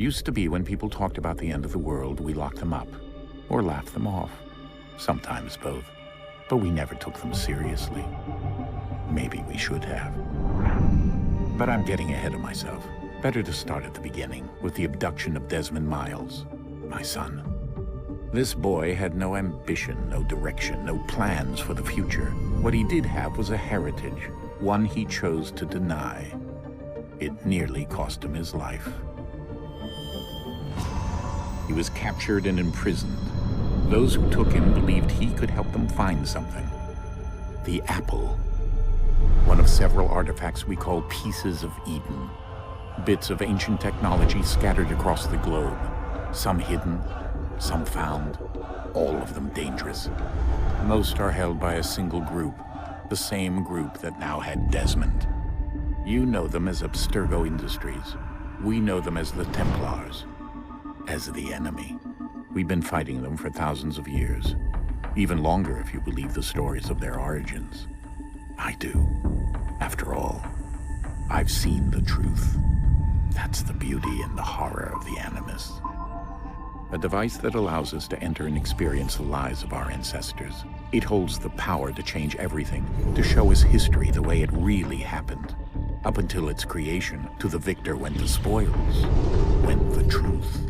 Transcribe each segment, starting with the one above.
Used to be when people talked about the end of the world, we locked them up, or laughed them off. Sometimes both. But we never took them seriously. Maybe we should have. But I'm getting ahead of myself. Better to start at the beginning, with the abduction of Desmond Miles, my son. This boy had no ambition, no direction, no plans for the future. What he did have was a heritage, one he chose to deny. It nearly cost him his life. He was captured and imprisoned. Those who took him believed he could help them find something. The apple. One of several artifacts we call pieces of Eden. Bits of ancient technology scattered across the globe. Some hidden, some found, all of them dangerous. Most are held by a single group, the same group that now had Desmond. You know them as Abstergo Industries. We know them as the Templars, as the enemy. We've been fighting them for thousands of years, even longer if you believe the stories of their origins. I do. After all, I've seen the truth. That's the beauty and the horror of the Animus. A device that allows us to enter and experience the lives of our ancestors. It holds the power to change everything, to show us history the way it really happened. Up until its creation, to the victor went the spoils, went the truth.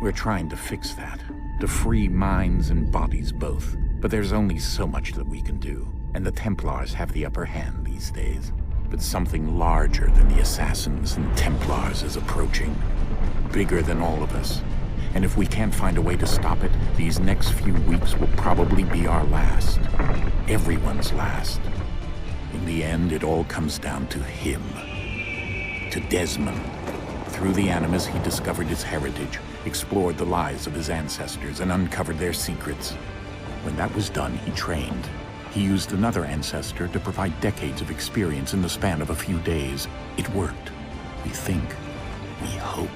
We're trying to fix that, to free minds and bodies both. But there's only so much that we can do, and the Templars have the upper hand these days. But something larger than the Assassins and Templars is approaching, bigger than all of us. And if we can't find a way to stop it, these next few weeks will probably be our last. Everyone's last. In the end, it all comes down to him. To Desmond. Through the Animus, he discovered his heritage, explored the lives of his ancestors, and uncovered their secrets. When that was done, he trained. He used another ancestor to provide decades of experience in the span of a few days. It worked. We think. We hope.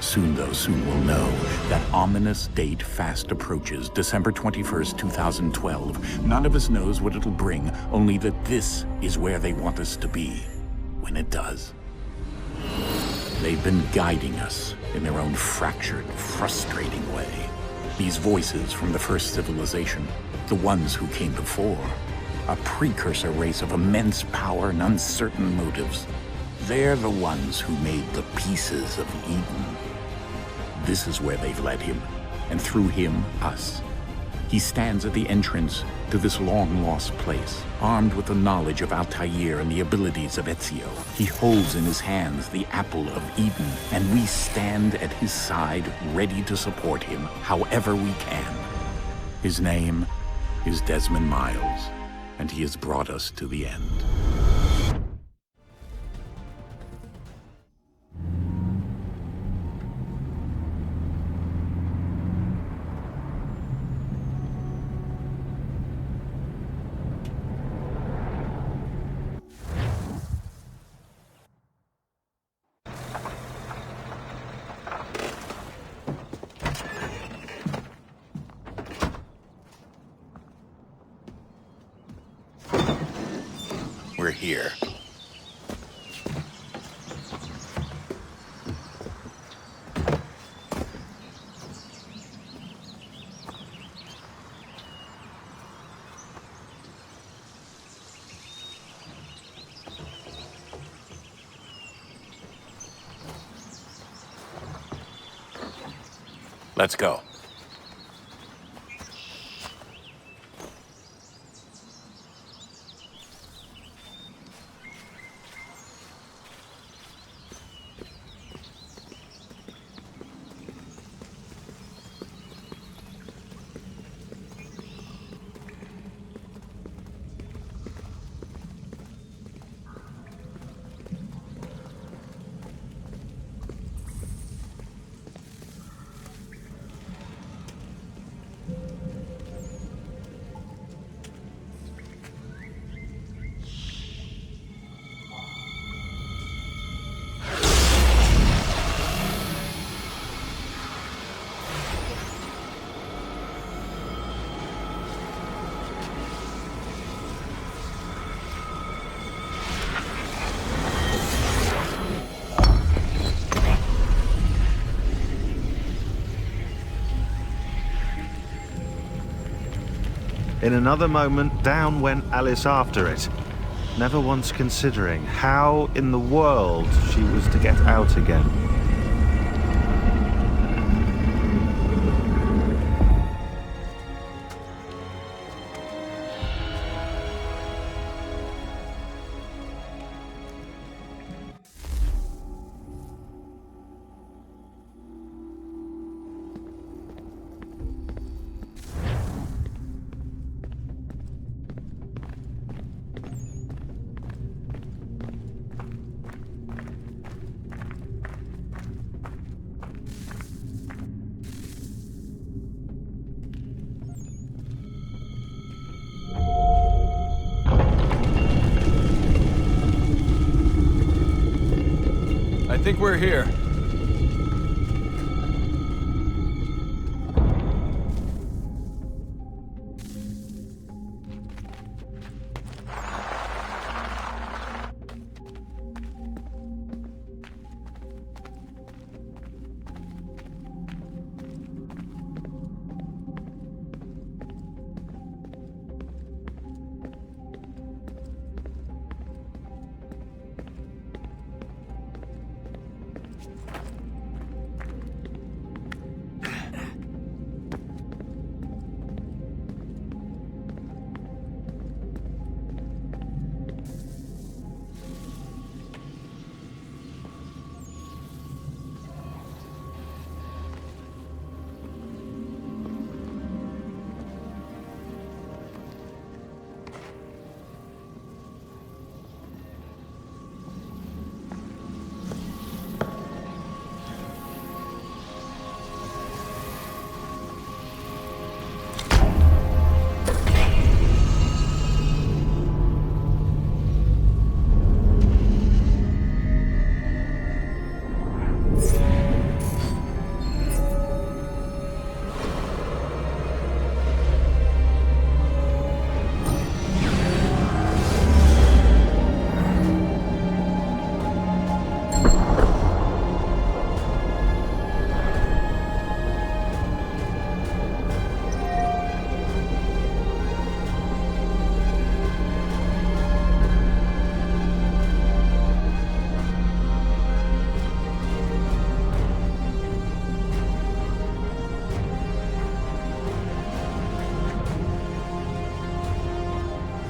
Soon, though, soon we'll know. That ominous date fast approaches, December 21st, 2012. None of us knows what it'll bring, only that this is where they want us to be, when it does. They've been guiding us in their own fractured, frustrating way. These voices from the first civilization, the ones who came before, a precursor race of immense power and uncertain motives. They're the ones who made the pieces of Eden. This is where they've led him, and through him, us. He stands at the entrance to this long-lost place, armed with the knowledge of Altair and the abilities of Ezio. He holds in his hands the apple of Eden, and we stand at his side, ready to support him however we can. His name is Desmond Miles, and he has brought us to the end. We're here. Let's go. In another moment, down went Alice after it, never once considering how in the world she was to get out again. I think we're here.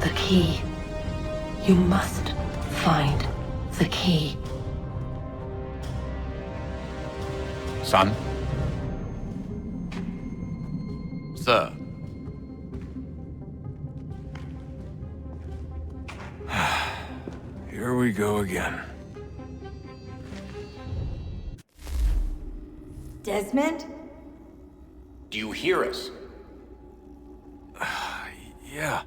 The key. You must find the key. Son? Sir. Here we go again. Desmond? Do you hear us? Yeah.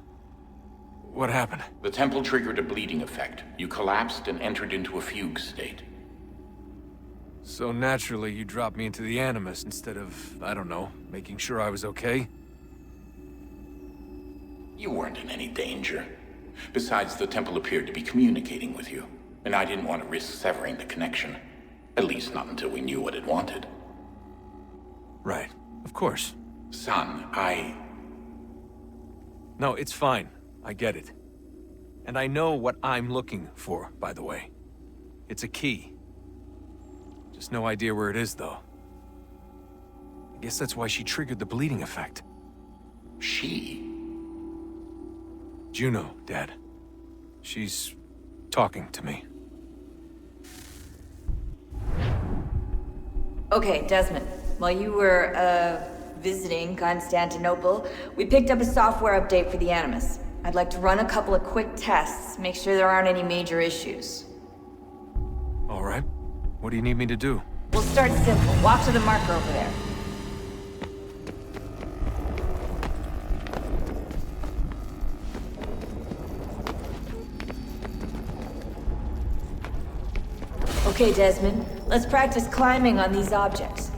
What happened? The temple triggered a bleeding effect. You collapsed and entered into a fugue state. So naturally, you dropped me into the Animus instead of, I don't know, making sure I was okay? You weren't in any danger. Besides, the temple appeared to be communicating with you, and I didn't want to risk severing the connection. At least not until we knew what it wanted. Right. Of course. Son, No, it's fine. I get it. And I know what I'm looking for, by the way. It's a key. Just no idea where it is, though. I guess that's why she triggered the bleeding effect. She? Juno, Dad. She's talking to me. Okay, Desmond. While you were, visiting Constantinople, we picked up a software update for the Animus. I'd like to run a couple of quick tests, make sure there aren't any major issues. All right. What do you need me to do? We'll start simple. Walk to the marker over there. Okay, Desmond. Let's practice climbing on these objects.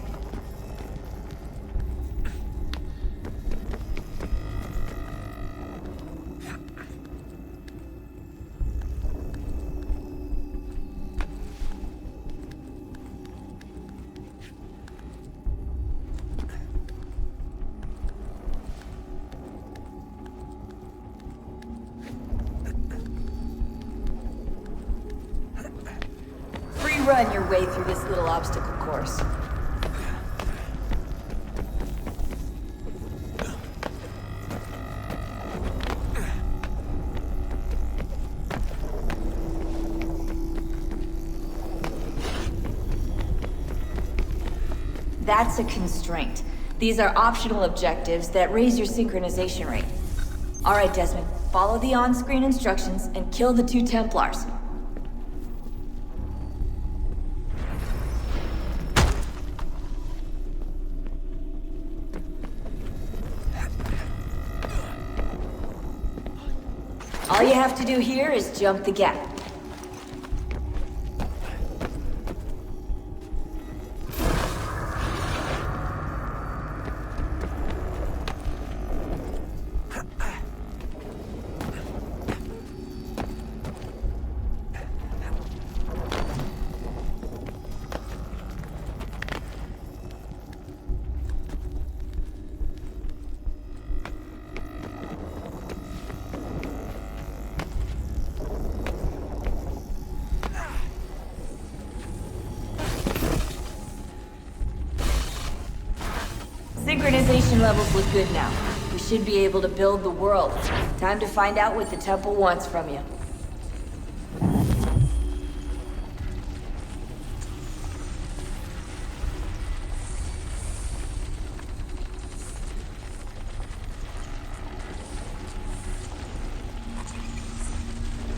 run your way through this little obstacle course. That's a constraint. These are optional objectives that raise your synchronization rate. Alright, Desmond, follow the on-screen instructions and kill the 2 Templars. All you have to do here is jump the gap. Synchronization levels look good now. We should be able to build the world. Time to find out what the temple wants from you.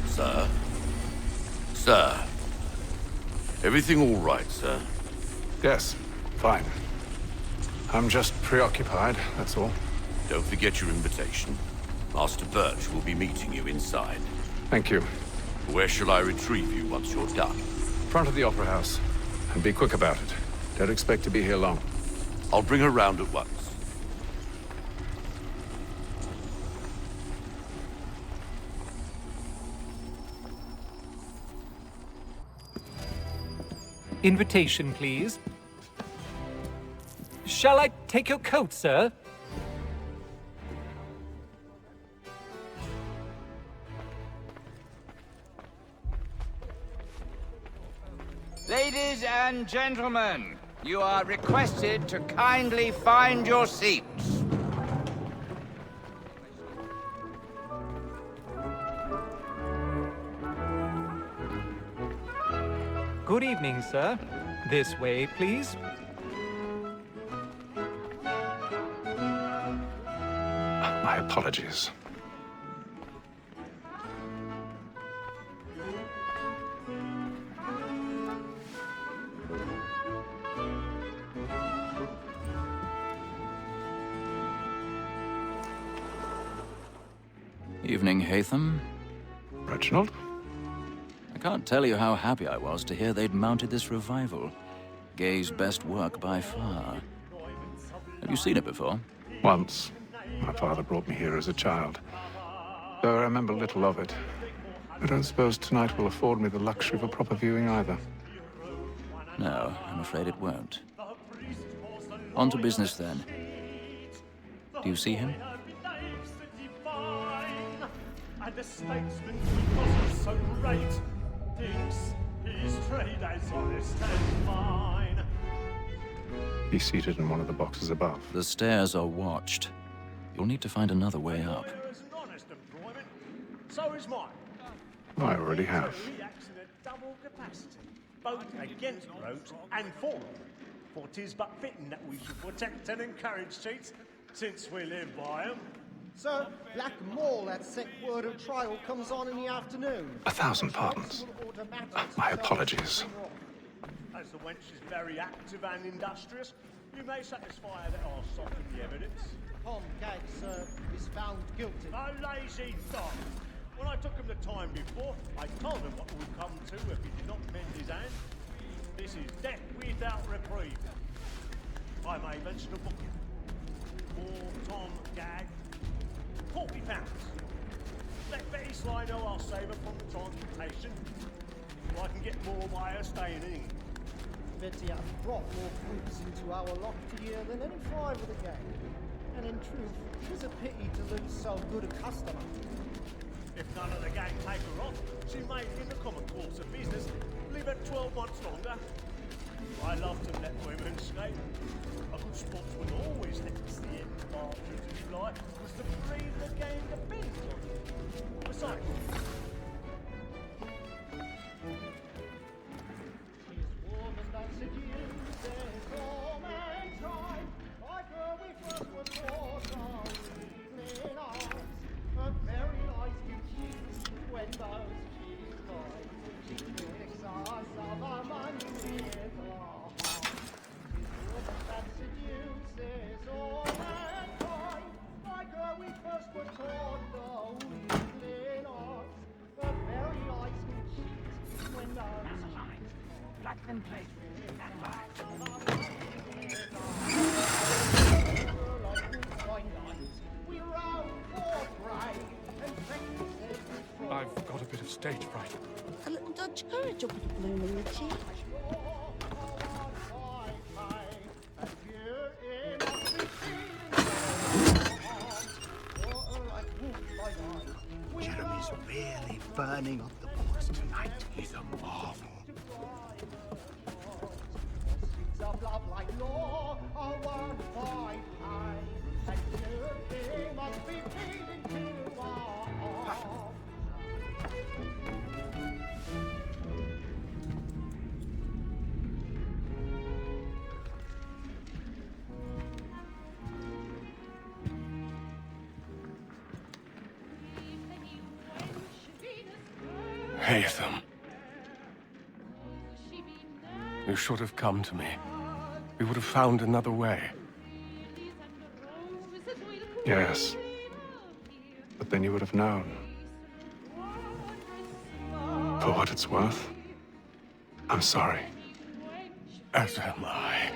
Sir? Sir? Everything all right, sir? Yes, fine. I'm just preoccupied, that's all. Don't forget your invitation. Master Birch will be meeting you inside. Thank you. Where shall I retrieve you once you're done? Front of the Opera House. And be quick about it. Don't expect to be here long. I'll bring her round at once. Invitation, please. Shall I take your coat, sir? Ladies and gentlemen, you are requested to kindly find your seats. Good evening, sir. This way, please. My apologies. Evening, Haytham. Reginald? I can't tell you how happy I was to hear they'd mounted this revival. Gay's best work by far. Have you seen it before? Once. My father brought me here as a child. Though I remember little of it. I don't suppose tonight will afford me the luxury of a proper viewing either. No, I'm afraid it won't. On to business then. Do you see him? And the statesman who wasn't so great thinks his trade as honest and fine. He's seated in one of the boxes above. The stairs are watched. You'll need to find another way up. Is an honest employment. So is mine. I already have. He acts in a double capacity, both against rogues and for them. For 'tis but fitting that we should protect and encourage cheats, since we live by 'em. Sir, Black Mall, that set word of trial comes on in the afternoon. 1,000 pardons. My apologies. As the wench is very active and industrious, you may satisfy her that I'll soften the evidence. Tom Gag, sir, is found guilty. A lazy dog. When I took him the time before, I told him what would come to if he did not mend his hand. This is death without reprieve. I may mention a booking. For Tom Gag, £40. Let Betty Sly know I'll save her from the transportation, so I can get more by her staying in England. Betty hath brought more fruits into our loft year than any five of the gang. And in truth, it is a pity to lose so good a customer. If none of the gang take her off, she may, in the common course of business, Live it 12 months longer. I love to let women skate. A good sportsman always lets the end margins fly, because the free of the game depends on it. Besides, She's woman that seduces all mankind, like her we first were taught our evening hours. Her very eyes do cheat when those cheeks lie. She critics us of our money with her heart. She's woman that seduces all mankind, like her we first were taught the evening hours. Her very eyes do cheat when those cheeks Black and plate. I've got a bit of stage fright. A little Dutch courage will put a bloom in your cheek. Jeremy's really burning up the boards tonight. He's a marvel. Of love like law are one by high, and you must be feeding to our arms. Haytham. You should have come to me. We would have found another way. Yes. But then you would have known. For what it's worth, I'm sorry. As am I.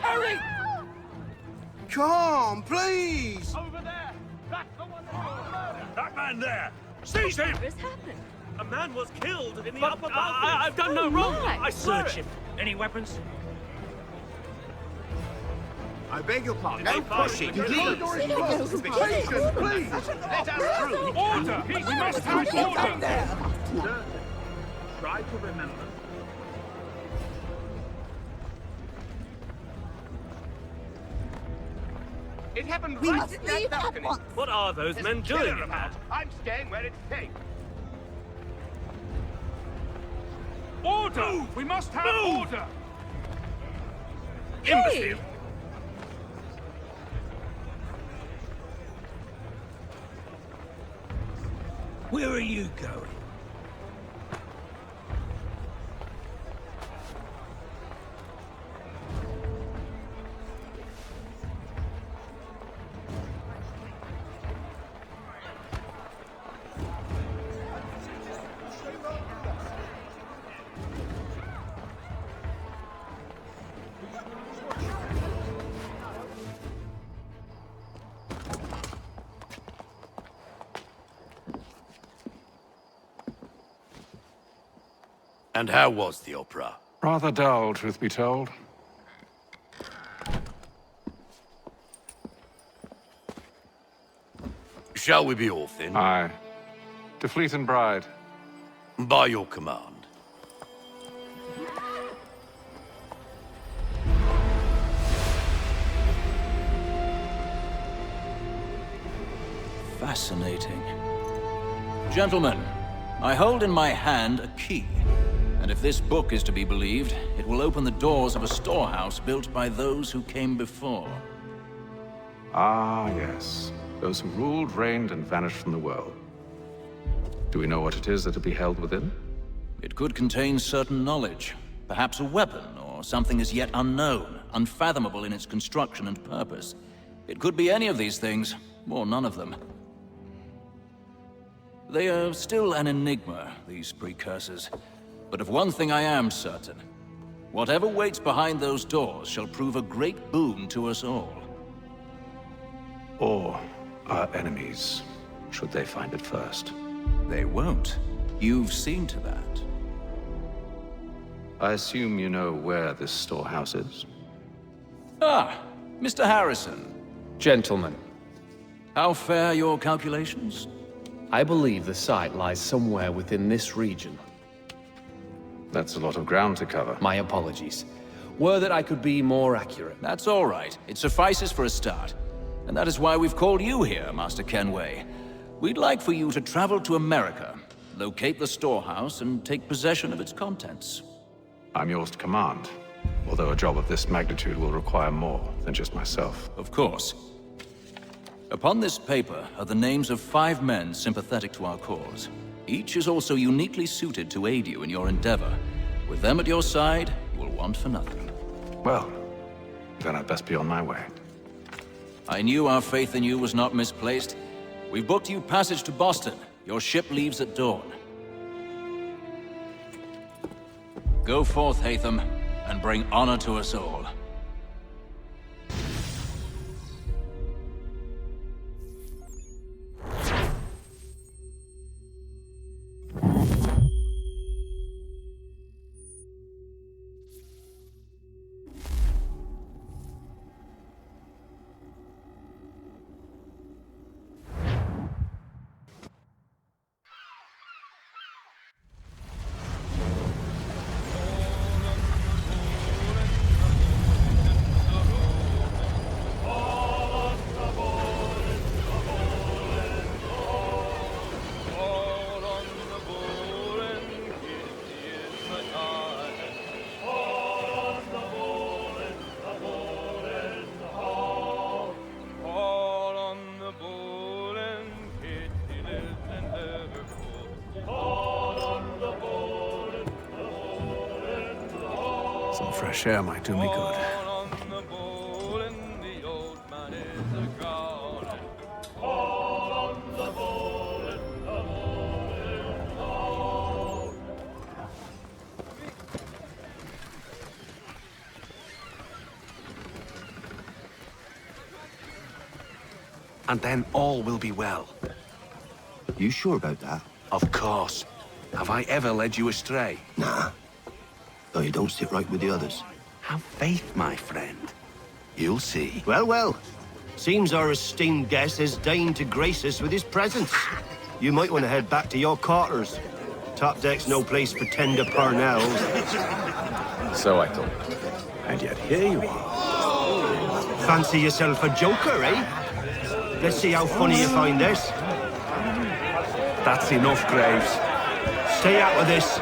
Hurry! Come, please! over there! That's the one that was murdered! That man there! Seize him! What has happened? A man was killed in the upper balcony! I've done no wrong! my. I swear Search it. him! Any weapons? I beg your pardon. No pushing, pushing, please! Patience, please! Let us through! Order! We must have order! Sir, try to remember. It happened We right must in that leave at balcony. once. What are those There's men a killer doing? about. I'm staying where it's safe. Order! We must have order! Imbecile! Where are you going? And how was the opera? Rather dull, truth be told. Shall we be off then? Aye. To Fleet and Bride. By your command. Fascinating. Gentlemen, I hold in my hand a key. And if this book is to be believed, it will open the doors of a storehouse built by those who came before. Ah, yes. Those who ruled, reigned, and vanished from the world. Do we know what it is that will be held within? It could contain certain knowledge, perhaps a weapon or or something as yet unknown, unfathomable in its construction and purpose. It could be any of these things, or none of them. They are still an enigma, these precursors. But of one thing I am certain. Whatever waits behind those doors shall prove a great boon to us all. Or our enemies, should they find it first. They won't. You've seen to that. I assume you know where this storehouse is? Ah, Mr. Harrison. Gentlemen. How fare your calculations? I believe the site lies somewhere within this region. That's a lot of ground to cover. My apologies. Were that I could be more accurate. That's all right. It suffices for a start. And that is why we've called you here, Master Kenway. We'd like for you to travel to America, locate the storehouse, and take possession of its contents. I'm yours to command, although a job of this magnitude will require more than just myself. Of course. Upon this paper are the names of 5 men sympathetic to our cause. Each is also uniquely suited to aid you in your endeavor. With them at your side, you will want for nothing. Well, then I'd best be on my way. I knew our faith in you was not misplaced. We've booked you passage to Boston. Your ship leaves at dawn. Go forth, Haytham, and bring honor to us all. Some fresh air might do me good. And then all will be well. You sure about that? Of course. Have I ever led you astray? Nah. Though you don't sit right with the others. Have faith, my friend. You'll see. Well, well. Seems our esteemed guest has deigned to grace us with his presence. You might want to head back to your quarters. Top deck's no place for tender parnells. So I thought. And yet here you are. Fancy yourself a joker, eh? Let's see how funny you find this. That's enough, Graves. Stay out of this.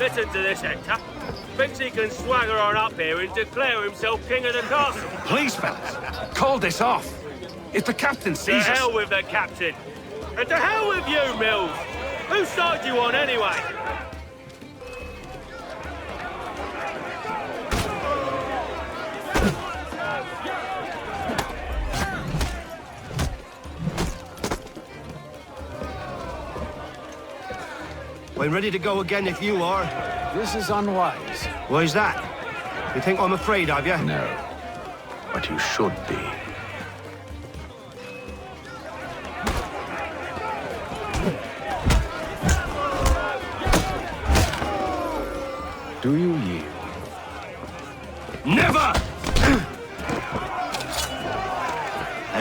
Listen to this, Hector. Thinks he can swagger on up here and declare himself king of the castle. Please, fellas, call this off. If the captain sees us... To hell with the captain. And to hell with you, Mills. Whose side you on, anyway? I'm ready to go again if you are. This is unwise. Why's that? You think I'm afraid of you? No. But you should be. Do you yield?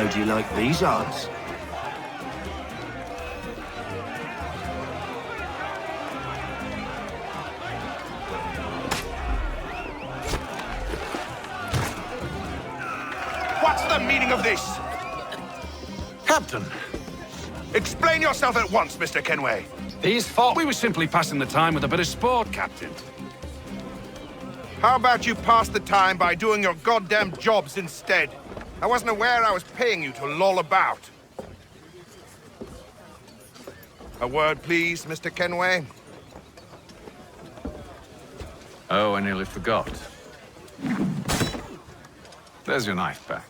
How do you like these odds? What's the meaning of this? Captain! Explain yourself at once, Mr. Kenway. These thought we were simply passing the time with a bit of sport, Captain. How about you pass the time by doing your goddamn jobs instead? I wasn't aware I was paying you to loll about. A word, please, Mr. Kenway. Oh, I nearly forgot. There's your knife back.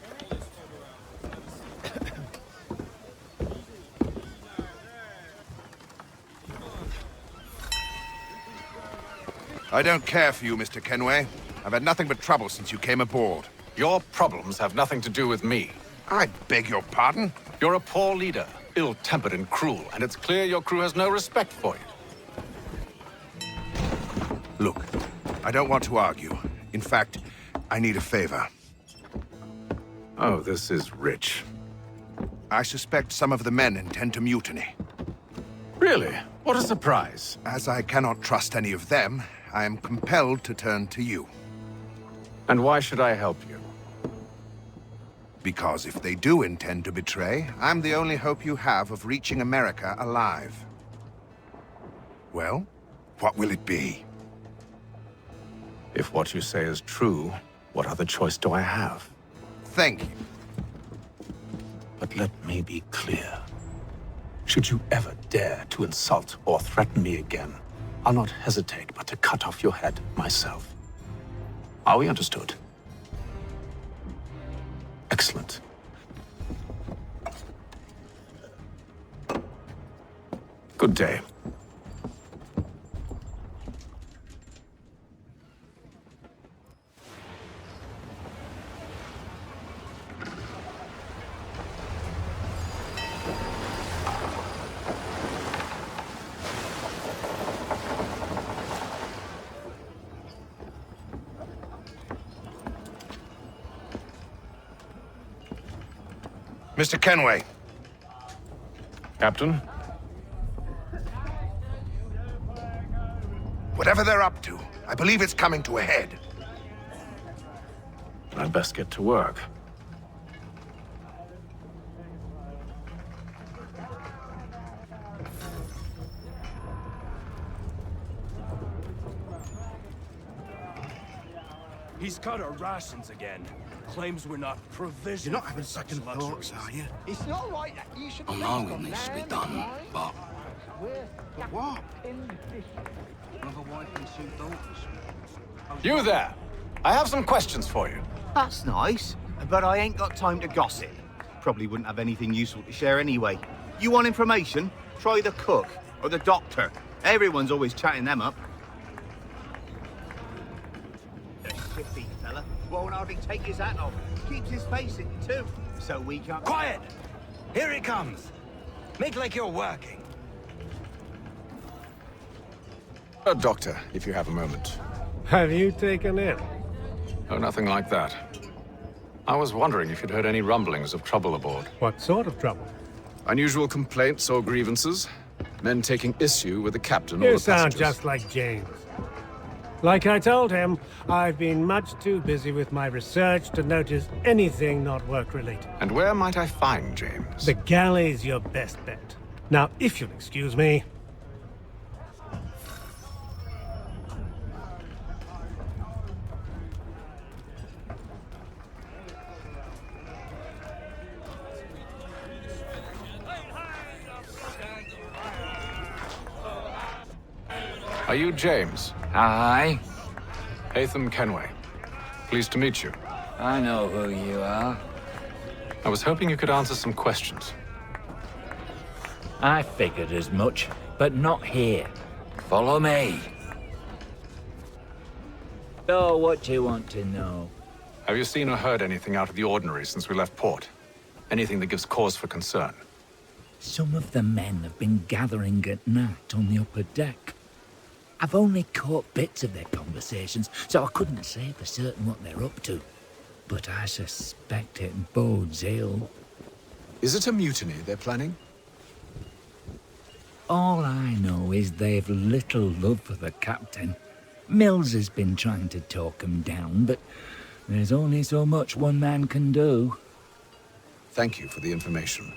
I don't care for you, Mr. Kenway. I've had nothing but trouble since you came aboard. Your problems have nothing to do with me. I beg your pardon? You're a poor leader, ill-tempered and cruel, and it's clear your crew has no respect for you. Look, I don't want to argue. In fact, I need a favor. Oh, this is rich. I suspect some of the men intend to mutiny. Really? What a surprise. As I cannot trust any of them, I am compelled to turn to you. And why should I help you? Because if they do intend to betray, I'm the only hope you have of reaching America alive. Well, what will it be? If what you say is true, what other choice do I have? Thank you. But let me be clear. Should you ever dare to insult or threaten me again, I'll not hesitate but to cut off your head myself. Are we understood? Excellent. Good day. Mr. Kenway. Captain? Whatever they're up to, I believe it's coming to a head. I'd best get to work. He's cut our rations again. Claims we're not provisioned. You're not having second thoughts, are you? It's not right that you should I know it needs to be done, but... What? Another wife and two daughters. You there! I have some questions for you. That's nice, but I ain't got time to gossip. Probably wouldn't have anything useful to share anyway. You want information? Try the cook or the doctor. Everyone's always chatting them up. The shifty fella won't hardly take his hat off. Keeps his face in too, so we can't... Quiet! Here it comes. Make like you're working. Doctor, if you have a moment. Have you taken in? Oh, nothing like that. I was wondering if you'd heard any rumblings of trouble aboard. What sort of trouble? Unusual complaints or grievances? Men taking issue with the captain or You the sound passengers? just like James. Like I told him, I've been much too busy with my research to notice anything not work-related. And where might I find James? The galley's your best bet. Now, if you'll excuse me... Are you James? Aye. Haytham Kenway. Pleased to meet you. I know who you are. I was hoping you could answer some questions. I figured as much, but not here. Follow me. So, what do you want to know? Have you seen or heard anything out of the ordinary since we left port? Anything that gives cause for concern? Some of the men have been gathering at night on the upper deck. I've only caught bits of their conversations, so I couldn't say for certain what they're up to. But I suspect it bodes ill. Is it a mutiny they're planning? All I know is they've little love for the captain. Mills has been trying to talk him down, but there's only so much one man can do. Thank you for the information.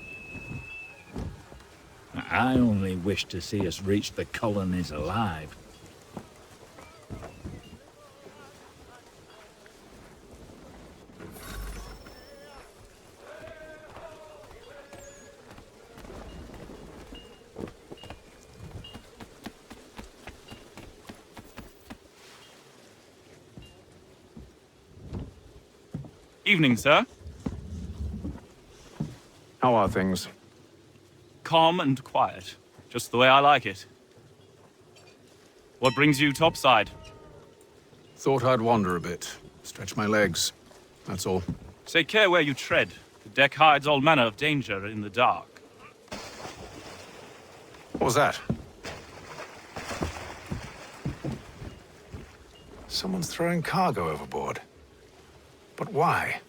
I only wish to see us reach the colonies alive. Evening, sir. How are things? Calm and quiet. Just the way I like it. What brings you topside? Thought I'd wander a bit. Stretch my legs. That's all. Take care where you tread. The deck hides all manner of danger in the dark. What was that? Someone's throwing cargo overboard. But why?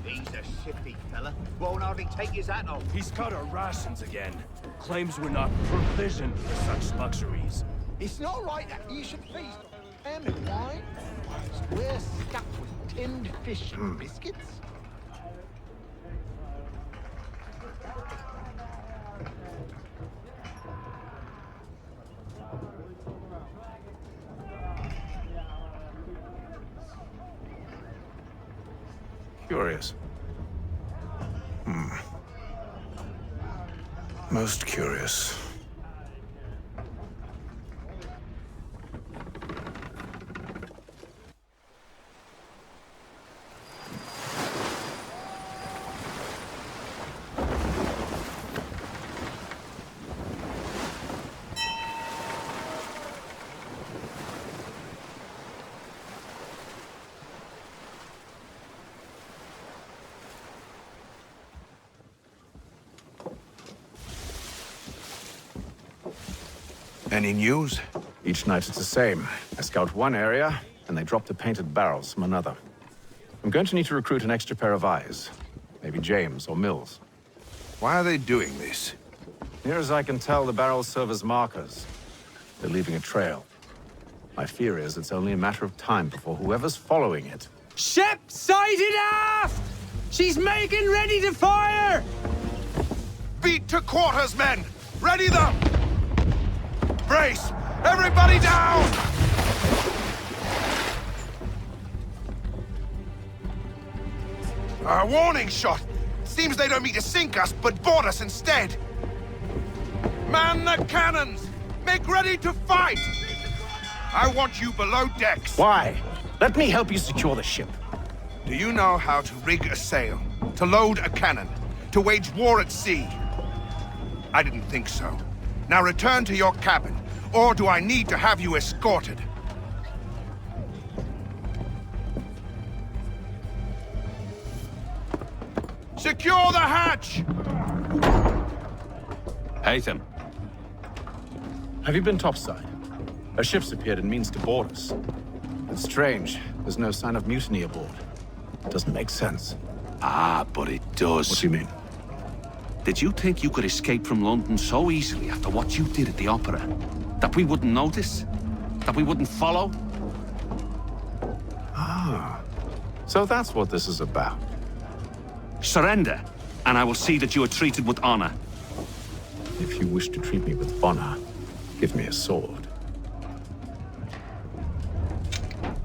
He's a shifty fella. Won't hardly take his hat off. He's cut our rations again. Claims we're not provisioned for such luxuries. It's not right that you should feast on ham and wine, whilst we're stuck with tinned fish and biscuits. Curious. Most curious. Any news? Each night it's the same. I scout one area, and they drop the painted barrels from another. I'm going to need to recruit an extra pair of eyes. Maybe James or Mills. Why are they doing this? Near as I can tell, the barrels serve as markers. They're leaving a trail. My fear is it's only a matter of time before whoever's following it... Ship sighted aft! She's making ready to fire! Beat to quarters, men! Ready them! Brace! Everybody down! A warning shot! Seems they don't mean to sink us, but board us instead! Man the cannons! Make ready to fight! I want you below decks. Why? Let me help you secure the ship. Do you know how to rig a sail? To load a cannon? To wage war at sea? I didn't think so. Now return to your cabin, or do I need to have you escorted? Secure the hatch! Haytham. Have you been topside? A ship's appeared and means to board us. It's strange. There's no sign of mutiny aboard. It doesn't make sense. Ah, but it does. What do you mean? Did you think you could escape from London so easily after what you did at the opera? That we wouldn't notice? That we wouldn't follow? Ah. So that's what this is about. Surrender, and I will see that you are treated with honor. If you wish to treat me with honor, give me a sword.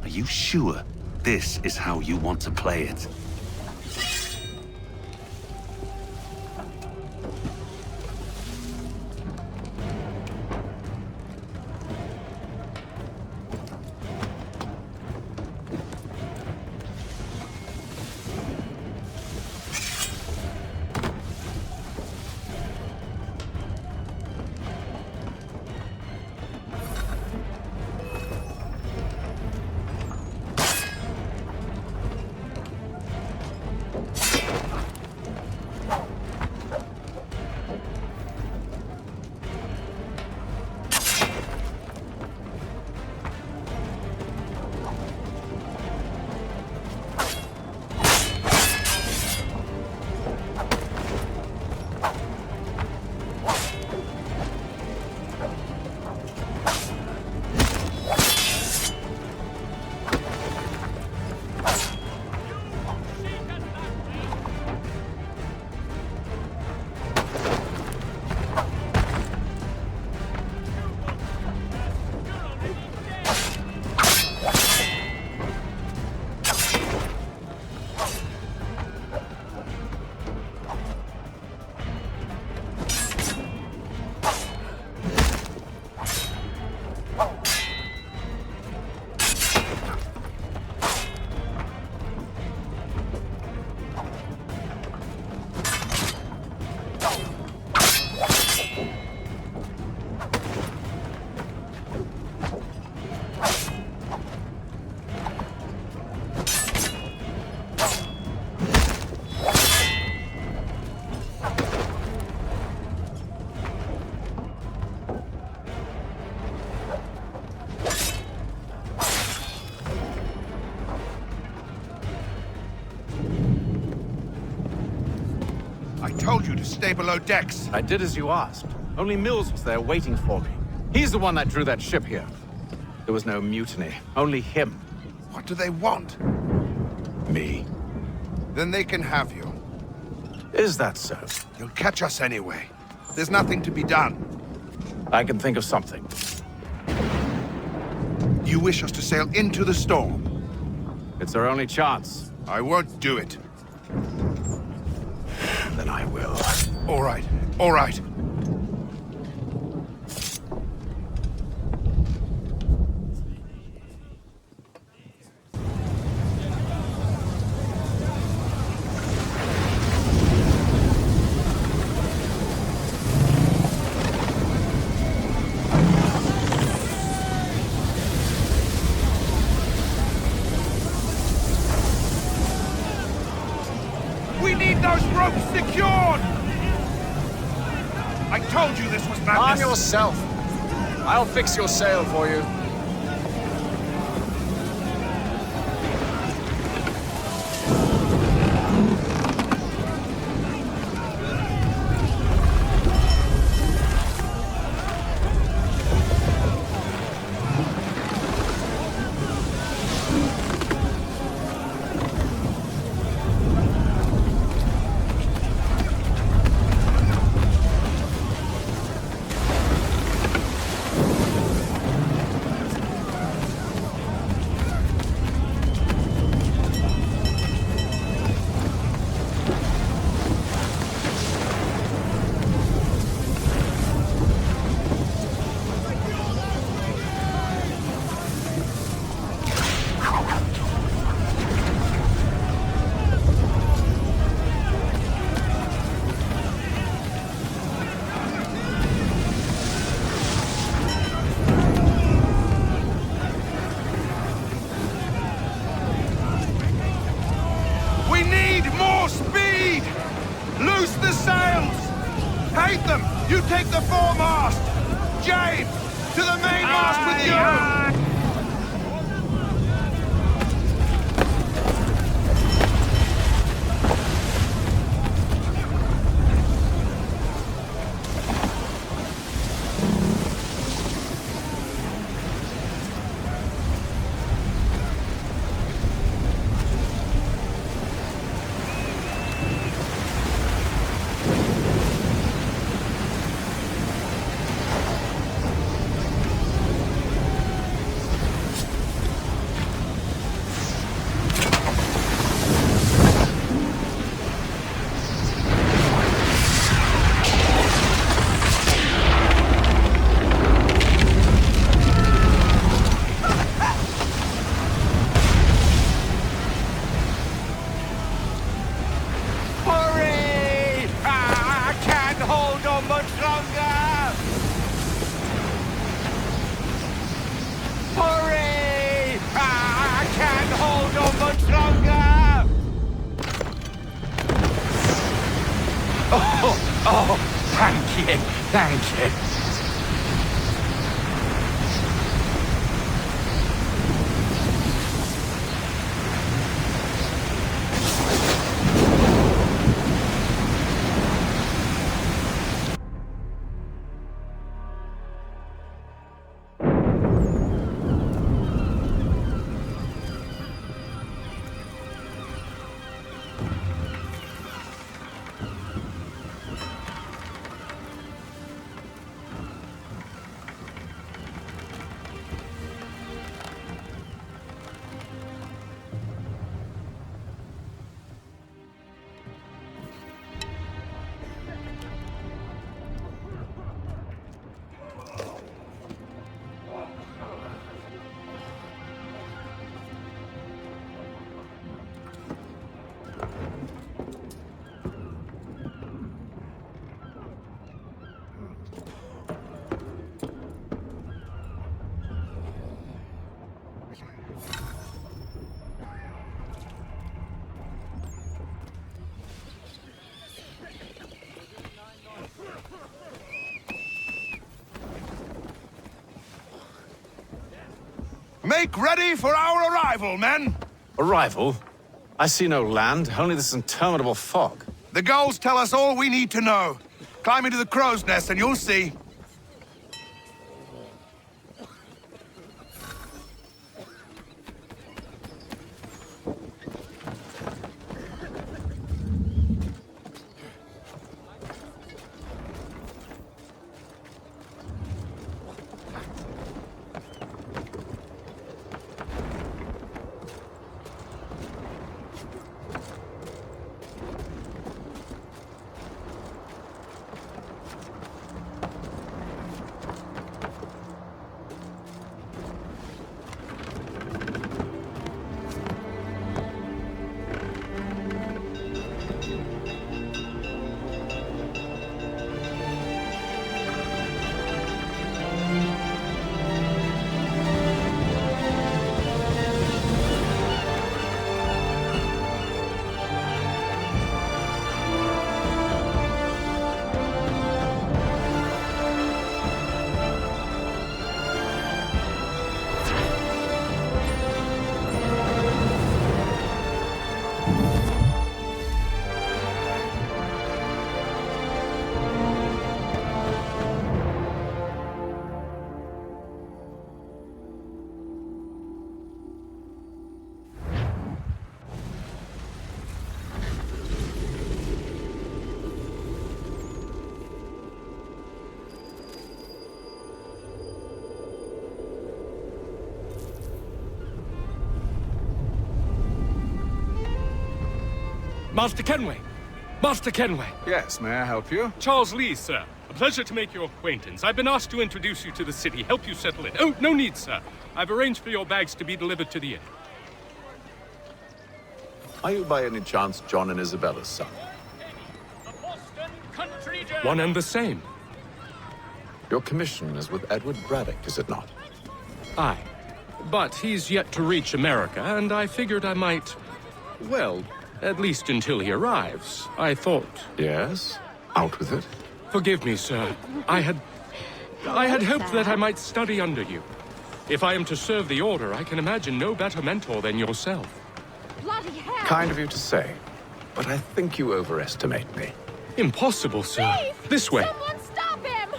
Are you sure this is how you want to play it? told you to stay below decks. I did as you asked. Only Mills was there waiting for me. He's the one that drew that ship here. There was no mutiny, only him. What do they want? Me. Then they can have you. Is that so? You'll catch us anyway. There's nothing to be done. I can think of something. You wish us to sail into the storm? It's our only chance. I won't do it. Then I will. All right, all right. We need those ropes secured! I told you this was madness! Arm yourself! I'll fix your sail for you. Haytham, you take the foremast! James, to the mainmast with you! Thank you. Make ready for our arrival, men! Arrival? I see no land, only this interminable fog. The goals tell us all we need to know. Climb into the crow's nest and you'll see. Master Kenway! Master Kenway! Yes, may I help you? Charles Lee, sir. A pleasure to make your acquaintance. I've been asked to introduce you to the city, help you settle in. Oh, no need, sir. I've arranged for your bags to be delivered to the inn. Are you by any chance John and Isabella's son? One and the same. Your commission is with Edward Braddock, is it not? Aye. But he's yet to reach America, and I figured I might... well, at least until he arrives, I thought... Yes? Out with it. Forgive me, sir. I had hoped that I might study under you. If I am to serve the Order, I can imagine no better mentor than yourself. Bloody hell! Kind of you to say, but I think you overestimate me. Impossible, sir. Thief! This way. Someone stop him!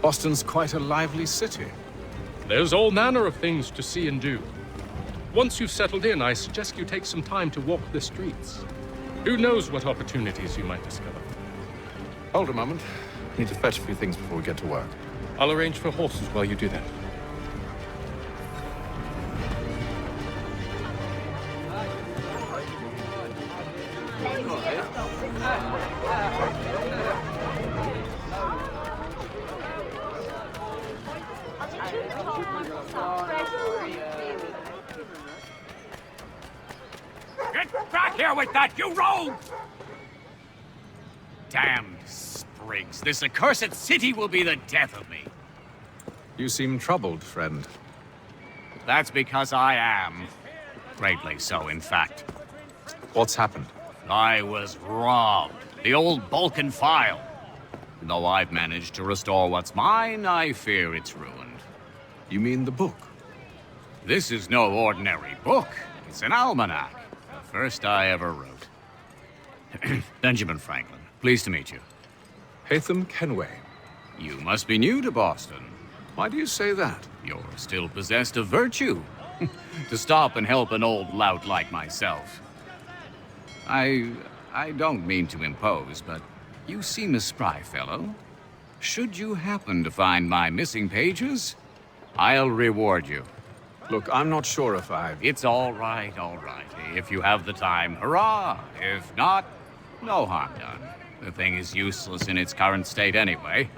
Boston's quite a lively city. There's all manner of things to see and do. Once you've settled in, I suggest you take some time to walk the streets. Who knows what opportunities you might discover. Hold a moment. Need to fetch a few things before we get to work. I'll arrange for horses while you do that. Get back here with that, you rogue! Damned sprigs. This accursed city will be the death of me. You seem troubled, friend. That's because I am. Greatly so, in fact. What's happened? I was robbed. The old Balkan file. Though I've managed to restore what's mine, I fear it's ruined. You mean the book? This is no ordinary book. It's an almanac. The first I ever wrote. Benjamin Franklin, pleased to meet you. Haytham Kenway. You must be new to Boston. Why do you say that? You're still possessed of virtue. To stop and help an old lout like myself. I don't mean to impose, but you seem a spry fellow. Should you happen to find my missing pages, I'll reward you. Look, I'm not sure if It's all right, all right. If you have the time, hurrah! If not, no harm done. The thing is useless in its current state anyway.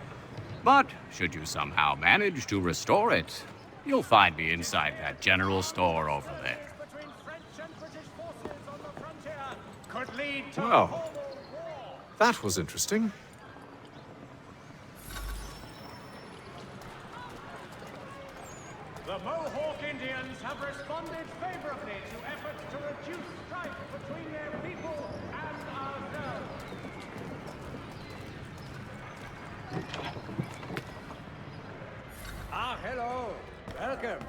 But should you somehow manage to restore it, you'll find me inside that general store over there. Well, that was interesting. The Mohawk Indians have responded favorably to efforts to reduce strife between their people and ourselves. Ah, hello. Welcome.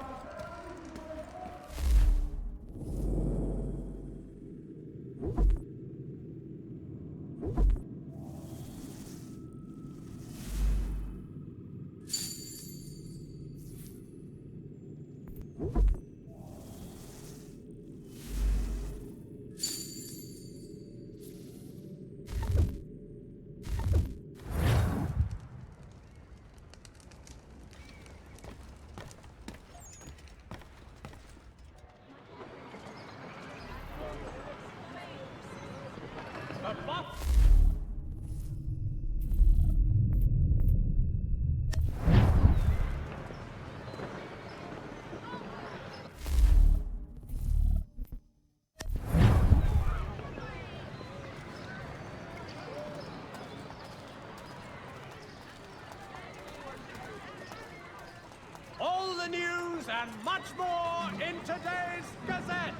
All the news and much more in today's Gazette.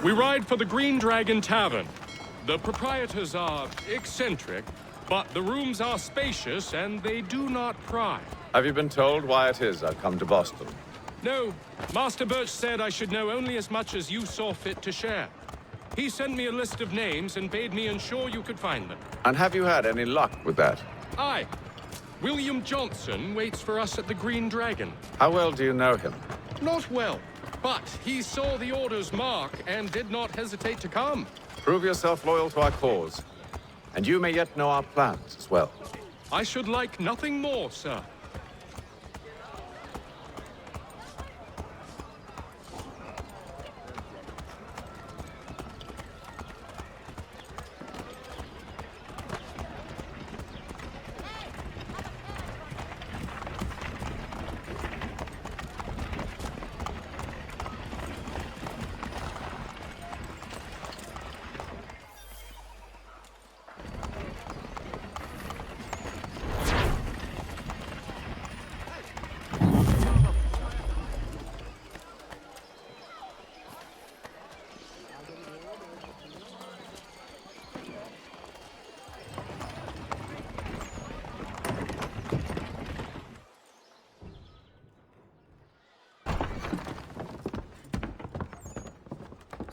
We ride for the Green Dragon Tavern. The proprietors are eccentric, but the rooms are spacious and they do not pry. Have you been told why it is I've come to Boston? No, Master Birch said I should know only as much as you saw fit to share. He sent me a list of names and bade me ensure you could find them. And have you had any luck with that? Aye. William Johnson waits for us at the Green Dragon. How well do you know him? Not well, but he saw the order's mark and did not hesitate to come. Prove yourself loyal to our cause, and you may yet know our plans as well. I should like nothing more, sir.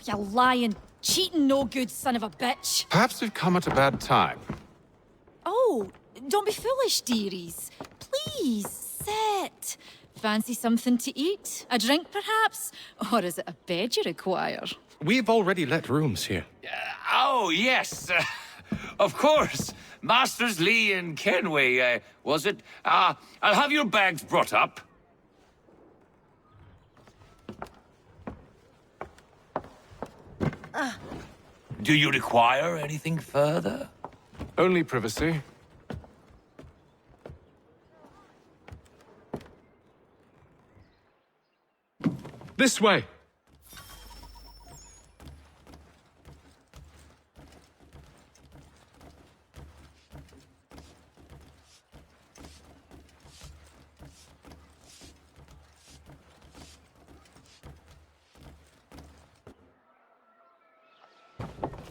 You lying, cheating, no good son of a bitch. Perhaps we've come at a bad time. Oh, don't be foolish, dearies. Please, sit. Fancy something to eat? A drink, perhaps? Or is it a bed you require? We've already let rooms here. Oh, yes. Of course. Masters Lee and Kenway, was it? I'll have your bags brought up. Do you require anything further? Only privacy. This way.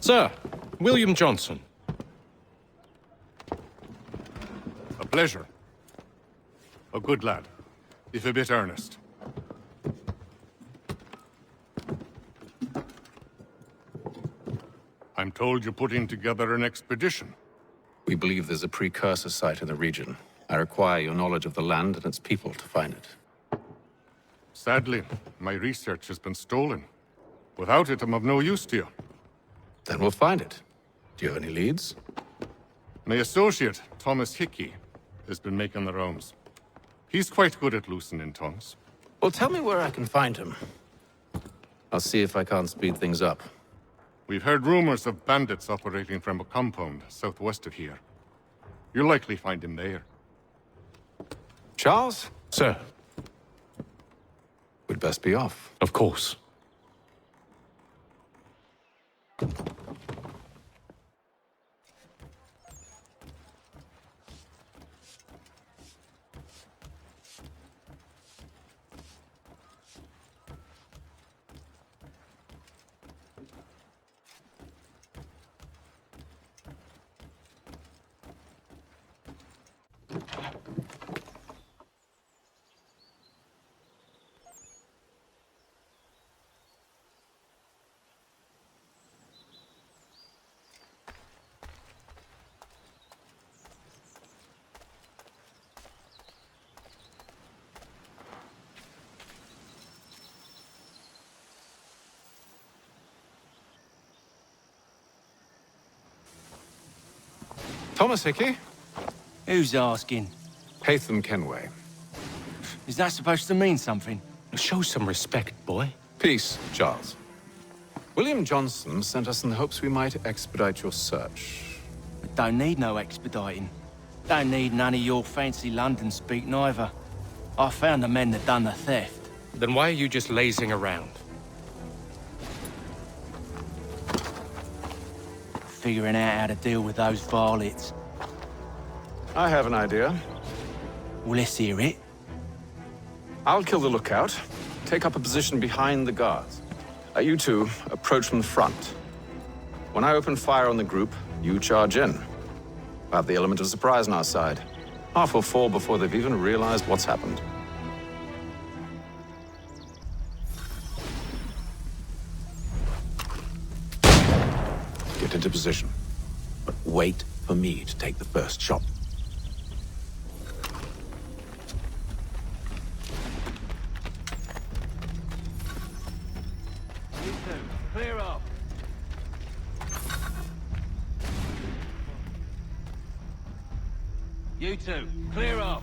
Sir, William Johnson. A pleasure. A good lad, if a bit earnest. I'm told you're putting together an expedition. We believe there's a precursor site in the region. I require your knowledge of the land and its people to find it. Sadly, my research has been stolen. Without it, I'm of no use to you. Then we'll find it. Do you have any leads? My associate, Thomas Hickey, has been making the rounds. He's quite good at loosening tongues. Well, tell me where I can find him. I'll see if I can't speed things up. We've heard rumors of bandits operating from a compound southwest of here. You'll likely find him there. Charles? Sir. We'd best be off. Of course. Thomas Hickey? Who's asking? Haytham Kenway. Is that supposed to mean something? Show some respect, boy. Peace, Charles. William Johnson sent us in the hopes we might expedite your search. We don't need no expediting. Don't need none of your fancy London speak neither. I found the men that done the theft. Then why are you just lazing around? Figuring out how to deal with those varlets. I have an idea. Well, let's hear it. I'll kill the lookout. Take up a position behind the guards. You two approach from the front. When I open fire on the group, you charge in. We'll have the element of surprise on our side. Half will fall before they've even realized what's happened. Get into position. But wait for me to take the first shot. You two, clear off. You two, clear off.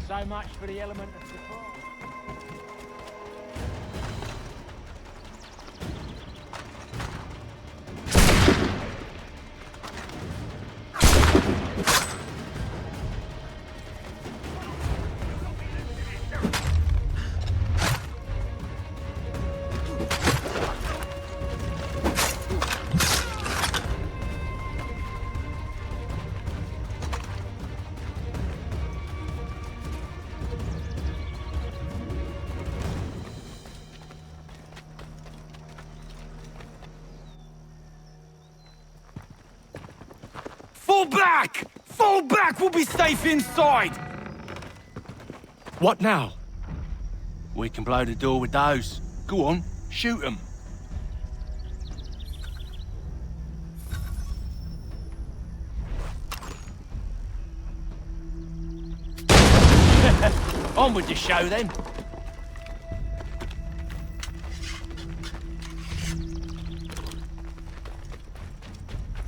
So much for the element of surprise. Fall back! Fall back! We'll be safe inside! What now? We can blow the door with those. Go on, shoot them. On with the show then.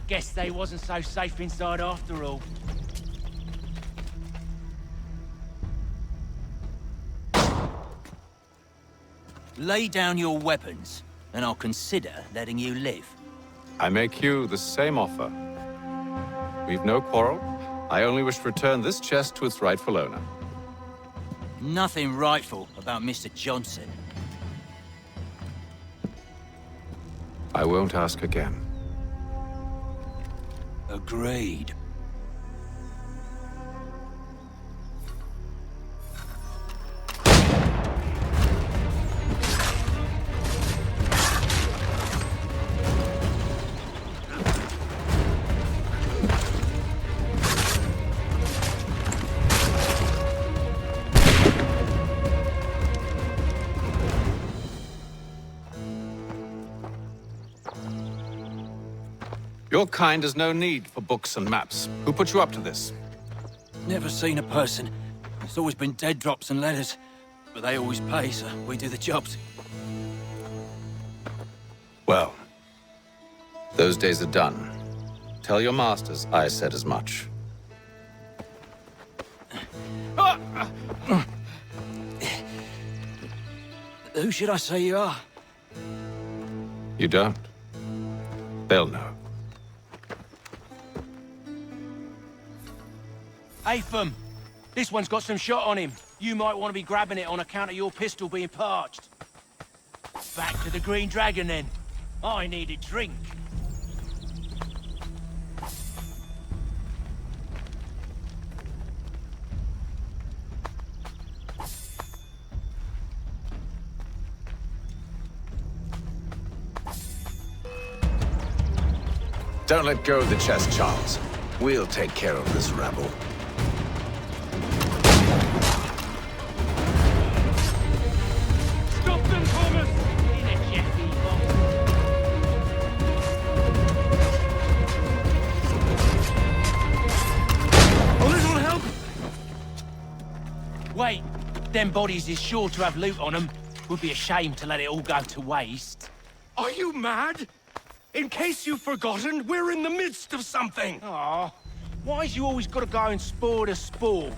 Guess they wasn't so safe inside after all. Lay down your weapons, and I'll consider letting you live. I make you the same offer. We've no quarrel. I only wish to return this chest to its rightful owner. Nothing rightful about Mr. Johnson. I won't ask again. Agreed. Your kind has no need for books and maps. Who put you up to this? Never seen a person. It's always been dead drops and letters. But they always pay, so we do the jobs. Well, those days are done. Tell your masters I said as much. Who should I say you are? You don't. They'll know. Haytham, this one's got some shot on him. You might want to be grabbing it on account of your pistol being parched. Back to the Green Dragon, then. I need a drink. Don't let go of the chest, Charles. We'll take care of this rabble. Stop them, Thomas! In a Jeffy box. A little help? Them bodies is sure to have loot on them. Would be a shame to let it all go to waste. Are you mad? In case you've forgotten, we're in the midst of something. Aw, why's you always gotta go and spoil the sport?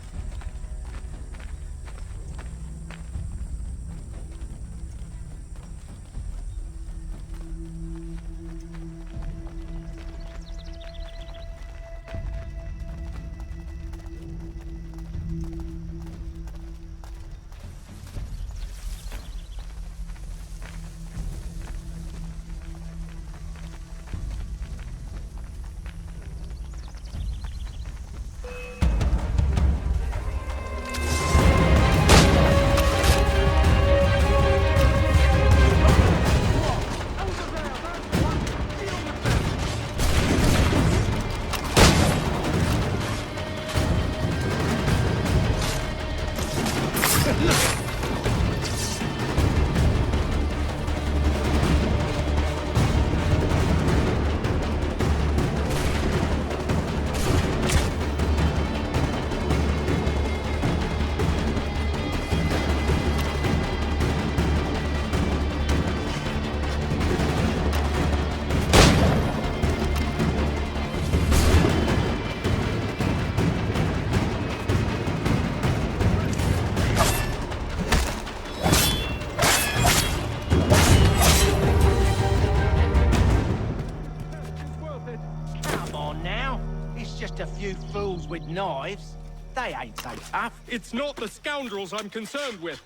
With knives. They ain't so tough. It's not the scoundrels I'm concerned with.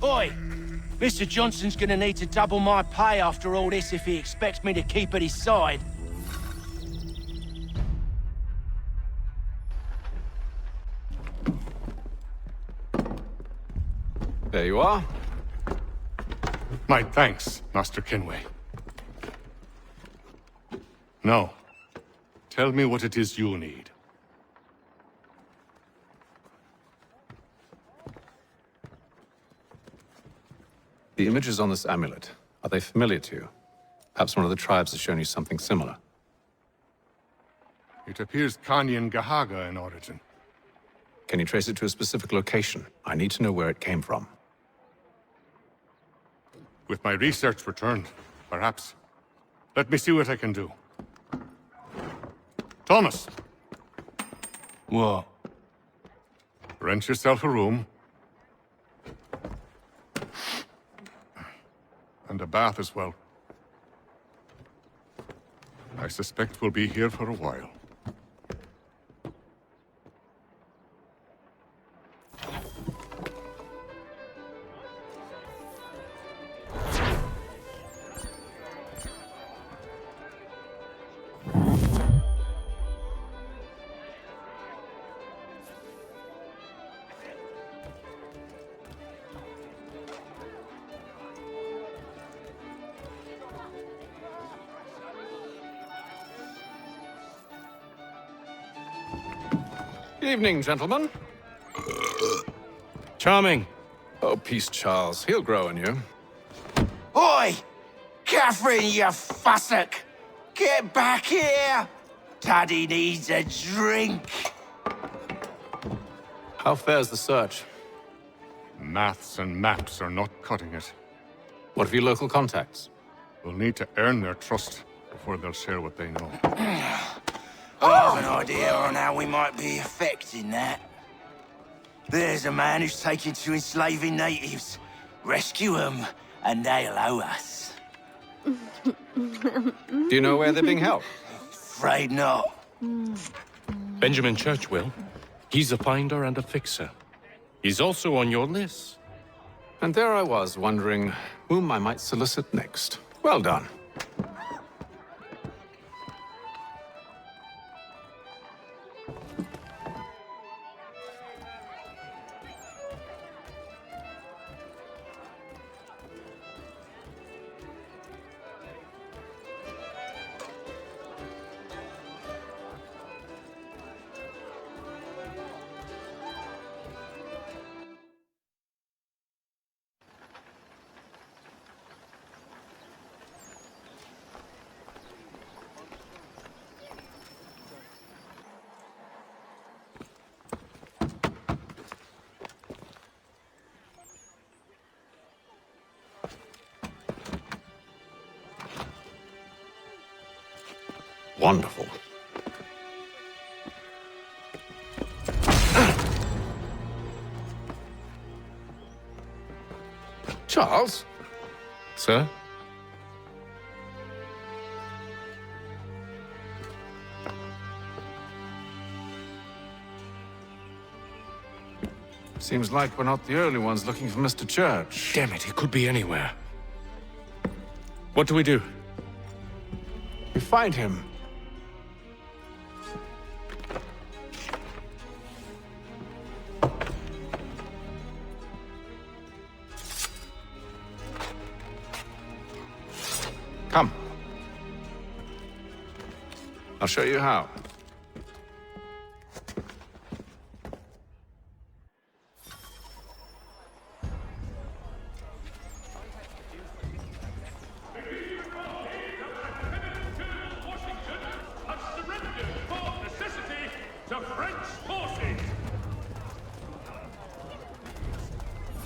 Oi! Mr. Johnson's gonna need to double my pay after all this if he expects me to keep at his side. There you are. My thanks, Master Kenway. Now, tell me what it is you need. The images on this amulet, are they familiar to you? Perhaps one of the tribes has shown you something similar. It appears Kanyan Gahaga in origin. Can you trace it to a specific location? I need to know where it came from. With my research returned, perhaps. Let me see what I can do. Thomas! What? Rent yourself a room. And a bath as well. I suspect we'll be here for a while. Evening, gentlemen. Charming. Oh, peace, Charles. He'll grow on you. Oi! Catherine, you fussock! Get back here! Daddy needs a drink. How fares the search? Maths and maps are not cutting it. What of your local contacts? We'll need to earn their trust before they'll share what they know. I have an idea on how we might be affecting that. There's a man who's taken to enslaving natives. Rescue them, and they'll owe us. Do you know where they're being held? Afraid not. Benjamin Churchwill. He's a finder and a fixer. He's also on your list. And there I was, wondering whom I might solicit next. Well done. Wonderful. Charles? Sir? Seems like we're not the only ones looking for Mr. Church. Damn it, he could be anywhere. What do we do? We find him. Come. I'll show you how.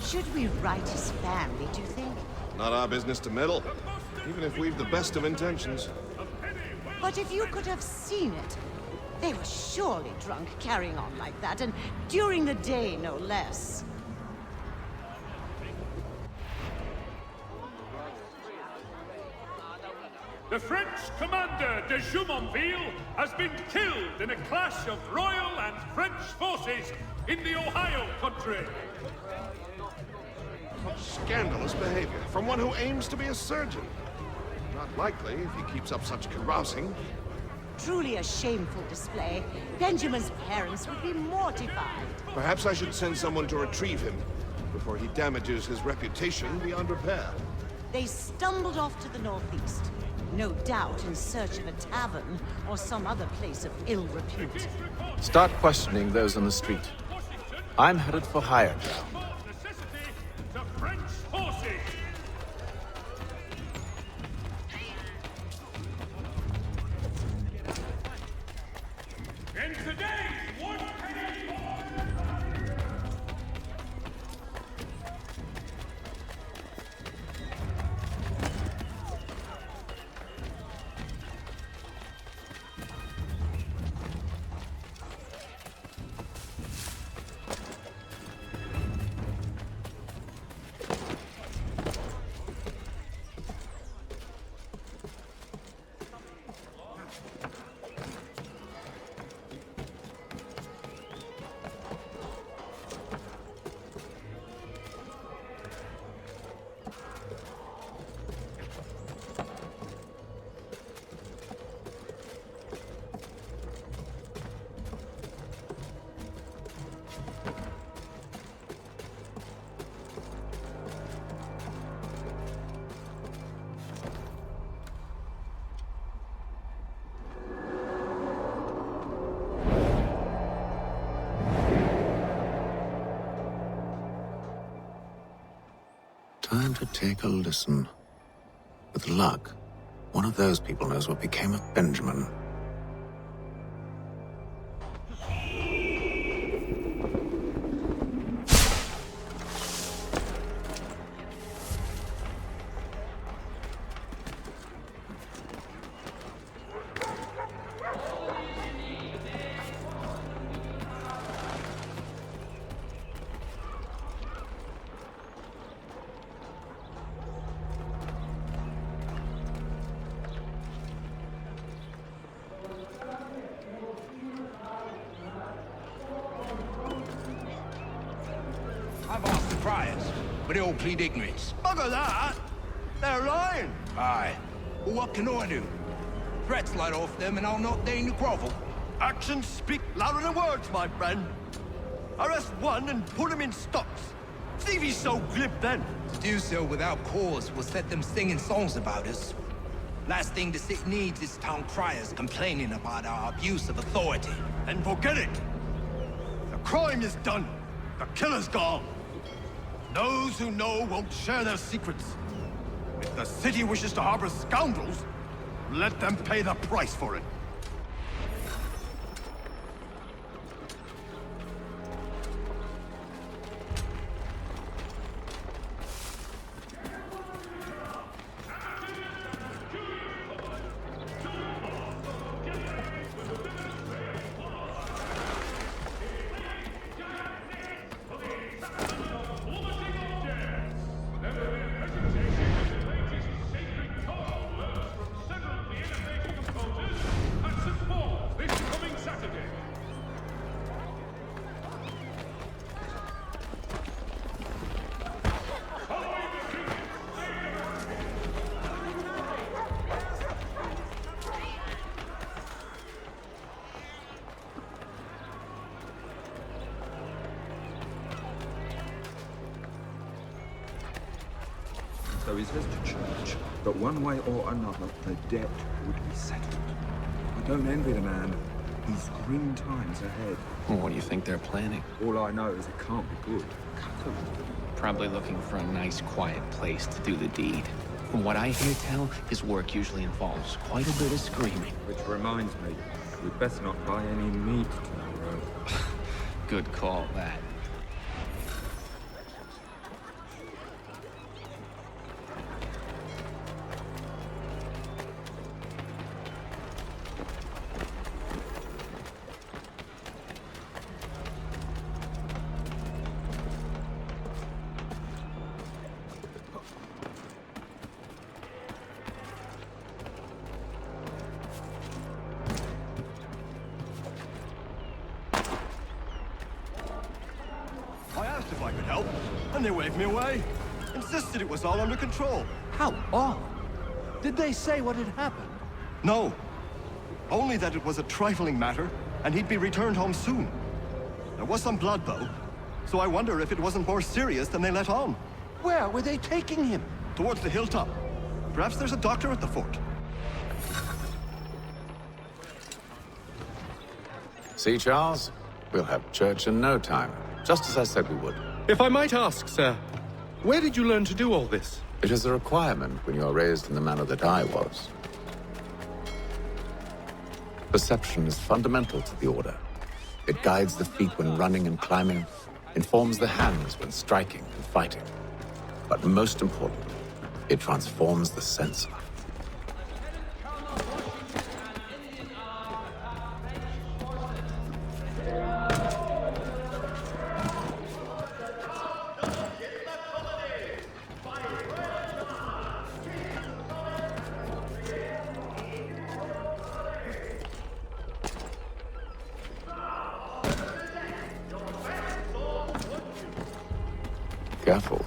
Should we write his family, do you think? Not our business to meddle, even if we've the best of intentions. But if you could have seen it, they were surely drunk carrying on like that, and during the day, no less. The French commander de Jumonville has been killed in a clash of Royal and French forces in the Ohio country. Scandalous behavior from one who aims to be a surgeon. Not likely if he keeps up such carousing. Truly a shameful display. Benjamin's parents would be mortified. Perhaps I should send someone to retrieve him before he damages his reputation beyond repair. They stumbled off to the northeast, no doubt in search of a tavern or some other place of ill repute. Start questioning those on the street. I'm headed for higher ground. to take a listen. With luck, one of those people knows what became of Benjamin. I've asked the friars, but they all plead ignorance. Bugger that! They're lying! Aye. Well, what can I do? Threats light off them and I'll not deign to grovel. Actions speak louder than words, my friend. Arrest one and put him in stocks. See if he's so glib then. To do so without cause will set them singing songs about us. Last thing the city needs is town criers complaining about our abuse of authority. And forget it! The crime is done. The killer's gone. Those who know won't share their secrets. If the city wishes to harbor scoundrels, let them pay the price for it. So he says to church that one way or another the debt would be settled. I don't envy the man. He's grim times ahead. Well, what do you think they're planning? All I know is it can't be good. Probably looking for a nice, quiet place to do the deed. From what I hear tell, his work usually involves quite a bit of screaming. Which reminds me, we'd best not buy any meat tomorrow. Good call, that. I asked if I could help, and they waved me away. Insisted it was all under control. How odd. Did they say what had happened? No. Only that it was a trifling matter, and he'd be returned home soon. There was some blood, though, so I wonder if it wasn't more serious than they let on. Where were they taking him? Towards the hilltop. Perhaps there's a doctor at the fort. See, Charles? We'll have church in no time. Just as I said we would. If I might ask, sir, where did you learn to do all this? It is a requirement when you are raised in the manner that I was. Perception is fundamental to the Order. It guides the feet when running and climbing, informs the hands when striking and fighting. But most importantly, it transforms the sense. Careful.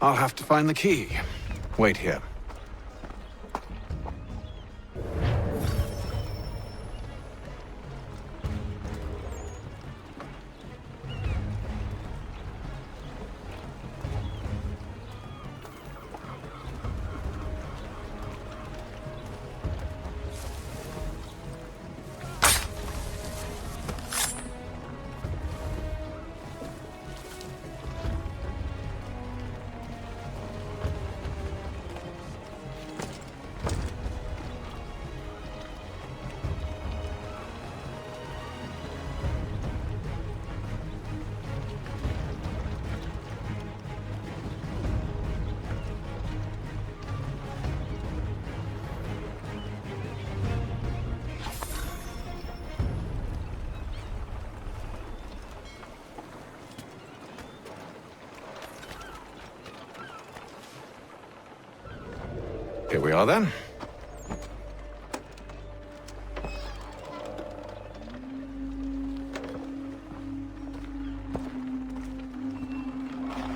I'll have to find the key. Wait here. Here we are, then.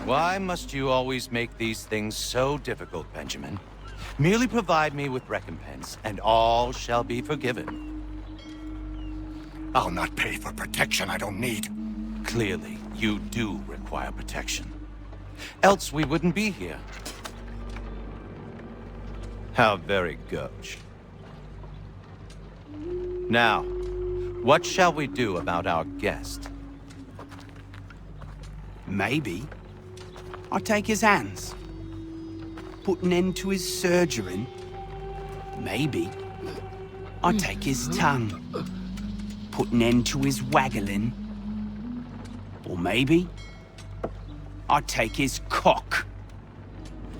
Why must you always make these things so difficult, Benjamin? Merely provide me with recompense, and all shall be forgiven. I'll not pay for protection I don't need. Clearly, you do require protection. Else we wouldn't be here. How very gauche. Now, what shall we do about our guest? Maybe I'll take his hands. Put an end to his surgering. Maybe I'll take his tongue. Put an end to his waggling. Or maybe I'll take his cock.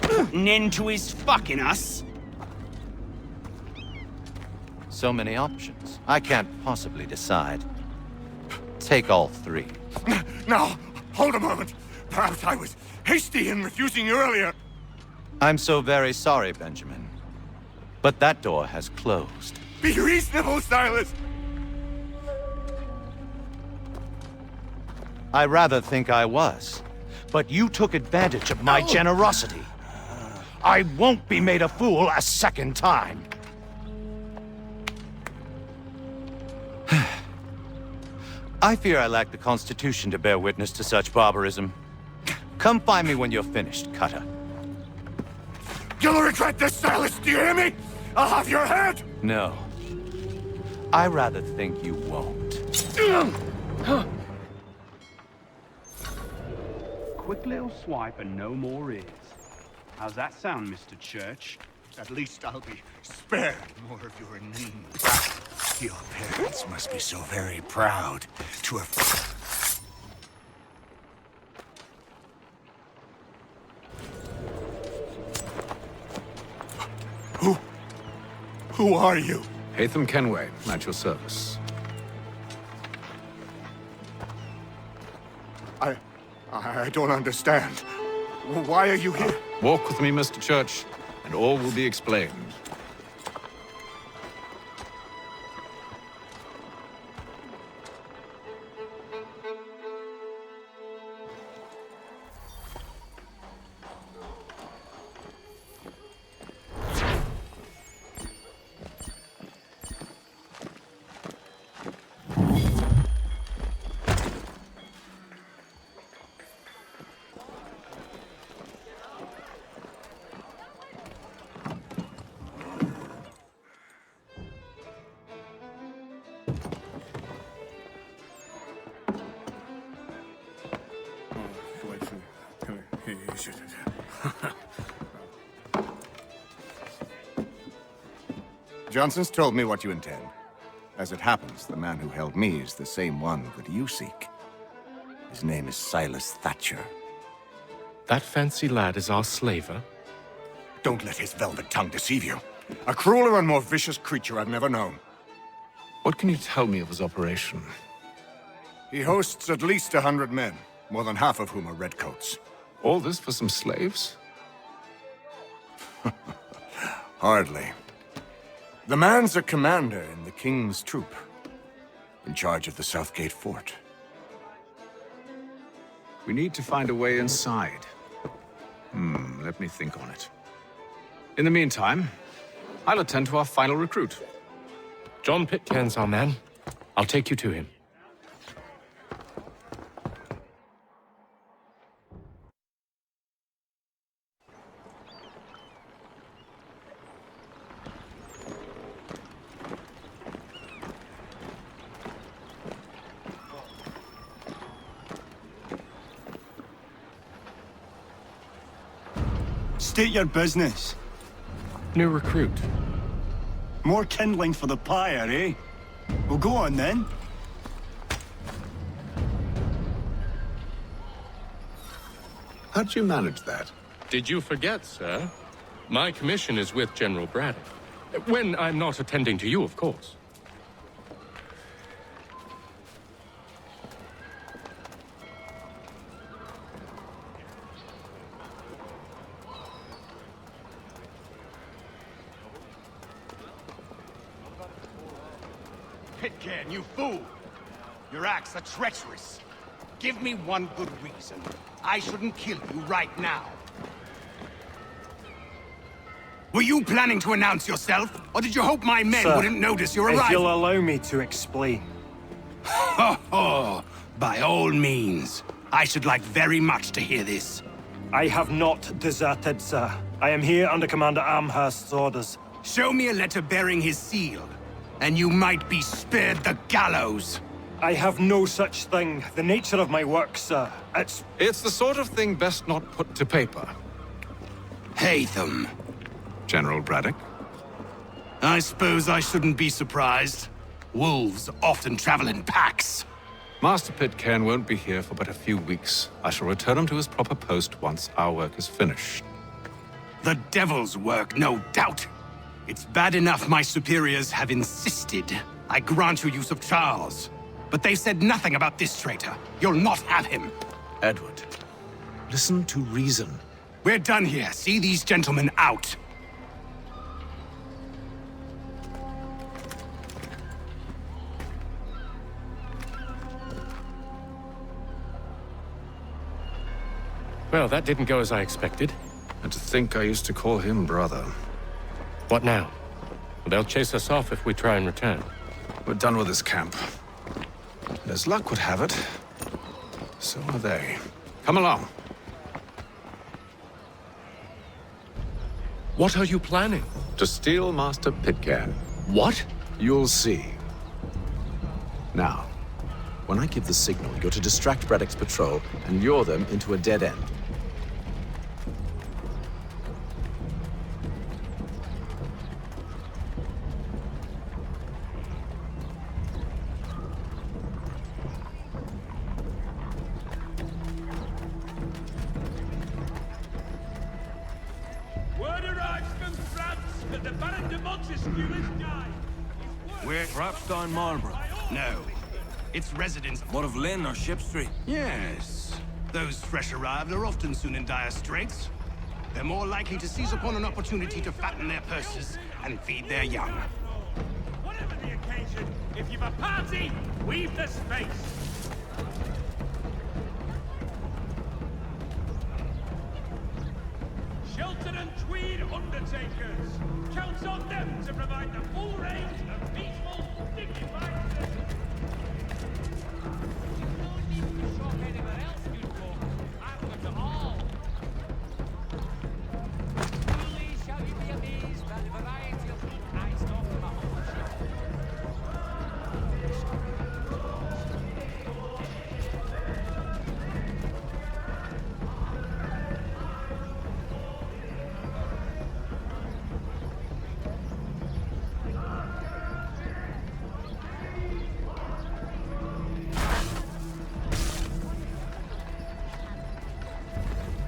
Put an end to his fucking us. So many options. I can't possibly decide. Take all three. Now, hold a moment. Perhaps I was hasty in refusing you earlier. I'm so very sorry, Benjamin. But that door has closed. Be reasonable, Silas! I rather think I was. But you took advantage of my generosity. I won't be made a fool a second time. I fear I lack the constitution to bear witness to such barbarism. Come find me when you're finished, Cutter. You'll regret this, Silas, do you hear me? I'll have your head! No. I rather think you won't. Quick little swipe and no more is. How's that sound, Mr. Church? At least I'll be spared more of your names. Your parents must be so very proud to have... Who are you? Haytham Kenway, at your service. I don't understand. Why are you here? Walk with me, Mr. Church, and all will be explained. Johnson's told me what you intend. As it happens, the man who held me is the same one that you seek. His name is Silas Thatcher. That fancy lad is our slaver? Don't let his velvet tongue deceive you. A crueler and more vicious creature I've never known. What can you tell me of his operation? He hosts at least 100 men, more than half of whom are redcoats. All this for some slaves? Hardly. The man's a commander in the King's troop, in charge of the Southgate fort. We need to find a way inside. Let me think on it. In the meantime, I'll attend to our final recruit. John Pitcairn's our man. I'll take you to him. State your business. New recruit. More kindling for the pyre, eh? Well, go on then. How'd you manage that? Did you forget, sir? My commission is with General Braddock. When I'm not attending to you, of course. Pitcairn, you fool! Your acts are treacherous. Give me one good reason. I shouldn't kill you right now. Were you planning to announce yourself, or did you hope my men Sir, wouldn't notice your arrival? if you'll allow me to explain. Oh, by all means. I should like very much to hear this. I have not deserted, sir. I am here under Commander Amherst's orders. Show me a letter bearing his seal, and you might be spared the gallows. I have no such thing. The nature of my work, sir, It's the sort of thing best not put to paper. Haytham. General Braddock? I suppose I shouldn't be surprised. Wolves often travel in packs. Master Pitcairn won't be here for but a few weeks. I shall return him to his proper post once our work is finished. The devil's work, no doubt. It's bad enough my superiors have insisted I grant you use of Charles. But they said nothing about this traitor. You'll not have him. Edward, listen to reason. We're done here. See these gentlemen out. Well, that didn't go as I expected. And to think I used to call him brother. What now? They'll chase us off if we try and return. We're done with this camp. And as luck would have it, so are they. Come along. What are you planning? To steal Master Pitcairn. What? You'll see. Now, when I give the signal, you're to distract Braddock's patrol and lure them into a dead end. Word arrives from France that the Baron de Montesquieu has died. We're Rapstein Marlborough. No. It's residents. What of Lynn or Ship Street? Yes. Those fresh arrived are often soon in dire straits. They're more likely to seize upon an opportunity to fatten their purses and feed their young. Whatever the occasion, if you've a party, weave the space. Shelter and Tweed Undertakers. Counts on them to provide the full range of peaceful, dignified service.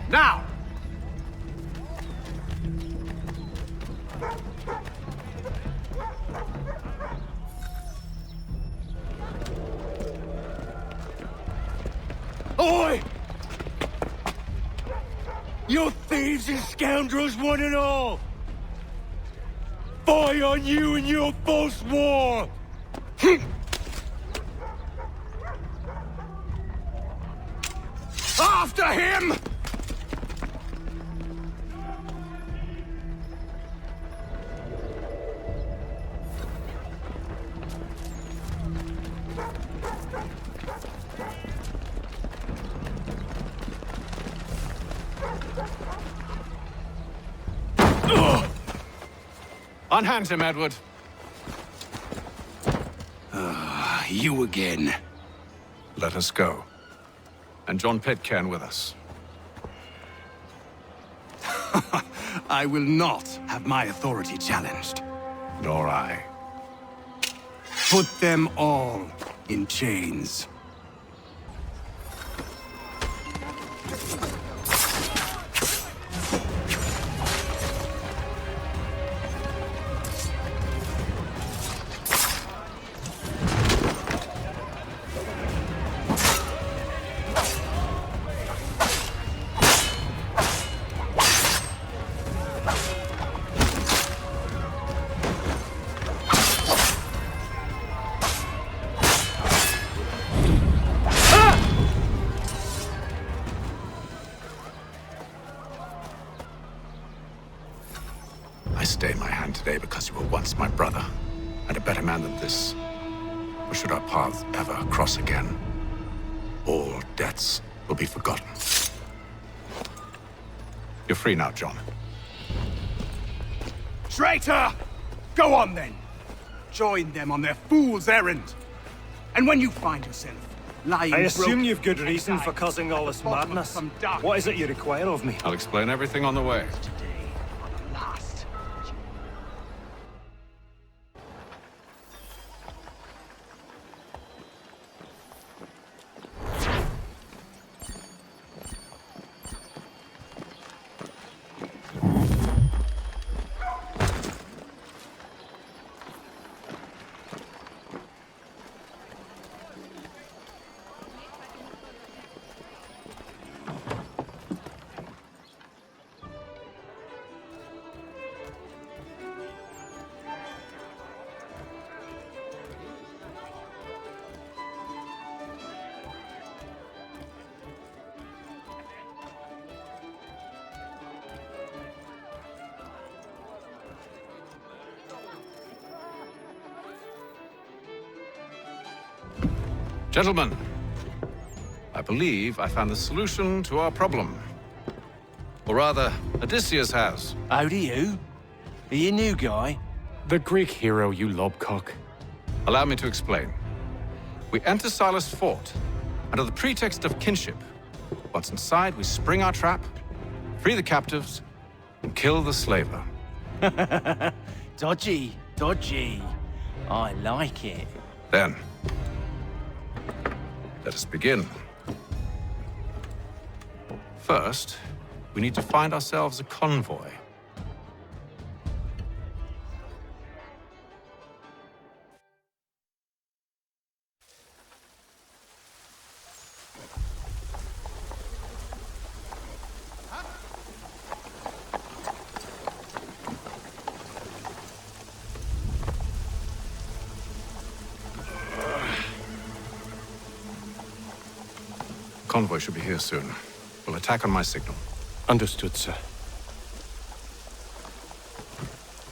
Now! Oi! You thieves and scoundrels, one and all! Fie on you and your false war! After him! Unhand him, Edward. You again. Let us go. And John Pitcairn with us. I will not have my authority challenged. Nor I. Put them all in chains. Stay my hand today because you were once my brother, and a better man than this. Or should our paths ever cross again, all debts will be forgotten. You're free now, John. Traitor! Go on then! Join them on their fool's errand. And when you find yourself lying I assume broken you've good reason for causing all this madness. What is it you require of me? I'll explain everything on the way. Gentlemen, I believe I found the solution to our problem. Or rather, Odysseus has. How do you? Are you a new guy? The Greek hero, you lobcock. Allow me to explain. We enter Silas' fort, under the pretext of kinship. Once inside, we spring our trap, free the captives, and kill the slaver. Dodgy, dodgy. I like it. Then, let us begin. First, we need to find ourselves a convoy. Convoy should be here soon. We'll attack on my signal. Understood, sir.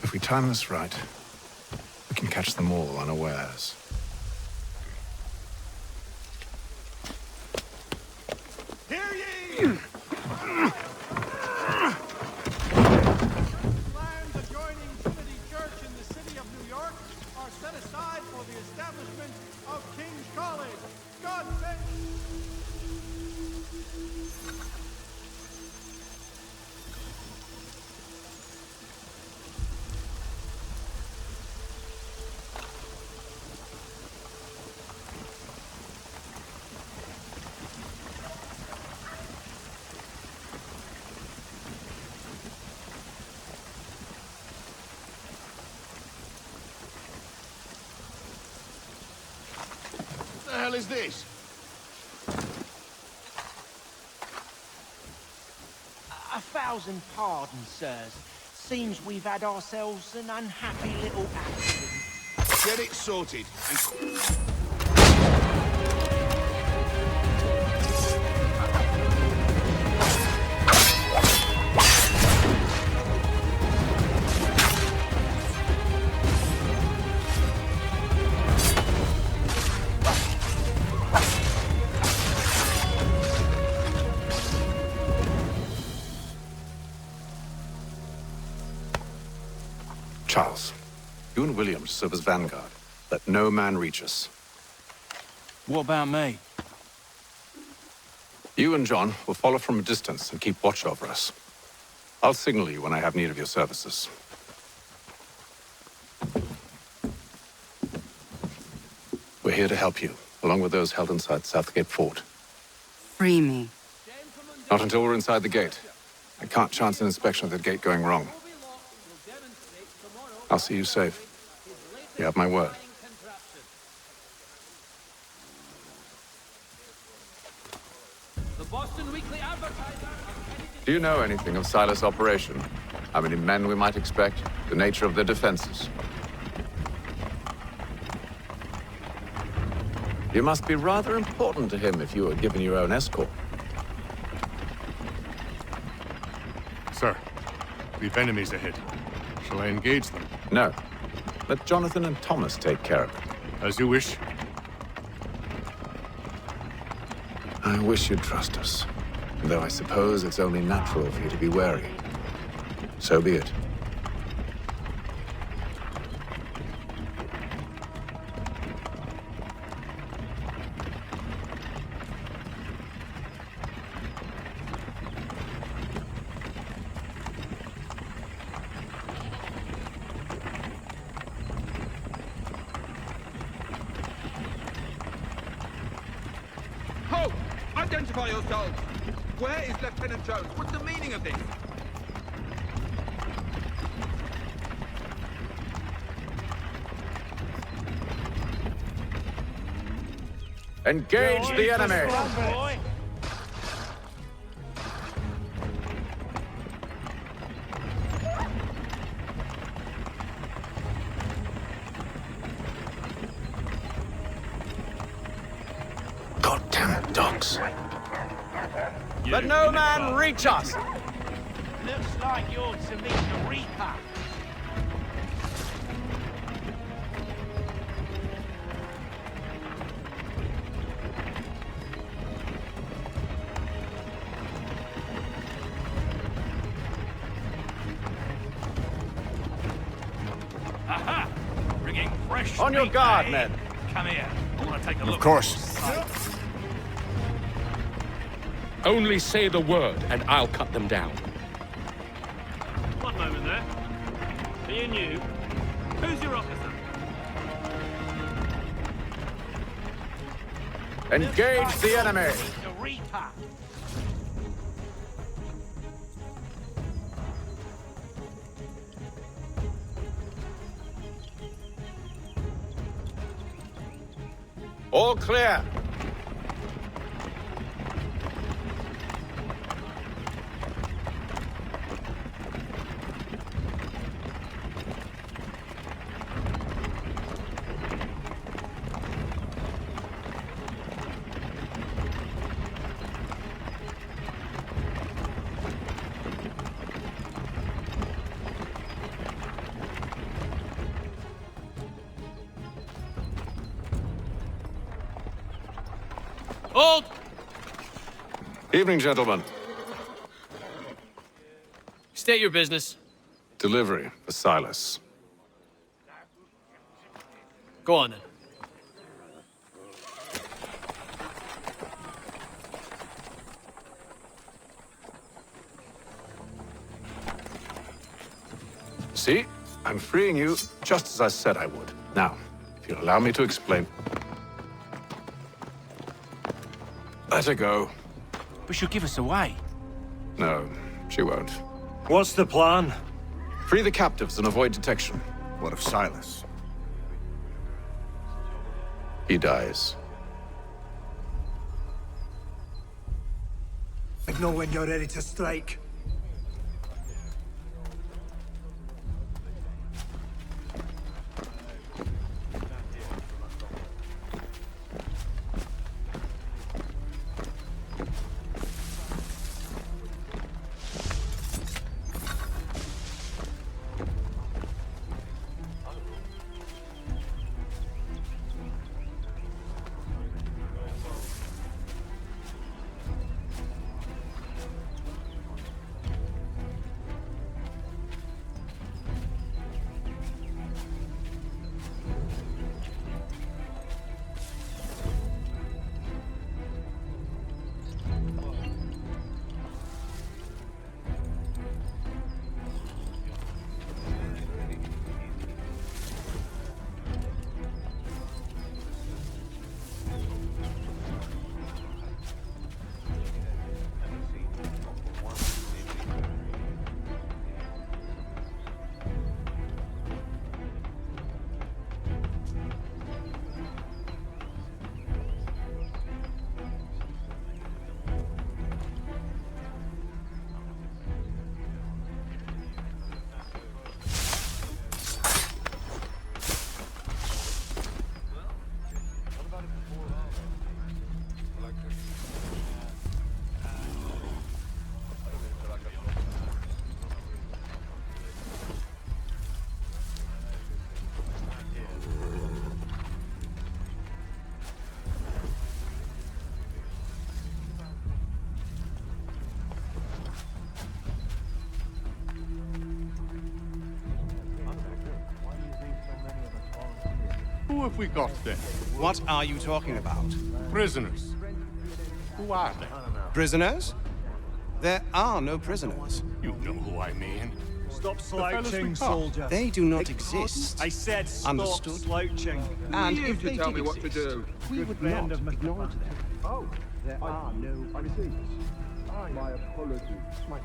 If we time this right, we can catch them all unawares. Hear ye! Lands adjoining Trinity Church in the city of New York are set aside for the establishment of King's College. God save... What the hell is this? A thousand pardons, sirs. Seems we've had ourselves an unhappy little accident. Get it sorted and... You and William serve as vanguard. Let no man reach us. What about me? You and John will follow from a distance and keep watch over us. I'll signal you when I have need of your services. We're here to help you, along with those held inside Southgate Fort. Free me. Not until we're inside the gate. I can't chance an inspection of the gate going wrong. I'll see you safe. You have my word. Do you know anything of Silas' operation? How many men we might expect? The nature of their defenses? You must be rather important to him if you were given your own escort. Sir, we've enemies ahead. Shall I engage them? No. Let Jonathan and Thomas take care of it. As you wish. I wish you'd trust us. Though I suppose it's only natural for you to be wary. So be it. Halt! Identify yourselves! Where is Lieutenant Jones? What's the meaning of this? Engage the enemy! Goddamn dogs. Let no man reach us! Looks like you're to meet the Reaper. Aha! Bringing fresh On your meat, guard, eh? men. Come here. I want to take a look. Of course. Only say the word, and I'll cut them down. One moment there. Are you new? Who's your officer? Engage the enemy! The Reaper. All clear! Hold! Evening, gentlemen. State your business. Delivery for Silas. Go on then. See? I'm freeing you just as I said I would. Now, if you'll allow me to explain. Let her go. But she'll give us away. No, she won't. What's the plan? Free the captives and avoid detection. What of Silas? He dies. I know when you're ready to strike. Who have we got then? What are you talking about? Prisoners. Who are they? Prisoners? There are no prisoners. You know who I mean. Stop fellas we slouching, caught. soldier. They do not exist. I said stop Understood. slouching. And You if to they tell did me what to exist, do. we would friend not of Mr. acknowledge them. Oh, there are no prisoners. My apologies. My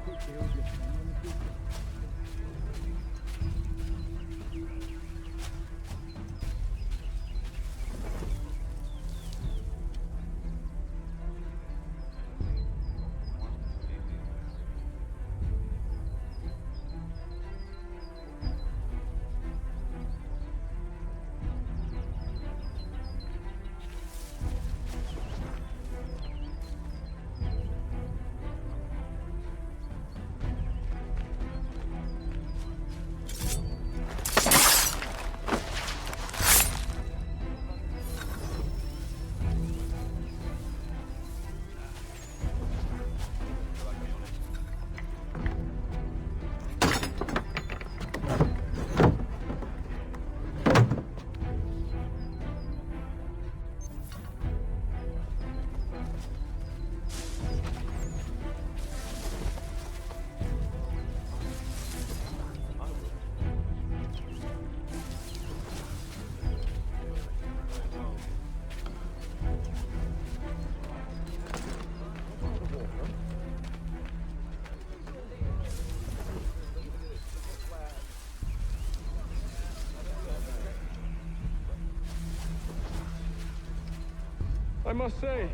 I must say,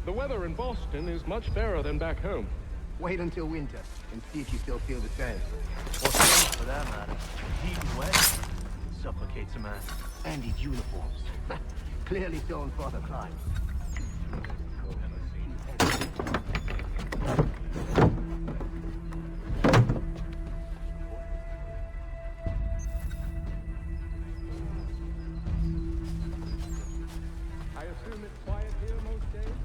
the weather in Boston is much fairer than back home. Wait until winter and see if you still feel the same. Or summer, for that matter. Heat and weather suffocates a man. And his uniforms. Clearly stolen for the climb. I assume it's quiet here most days?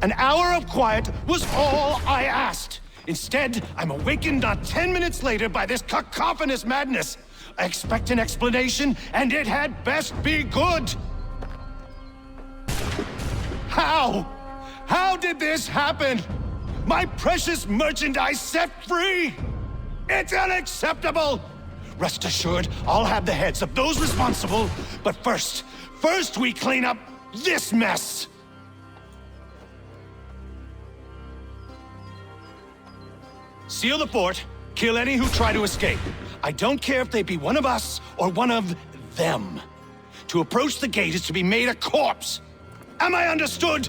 An hour of quiet was all I asked. Instead, I'm awakened not 10 minutes later by this cacophonous madness. I expect an explanation, and it had best be good. How? How did this happen? My precious merchandise set free? It's unacceptable! Rest assured, I'll have the heads of those responsible, but first we clean up this mess! Seal the fort, kill any who try to escape. I don't care if they be one of us or one of them. To approach the gate is to be made a corpse. Am I understood?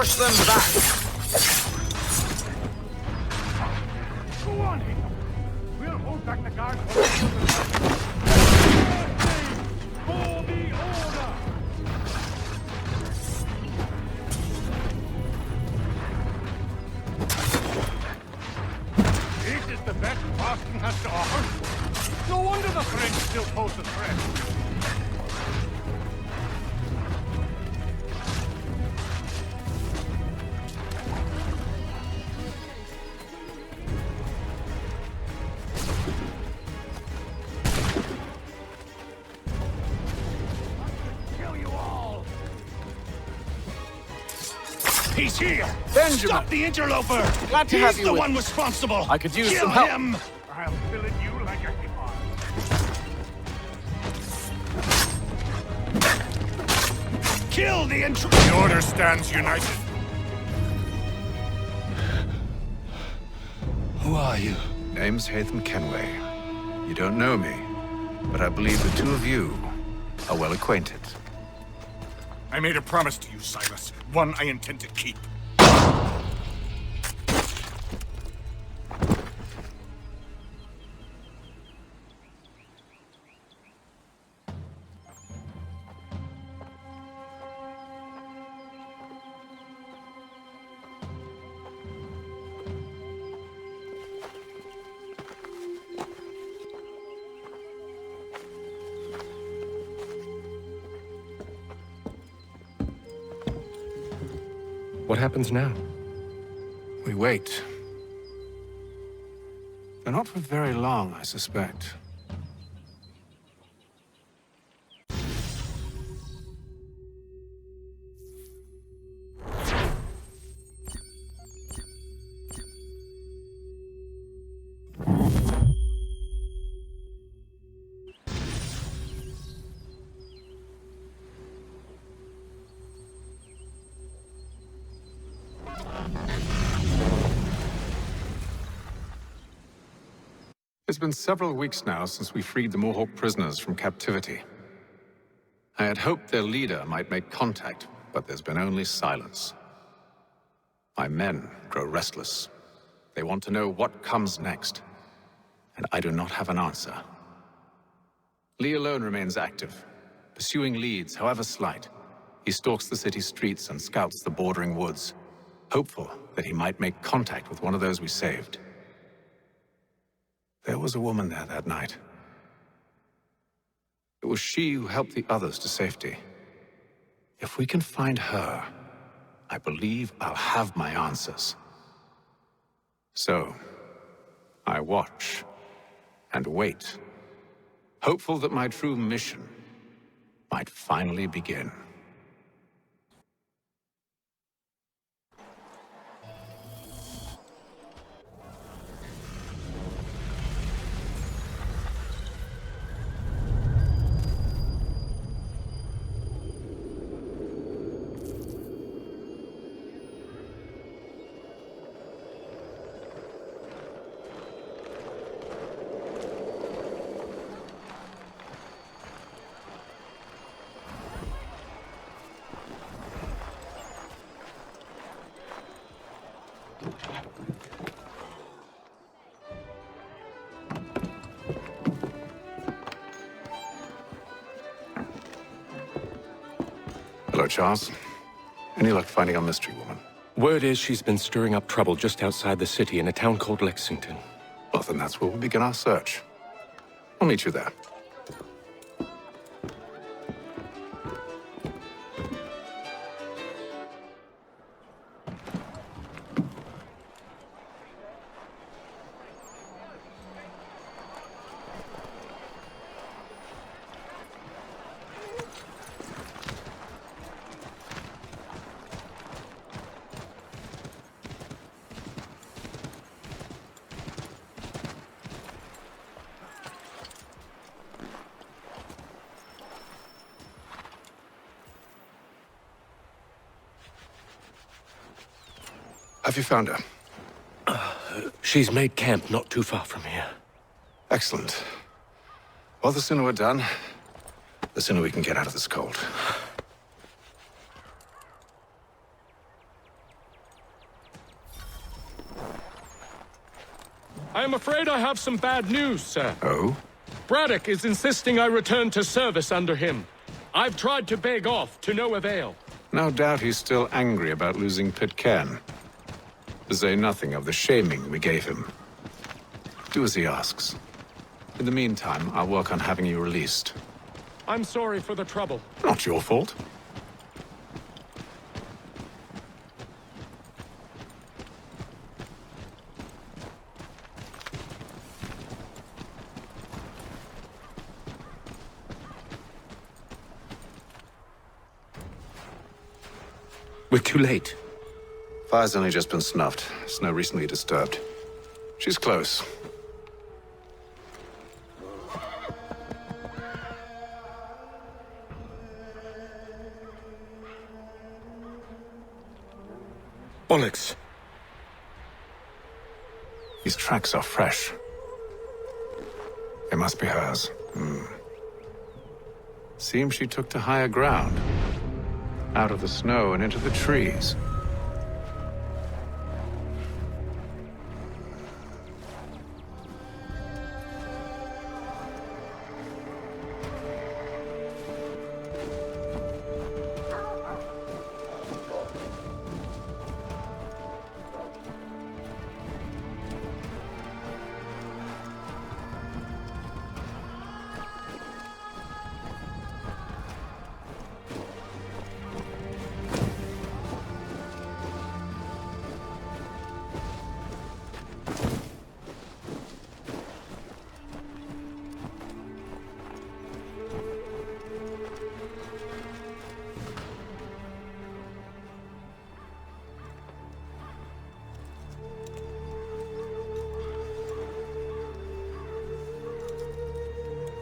Push them back! Go on, Haytham. We'll hold back the guard. For the order! This is the best Boston has to offer. No wonder the French still pose a threat. He's here! Benjamin! Stop the interloper! Glad to have He's you the with one me. responsible! I could use Kill some help. him! I'll fill it you like a hippo. Kill the The order stands united. Who are you? Name's Haytham Kenway. You don't know me, but I believe the two of you are well acquainted. I made a promise to you, Silas. One I intend to keep. What happens now? We wait. But not for very long, I suspect. It's been several weeks now since we freed the Mohawk prisoners from captivity. I had hoped their leader might make contact, but there's been only silence. My men grow restless. They want to know what comes next, and I do not have an answer. Lee alone remains active, pursuing leads, however slight. He stalks the city streets and scouts the bordering woods, hopeful that he might make contact with one of those we saved. There was a woman there that night. It was she who helped the others to safety. If we can find her, I believe I'll have my answers. So, I watch and wait, hopeful that my true mission might finally begin. Hello, Charles. Any luck finding our mystery woman? Word is she's been stirring up trouble just outside the city in a town called Lexington. Well, then that's where we'll begin our search. I'll meet you there. Have you found her? She's made camp not too far from here. Excellent. Well, the sooner we're done, the sooner we can get out of this cold. I am afraid I have some bad news, sir. Oh? Braddock is insisting I return to service under him. I've tried to beg off, to no avail. No doubt he's still angry about losing Pitcairn. To say nothing of the shaming we gave him. Do as he asks. In the meantime, I'll work on having you released. I'm sorry for the trouble. Not your fault. We're too late. Fire's only just been snuffed. Snow recently disturbed. She's close. Bollocks. These tracks are fresh. They must be hers. Seems she took to higher ground. Out of the snow and into the trees.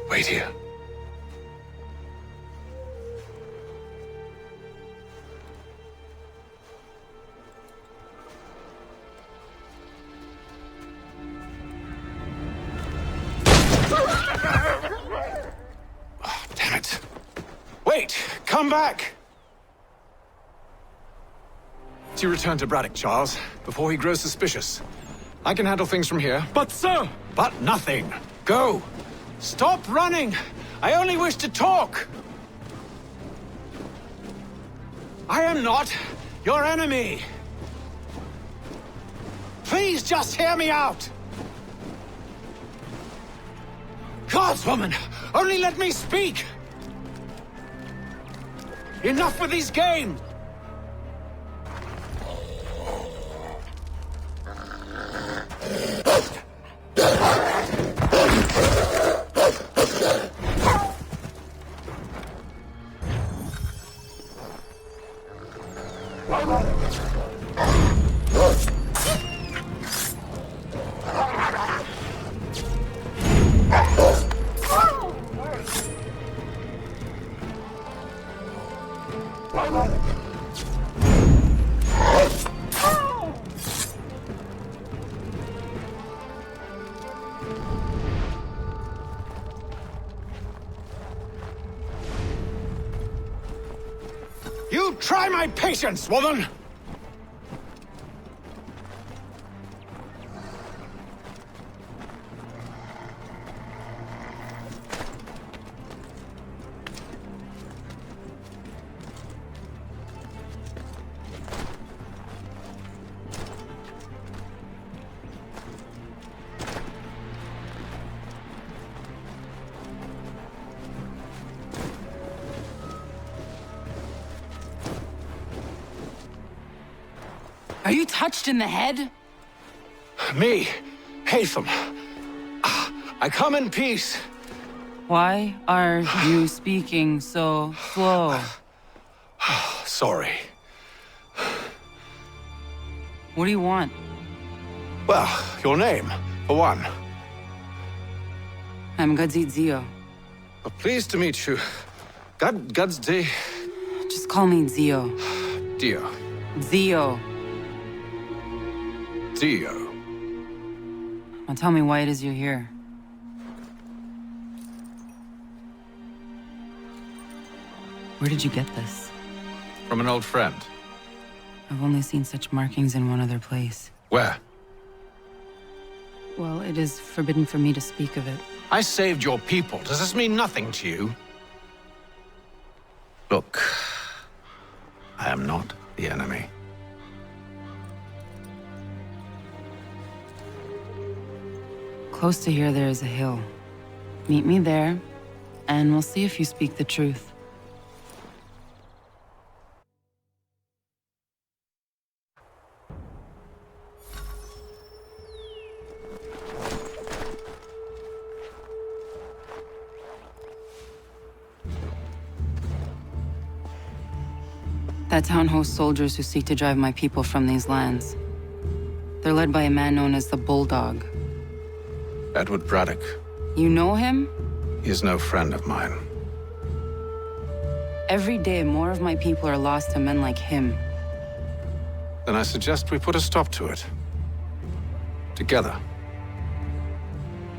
Wait here. Oh, damn it. Wait! Come back! You return to Braddock, Charles, before he grows suspicious. I can handle things from here. But, sir! But nothing. Go! Stop running! I only wish to talk! I am not your enemy! Please just hear me out! Gods, woman! Only let me speak! Enough with these games! You try my patience, woman! Are you touched in the head? Me, Haytham. I come in peace. Why are you speaking so slow? Sorry. What do you want? Well, your name, for one. I'm Gadzit Zio. Pleased to meet you. God's day. Just call me Zio. Dio. Zio. Dio. Now tell me why it is you're here. Where did you get this? From an old friend. I've only seen such markings in one other place. Where? Well, it is forbidden for me to speak of it. I saved your people. Does this mean nothing to you? Look, I am not the enemy. Close to here, there is a hill. Meet me there, and we'll see if you speak the truth. That town hosts soldiers who seek to drive my people from these lands. They're led by a man known as the Bulldog. Edward Braddock. You know him? He is no friend of mine. Every day, more of my people are lost to men like him. Then I suggest we put a stop to it. Together.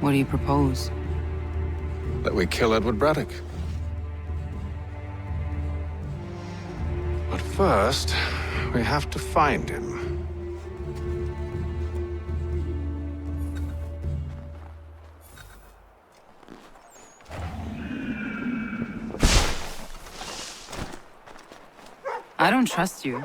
What do you propose? That we kill Edward Braddock. But first, we have to find him. I don't trust you.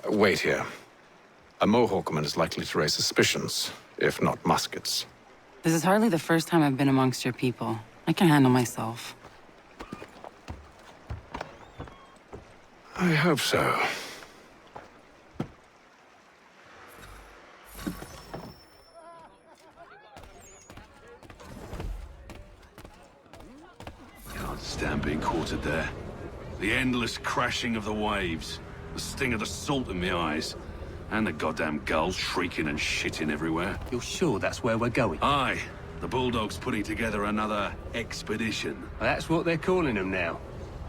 Wait here. A Mohawkman is likely to raise suspicions, if not muskets. This is hardly the first time I've been amongst your people. I can handle myself. I hope so. Can't stand being quartered there. The endless crashing of the waves. The sting of the salt in my eyes. And the goddamn gulls shrieking and shitting everywhere. You're sure that's where we're going? Aye. The Bulldog's putting together another expedition. Well, that's what they're calling them now.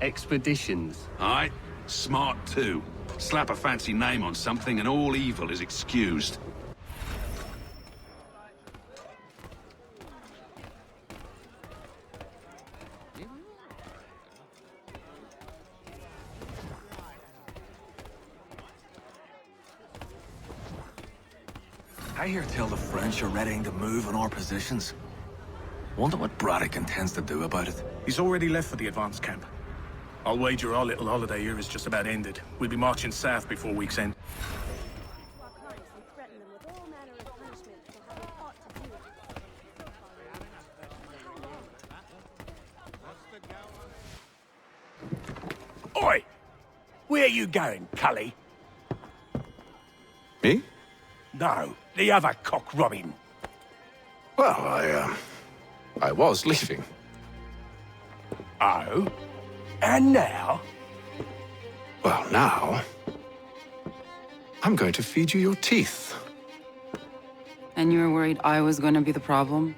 Expeditions. Aye. Smart too. Slap a fancy name on something and all evil is excused. I hear tell the French are readying to move on our positions. Wonder what Braddock intends to do about it. He's already left for the advance camp. I'll wager our little holiday here is just about ended. We'll be marching south before week's end. Oi! Where you going, Cully? Me? No, the other cock Robin. Well, I was leaving. Oh? And now? Well, now... I'm going to feed you your teeth. And you were worried I was going to be the problem?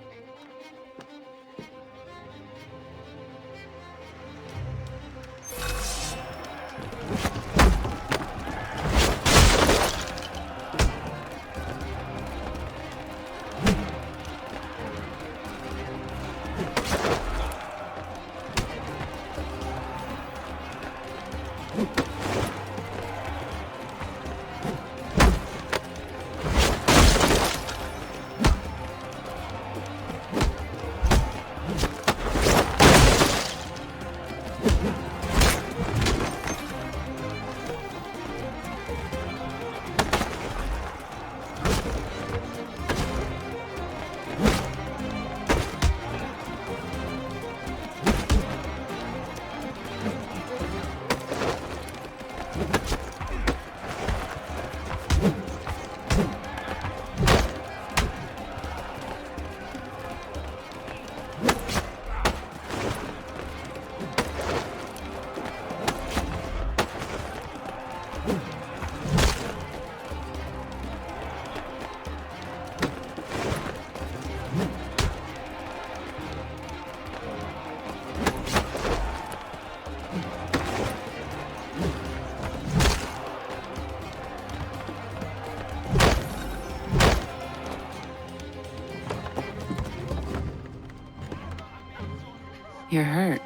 You're hurt.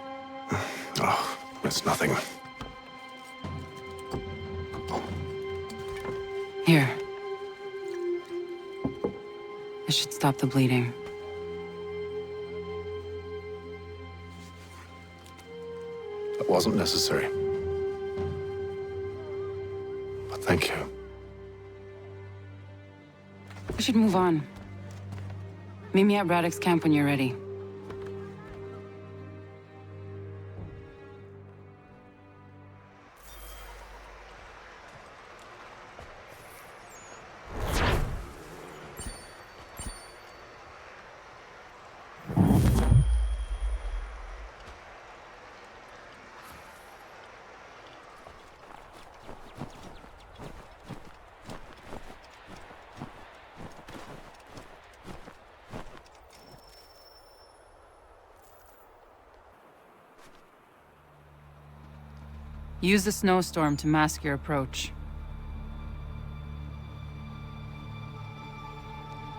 Oh, it's nothing. Here. This should stop the bleeding. That wasn't necessary. But thank you. We should move on. Meet me at Braddock's camp when you're ready. Use the snowstorm to mask your approach.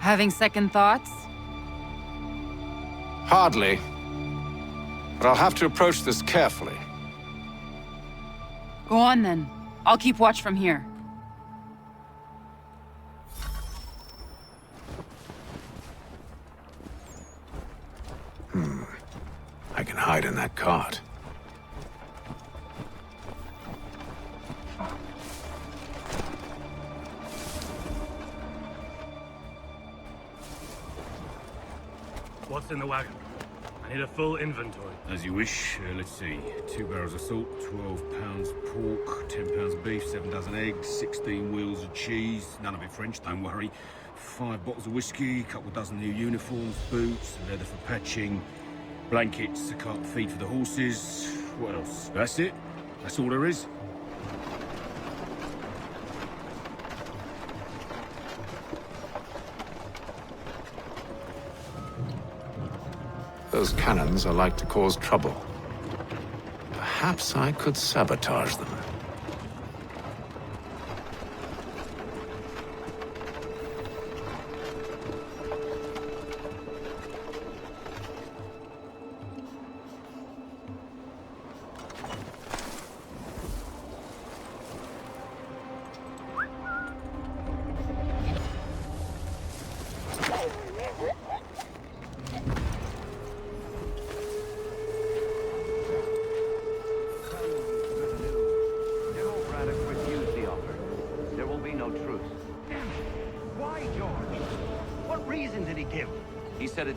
Having second thoughts? Hardly. But I'll have to approach this carefully. Go on then. I'll keep watch from here. I can hide in that cart. What's in the wagon? I need a full inventory. As you wish. Let's see. 2 barrels of salt, 12 pounds pork, 10 pounds beef, 7 dozen eggs, 16 wheels of cheese. None of it French, don't worry. 5 bottles of whiskey, a couple dozen new uniforms, boots, leather for patching, blankets, a cart feed for the horses. What else? That's it. That's all there is. Those cannons are like to cause trouble. Perhaps I could sabotage them.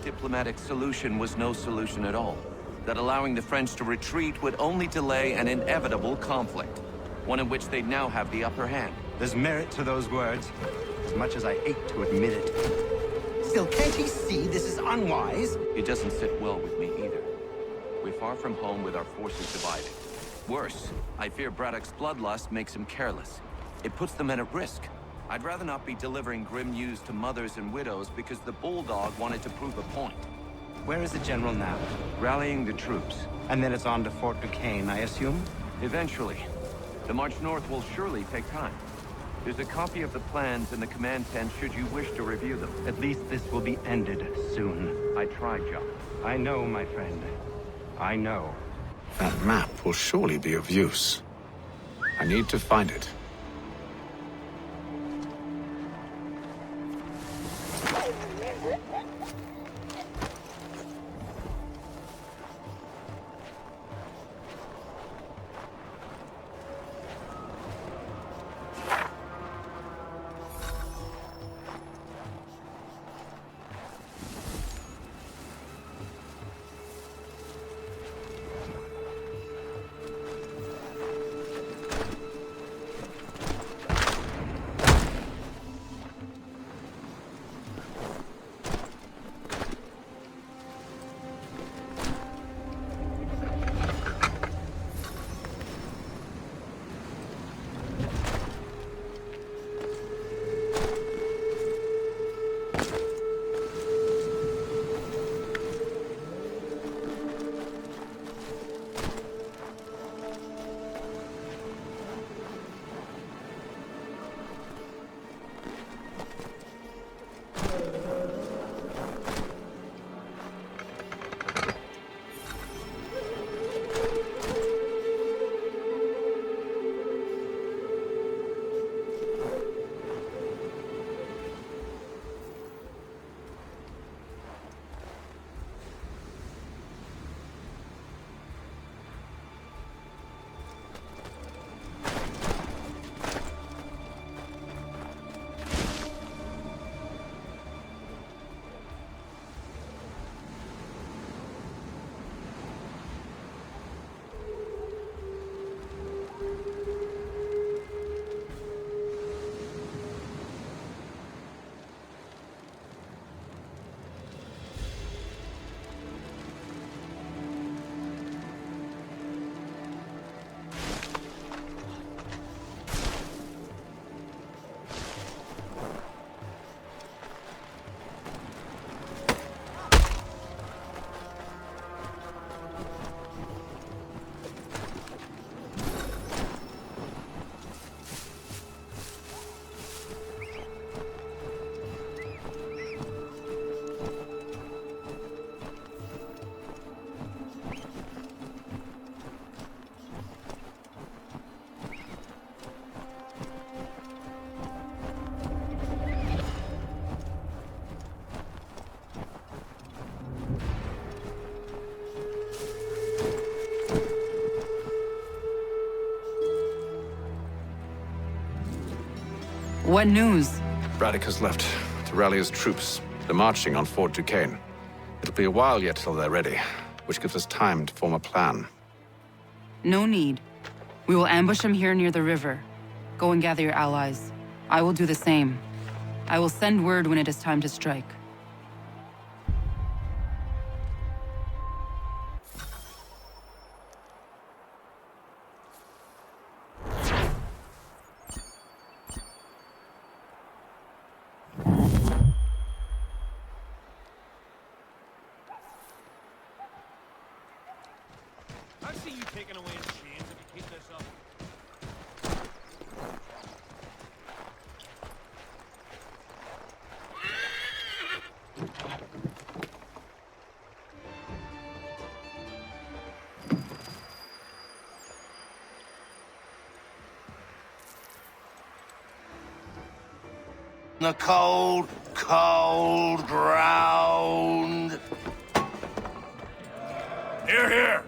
Diplomatic solution was no solution at all. That allowing the French to retreat would only delay an inevitable conflict, one in which they'd now have the upper hand. There's merit to those words, as much as I hate to admit it. Still, can't he see this is unwise? It doesn't sit well with me either. We're far from home with our forces divided. Worse, I fear Braddock's bloodlust makes him careless. It puts the men at risk. I'd rather not be delivering grim news to mothers and widows because the Bulldog wanted to prove a point. Where is the General now? Rallying the troops. And then it's on to Fort Duquesne, I assume? Eventually. The march north will surely take time. There's a copy of the plans in the command tent should you wish to review them. At least this will be ended soon. I tried, John. I know, my friend. I know. That map will surely be of use. I need to find it. What news? Braddock has left to rally his troops. They're marching on Fort Duquesne. It'll be a while yet till they're ready, which gives us time to form a plan. No need. We will ambush them here near the river. Go and gather your allies. I will do the same. I will send word when it is time to strike. I see you taking away his chains if you keep this up. The cold, cold ground. Here, here.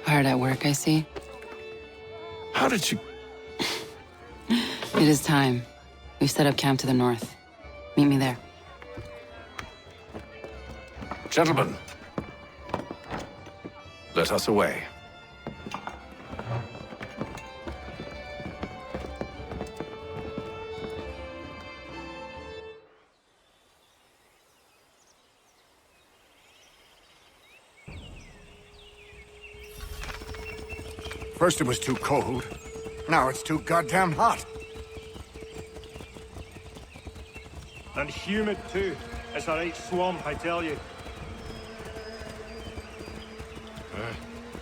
Hard at work, I see. How did you... It is time. We've set up camp to the north. Meet me there. Gentlemen, let us away. First it was too cold, now it's too goddamn hot. And humid too. It's a right swamp, I tell you.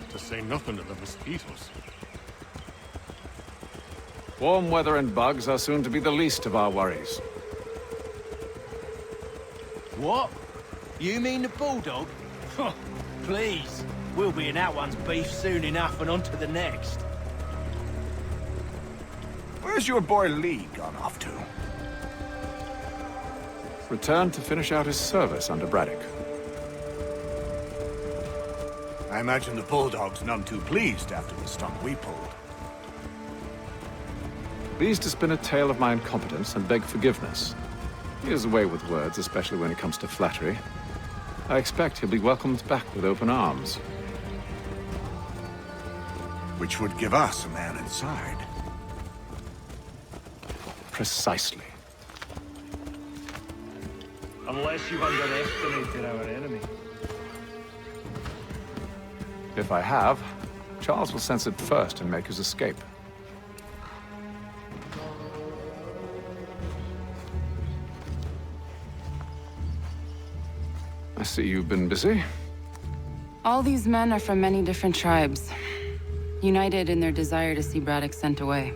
To say nothing of the mosquitoes. Warm weather and bugs are soon to be the least of our worries. What? You mean the bulldog? Please. We'll be in that one's beef soon enough and on to the next. Where's your boy Lee gone off to? Returned to finish out his service under Braddock. I imagine the bulldog's none too pleased after the stunt we pulled. Pleased to spin a tale of my incompetence and beg forgiveness. He has a way with words, especially when it comes to flattery. I expect he'll be welcomed back with open arms. Which would give us a man inside. Precisely. Unless you've underestimated our enemy. If I have, Charles will sense it first and make his escape. I see you've been busy. All these men are from many different tribes, united in their desire to see Braddock sent away.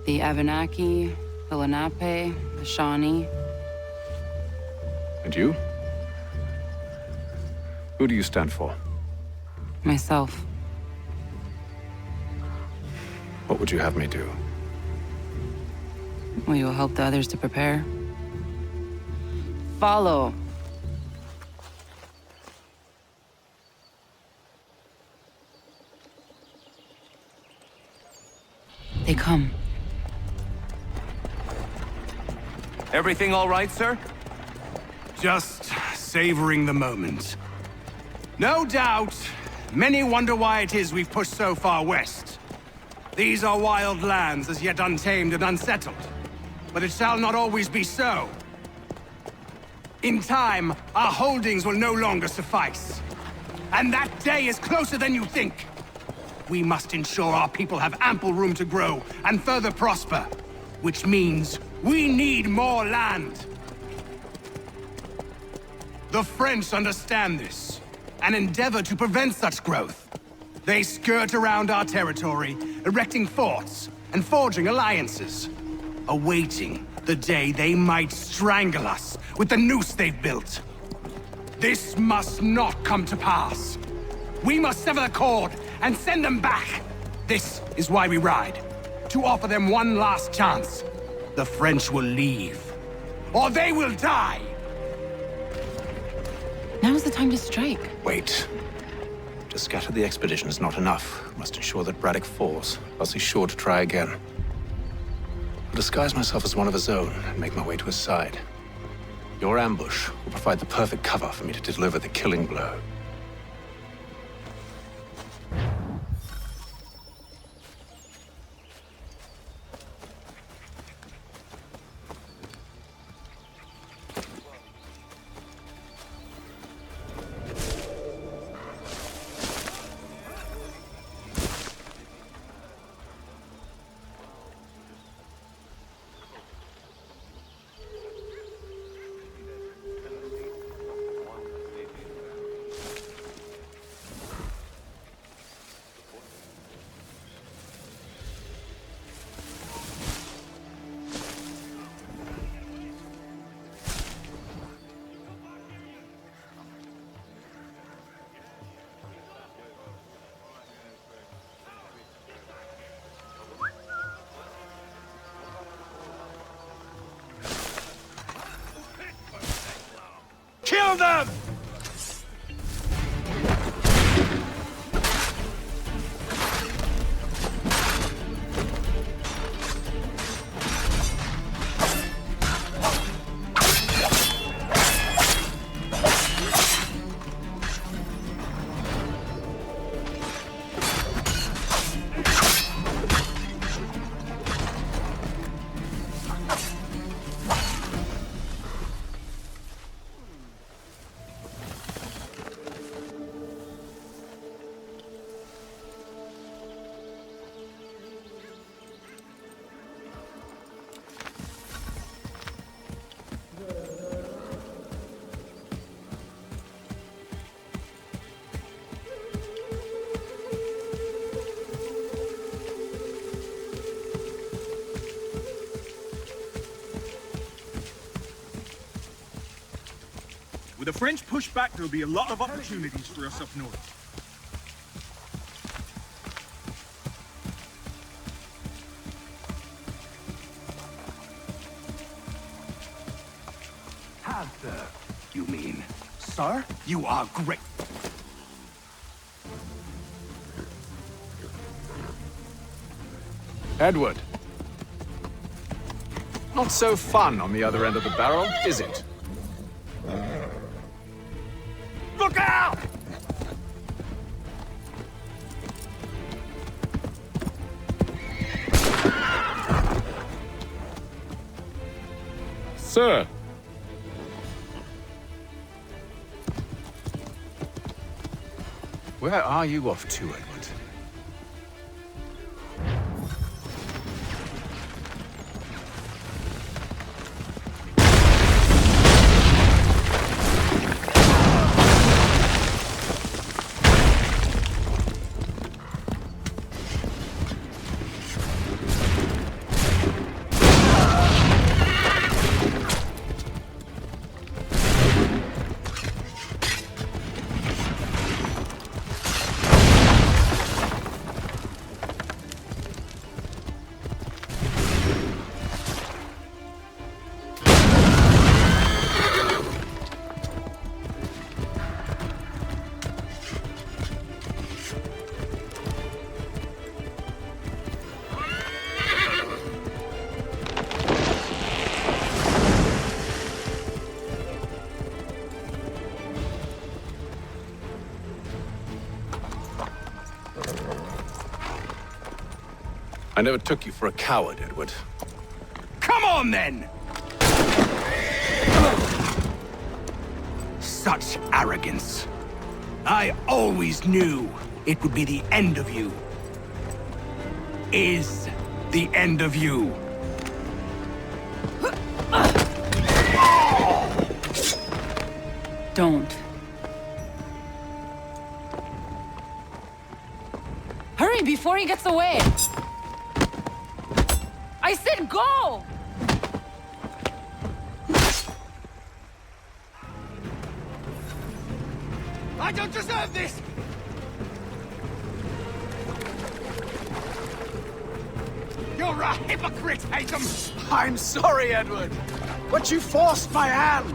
The Abenaki, the Lenape, the Shawnee. And you? Who do you stand for? Myself. What would you have me do? Will you help the others to prepare? Follow. They come. Everything all right, sir? Just savoring the moment. No doubt, many wonder why it is we've pushed so far west. These are wild lands as yet untamed and unsettled. But it shall not always be so. In time, our holdings will no longer suffice. And that day is closer than you think. We must ensure our people have ample room to grow and further prosper. Which means we need more land. The French understand this, and endeavor to prevent such growth. They skirt around our territory, erecting forts and forging alliances, awaiting the day they might strangle us with the noose they've built. This must not come to pass. We must sever the cord and send them back. This is why we ride, to offer them one last chance. The French will leave, or they will die. Now's the time to strike. Wait. To scatter the expedition is not enough. We must ensure that Braddock falls, else he's sure to try again. I'll disguise myself as one of his own and make my way to his side. Your ambush will provide the perfect cover for me to deliver the killing blow. Kill them! With the French push back, there'll be a lot of opportunities for us up north. Have you mean? Sir, you are great. Edward. Not so fun on the other end of the barrel, is it? Look out! Sir. Where are you off to, Edward? I never took you for a coward, Edward. Come on, then! Such arrogance. I always knew it would be the end of you. Is the end of you. Don't. Hurry before he gets away! I said go! I don't deserve this! You're a hypocrite, Haytham! I'm sorry, Edward, but you forced my hand!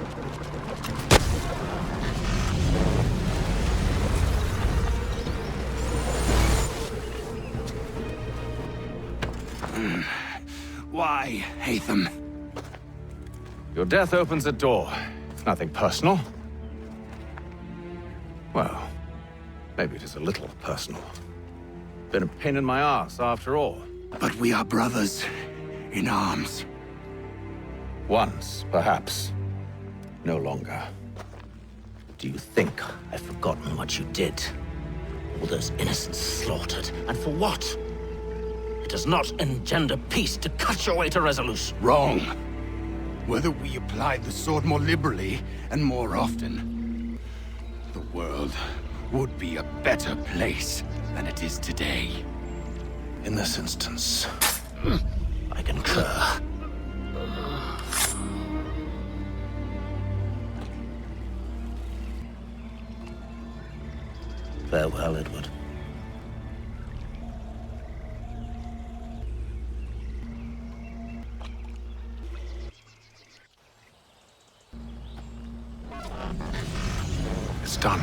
Why, Haytham? Your death opens a door. It's nothing personal. Well, maybe it is a little personal. Been a pain in my ass, after all. But we are brothers in arms. Once, perhaps. No longer. Do you think I've forgotten what you did? All those innocents slaughtered, and for what? It does not engender peace to cut your way to resolution. Wrong. Whether we applied the sword more liberally and more often, the world would be a better place than it is today. In this instance, I concur. Farewell, Edward. It's done.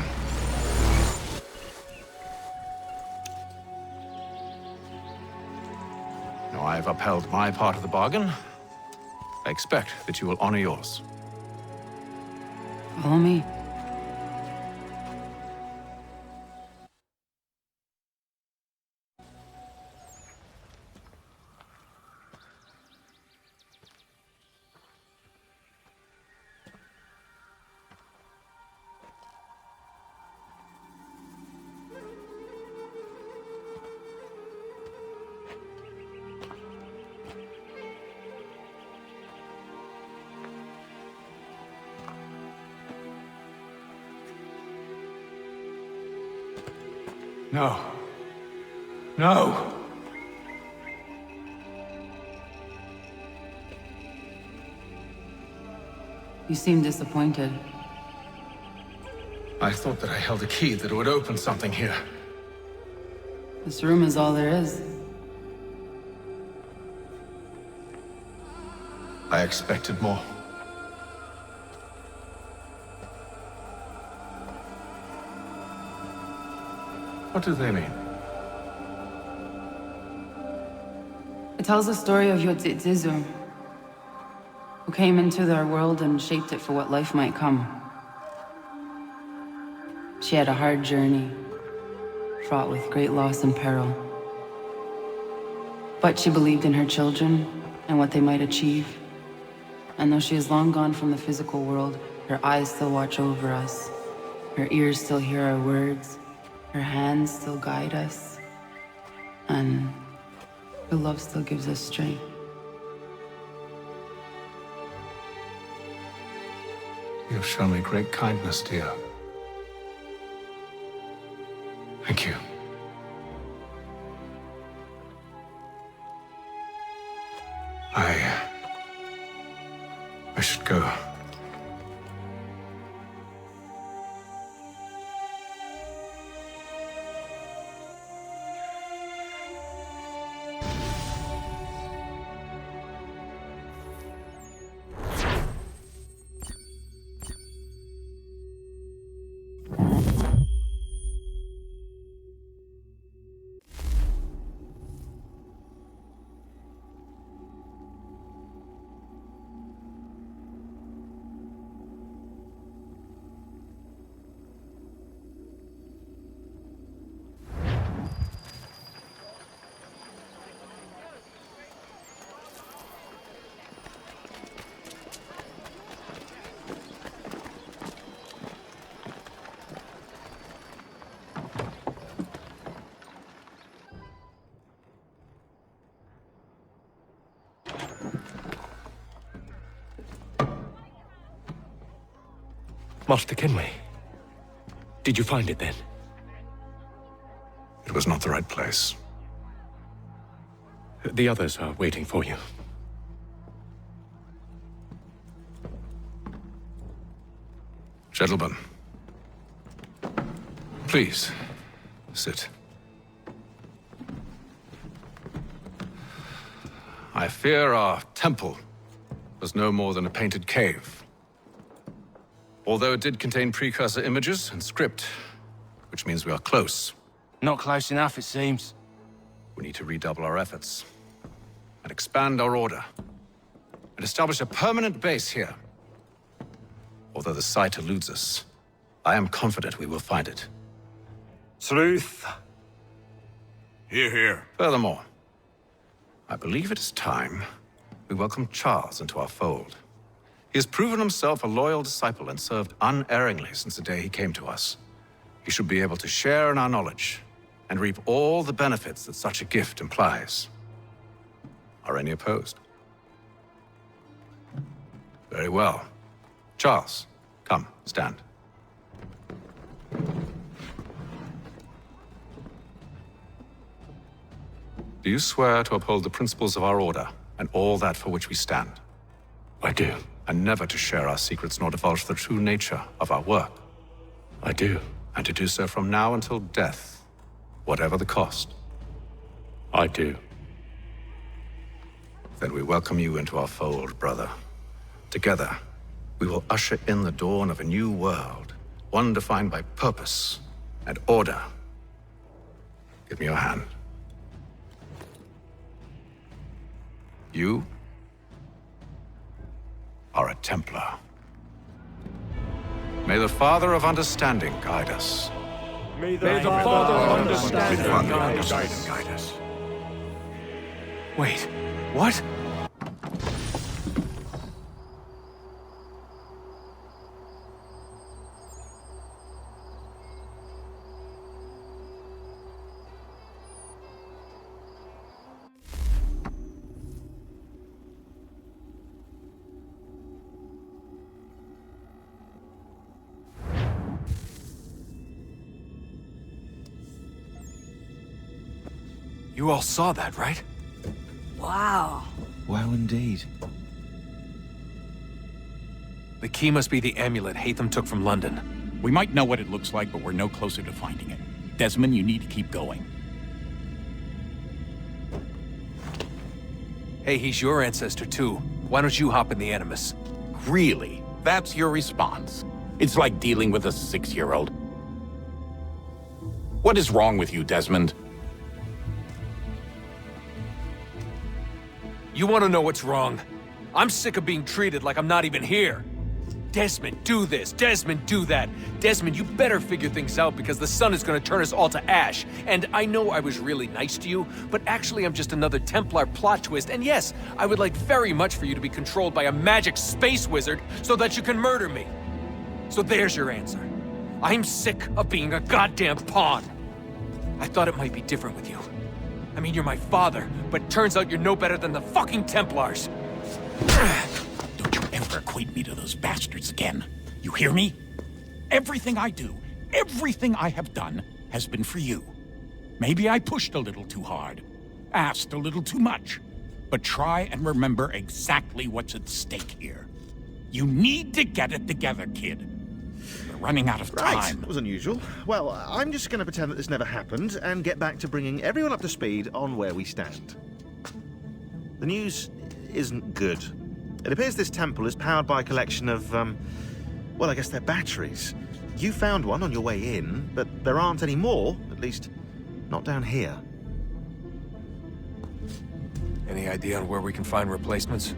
Now I have upheld my part of the bargain. I expect that you will honor yours. Follow me. No. No! You seem disappointed. I thought that I held a key that would open something here. This room is all there is. I expected more. What do they mean? It tells the story of Yodzizu, who came into their world and shaped it for what life might come. She had a hard journey, fraught with great loss and peril. But she believed in her children and what they might achieve. And though she is long gone from the physical world, her eyes still watch over us. Her ears still hear our words. Her hands still guide us. And her love still gives us strength. You have shown me great kindness, dear. Thank you. I should go. Master Kenway, did you find it then? It was not the right place. The others are waiting for you. Gentlemen, please, sit. I fear our temple was no more than a painted cave. Although it did contain precursor images and script, which means we are close. Not close enough, it seems. We need to redouble our efforts. and expand our order, and establish a permanent base here. Although the site eludes us, I am confident we will find it. Truth. Hear, hear. Furthermore, I believe it is time we welcome Charles into our fold. He has proven himself a loyal disciple and served unerringly since the day he came to us. He should be able to share in our knowledge and reap all the benefits that such a gift implies. Are any opposed? Very well. Charles, come, stand. Do you swear to uphold the principles of our order and all that for which we stand? I do. And never to share our secrets nor divulge the true nature of our work? I do. And to do so from now until death, whatever the cost? I do. Then we welcome you into our fold, brother. Together, we will usher in the dawn of a new world, one defined by purpose and order. Give me your hand. You are a Templar. May the Father of Understanding guide us. May the Father of Understanding guide us. Wait, what? You all saw that, right? Wow. Wow, indeed. The key must be the amulet Haytham took from London. We might know what it looks like, but we're no closer to finding it. Desmond, you need to keep going. Hey, he's your ancestor too. Why don't you hop in the Animus? Really? That's your response? It's like dealing with a 6-year-old. What is wrong with you, Desmond? You want to know what's wrong? I'm sick of being treated like I'm not even here. Desmond, do this. Desmond, do that. Desmond, you better figure things out because the sun is going to turn us all to ash. And I know I was really nice to you, but actually I'm just another Templar plot twist. And yes, I would like very much for you to be controlled by a magic space wizard so that you can murder me. So there's your answer. I'm sick of being a goddamn pawn. I thought it might be different with you. I mean, you're my father, but turns out you're no better than the fucking Templars. Don't you ever equate me to those bastards again. You hear me? Everything I do, everything I have done, has been for you. Maybe I pushed a little too hard, asked a little too much, but try and remember exactly what's at stake here. You need to get it together, kid. We're running out of time. Right, that was unusual. Well, I'm just going to pretend that this never happened and get back to bringing everyone up to speed on where we stand. The news isn't good. It appears this temple is powered by a collection of, well, I guess they're batteries. You found one on your way in, but there aren't any more, at least not down here. Any idea on where we can find replacements?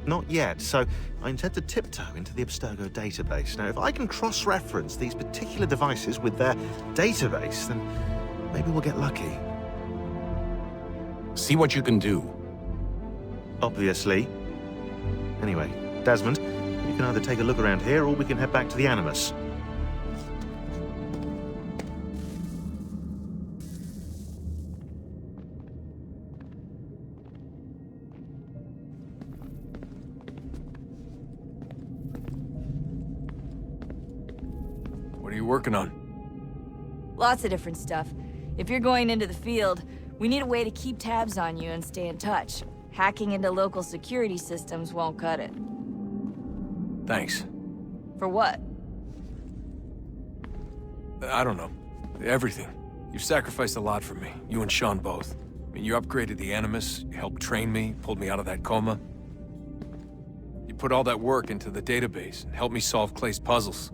Not yet, so I intend to tiptoe into the Abstergo database. Now, if I can cross-reference these particular devices with their database, then maybe we'll get lucky. See what you can do. Obviously. Anyway, Desmond, you can either take a look around here or we can head back to the Animus. What are you working on? Lots of different stuff. If you're going into the field, we need a way to keep tabs on you and stay in touch. Hacking into local security systems won't cut it. Thanks. For what? I don't know. Everything. You've sacrificed a lot for me. You and Sean both. I mean, you upgraded the Animus, you helped train me, pulled me out of that coma. You put all that work into the database and helped me solve Clay's puzzles.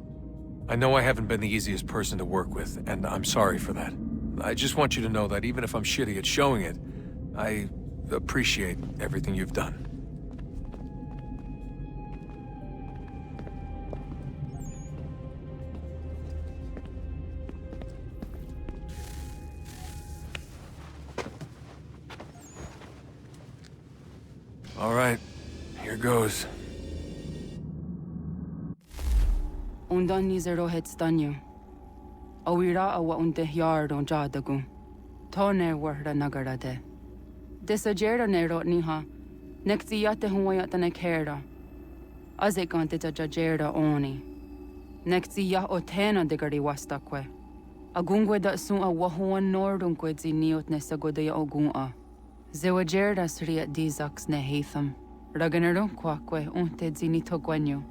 I know I haven't been the easiest person to work with, and I'm sorry for that. I just want you to know that even if I'm shitty at showing it, I appreciate everything you've done. All right, here goes. Undan nizero het stanyu. Awira awa unte yard on jadagu. Toner warda nagarade. Desajera ne Ratonhnhaké. Nekti yate huayata ne kera. Azekante jajera oni. Nekti ya otena degari wastakwe. Agungwe da sun a wahuan nordunque zi niot ne sagodaya ogun'a. Zewajerda sriat dizax ne Haytham. Raganerunkwaque unte zi nitogwenyo.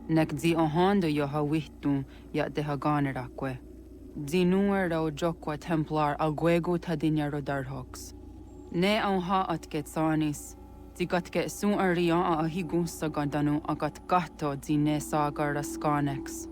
Nek zi ohando yo hawihtun yat de haganeraque. Zi nuera o jokwa templar alguego tadinya rodarhox. Ne ha atket sanis. Zi gatke sun arian a higunsa gandanu agat gatto zi ne sagar raskanex.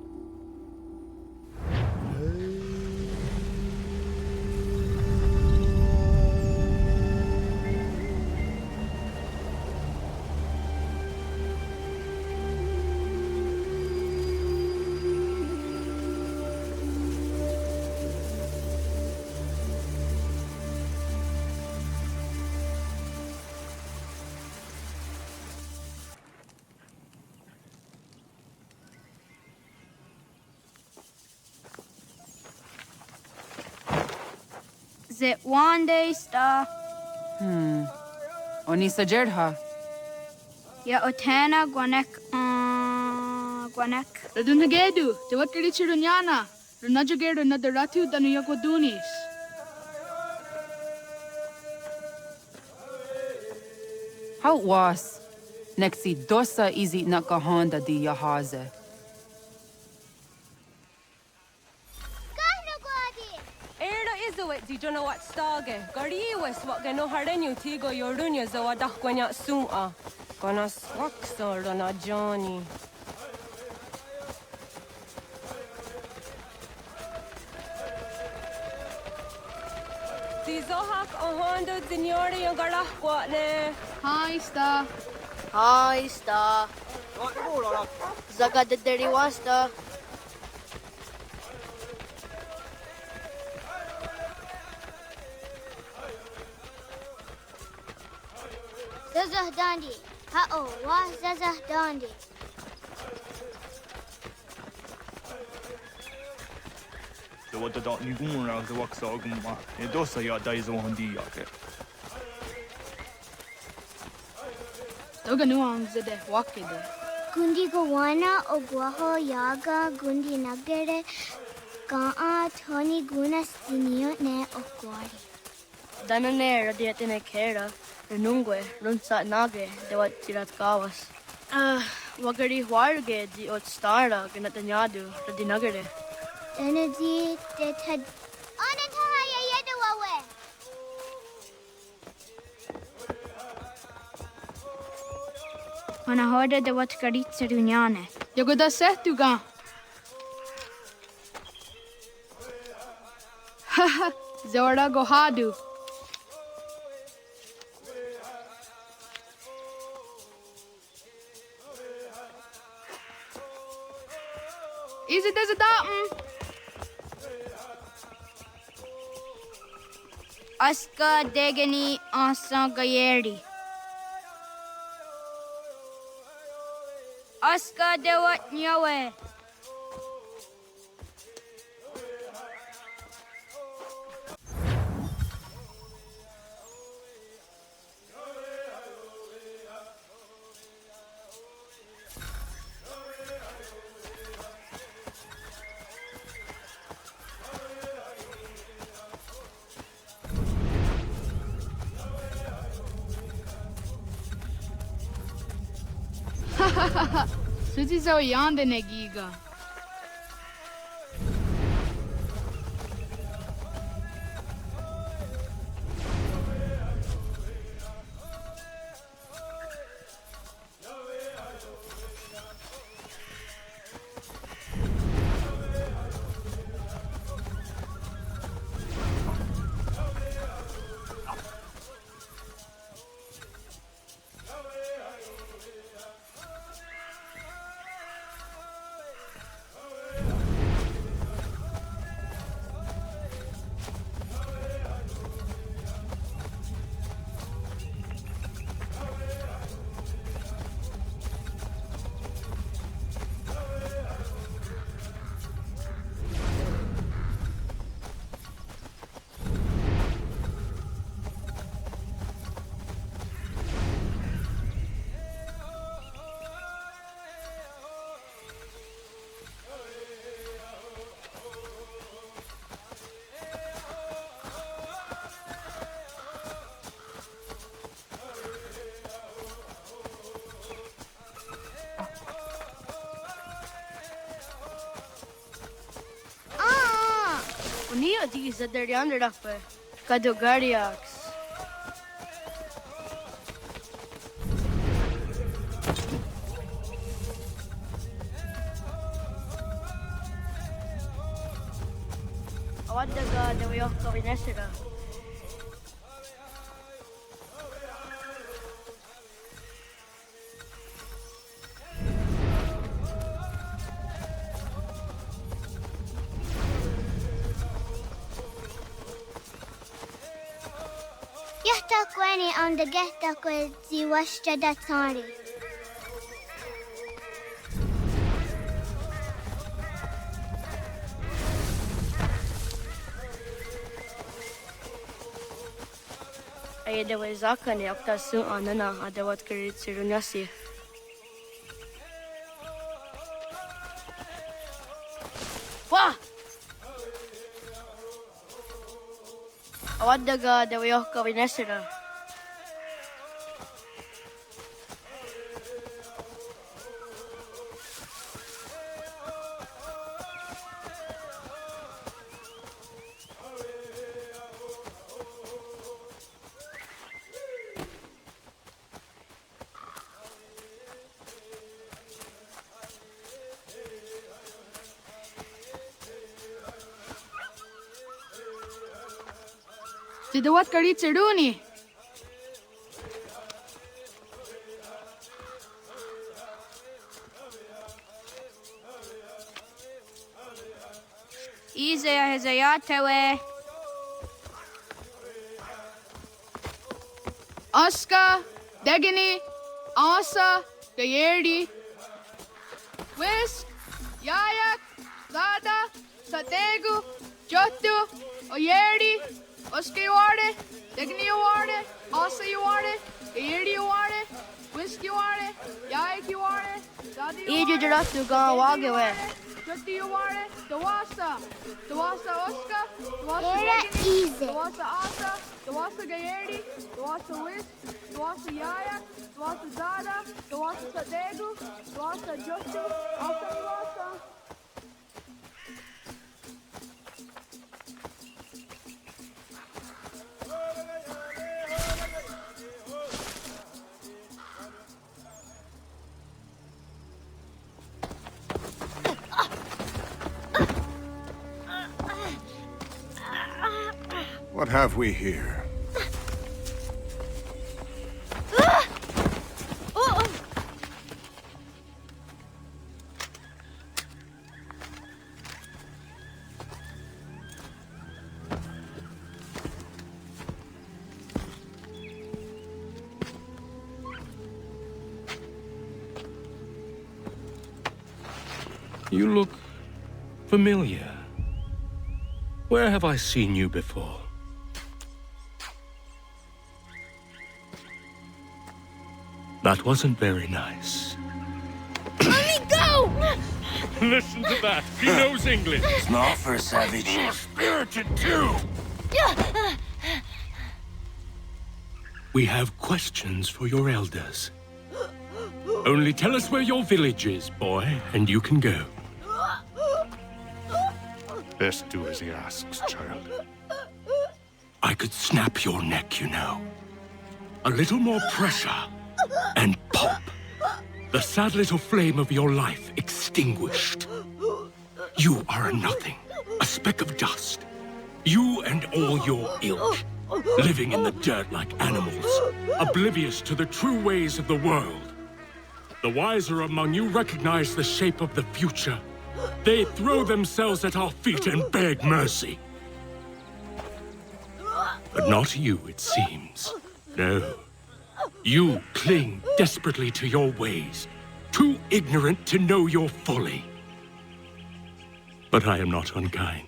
Zit one day star. Oni sajerha. Ya otana gwanek gwanek. Ratonhnhaké, te wakili chirunyana. Runajageru na daratu danu yakodunis. How was? Nexi dosa izi nakahanda di yahaze. Di jono wat stage. Gariwes wat geno harenyu tigo yorunya zawa dakwanya sum'a. Gona swakso rona Johnny. Di zohak ahondo dinyori yung garahkwatne. Hi, Sta. Hi, Sta. Zaga de deriwasta. Zazah Dandi. Ha'o, wa Zazah Dandi. The what the dot nigun around the wax oguma. And those are your days on the yake. Toga nuang zede wakide. Gundi Gawana Ogwaho Yaga Gundi Nagere Ga'a Tony Guna Stinio Ne Okwari. Danane radiatine kera. Renungwe, Runsat Nage, de wat tirat kawas. Wagari Huarge, di ot stara, ganatanyadu, radinagare. Energy that had. Anatahaya Yedawawe. When I heard the what Garitsa Dunyane. Yagoda Setuga. Haha, Zora Gohadu. Is it as a datum? Aska Degani Asa Gayeri. Aska Dewat Nyawe. Suzi zo yande negiga. Dio di sa der yonder dape. Kado Guardiax. Awad daga dawiyok ka winesira. Yahtakweni on the Gehtakwe Ziwashta Datari. Ay dawa zaka ni akta su anana adawat kirit sirunyasi. Wah! Awad daga dawiyok ka winesira. Tidawat karit siruni. Izaya Hizayatawe. Aska, Degani, Asa, Gayerdi. Whisk, Yayak, Zada, Sategu, Jotu, Oyerdi. Oscar you are it, Degni you are it, Asa you are it, Gayerdi you are it, Whisk you are it, Yayak you are it, Zada you are it, Jotu you are it, Dawasa Oscar, Dawasa Degni, Dawasa Asa, Dawasa Gayerdi, Dawasa Whisk, Dawasa Yayak, Dawasa Zada, Dawasa Sategu, Dawasa Jotu, Asa Dawasa. What have we here? You look familiar. Where have I seen you before? That wasn't very nice. Let me go! Listen to that. He knows English. It's not for a savage. More spirited too. We have questions for your elders. Only tell us where your village is, boy, and you can go. Best do as he asks, child. I could snap your neck, you know. A little more pressure, and pop. The sad little flame of your life extinguished. You are a nothing, a speck of dust. You and all your ilk, living in the dirt like animals, oblivious to the true ways of the world. The wiser among you recognize the shape of the future. They throw themselves at our feet and beg mercy. But not you, it seems. No. You cling desperately to your ways, too ignorant to know your folly. But I am not unkind.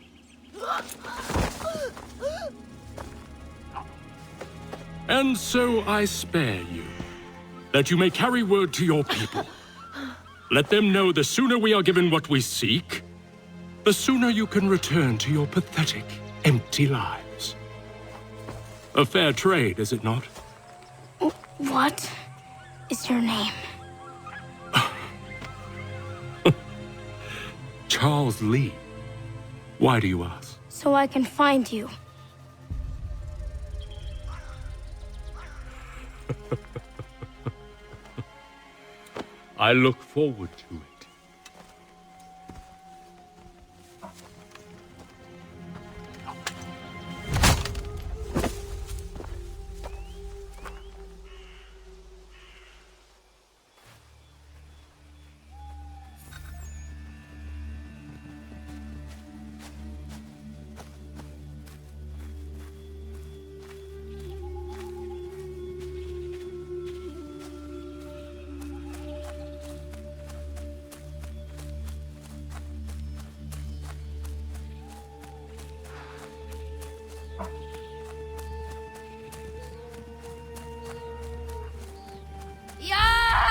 And so I spare you, that you may carry word to your people. Let them know the sooner we are given what we seek, the sooner you can return to your pathetic, empty lives. A fair trade, is it not? What is your name? Charles Lee. Why do you ask? so I can find you. I look forward to it. Yeah!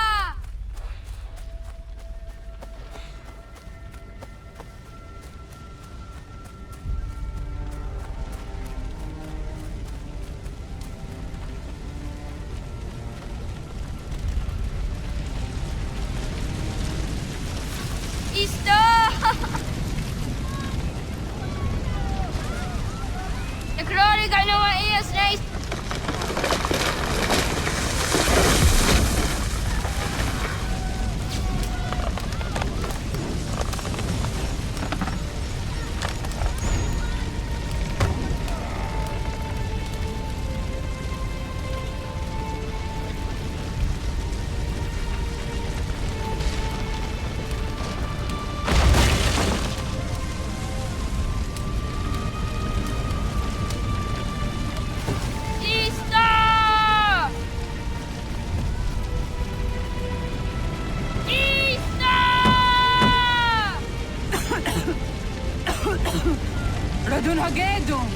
Ratonhnhaké dum.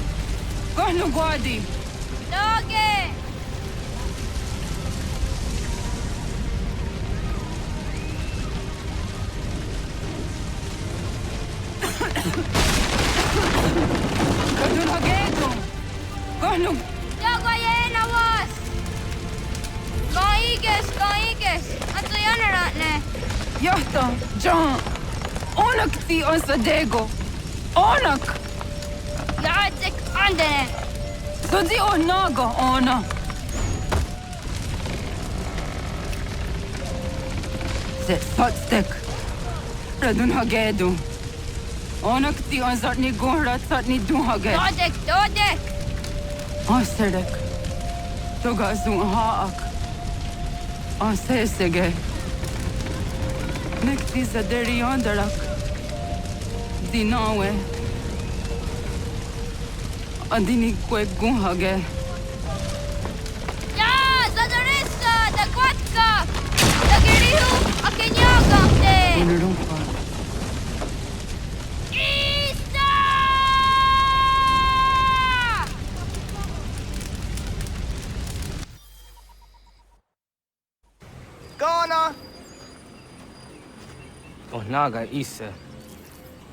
Kohno guardi. Doge! Ratonhnhaké dum. Kohno. Dogo jena was! Kaiges! Anto janaratne! Johto, John. Onak ti on Sadego. Onak! Jacek andene! Sodzi onago ona. Se Southgate. Ratonhnhaké dum. Onak ti on zatni gunrat zatni dunhage. Dodek! Asterek. Toga zunhaak. Ancestor. Nekti zaderi ondarak. Dinawe. Andini kwe gunhage. Ja, zadarissa, da kwatka! Da girihu, akenyagante! Unurumpa. Isa! Ghana! Oh, naga isa.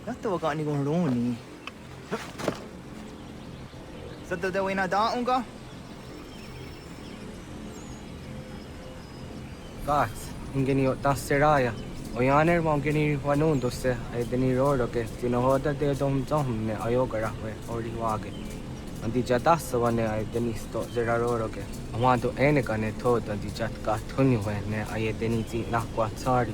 Nato waka ni kong roni. Sa dadawin na daon ka? Gats, ingeni o tasiraya. O yaner mo ingeni wanundo se ay deni roro ke tinohoda de dom ne ayogara we oriwage. Andi jadasa wane ay deni sto zera roro ke. Amado ene ka ne thod andi jat ka thuni we ne ay deni ti nakwa tsari.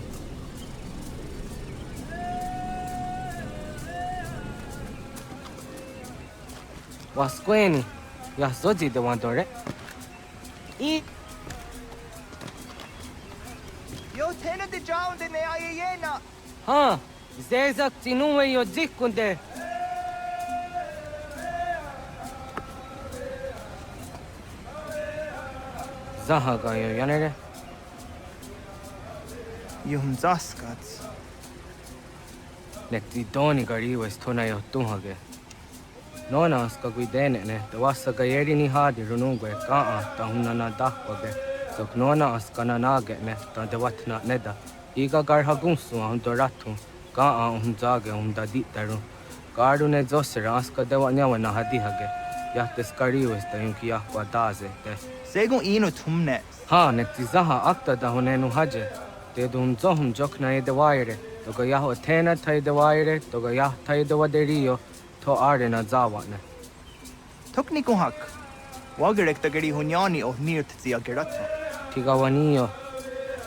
Wasqueni, ya soji de wandore. Yo tena de jaun de ne ayena. Ha, zezak tinuwe yo zikunde. Zahaga yo yanere. Yum zaskats. Nekti doni gari wes tona yo tunhage. Nona ska guidene ne, da wasa gayeri ni hadi runungwe kaa ta hunna na dahwage. Sok nona askana nage ne, ta dewatna neda. Iga garha gunsu ahunto ratu, kaa ahunzage ahunda ditaru. Garu ne zosera aska dewa nyawa na hadihage. Yahtes kariwes ta yunki yahwa daze te. Segun ino tumne. Ha, nekti zaha akta da hunenu haje. Te dun zohum jokna e de waire. Toga yaho tena tai de waire, toga yah tai de waderio. to are na zawa ne. Tukni kuhak. Wagerek the geri hunyani of near to the agerato. Tigawanio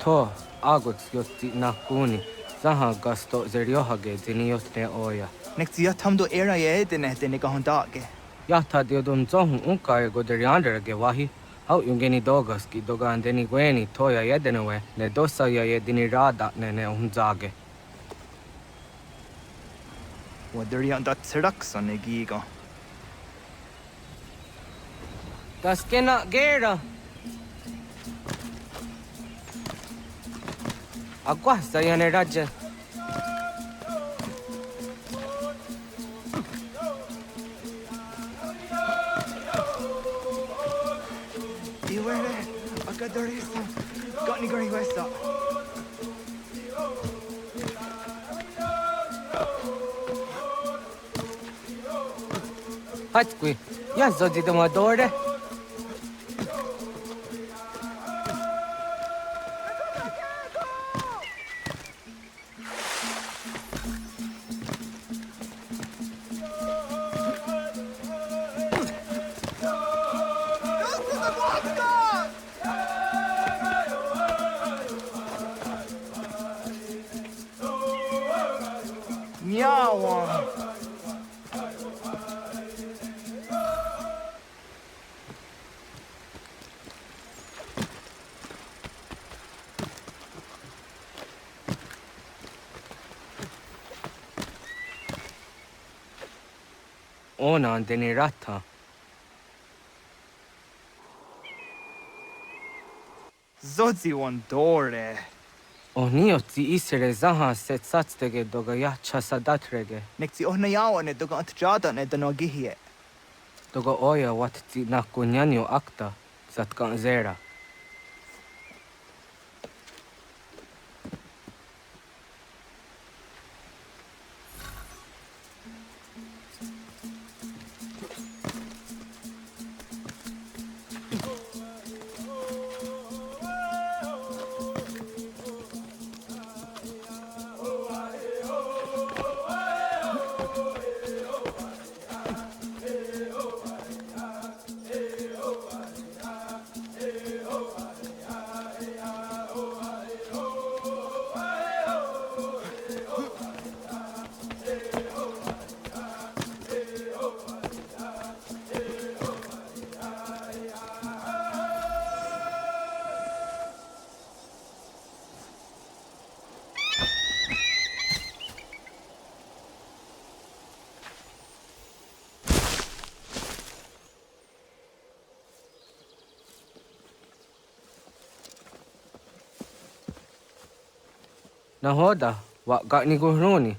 to agots yotti na kuni. Zaha gasto zeriohage ziniotne oya. Next year tamdo era ye de Nikahondake. Yata diodum zohun unka go deriandere wahi. How ungeni dogas ki dogan deni gweni toya yedenewe ne dosa ya yedini rada ne unzage. Waderian that Serax on a giga. Das kena gera. Agua sayane raja. Got any granny west up? Hatskui, ja zodi do madore. Ona deni rata. Zodzi one dore. Onio ti isere zaha set satstege doga yacha sadatrege. Nexi ohnayawa ne doga antjada ne danogihie. Doga oya wat ti nakunyanyo akta satkan zera. Nahoda, wa got ni guruni.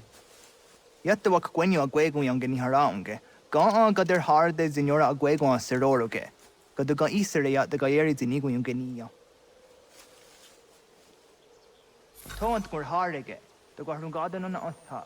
Yatta wak gwenyo agwego yangeni haraunge. Ga gader harde zinora agwego a seroroge. Gaduga isere yat the gayeri zinigo yungenia. Tont more hardege. The garungadan on otha.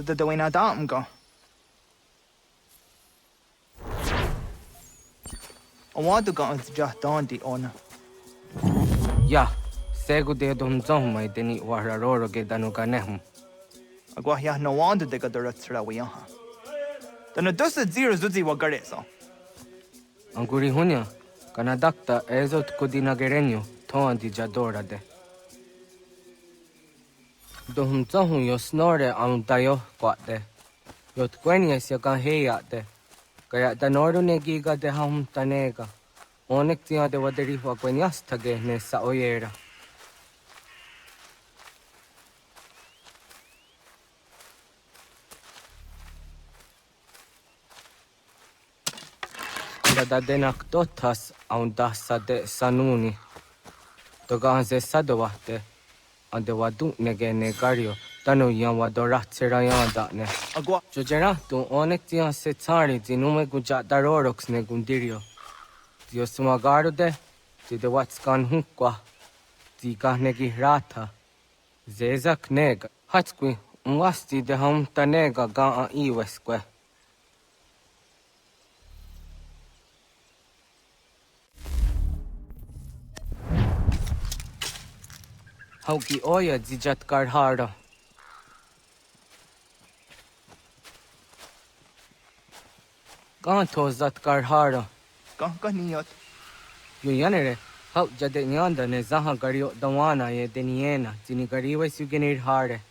the doina dam go. I want to go into just on the honor. Yeah, segu de dum zom mai deni wararoro ge danu ganehm. Agwa ya no wonder they got the ratsra we aha. Then a dozen zeros do what got it so. Anguri hunya, kanadakta ezot kudina gerenyo, ton di jadora de. Dum zohun yo snore am dayo kwate. Yot kwenya kan heya de. Kaya danoru ne giga de ham tanega. Onek tia de waderi wa kwenyas tage ne sa oyera. Da denak dotas aun dasa de sanuni. Toga ze sadowate. Ande wadu nege negario. Tanu yan wadoratsera yan da ne. Agwa. Jojera tu onek tia se tsari zinume guja darorox ne gundirio. Dio sumagaru de. Ti de watskan hunkwa. Ti kahnegi rata. Zezak nega. Hatskwi. Mwasti de ham tanega ga a iweskwe. Hauki oya zijat karhara. Ganto zat karhara. Gankaniyot. Yu yanere. Hau jade nyanda ne zaha gario dawana ye deniena. Zini gariwe sugenir hare.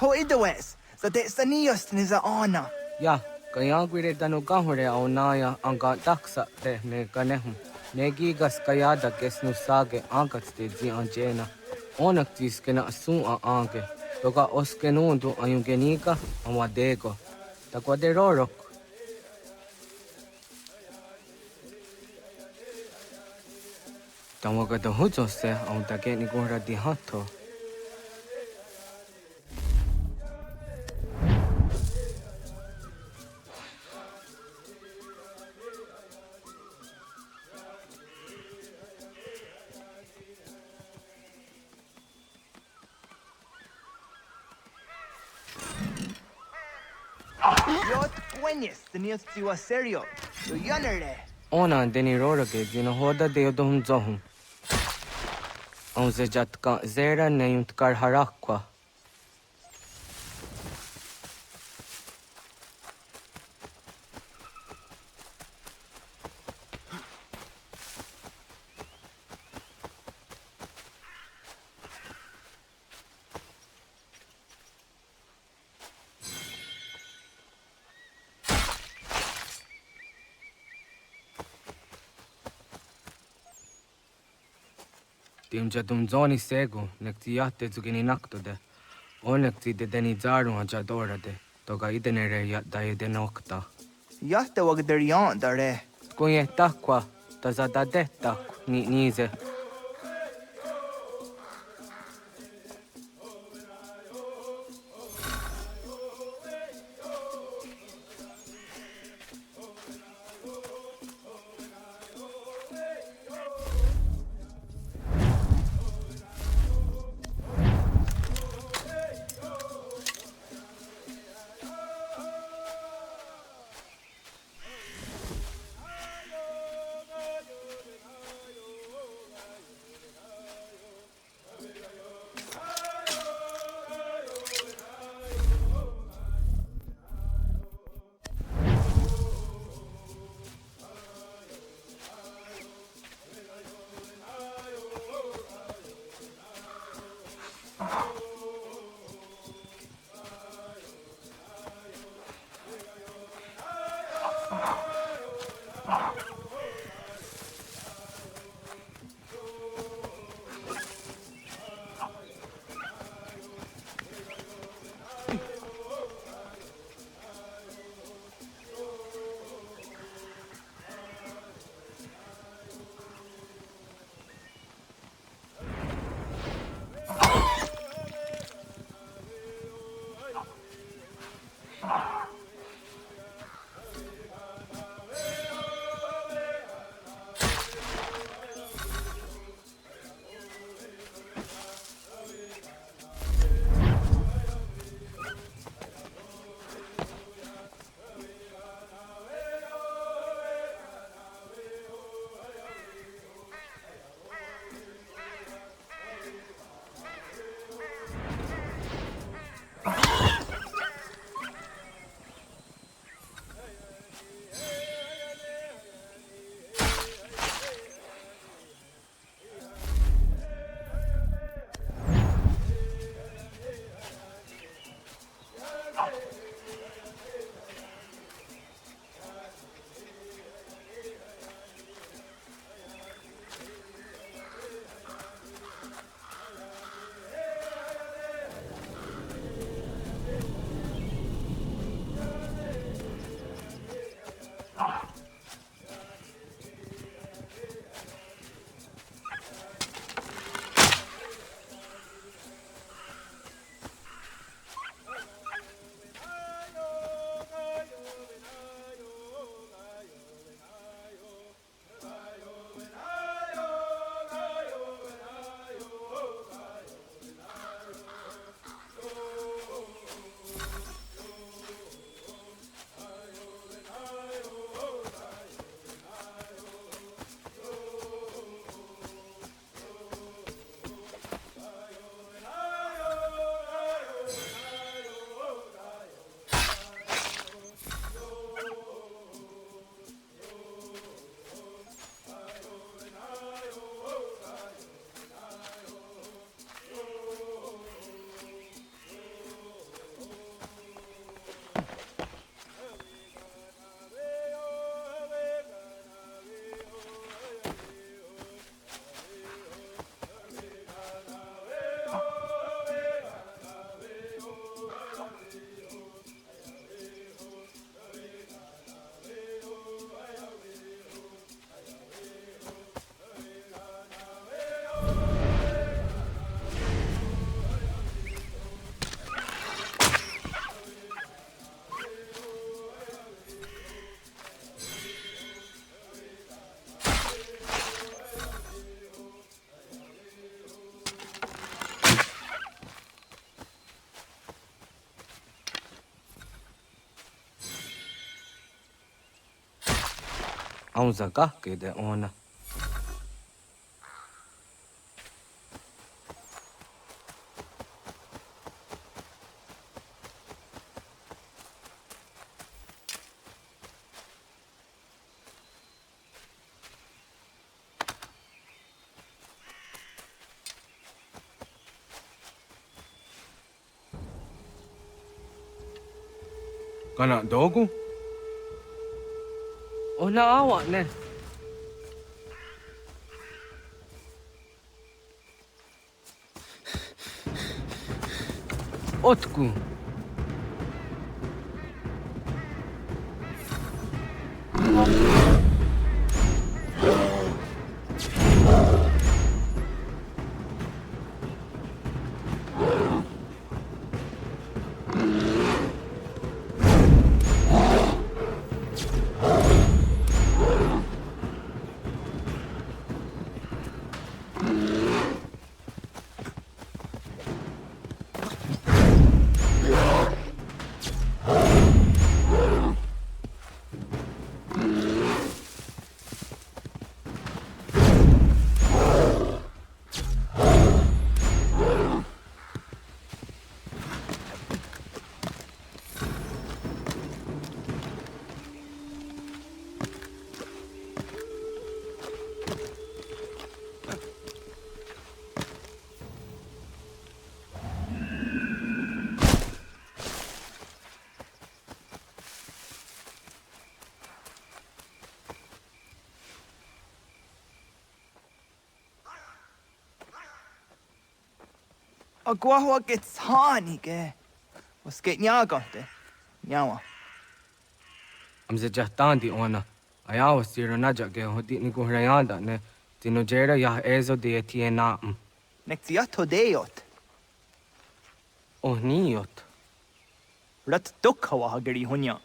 To idowes, so that's the neost is a honor. Ya, kaya gwire danu gahure au naya anga daksa de ne ganehum. Negigas kaya da gesnu sage angats de zi anjena. Onak tis kena asun a ange. Toga oskenundu ayungenika amadego. Takwa de rorok. Tawaga da hujo se au da geni gora di hato. The news to a serio. So yanere. Ona deni roroge dino hoda de dum zohum. Onze jatka zera neyunt kar harakwa. Timja dum zoni sego, nekti yatte zugini naktode. Onekti de deni zaru ajadora de. Toga idenere yat daye de nokta. Yatte wag der yan dare. Kunye takwa, tazada de tak, ni nize. Haunzaka kede ona. Kana dogu? Ona awa ne. Otku. Agua gets Ratonhnhaké. Was geht nyagate? Nyawa. Amze jahtandi ona. Ayawa siro najage hodi ni guhrayanda ne. Tino jera yah ezo de tiena. Nexiato deot. Oh niot. Rat dukhawa hagari hunya.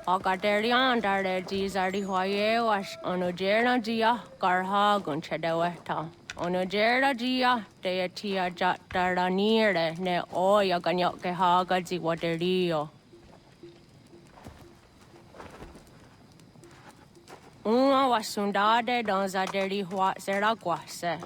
Akaterian dare jizari hoye was onojera jia karha gunchedeweta. Onojera jia deatia jataranire ne oya ganyoke haga ziwaterio. Uma wasundade donzaderi hua seraguase.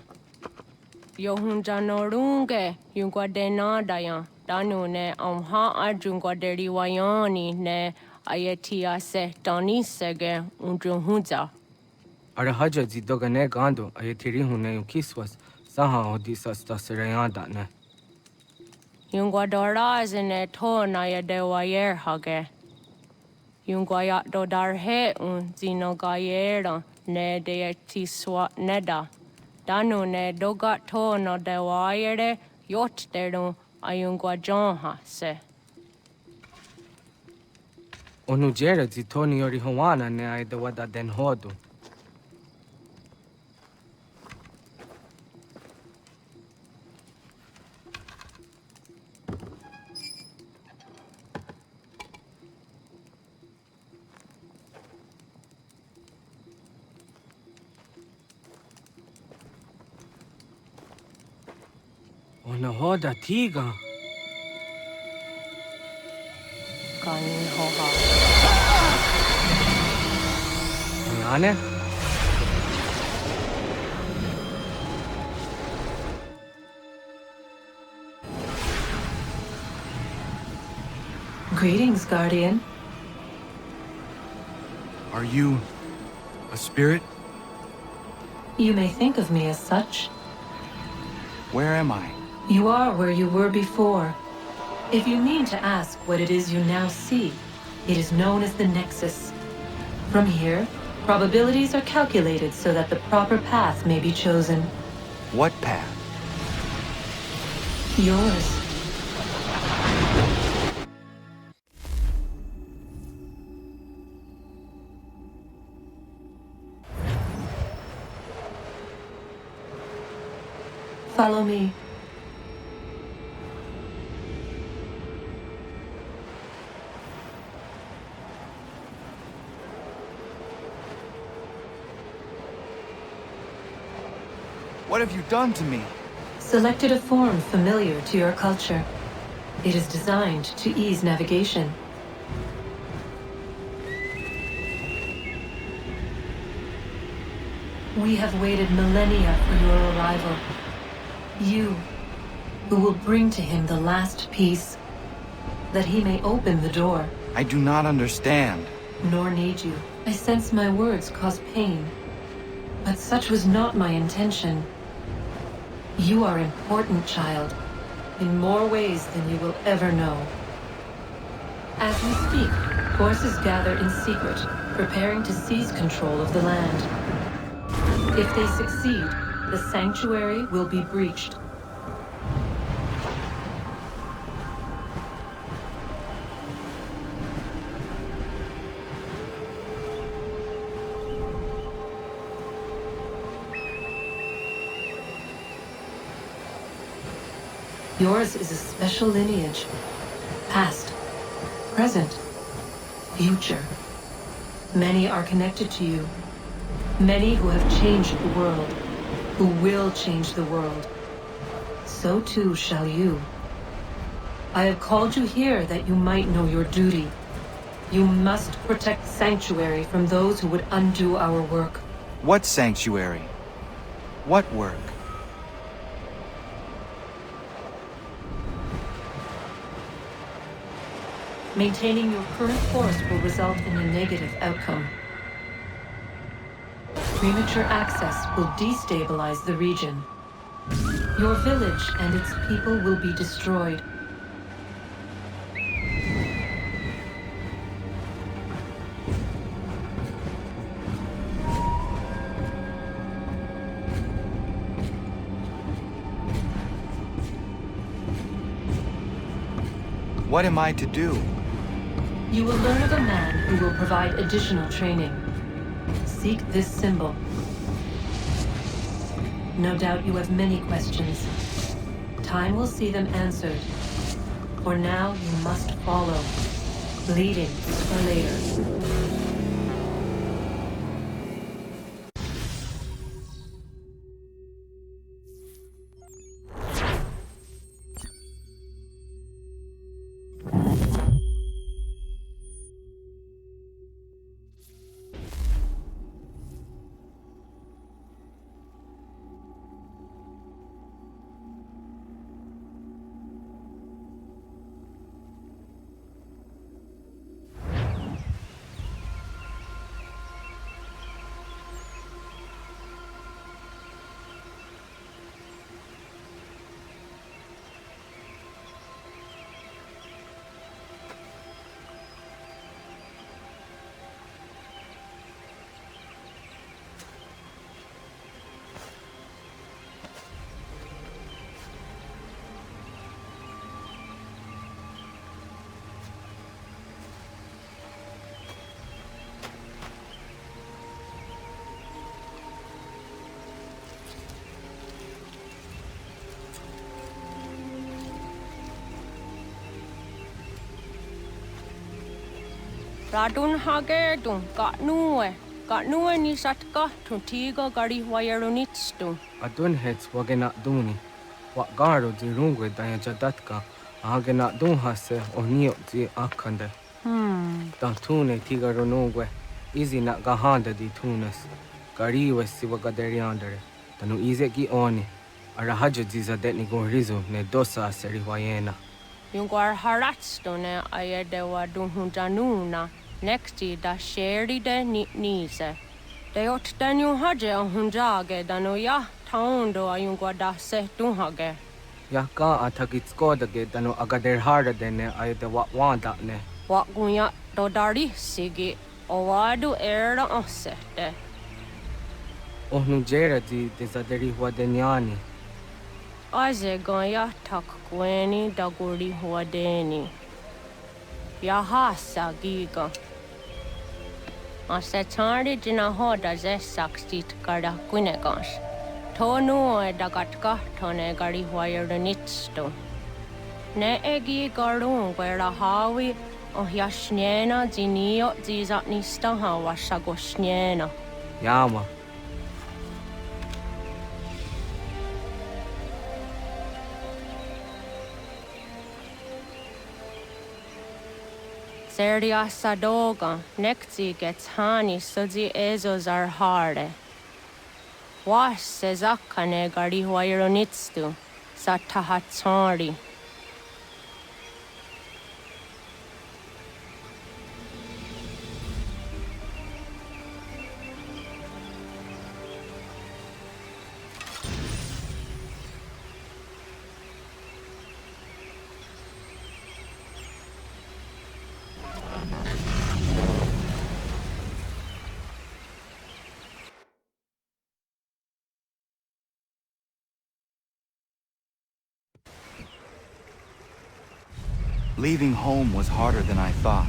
Yohunjanorunge yunguadenadayan danune amha ajunguaderi wayani ne Ayatia se Donisege unjunhuza. Arahaja zidogane gando ayatiri hune yukiswas saha odisa stasirayanda ne. Yunguadora zine to na yadewayer hage. Yunguayat dodar he un zinogayera ne deetiswa neda. Danu ne dogat to no dewayere yot deru ayunguajonha se. Onujera zitoni yori hawana ne aida wada den hodu. Ona hoda tiga. Kanin hoha. Ane? Greetings, Guardian. Are you a spirit? You may think of me as such. Where am I? You are where you were before. If you mean to ask what it is you now see, it is known as the Nexus. From here, probabilities are calculated so that the proper path may be chosen. What path? Yours. Follow me. What have you done to me? Selected a form familiar to your culture. It is designed to ease navigation. We have waited millennia for your arrival. You, who will bring to him the last piece, that he may open the door. I do not understand. Nor need you. I sense my words cause pain. But such was not my intention. You are important, child, in more ways than you will ever know. As we speak, forces gather in secret, preparing to seize control of the land. If they succeed, the sanctuary will be breached. Yours is a special lineage. Past, present, future. Many are connected to you. Many who have changed the world, who will change the world. So too shall you. I have called you here that you might know your duty. You must protect Sanctuary from those who would undo our work. What sanctuary? What work? Maintaining your current course will result in a negative outcome. Premature access will destabilize the region. Your village and its people will be destroyed. What am I to do? You will learn of a man who will provide additional training. Seek this symbol. No doubt you have many questions. Time will see them answered. For now, you must follow. Leading is for later. Ratonhnhaké tun Katnue ni satka tun tiga gari wayaronitstu. Adun hets wagena duni. Wat garo di rungwe daya jadatka. Agena dun hase onio di akande. Dan tune tiga ronungwe. Izi na gahanda di tunas. Gari wesi wagaderiandere. Tanu ize gi oni. Arahajo di zadetni gorizo ne dosa seri wayena. Jungar haratstone ajedewa dunhunjanuna, nexti da sheride nise. De ot danu haje hunjage danoya, taundo ayungwa da se dunhage. Ja ka athakitskodige dano agader harde dene ayde wanda ne. Wagunya dodari sigi, owadu era osete. Ohnu jeradi desaderi huadeniani. Aze gonya tak kweni daguri huadeni. Yahasa giga. Asetari jina hoda ze sakstit kada kunegas. Tonu e dagatka tone gari huayernitsto. Ne egi garun gwera hawi o yashnena zinio zizatnista hawa shagoshnena. Yama. Serdia sadoga, nekti gets hani sudzi ezos are harde. Was sezakane gari huayronitstu, satahatsari. Leaving home was harder than I thought.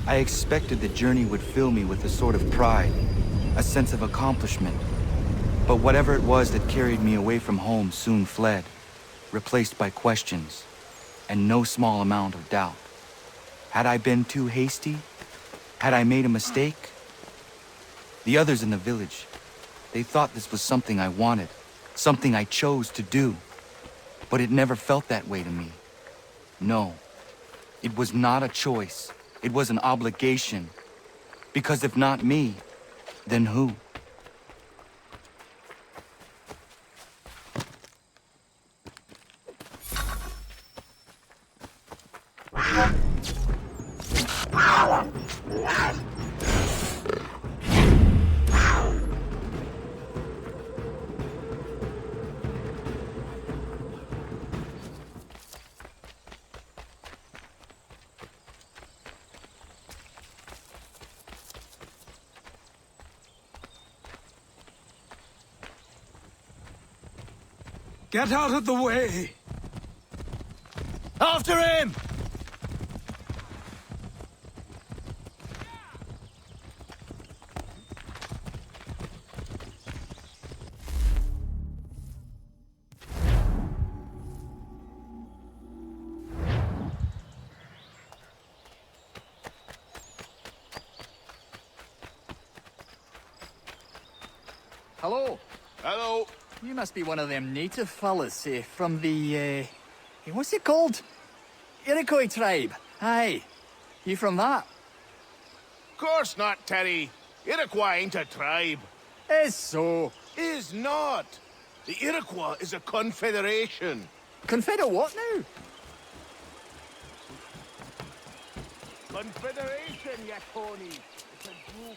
I expected the journey would fill me with a sort of pride, a sense of accomplishment. But whatever it was that carried me away from home soon fled, replaced by questions, and no small amount of doubt. Had I been too hasty? Had I made a mistake? The others in the village, they thought this was something I wanted, something I chose to do. But it never felt that way to me. No. It was not a choice. It was an obligation. Because if not me, then who? Get out of the way! After him! Hello. Hello. You must be one of them native fellas, from the, what's it called? Iroquois tribe. Aye. You from that? Course not, Terry. Iroquois ain't a tribe. Is so. Is not. The Iroquois is a confederation. Confederate what now? Confederation, ya Tony. It's a group.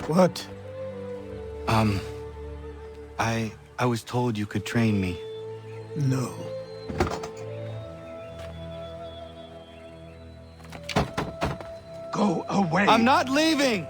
What? I was told you could train me. No. Go away! I'm not leaving!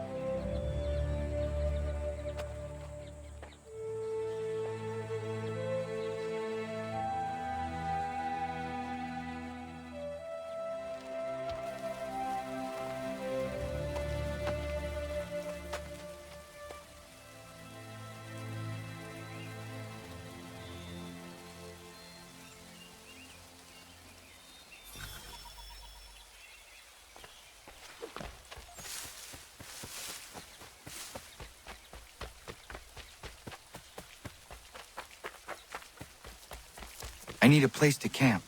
I need a place to camp.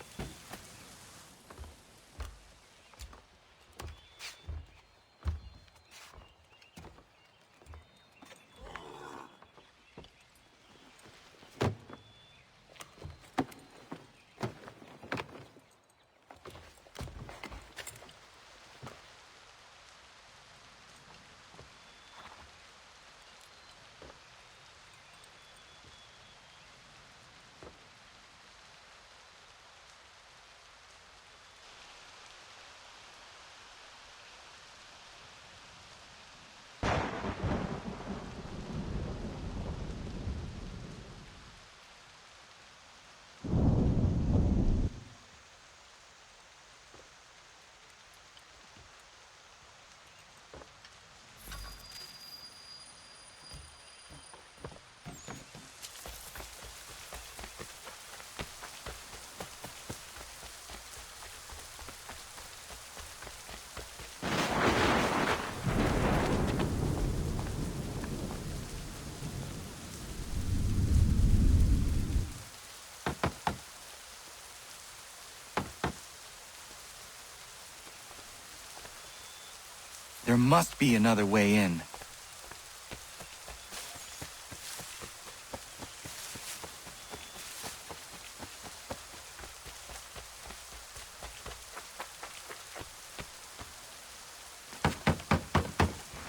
There must be another way in.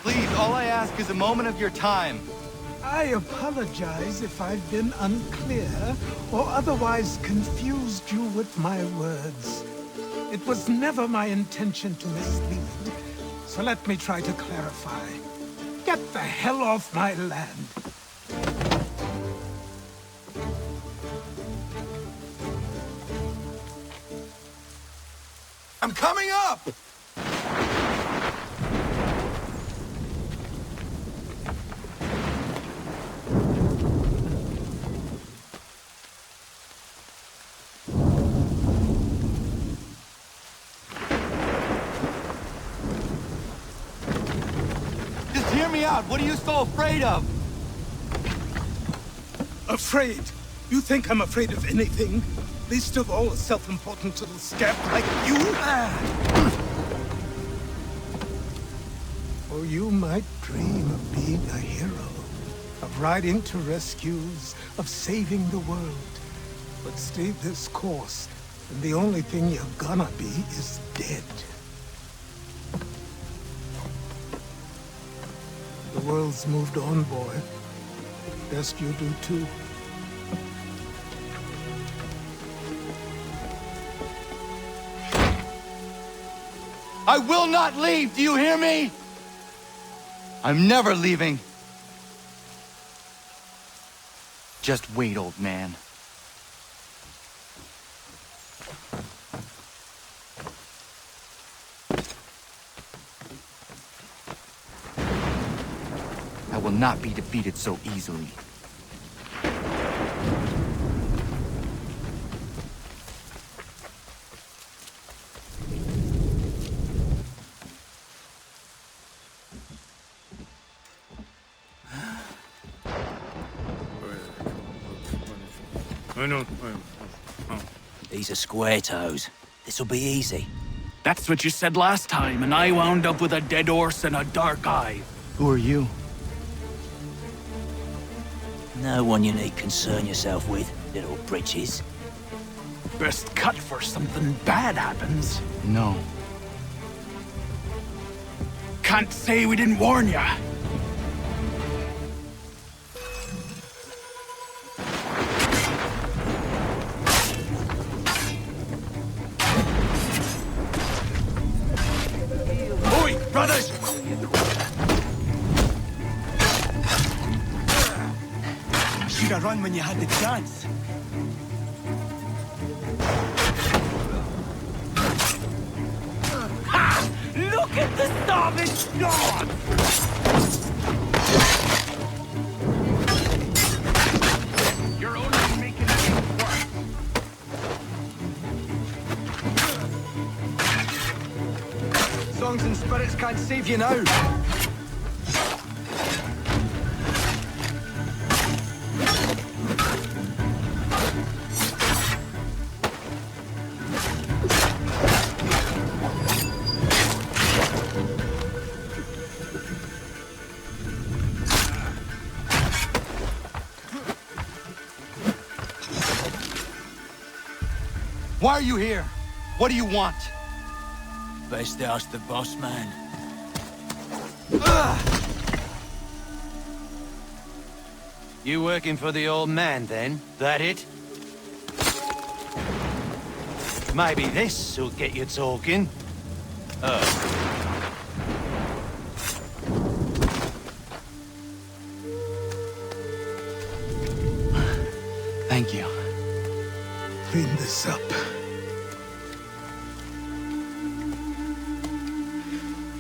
Please, all I ask is a moment of your time. I apologize if I've been unclear or otherwise confused you with my words. It was never my intention to mislead. So let me try to clarify. Get the hell off my land. I'm coming up! What are you so afraid of? Afraid? You think I'm afraid of anything? Least of all a self-important little scamp like you? Or you might dream of being a hero, of riding to rescues, of saving the world. But stay this course, and the only thing you're gonna be is dead. The world's moved on, boy. Best you do too. I will not leave, do you hear me? I'm never leaving. Just wait, old man. I will not be defeated so easily. These are square toes. This'll be easy. That's what you said last time, and I wound up with a dead horse and a dark eye. Who are you? No one you need concern yourself with, little britches. Best cut for something bad happens. No. Can't say we didn't warn ya. Oi, brothers! Should have run when you had the chance. Ha! Look at the starving dog! You're only making it worse. Songs and spirits can't save you now. Why are you here? What do you want? Best ask the boss man. You working for the old man, then? That it? Maybe this'll get you talking. Thank you. Clean this up.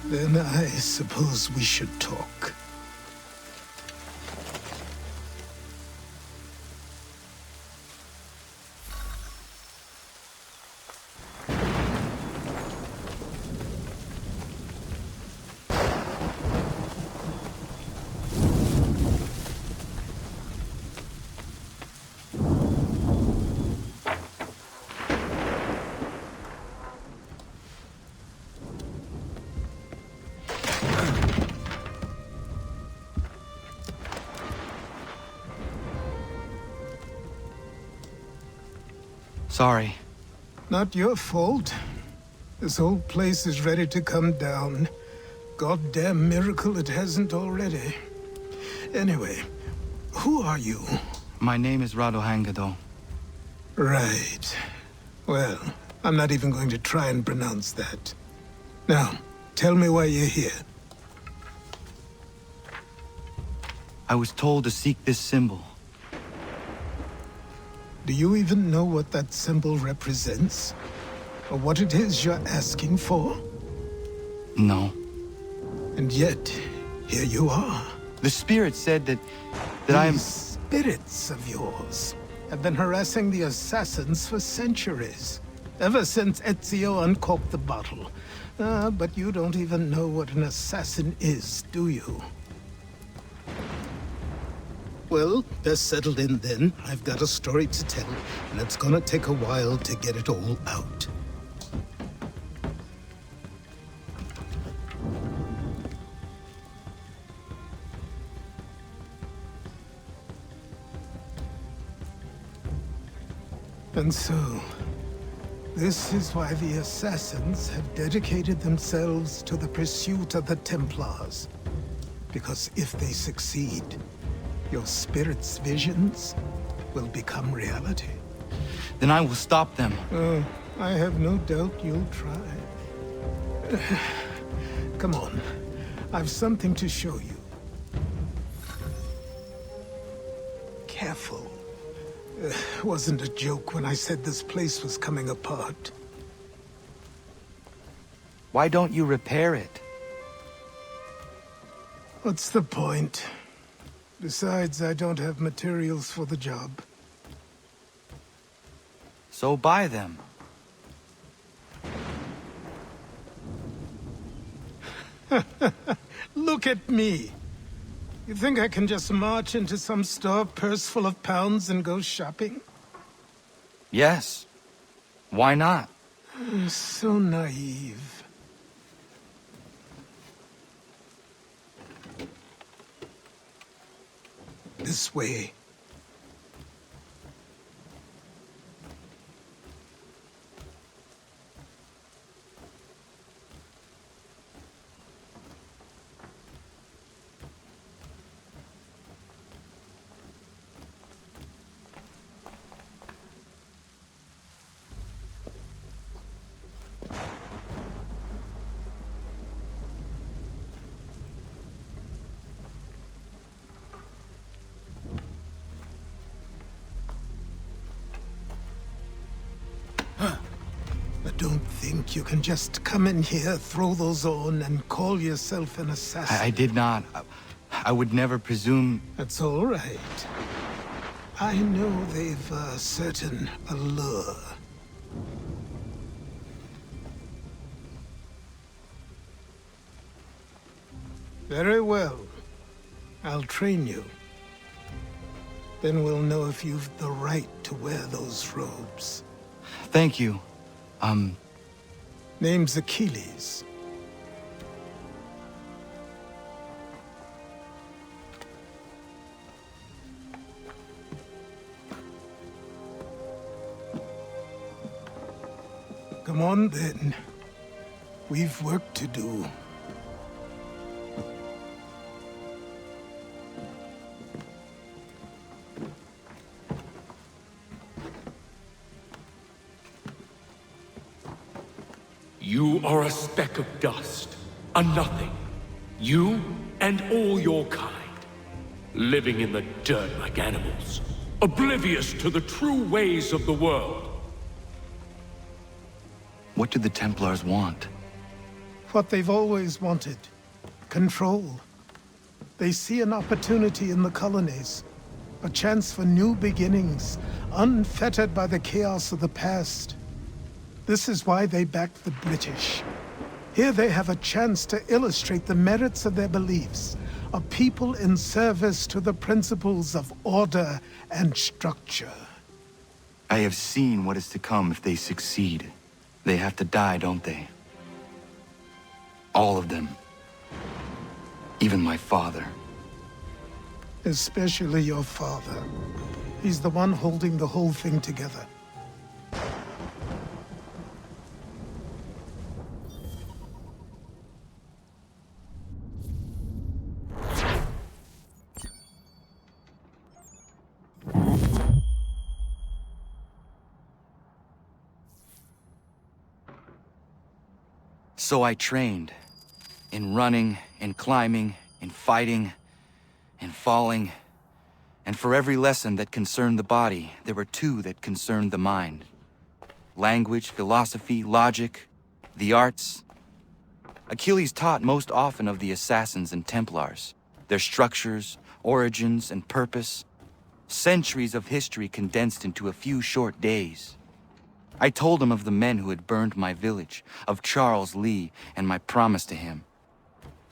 Then I suppose we should talk. Sorry. Not your fault. This whole place is ready to come down. Goddamn miracle it hasn't already. Anyway, who are you? My name is Ratonhnhaké. Right. Well, I'm not even going to try and pronounce that. Now, tell me why you're here. I was told to seek this symbol. Do you even know what that symbol represents? Or what it is you're asking for? No. And yet, here you are. The spirit said that I am... These spirits of yours have been harassing the assassins for centuries. Ever since Ezio uncorked the bottle. But you don't even know what an assassin is, do you? Well, they're settled in then. I've got a story to tell, and it's gonna take a while to get it all out. And so, this is why the assassins have dedicated themselves to the pursuit of the Templars. Because if they succeed, your spirit's visions will become reality. Then I will stop them. Oh, I have no doubt you'll try. Come on. I've something to show you. Careful. Wasn't a joke when I said this place was coming apart. Why don't you repair it? What's the point? Besides, I don't have materials for the job. So buy them. Look at me. You think I can just march into some store, purse full of pounds, and go shopping? Yes. Why not? So naive. This way. Don't think you can just come in here, throw those on, and call yourself an assassin. I did not. I would never presume... That's all right. I know they've a certain allure. Very well. I'll train you. Then we'll know if you've the right to wear those robes. Thank you. Name's Achilles. Come on, then. We've work to do. You are a speck of dust, a nothing. You and all your kind. Living in the dirt like animals, oblivious to the true ways of the world. What do the Templars want? What they've always wanted. Control. They see an opportunity in the colonies. A chance for new beginnings, unfettered by the chaos of the past. This is why they backed the British. Here they have a chance to illustrate the merits of their beliefs. A people in service to the principles of order and structure. I have seen what is to come if they succeed. They have to die, don't they? All of them. Even my father. Especially your father. He's the one holding the whole thing together. So I trained. In running, in climbing, in fighting, in falling. And for every lesson that concerned the body, there were two that concerned the mind. Language, philosophy, logic, the arts. Achilles taught most often of the assassins and Templars, their structures, origins, and purpose. Centuries of history condensed into a few short days. I told him of the men who had burned my village, of Charles Lee, and my promise to him.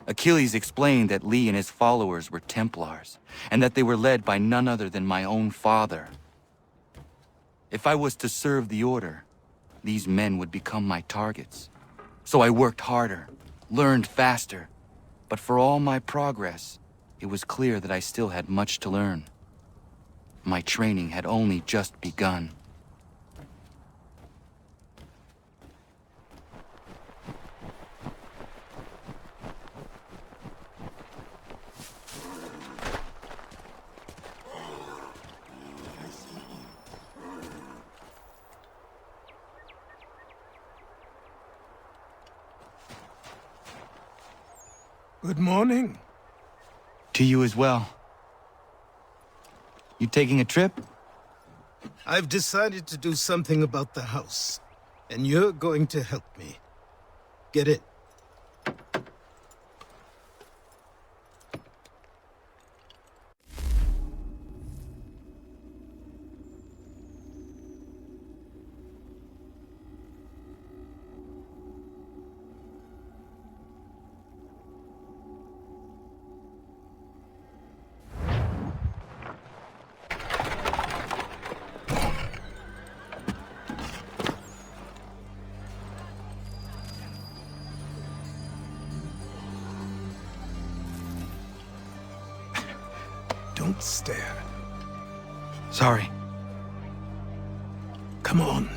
Achilles explained that Lee and his followers were Templars, and that they were led by none other than my own father. If I was to serve the Order, these men would become my targets. So I worked harder, learned faster, but for all my progress, it was clear that I still had much to learn. My training had only just begun. Good morning. To you as well. You taking a trip? I've decided to do something about the house, and you're going to help me. Get it? Don't stare. Sorry. Come on.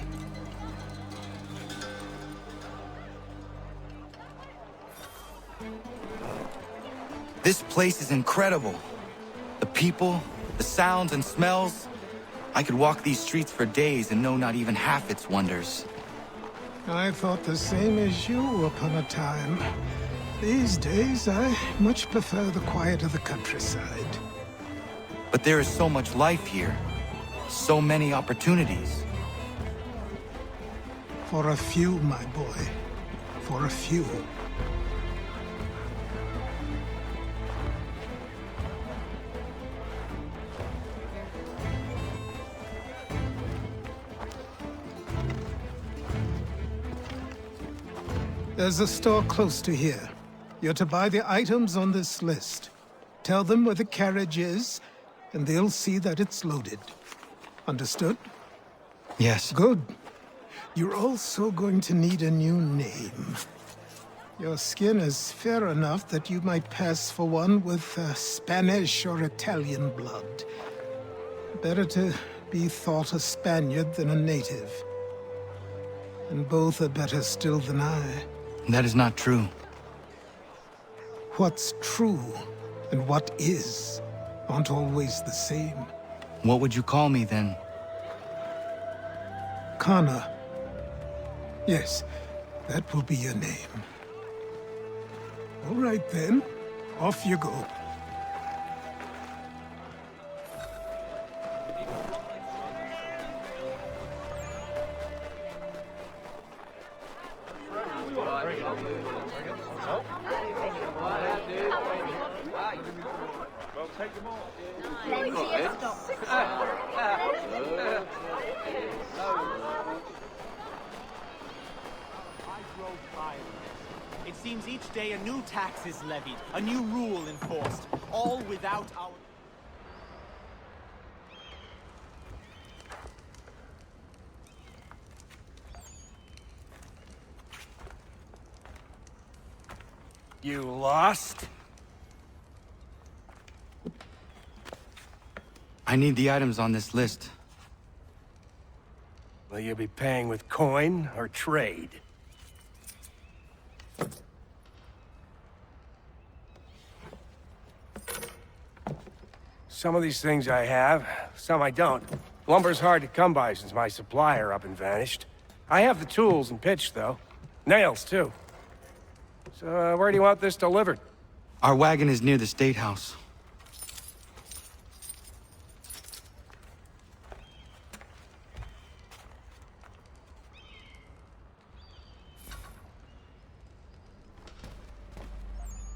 This place is incredible. The people, the sounds and smells. I could walk these streets for days and know not even half its wonders. I thought the same as you upon a time. These days, I much prefer the quiet of the countryside. But there is so much life here. So many opportunities. For a few, my boy. For a few. There's a store close to here. You're to buy the items on this list. Tell them where the carriage is, and they'll see that it's loaded. Understood? Yes. Good. You're also going to need a new name. Your skin is fair enough that you might pass for one with Spanish or Italian blood. Better to be thought a Spaniard than a native. and both are better still than I. That is not true. What's true and what is aren't always the same. What would you call me then? Kana. Yes, that will be your name. All right then, off you go. It seems each day a new tax is levied, a new rule enforced, all without our... You lost? I need the items on this list. Will you be paying with coin or trade? Some of these things I have, some I don't. Lumber's hard to come by since my supplier up and vanished. I have the tools and pitch, though. Nails, too. So, where do you want this delivered? Our wagon is near the State House.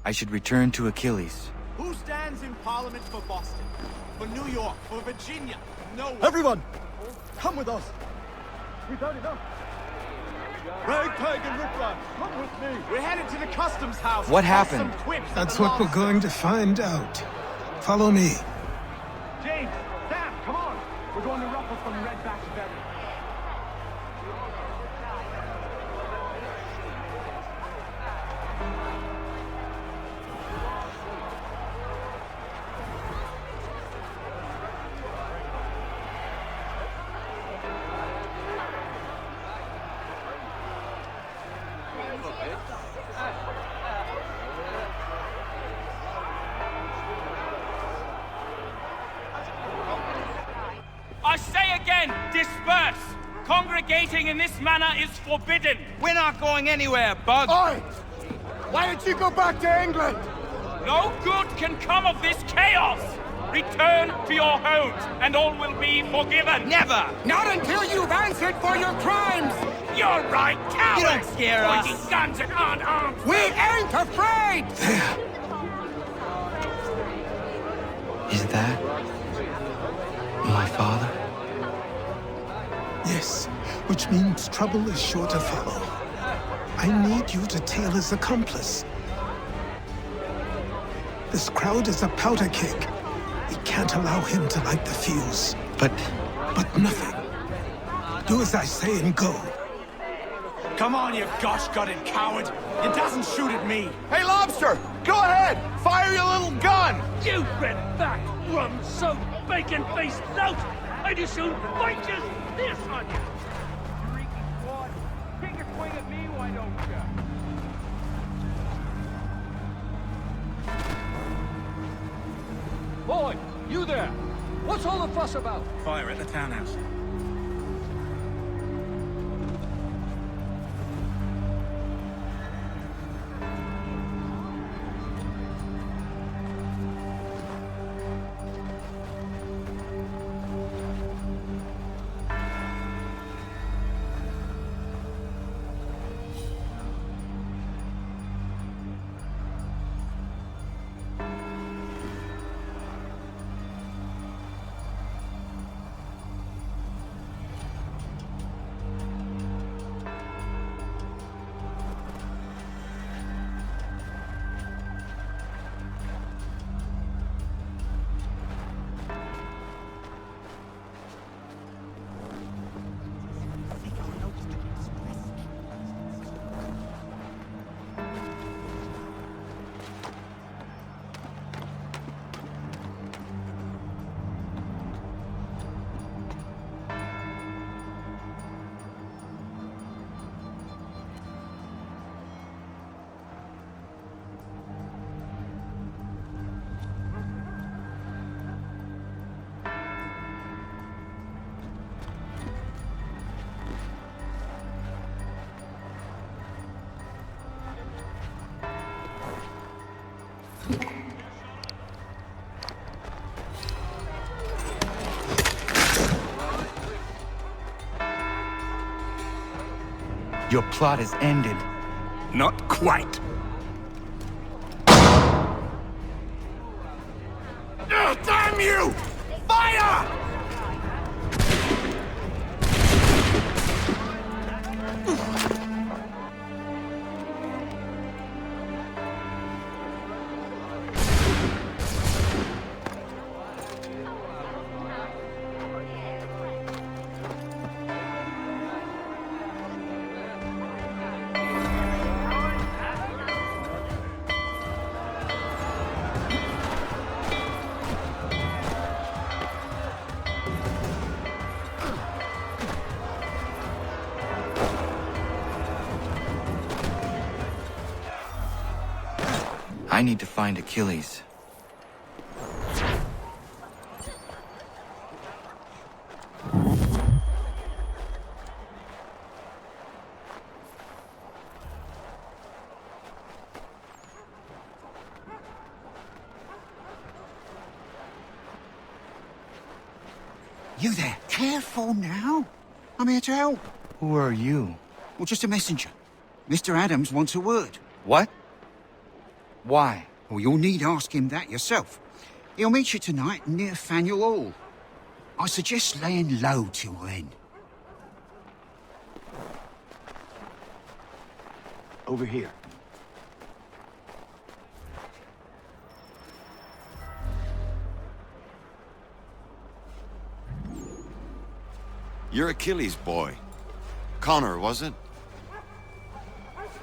I should return to Achilles. Who stands in Parliament for Boston? For New York? For Virginia? No one. Everyone! Come with us! We've had enough! Ragtag and riffraff, come with me! We're headed to the customs house. What happened? That's what we're going to find out. Follow me. James, Sam, come on! We're going to ruffle some redback berries. I say again, disperse! Congregating in this manner is forbidden! We're not going anywhere, Bug! Oi! Why don't you go back to England? No good can come of this chaos! Return to your homes, and all will be forgiven! Never! Not until you've answered for your crimes! You're right, cowards! You don't scare us! Pointing guns at unarmed! We ain't afraid! Is that my father? Yes, which means trouble is sure to follow. I need you to tail his accomplice. This crowd is a powder keg. We can't allow him to light the fuse. But nothing. Do as I say and go. Come on, you gosh-gutted coward! It doesn't shoot at me! Hey, Lobster! Go ahead! Fire your little gun! You red-backed, rum-soaked, bacon-faced lout! I'd as soon bite just this on you! Freaky squad! Take a swing at me, why don't you? Boy, you there! What's all the fuss about? Fire at the townhouse. Your plot is ended. Not quite. Damn you! Fire! I need to find Achilles. You there? Careful now. I'm here to help. Who are you? Well, just a messenger. Mr. Adams wants a word. What? Why? Well, you'll need ask him that yourself. He'll meet you tonight near Faneuil Hall. I suggest laying low till then. Over here. You're Achilles' boy. Connor, was it?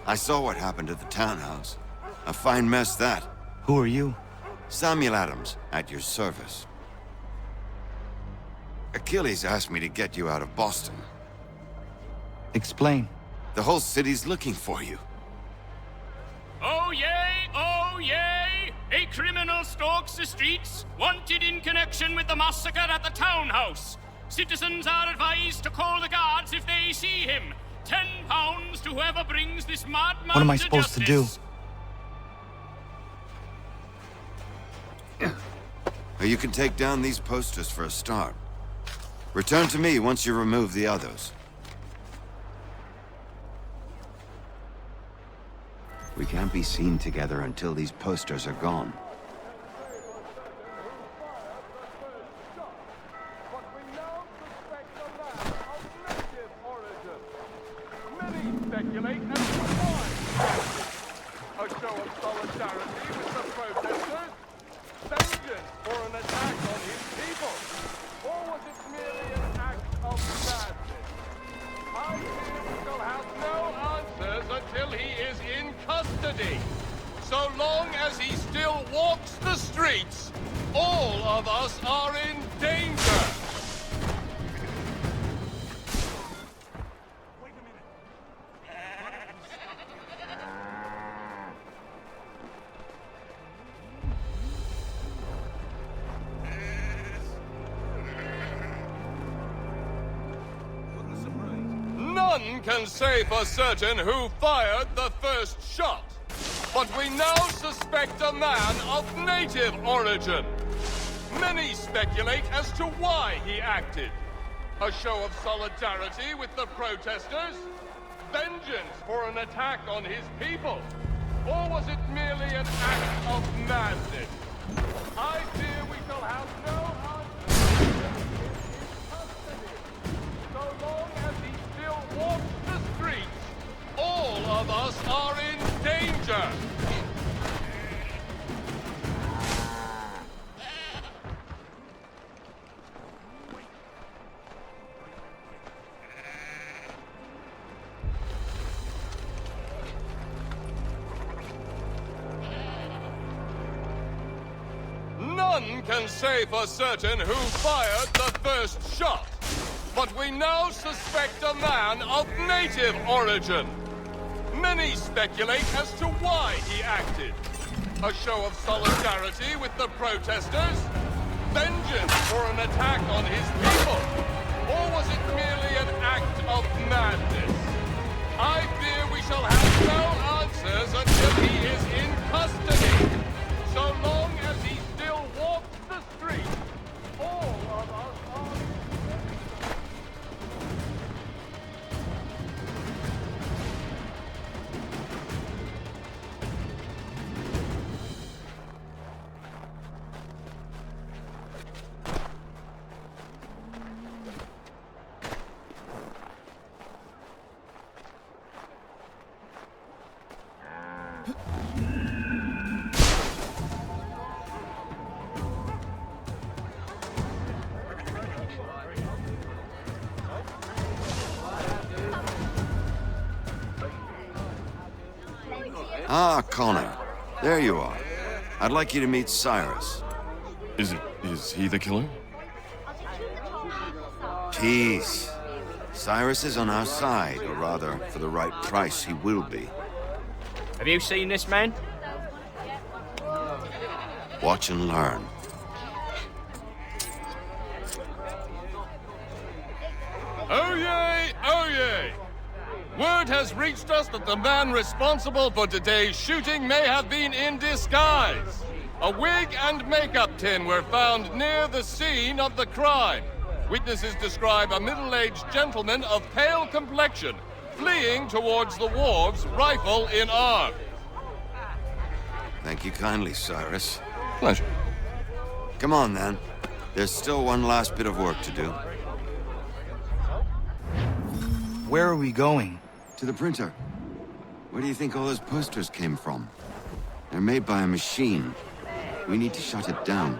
I saw what happened at the townhouse. A fine mess, that. Who are you? Samuel Adams, at your service. Achilles asked me to get you out of Boston. Explain. The whole city's looking for you. Oh yay, oh yay! A criminal stalks the streets, wanted in connection with the massacre at the townhouse. Citizens are advised to call the guards if they see him. £10 to whoever brings this madman What am I to supposed to do? justice. You can take down these posters for a start. Return to me once you remove the others. We can't be seen together until these posters are gone. Speculate as to why. A show of solidarity with the protesters? Vengeance for an attack on his people? Or was it merely an act of madness? I fear we shall have no answers until he is in custody. So long as he still walks the streets, all of us are in danger. None can say for certain who fired the first shot, but we now suspect a man of native origin. Many speculate as to why he acted. A show of solidarity with the protesters? Vengeance for an attack on his people? Or was it merely an act of madness? I fear we shall have no answer. So long as he still walks the streets, all of us are in danger. None can say for certain who fired the first shot, but we now suspect a man of native origin. Many speculate as to why he acted. A show of solidarity with the protesters? Vengeance for an attack on his people? Or was it merely an act of madness? I fear we shall have no answers until he is in custody. So long as he still walks the streets, all of us are... Ah, Connor. There you are. I'd like you to meet Cyrus. Is he the killer? Peace. Cyrus is on our side, or rather, for the right price, he will be. Have you seen this man? Watch and learn. Oh yay! Oh yay! Word has reached us that the man responsible for today's shooting may have been in disguise. A wig and makeup tin were found near the scene of the crime. Witnesses describe a middle-aged gentleman of pale complexion fleeing towards the wharves, rifle in arm. Thank you kindly, Cyrus. Pleasure. Come on, then. There's still one last bit of work to do. Where are we going? To the printer. Where do you think all those posters came from? They're made by a machine. We need to shut it down.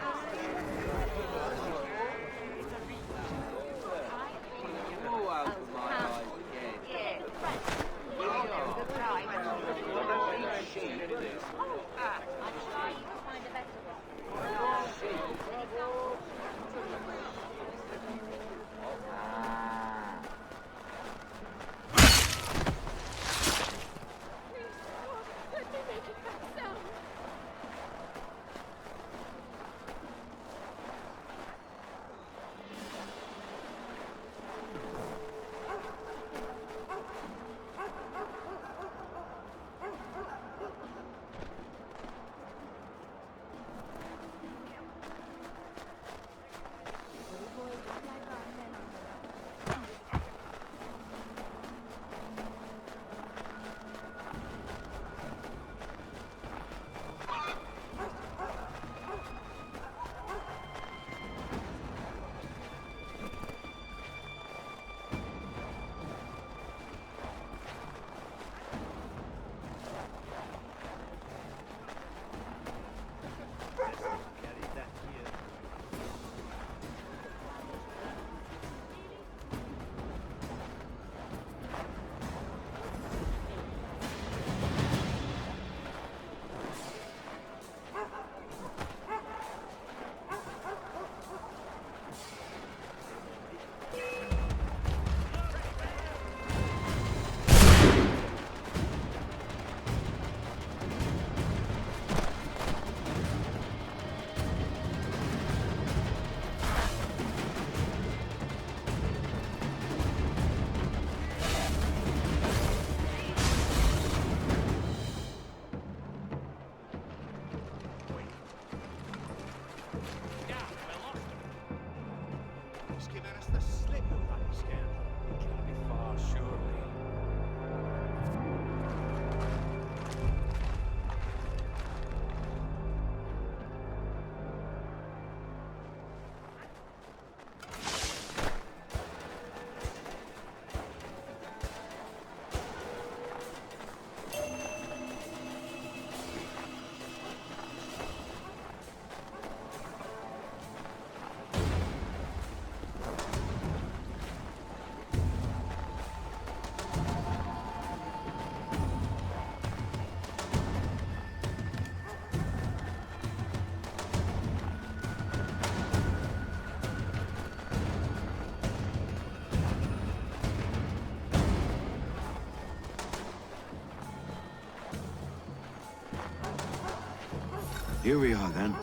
Here we are, then.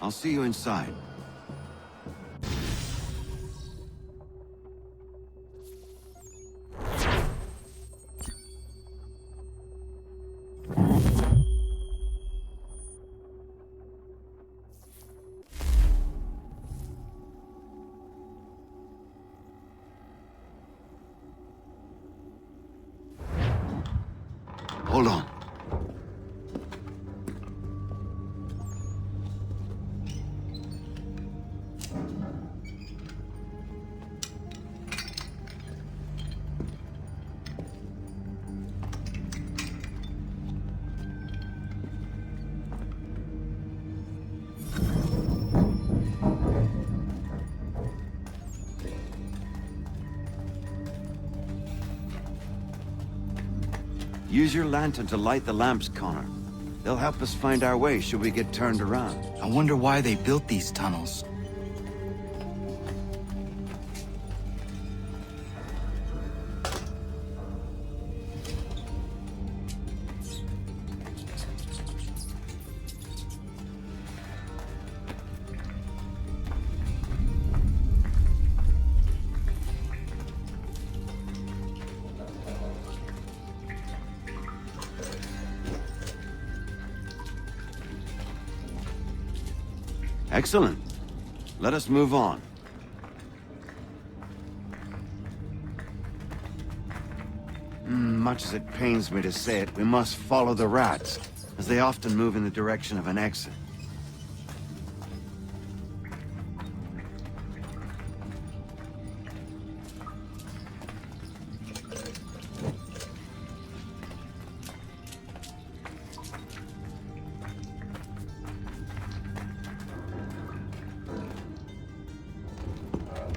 I'll see you inside. Hold on. Use your lantern to light the lamps, Connor. They'll help us find our way should we get turned around. I wonder why they built these tunnels. Excellent. Let us move on. Much as it pains me to say it, we must follow the rats, as they often move in the direction of an exit.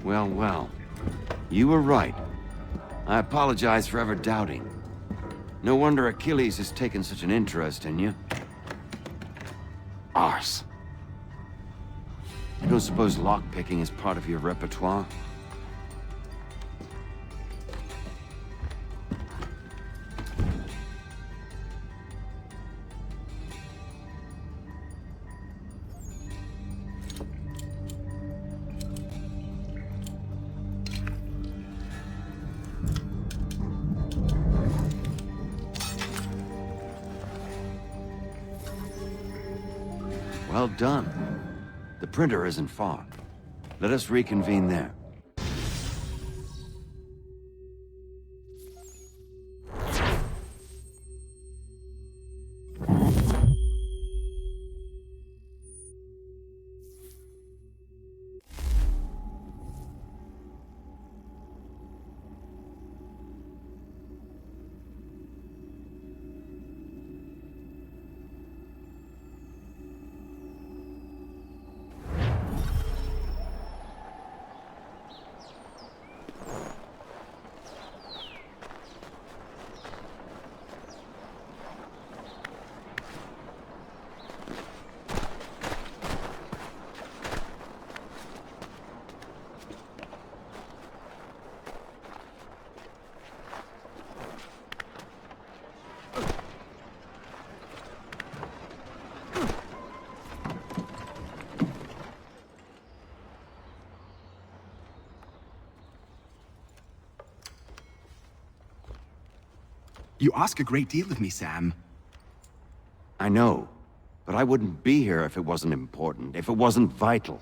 Well, well. You were right. I apologize for ever doubting. No wonder Achilles has taken such an interest in you. Arse. You don't suppose lockpicking is part of your repertoire? Well done. The printer isn't far. Let us reconvene there. You ask a great deal of me, Sam. I know, but I wouldn't be here if it wasn't important, if it wasn't vital.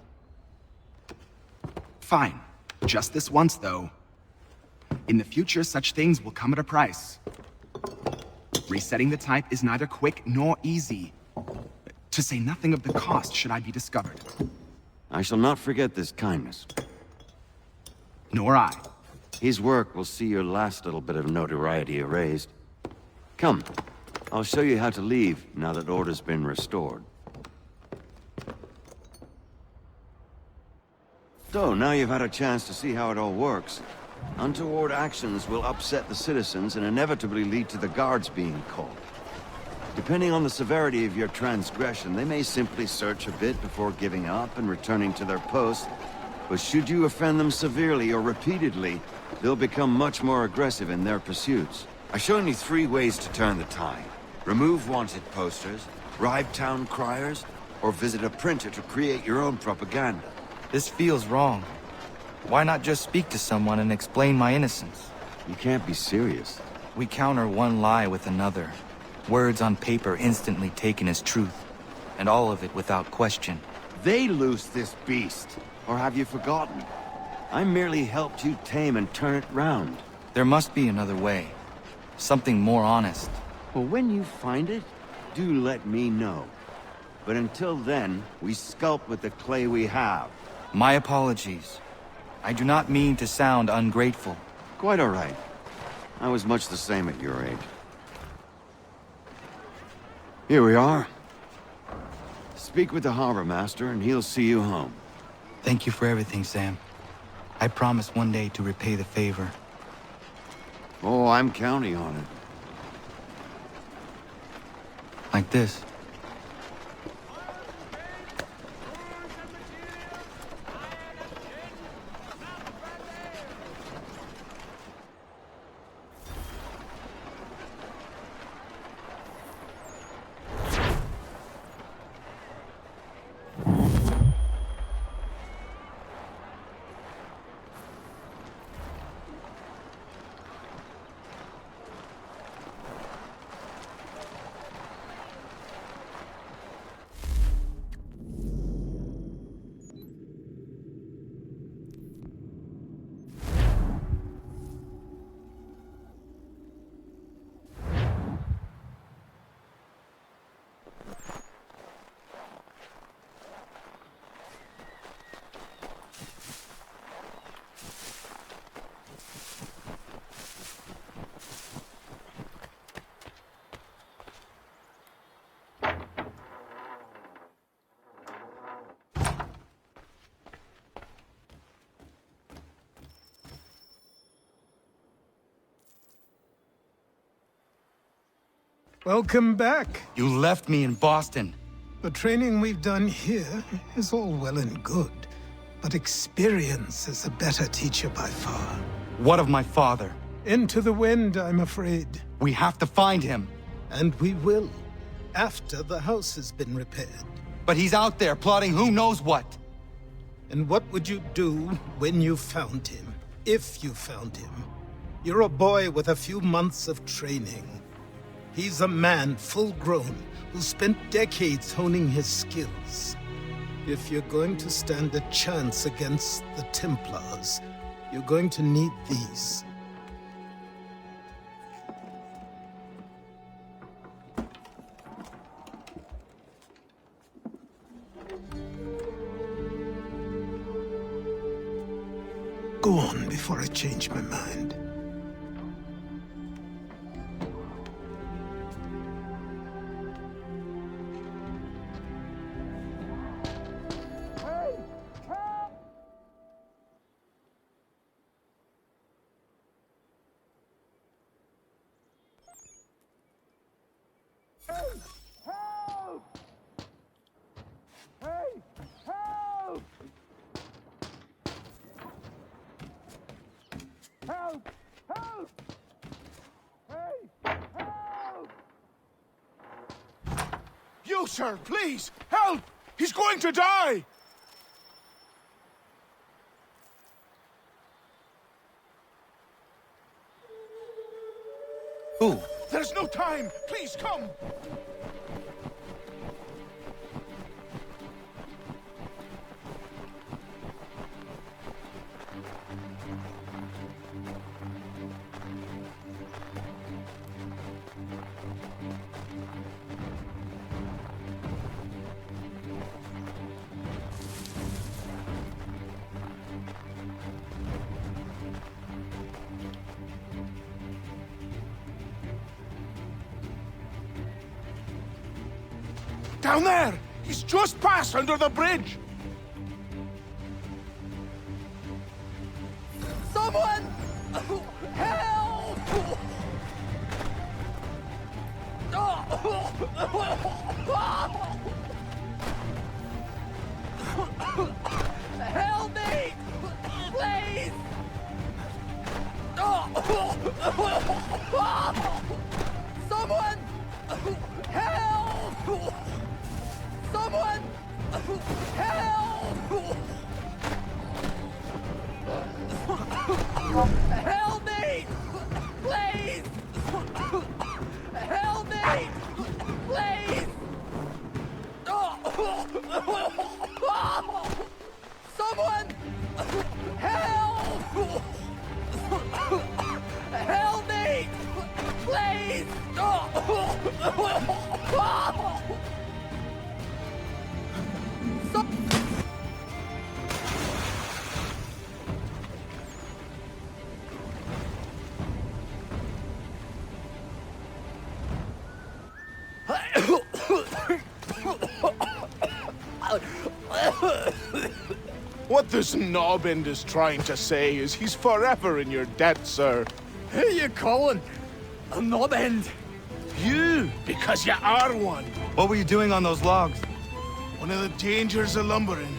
Fine. Just this once, though. In the future, such things will come at a price. Resetting the type is neither quick nor easy. To say nothing of the cost should I be discovered. I shall not forget this kindness. Nor I. His work will see your last little bit of notoriety erased. Come, I'll show you how to leave now that order's been restored. So, now you've had a chance to see how it all works. Untoward actions will upset the citizens and inevitably lead to the guards being called. Depending on the severity of your transgression, they may simply search a bit before giving up and returning to their posts. But should you offend them severely or repeatedly, they'll become much more aggressive in their pursuits. I've shown you 3 ways to turn the tide. Remove wanted posters, bribe town criers, or visit a printer to create your own propaganda. This feels wrong. Why not just speak to someone and explain my innocence? You can't be serious. We counter one lie with another. Words on paper instantly taken as truth. And all of it without question. They loosed this beast. Or have you forgotten? I merely helped you tame and turn it round. There must be another way. Something more honest. Well, when you find it, do let me know. But until then, we sculpt with the clay we have. My apologies. I do not mean to sound ungrateful. Quite all right. I was much the same at your age. Here we are. Speak with the harbor master and he'll see you home. Thank you for everything, Sam. I promise one day to repay the favor. Oh, I'm counting on it. Like this. Welcome back. You left me in Boston. The training we've done here is all well and good, but experience is a better teacher by far. What of my father? Into the wind, I'm afraid. We have to find him. And we will, after the house has been repaired. But he's out there plotting who knows what. And what would you do when you found him? If you found him? You're a boy with a few months of training. He's a man, full-grown, who spent decades honing his skills. If you're going to stand a chance against the Templars, you're going to need these. Go on before I change my mind. You, sir, please, help! He's going to die! Who? There's no time! Please, come! Down there! He's just passed under the bridge! Someone! Help! Help me! Please! Someone! Help! Someone! Help! Help me! Please! Help me! Please! Someone! Help! Help me! Please! What this knobend is trying to say is he's forever in your debt, sir. Who you calling? A knobend? You, because you are one. What were you doing on those logs? One of the dangers of lumbering.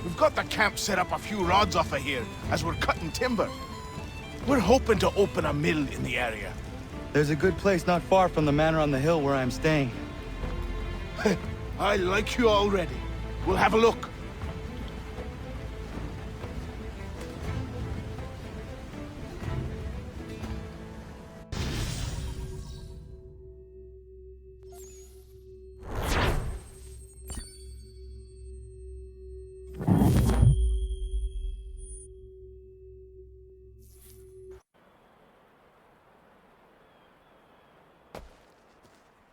We've got the camp set up a few rods off of here, as we're cutting timber. We're hoping to open a mill in the area. There's a good place not far from the manor on the hill where I'm staying. I like you already. We'll have a look.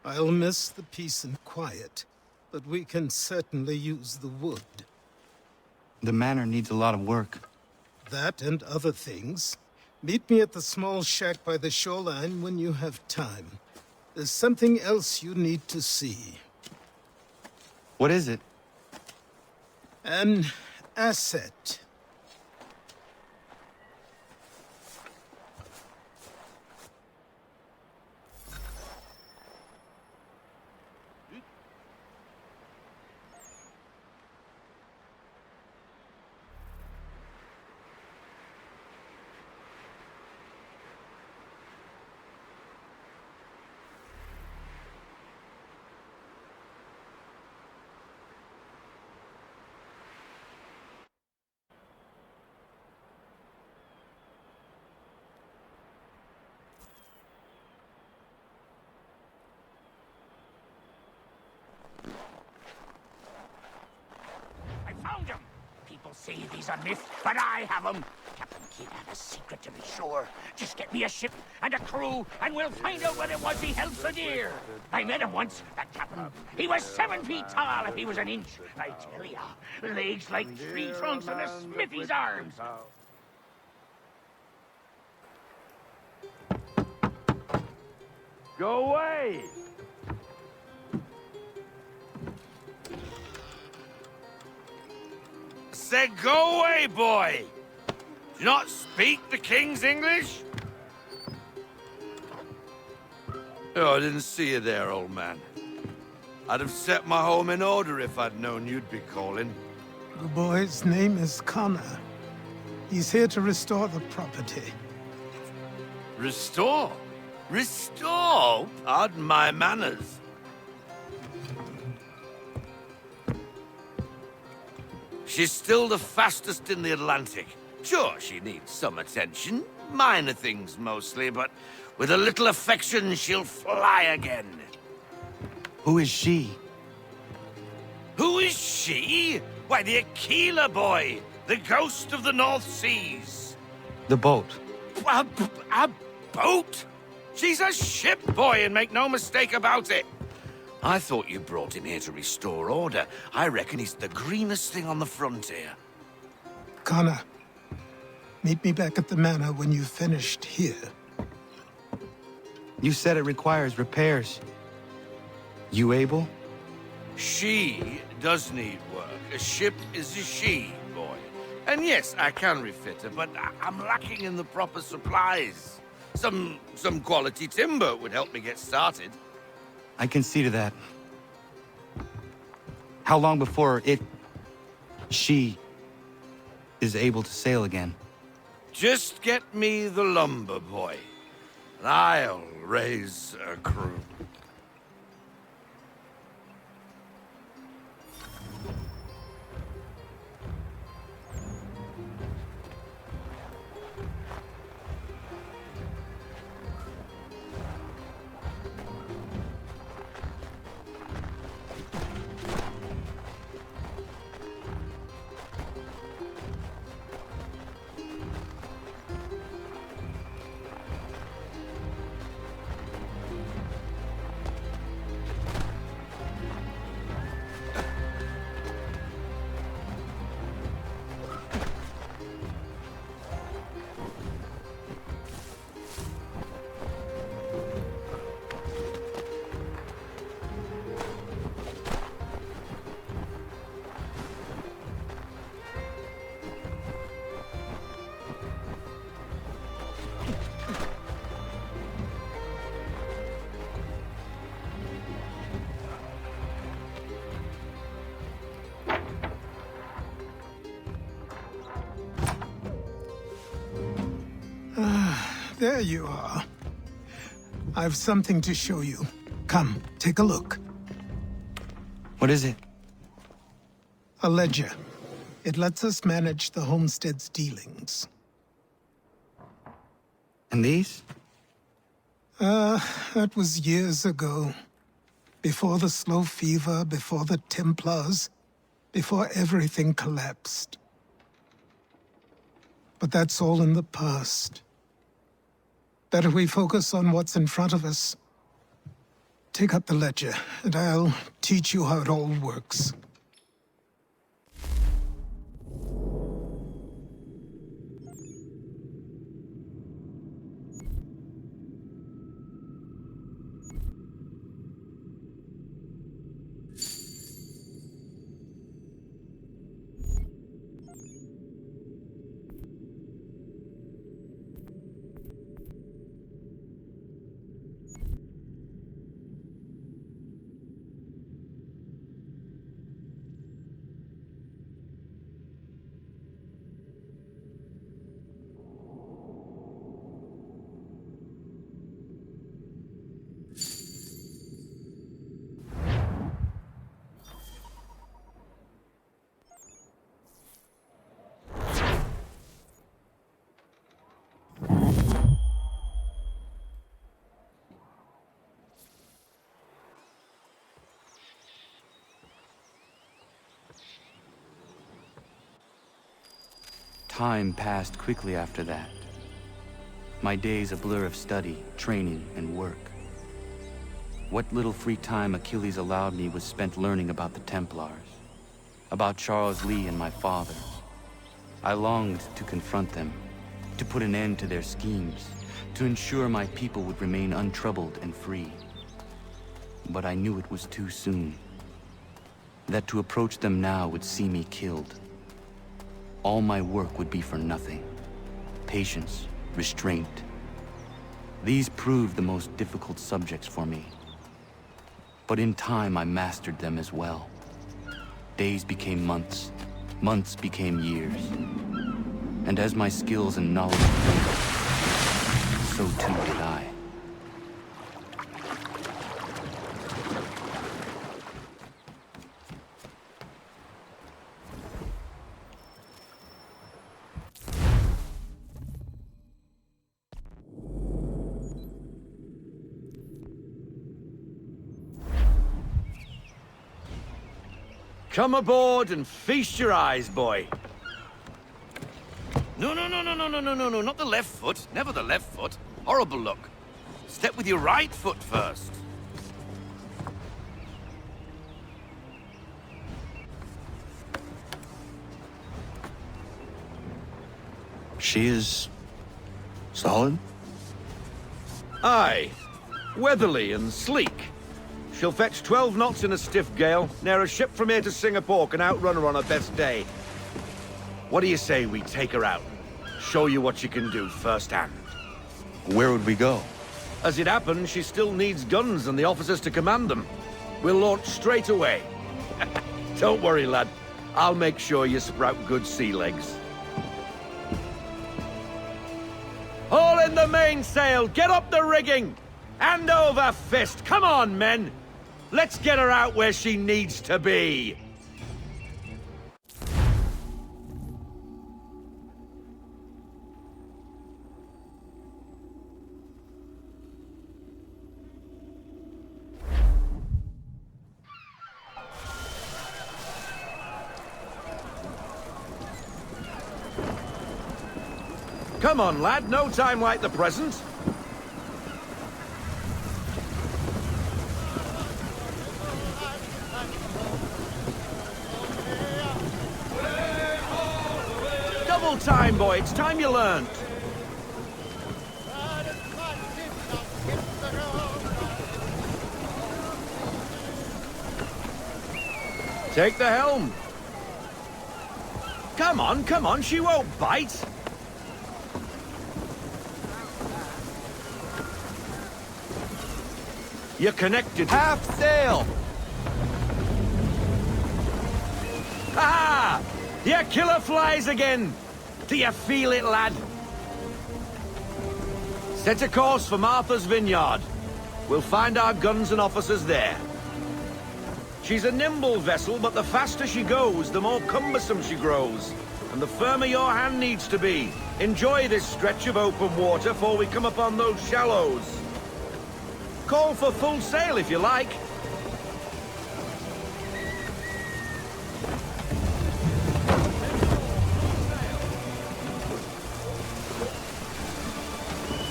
I'll miss the peace and quiet, but we can certainly use the wood. The manor needs a lot of work. That and other things. Meet me at the small shack by the shoreline when you have time. There's something else you need to see. What is it? An asset. Say these are myths, but I have them. Captain Kidd had a secret, to be sure. Just get me a ship and a crew, and we'll find out what it was he held so dear. I met him once, that captain. He was 7 feet tall if he was an inch. I tell ya, legs like tree trunks and a smithy's arms. Go away! Said go away, boy! Do you not speak the King's English? Oh, I didn't see you there, old man. I'd have set my home in order if I'd known you'd be calling. The boy's name is Connor. He's here to restore the property. Restore? Restore? Pardon my manners. She's still the fastest in the Atlantic. Sure, she needs some attention. Minor things mostly, but with a little affection, she'll fly again. Who is she? Who is she? Why, the Aquila boy, the ghost of the North Seas. The boat. A boat? She's a ship, boy, and make no mistake about it. I thought you brought him here to restore order. I reckon he's the greenest thing on the frontier. Connor, meet me back at the manor when you've finished here. You said it requires repairs. You able? She does need work. A ship is a she, boy. And yes, I can refit her, but I'm lacking in the proper supplies. Some quality timber would help me get started. I can see to that. How long before she is able to sail again? Just get me the lumber, boy, and I'll raise a crew. There you are. I've something to show you. Come, take a look. What is it? A ledger. It lets us manage the homestead's dealings. And these? That was years ago. Before the slow fever, before the Templars, before everything collapsed. But that's all in the past. Better we focus on what's in front of us. Take up the ledger, and I'll teach you how it all works. Time passed quickly after that. My days a blur of study, training, and work. What little free time Achilles allowed me was spent learning about the Templars, about Charles Lee and my father. I longed to confront them, to put an end to their schemes, to ensure my people would remain untroubled and free. But I knew it was too soon, that to approach them now would see me killed. All my work would be for nothing. Patience, restraint. These proved the most difficult subjects for me. But in time, I mastered them as well. Days became months, months became years. And as my skills and knowledge grew, so too did I. Come aboard and feast your eyes, boy. No, not the left foot. Never the left foot. Horrible look. Step with your right foot first. She is... solid? Aye. Weatherly and sleek. She'll fetch 12 knots in a stiff gale, near a ship from here to Singapore can outrun her on her best day. What do you say we take her out? Show you what she can do firsthand. Where would we go? As it happens, she still needs guns and the officers to command them. We'll launch straight away. Don't worry, lad. I'll make sure you sprout good sea legs. Haul in the mainsail! Get up the rigging! Hand over fist! Come on, men! Let's get her out where she needs to be! Come on, lad. No time like the present. Double time, boy. It's time you learned. Take the helm. Come on. She won't bite. You're connected. Half sail! Ha! Your killer flies again! Do you feel it, lad? Set a course for Martha's Vineyard. We'll find our guns and officers there. She's a nimble vessel, but the faster she goes, the more cumbersome she grows. And the firmer your hand needs to be. Enjoy this stretch of open water before we come upon those shallows. Call for full sail if you like.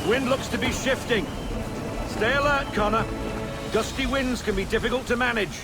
Wind looks to be shifting. Stay alert, Connor. Gusty winds can be difficult to manage.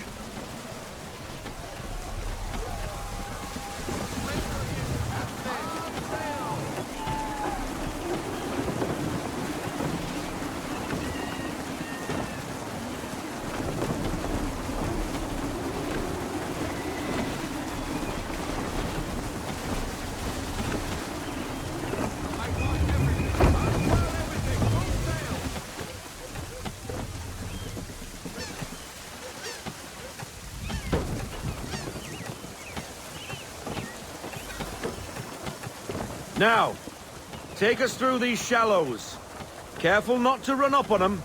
Now, take us through these shallows. Careful not to run up on them.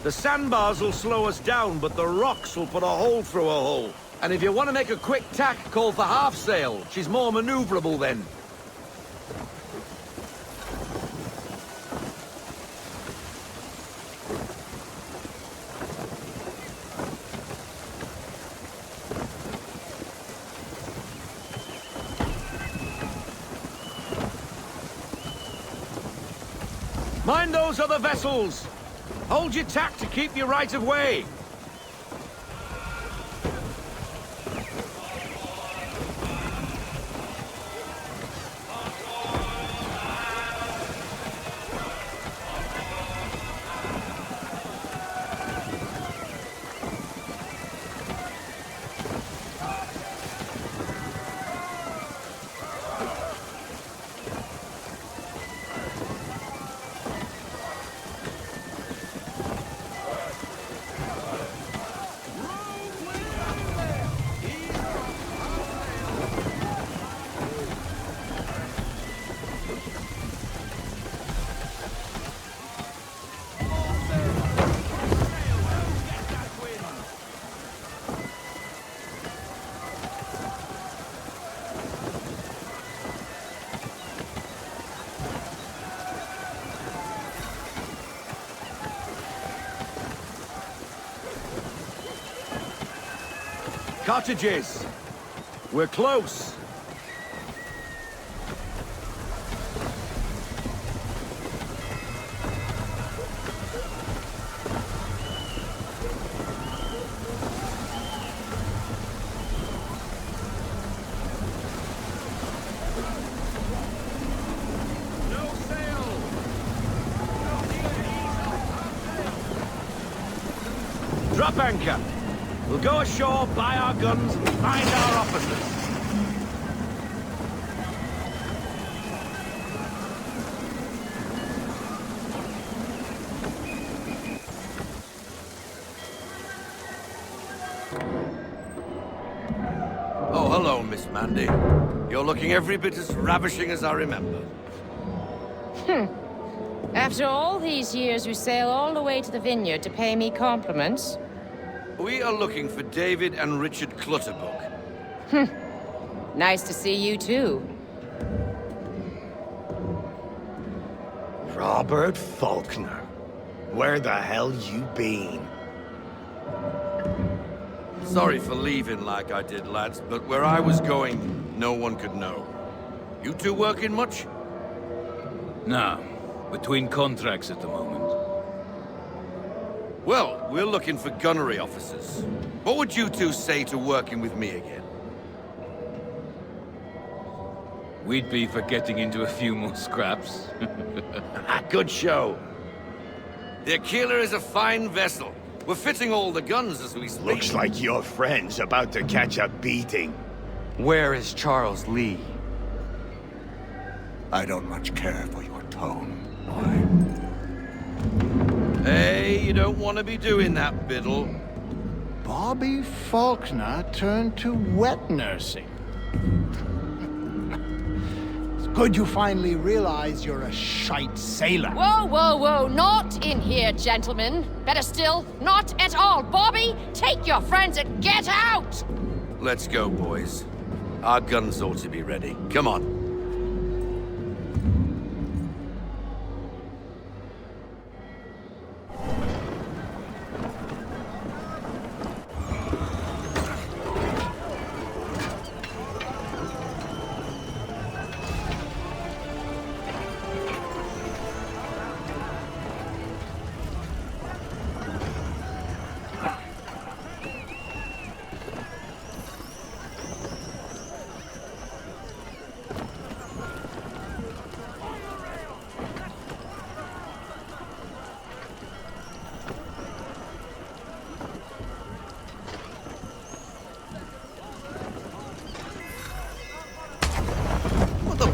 The sandbars will slow us down, but the rocks will put a hole through a hole. And if you want to make a quick tack, call for half sail. She's more maneuverable then. Mind those other vessels! Hold your tack to keep your right of way! Cottages! We're close! Drop anchor! We'll go ashore, buy our guns, and find our officers. Oh, hello, Miss Mandy. You're looking every bit as ravishing as I remember. After all these years, you sail all the way to the vineyard to pay me compliments? We are looking for David and Richard Clutterbuck. Nice to see you, too. Robert Faulkner. Where the hell you been? Sorry for leaving like I did, lads, but where I was going, no one could know. You two working much? No. Between contracts at the moment. Well, we're looking for gunnery officers. What would you two say to working with me again? We'd be for getting into a few more scraps. Good show. The Aquila is a fine vessel. We're fitting all the guns as we speak. Looks like your friend's about to catch a beating. Where is Charles Lee? I don't much care for your tone. Hey, you don't want to be doing that, Biddle. Bobby Faulkner turned to wet nursing. It's Good you finally realize you're a shite sailor. Whoa, whoa, whoa. Not in here, gentlemen. Better still, not at all. Bobby, take your friends and get out! Let's go, boys. Our guns ought to be ready. Come on.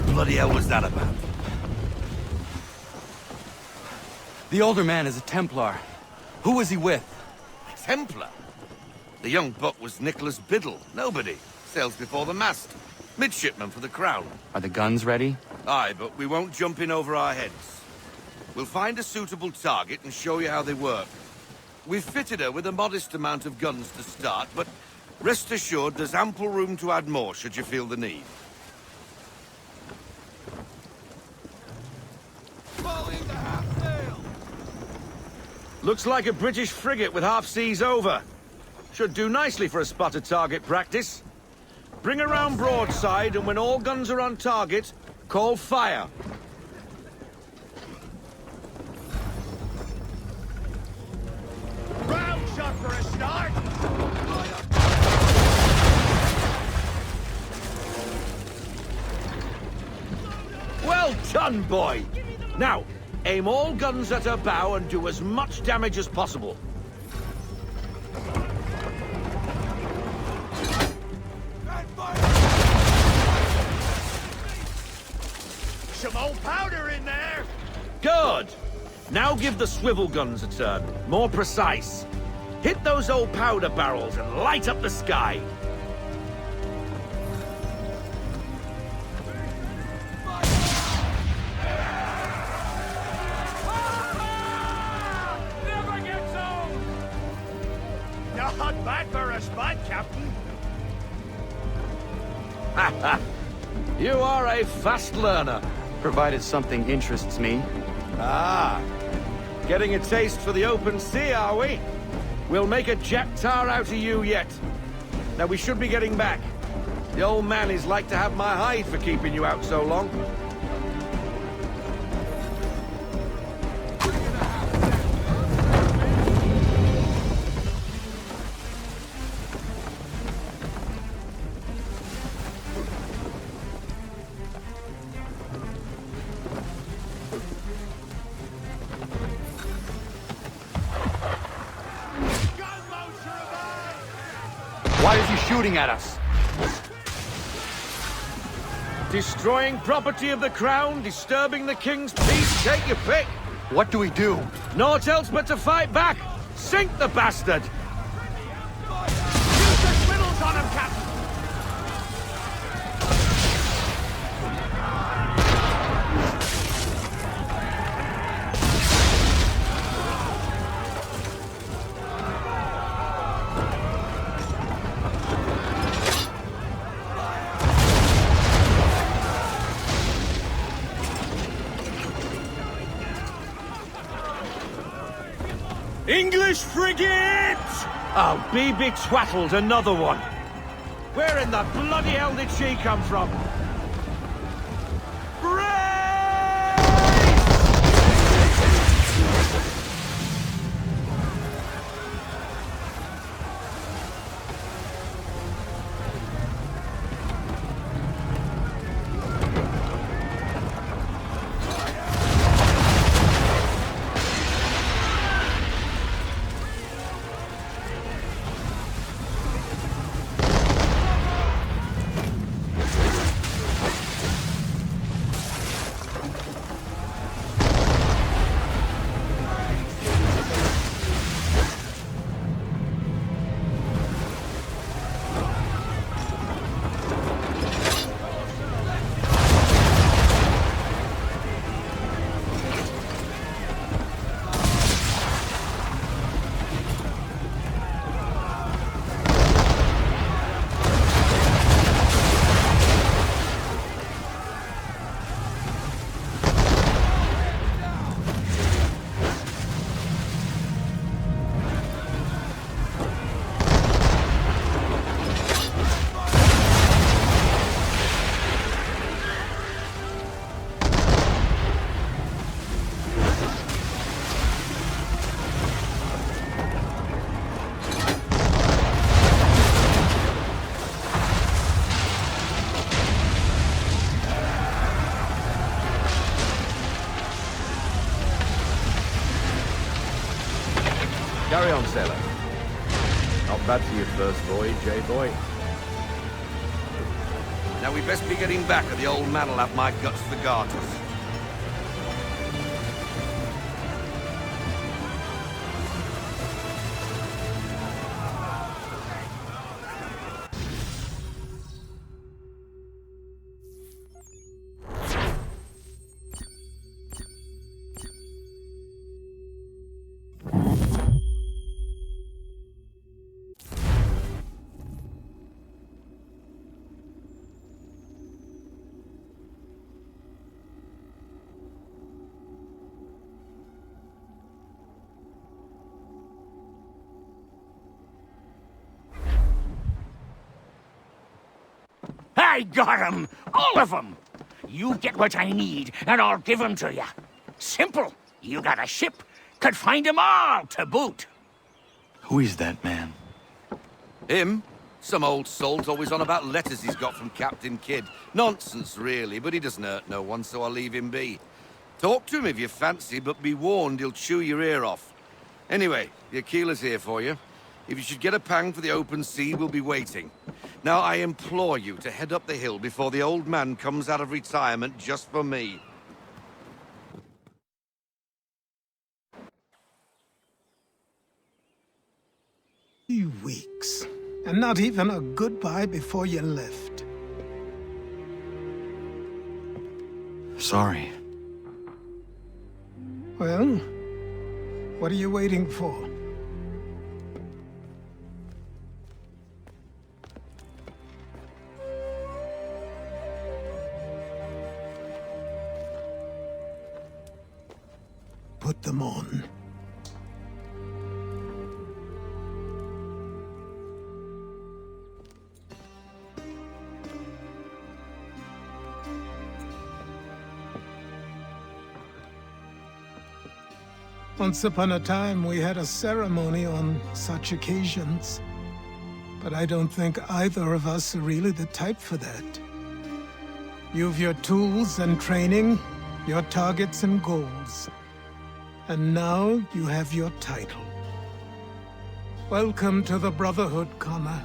Bloody hell was that about? The older man is a Templar. Who was he with? Templar? The young buck was Nicholas Biddle. Nobody. Sails before the mast. Midshipman for the Crown. Are the guns ready? Aye, but we won't jump in over our heads. We'll find a suitable target and show you how they work. We've fitted her with a modest amount of guns to start, but rest assured there's ample room to add more should you feel the need. Looks like a British frigate with half seas over. Should do nicely for a spotted target practice. Bring around broadside, and when all guns are on target, call fire. Round shot for a start! Well done, boy! Now, aim all guns at her bow and do as much damage as possible. Some old powder in there! Good! Now give the swivel guns a turn. More precise. Hit those old powder barrels and light up the sky. Not bad for a spud, Captain. You are a fast learner. Provided something interests me. Ah, getting a taste for the open sea, are we? We'll make a jack tar out of you yet. Now we should be getting back. The old man is like to have my hide for keeping you out so long. Why is he shooting at us? Destroying property of the Crown, disturbing the King's peace, take your pick. What do we do? Naught else but to fight back. Sink the bastard! Use the swivels on him, Captain! English frigate! Oh, be betwattled, another one. Where in the bloody hell did she come from? Carry on, sailor. Not bad for your first voyage, eh, boy? Now we best be getting back, or the old man'll have my guts for garters. I got 'em! All of 'em! You get what I need, and I'll give 'em to you. Simple. You got a ship, could find 'em all to boot. Who is that man? Him? Some old salt's always on about letters he's got from Captain Kidd. Nonsense, really, but he doesn't hurt no one, so I'll leave him be. Talk to him if you fancy, but be warned he'll chew your ear off. Anyway, the Aquila's here for you. If you should get a pang for the open sea, we'll be waiting. Now, I implore you to head up the hill before the old man comes out of retirement just for me. 3 weeks, and not even a goodbye before you left. Sorry. Well, what are you waiting for? Put them on. Once upon a time, we had a ceremony on such occasions. But I don't think either of us are really the type for that. You've your tools and training, your targets and goals. And now you have your title. Welcome to the Brotherhood, Connor.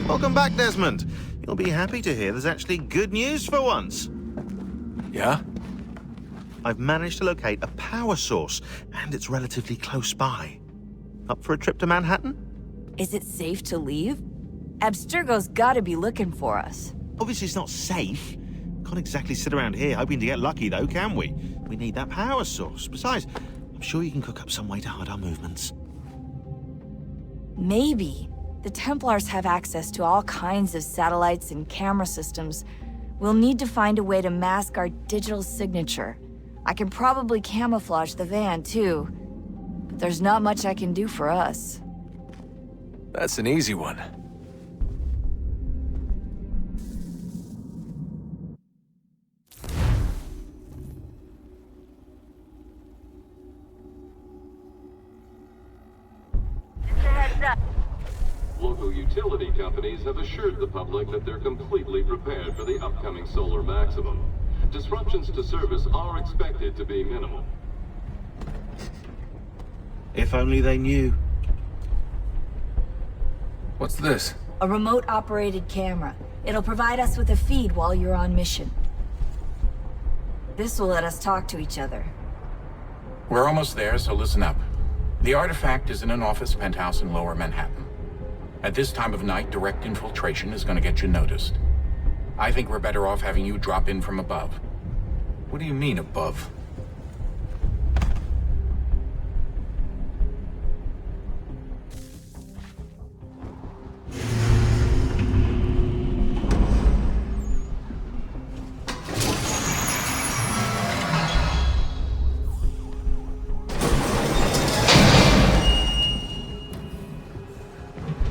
Welcome back, Desmond. You'll be happy to hear there's actually good news for once. Yeah? I've managed to locate a power source, and it's relatively close by. Up for a trip to Manhattan? Is it safe to leave? Abstergo's gotta be looking for us. Obviously it's not safe. Can't exactly sit around here hoping to get lucky, though, can we? We need that power source. Besides, I'm sure you can cook up some way to hide our movements. Maybe. The Templars have access to all kinds of satellites and camera systems. We'll need to find a way to mask our digital signature. I can probably camouflage the van, too. But there's not much I can do for us. That's an easy one. Local utility companies have assured the public that they're completely prepared for the upcoming solar maximum. Disruptions to service are expected to be minimal. If only they knew. What's this? A remote-operated camera. It'll provide us with a feed while you're on mission. This will let us talk to each other. We're almost there, so listen up. The artifact is in an office penthouse in Lower Manhattan. At this time of night, direct infiltration is going to get you noticed. I think we're better off having you drop in from above. What do you mean, above?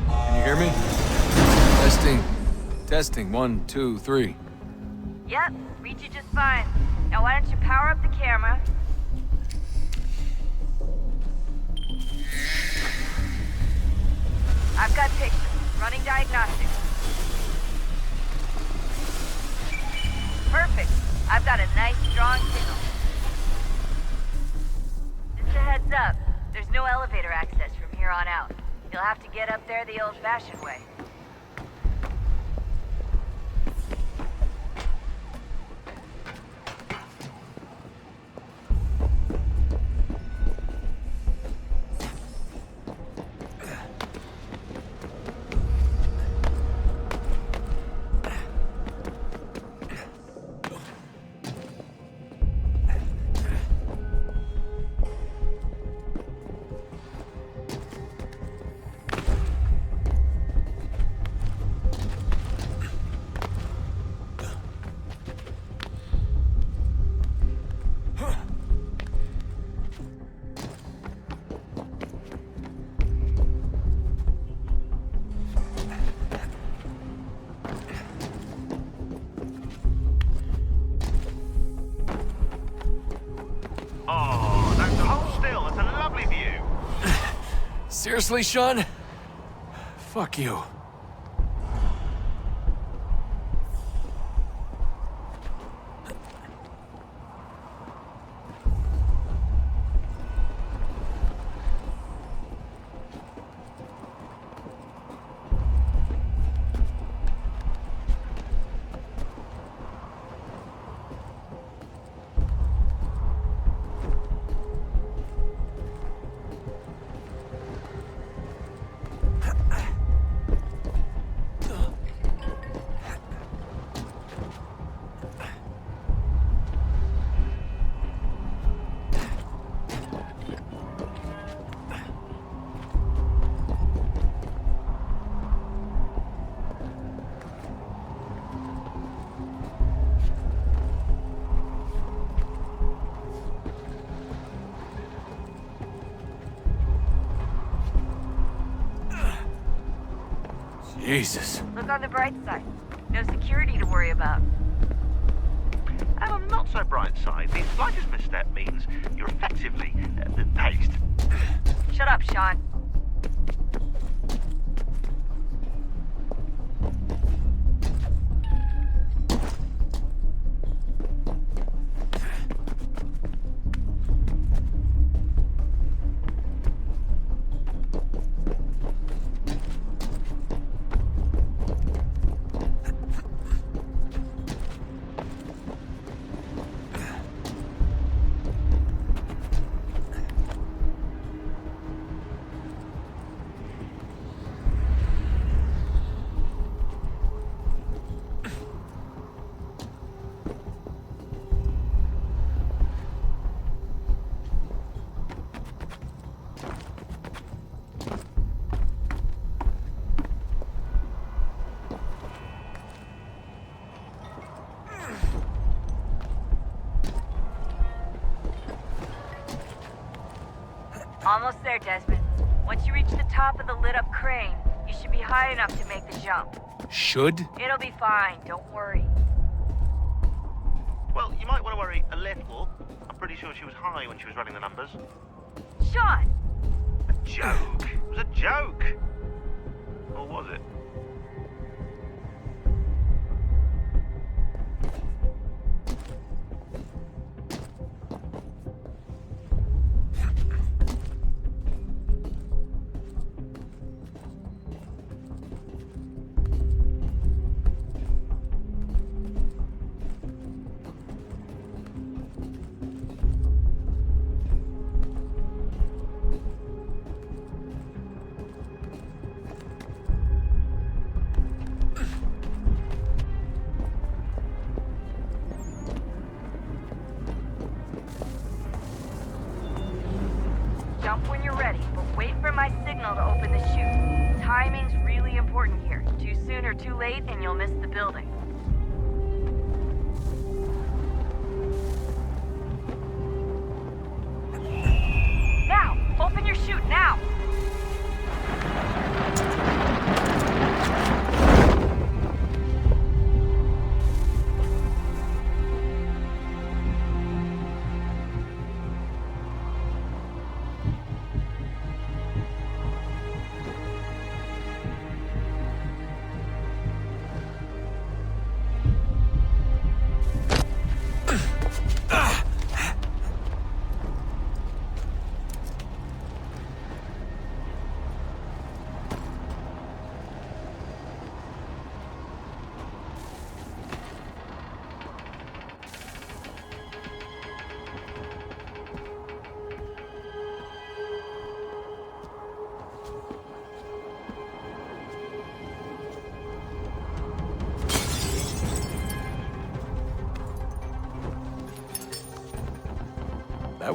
Can you Testing, 1, 2, 3. Yep, read you just fine. Now why don't you power up the camera? I've got pictures. Running diagnostics. Perfect. I've got a nice, strong signal. Just a heads up. There's no elevator access from here on out. You'll have to get up there the old-fashioned way. Seriously, Sean? Fuck you. Jesus. Look on the bright side. No security to worry about. And on the not so bright side, the slightest misstep means you're effectively paced. Shut up, Sean. Almost there, Desmond. Once you reach the top of the lit-up crane, you should be high enough to make the jump. Should? It'll be fine, don't worry. Well, you might want to worry a little. I'm pretty sure she was high when she was running the numbers. Sean! A joke! It was a joke! Or was it? Jump when you're ready, but wait for my signal to open the chute. Timing's really important here. Too soon or too late, and you'll miss the building. Now! Open your chute, now!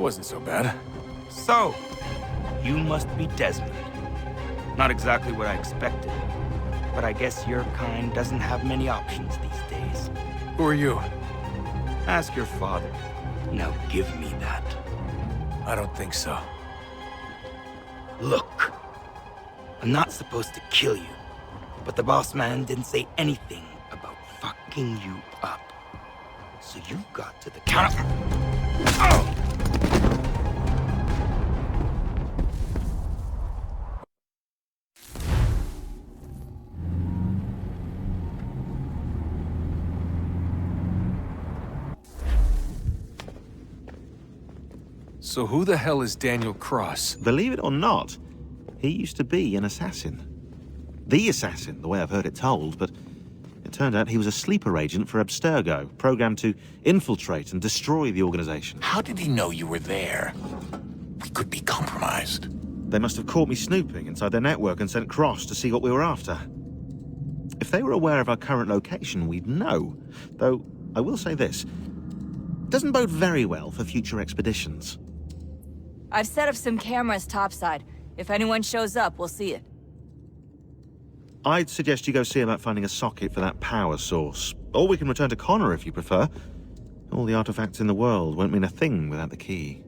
That wasn't so bad. So, you must be Desmond. Not exactly what I expected, but I guess your kind doesn't have many options these days. Who are you? Ask your father. Now give me that. I don't think so. Look, I'm not supposed to kill you, but the boss man didn't say anything about fucking you up. So you got to the counter. Oh! So who the hell is Daniel Cross? Believe it or not, he used to be an assassin. The assassin, the way I've heard it told, but it turned out he was a sleeper agent for Abstergo, programmed to infiltrate and destroy the organization. How did he know you were there? We could be compromised. They must have caught me snooping inside their network and sent Cross to see what we were after. If they were aware of our current location, we'd know. Though, I will say this. Doesn't bode very well for future expeditions. I've set up some cameras topside. If anyone shows up, we'll see it. I'd suggest you go see about finding a socket for that power source. Or we can return to Connor if you prefer. All the artifacts in the world won't mean a thing without the key.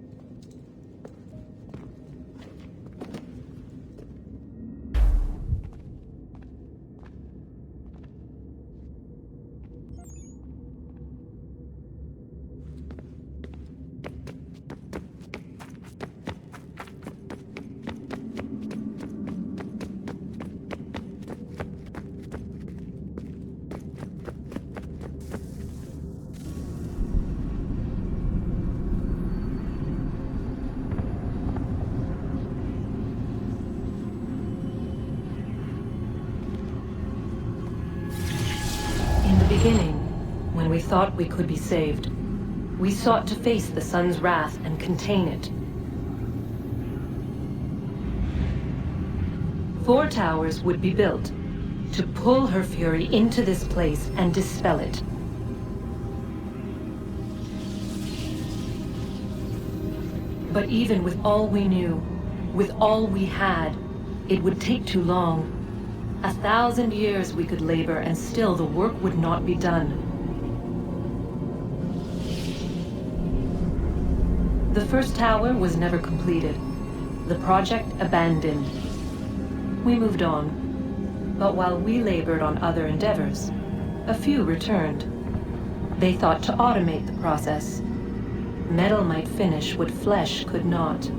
Beginning, when we thought we could be saved, we sought to face the sun's wrath and contain it. 4 towers would be built to pull her fury into this place and dispel it. But even with all we knew, with all we had, it would take too long. 1,000 years we could labor, and still the work would not be done. The first tower was never completed. The project abandoned. We moved on. But while we labored on other endeavors, a few returned. They thought to automate the process. Metal might finish what flesh could not.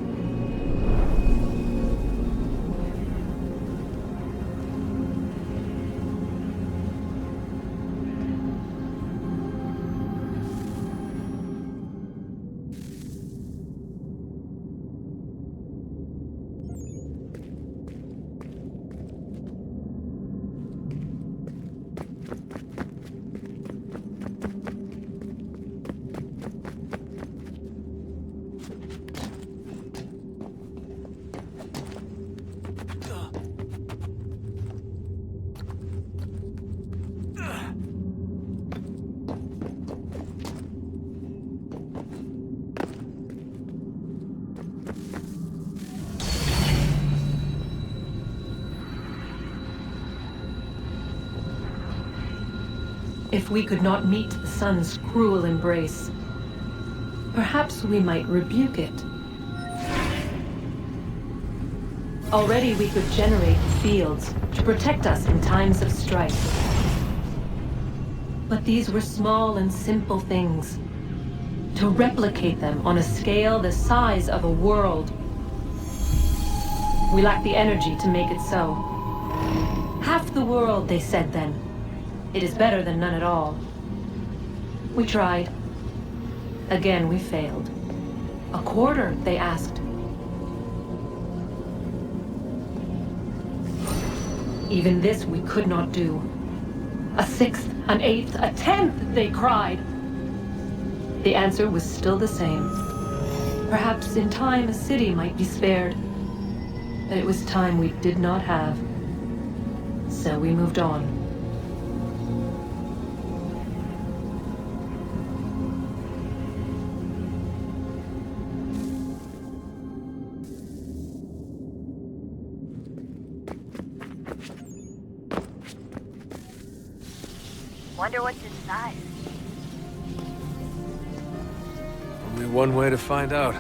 If we could not meet the sun's cruel embrace, perhaps we might rebuke it. Already we could generate fields to protect us in times of strife. But these were small and simple things. To replicate them on a scale the size of a world, we lacked the energy to make it so. Half the world, they said then. It is better than none at all. We tried. Again, we failed. A quarter, they asked. Even this we could not do. A 1/6, an 1/8, a 1/10, they cried. The answer was still the same. Perhaps in time a city might be spared. But it was time we did not have. So we moved on. Wonder what's inside. Only one way to find out.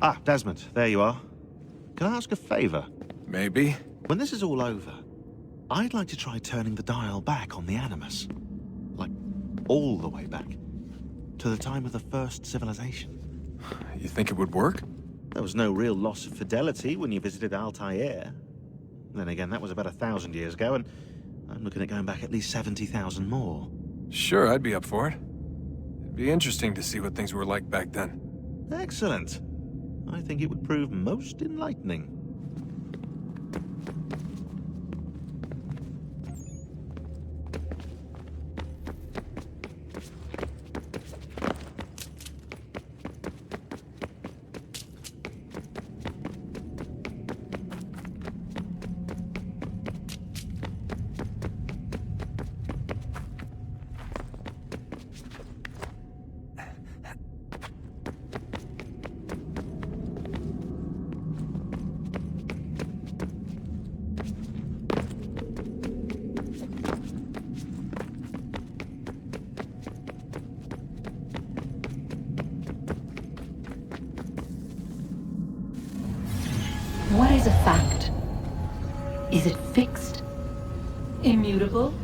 Ah, Desmond, there you are. Can I ask a favor? Maybe. When this is all over, I'd like to try turning the dial back on the Animus. Like, all the way back. To the time of the first civilization. You think it would work? There was no real loss of fidelity when you visited Altair. Then again, that was about 1,000 years ago, and I'm looking at going back at least 70,000 more. Sure, I'd be up for it. It'd be interesting to see what things were like back then. Excellent. I think it would prove most enlightening. What is a fact? Is it fixed? Immutable?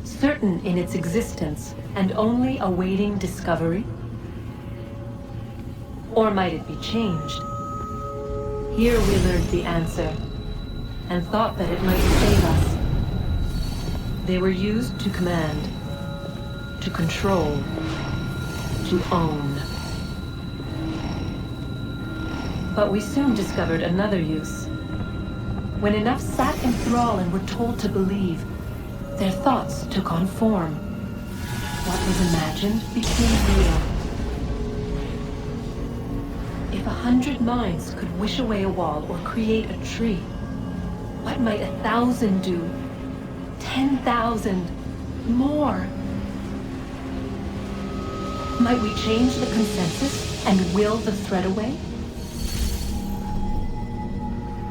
Certain in its existence and only awaiting discovery? Or might it be changed? Here we learned the answer, and thought that it might save us. They were used to command, to control, to own. But we soon discovered another use. When enough sat in thrall and were told to believe, their thoughts took on form. What was imagined became real. If 100 minds could wish away a wall or create a tree, what might 1,000 do? 10,000? More? Might we change the consensus and will the threat away?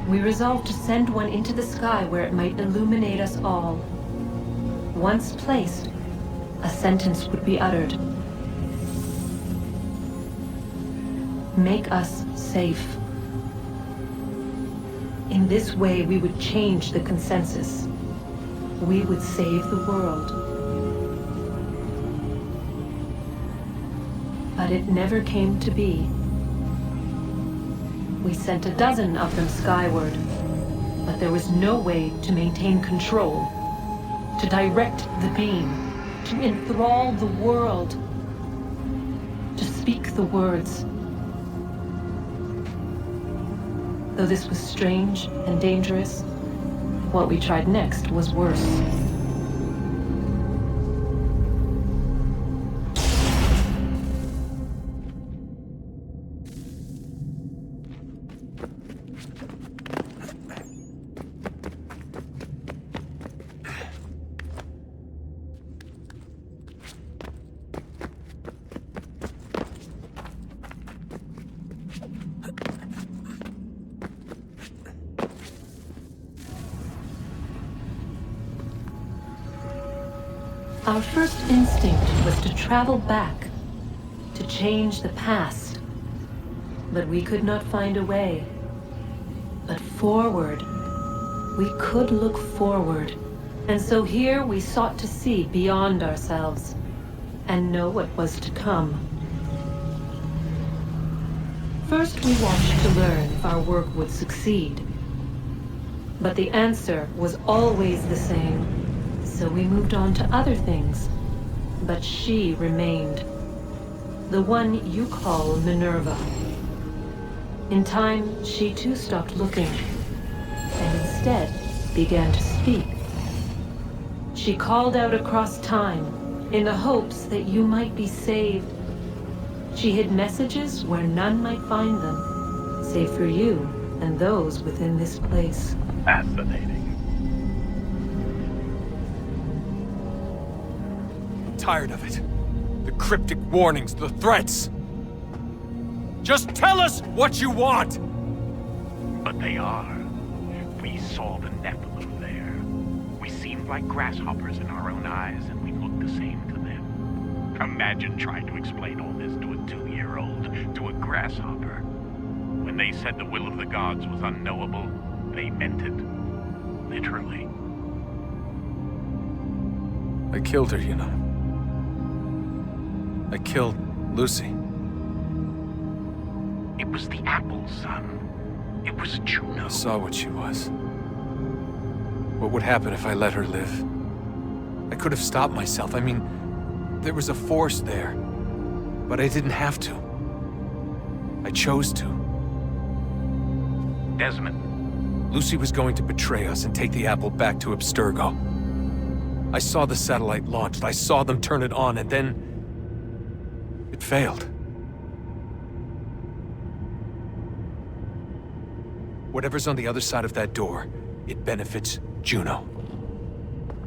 We resolved to send one into the sky where it might illuminate us all. Once placed, a sentence would be uttered. Make us safe. In this way, we would change the consensus. We would save the world. But it never came to be. We sent a dozen of them skyward, but there was no way to maintain control, to direct the beam, to enthrall the world, to speak the words. Though this was strange and dangerous, what we tried next was worse. Our first instinct was to travel back, to change the past. But we could not find a way. But forward, we could look forward. And so here we sought to see beyond ourselves and know what was to come. First, we watched to learn if our work would succeed. But the answer was always the same. So we moved on to other things. But she remained. The one you call Minerva. In time, she too stopped looking, and instead began to speak. She called out across time, in the hopes that you might be saved. She hid messages where none might find them, save for you and those within this place. Fascinating. Tired of it. The cryptic warnings, the threats. Just tell us what you want! But they are. We saw the Nephilim there. We seemed like grasshoppers in our own eyes, and we looked the same to them. Imagine trying to explain all this to a 2-year-old, to a grasshopper. When they said the will of the gods was unknowable, they meant it. Literally. I killed her, you know. I killed Lucy. It was the apple, son. It was Juno. I saw what she was. What would happen if I let her live? I could have stopped myself. I mean, there was a force there. But I didn't have to. I chose to. Desmond. Lucy was going to betray us and take the apple back to Abstergo. I saw the satellite launched. I saw them turn it on, and then it failed. Whatever's on the other side of that door, it benefits Juno.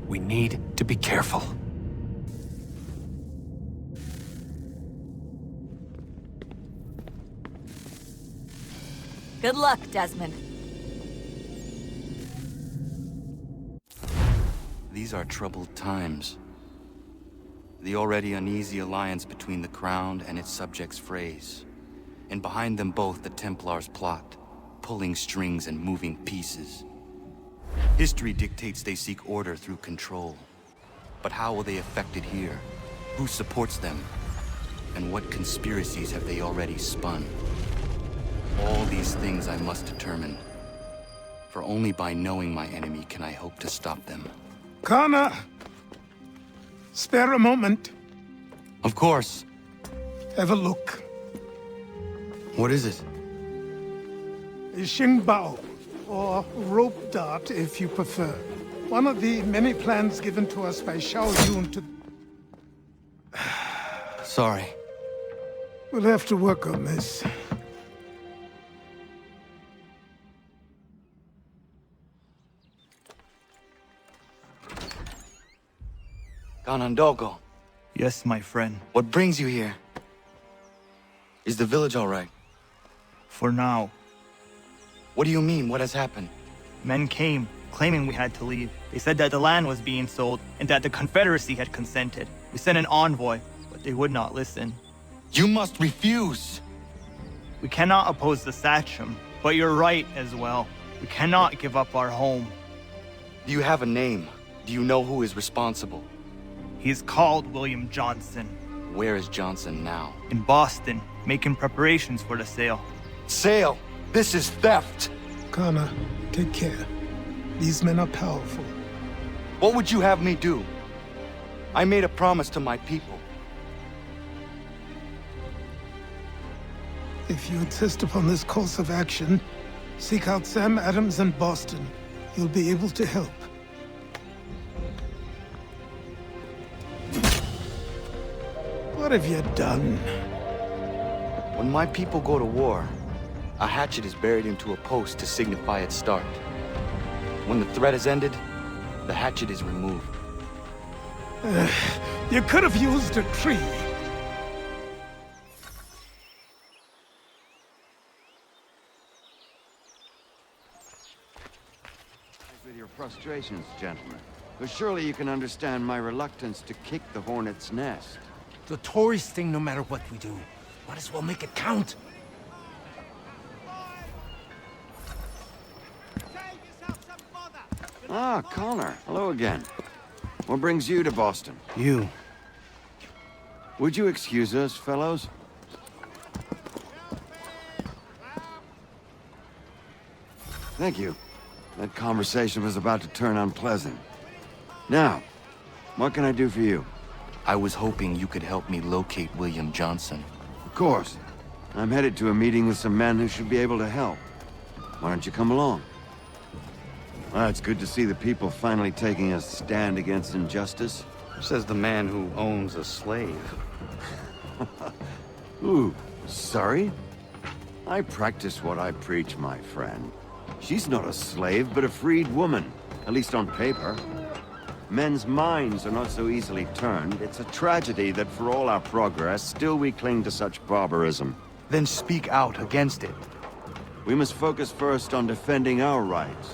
We need to be careful. Good luck, Desmond. These are troubled times. The already uneasy alliance between the Crown and its subjects frays. And behind them both the Templars plot, pulling strings and moving pieces. History dictates they seek order through control. But how will they affect it here? Who supports them? And what conspiracies have they already spun? All these things I must determine. For only by knowing my enemy can I hope to stop them. Connor! Spare a moment. Of course. Have a look. What is it? A Xingbao, or rope dart if you prefer. One of the many plans given to us by Xiao Yun to... Sorry. We'll have to work on this. Ganondogo. Yes, my friend. What brings you here? Is the village all right? For now. What do you mean? What has happened? Men came, claiming we had to leave. They said that the land was being sold, and that the Confederacy had consented. We sent an envoy, but they would not listen. You must refuse! We cannot oppose the Sachem, but you're right as well. We cannot give up our home. Do you have a name? Do you know who is responsible? He is called William Johnson. Where is Johnson now? In Boston, making preparations for the sale. Sale? This is theft! Connor, take care. These men are powerful. What would you have me do? I made a promise to my people. If you insist upon this course of action, seek out Sam Adams in Boston. You'll be able to help. What have you done? When my people go to war, a hatchet is buried into a post to signify its start. When the threat is ended, the hatchet is removed. You could have used a tree. With your frustrations, gentlemen. but surely you can understand my reluctance to kick the hornet's nest. The tourist thing, no matter what we do. Might as well make it count. Ah, Connor. Hello again. What brings you to Boston? You. Would you excuse us, fellows? Thank you. That conversation was about to turn unpleasant. Now, what can I do for you? I was hoping you could help me locate William Johnson. Of course. I'm headed to a meeting with some men who should be able to help. Why don't you come along? Well, it's good to see the people finally taking a stand against injustice. Says the man who owns a slave. Ooh, sorry? I practice what I preach, my friend. She's not a slave, but a freed woman, at least on paper. Men's minds are not so easily turned. It's a tragedy that for all our progress, still we cling to such barbarism. Then speak out against it. We must focus first on defending our rights.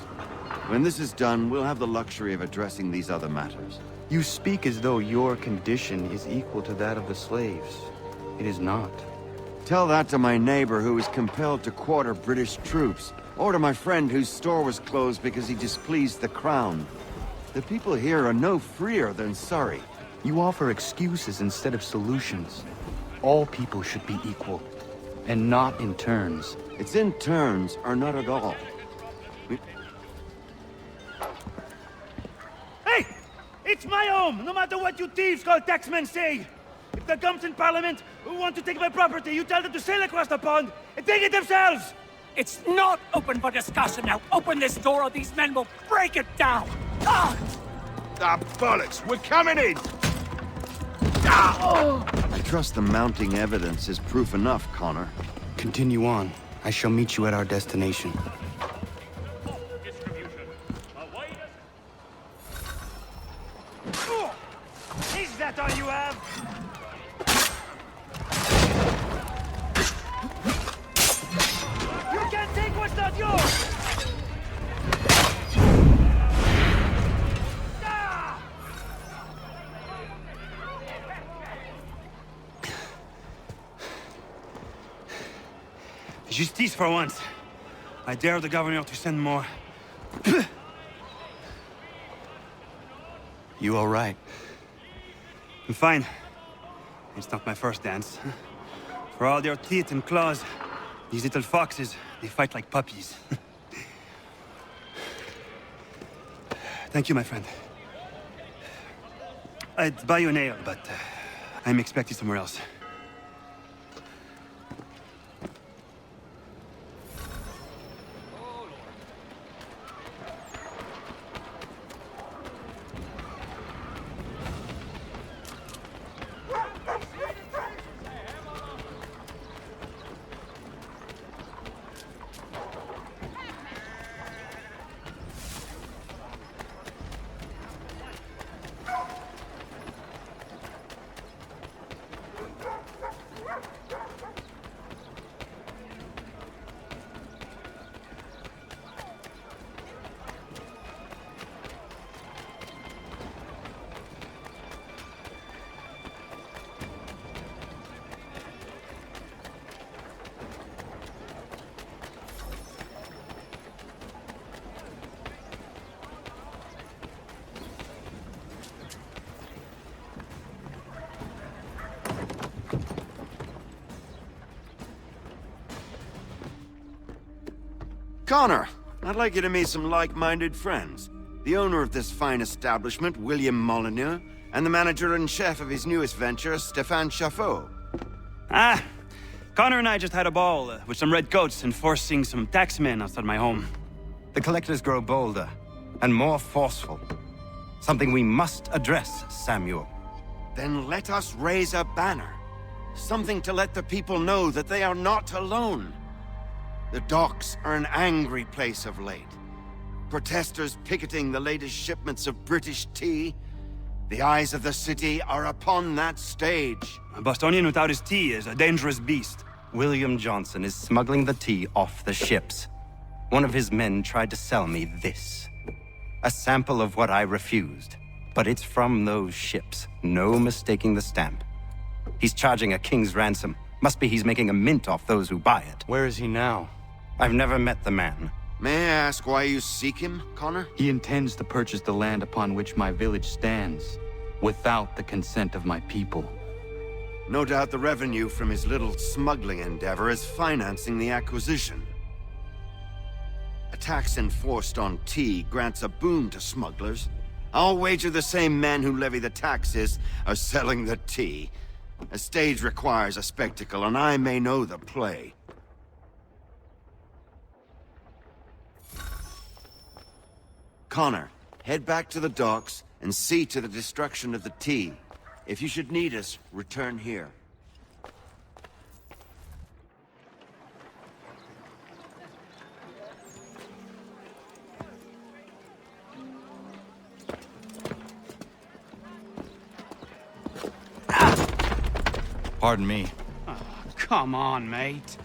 When this is done, we'll have the luxury of addressing these other matters. You speak as though your condition is equal to that of the slaves. It is not. Tell that to my neighbor who was compelled to quarter British troops, or to my friend whose store was closed because he displeased the crown. The people here are no freer than Surrey. You offer excuses instead of solutions. All people should be equal, and not in turns. It's in turns, or not at all. Hey! It's my home, no matter what you thieves called taxmen say! If the gums in Parliament who want to take my property, you tell them to sail across the pond and take it themselves! It's not open for discussion now. Open this door or these men will break it down. Ah! Ah, bollocks! We're coming in! I trust the mounting evidence is proof enough, Connor. Continue on. I shall meet you at our destination. Is that all you have? You can't take what's not yours! Justice for once. I dare the governor to send more. You all right? I'm fine. It's not my first dance. For all their teeth and claws, these little foxes, they fight like puppies. Thank you, my friend. I'd buy you an ale, but I'm expecting somewhere else. Connor, I'd like you to meet some like-minded friends. The owner of this fine establishment, William Molyneux, and the manager and chef of his newest venture, Stéphane Chaffeau. Ah, Connor and I just had a ball with some redcoats enforcing some taxmen outside my home. The collectors grow bolder and more forceful. Something we must address, Samuel. Then let us raise a banner. Something to let the people know that they are not alone. The docks are an angry place of late. Protesters picketing the latest shipments of British tea. The eyes of the city are upon that stage. A Bostonian without his tea is a dangerous beast. William Johnson is smuggling the tea off the ships. One of his men tried to sell me this. A sample of what I refused. But it's from those ships. No mistaking the stamp. He's charging a king's ransom. Must be he's making a mint off those who buy it. Where is he now? I've never met the man. May I ask why you seek him, Connor? He intends to purchase the land upon which my village stands, without the consent of my people. No doubt the revenue from his little smuggling endeavor is financing the acquisition. A tax enforced on tea grants a boon to smugglers. I'll wager the same men who levy the taxes are selling the tea. A stage requires a spectacle, and I may know the play. Connor, head back to the docks and see to the destruction of the tea. If you should need us, return here. Pardon me. Oh, come on, mate.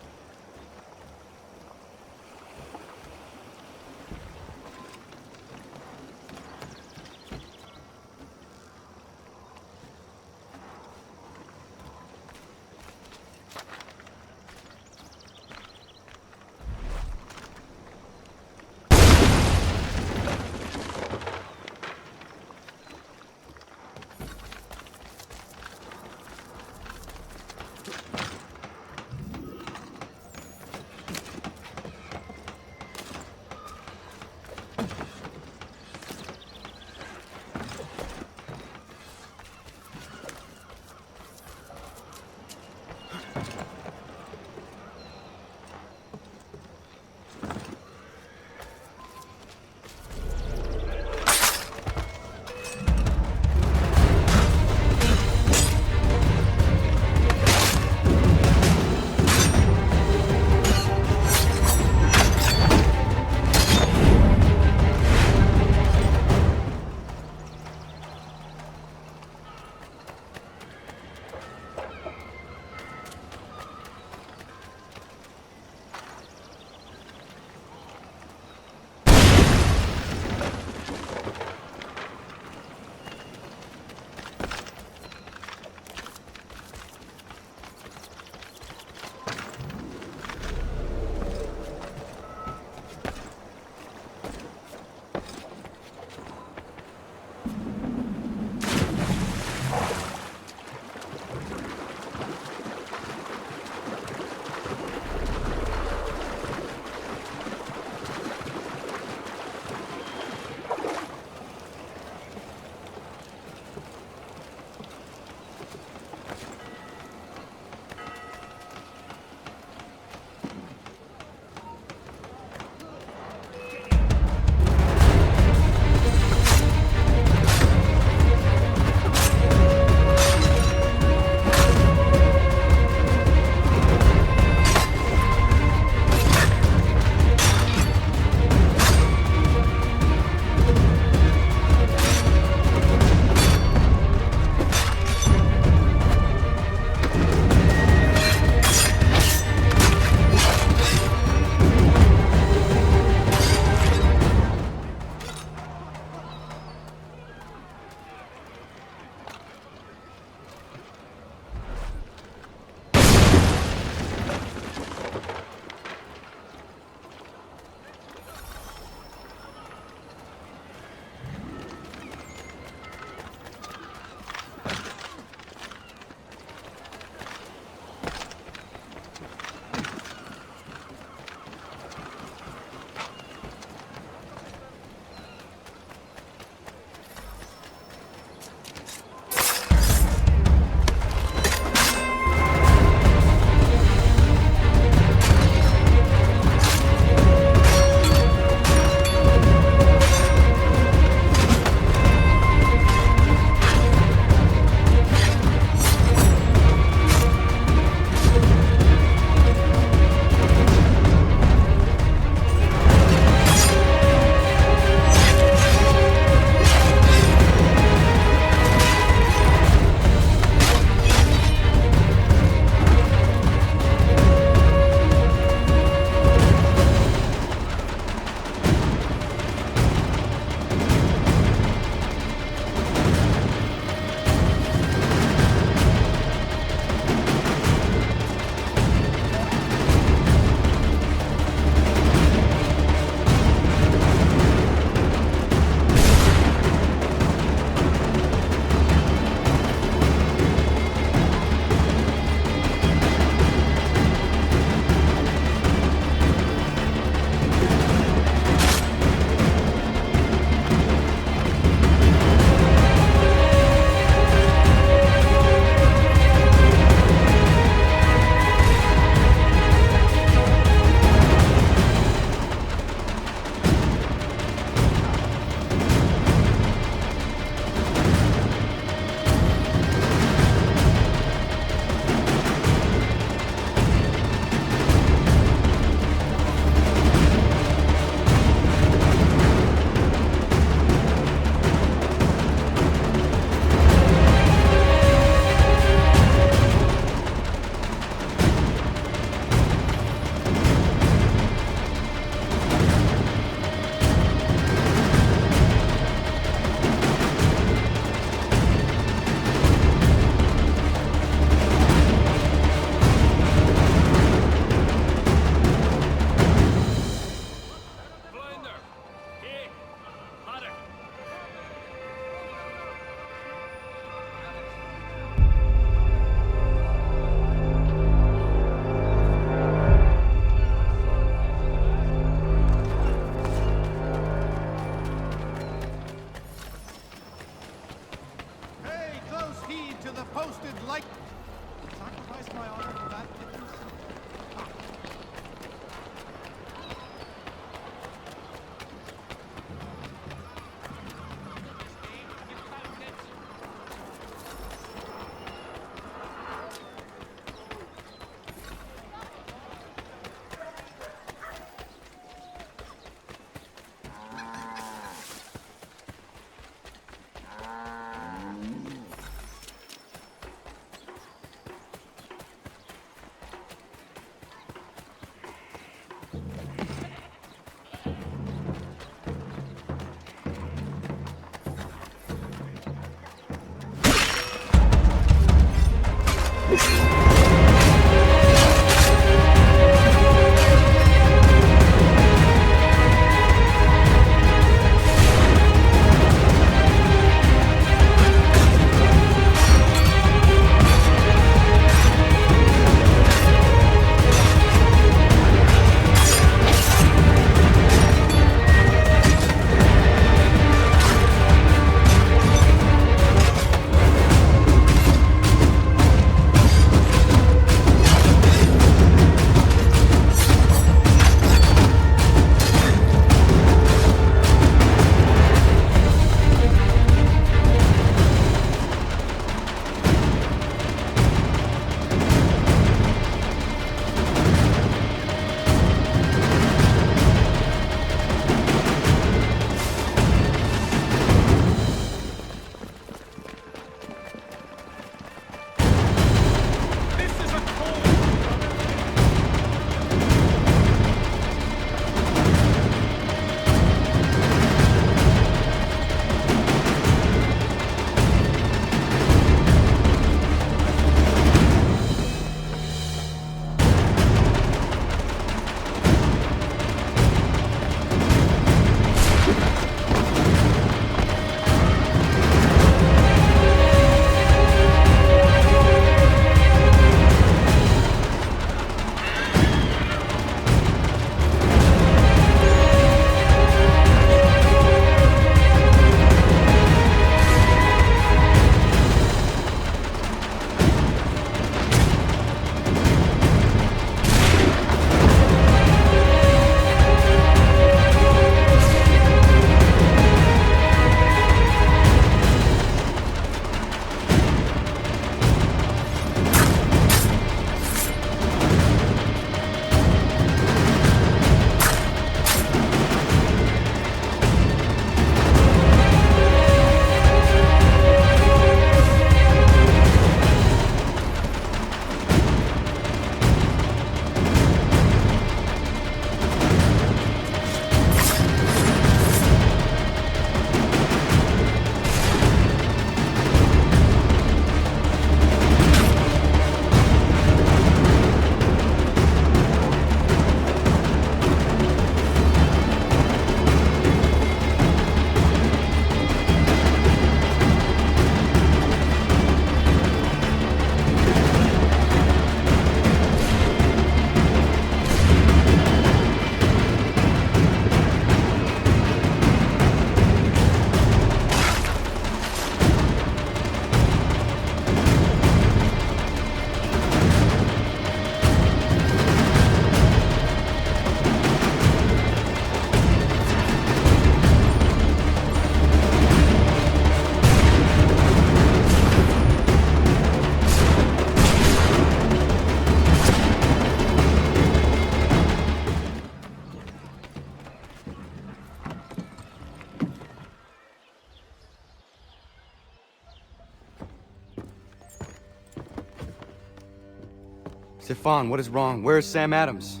Stefan, what is wrong? Where is Sam Adams?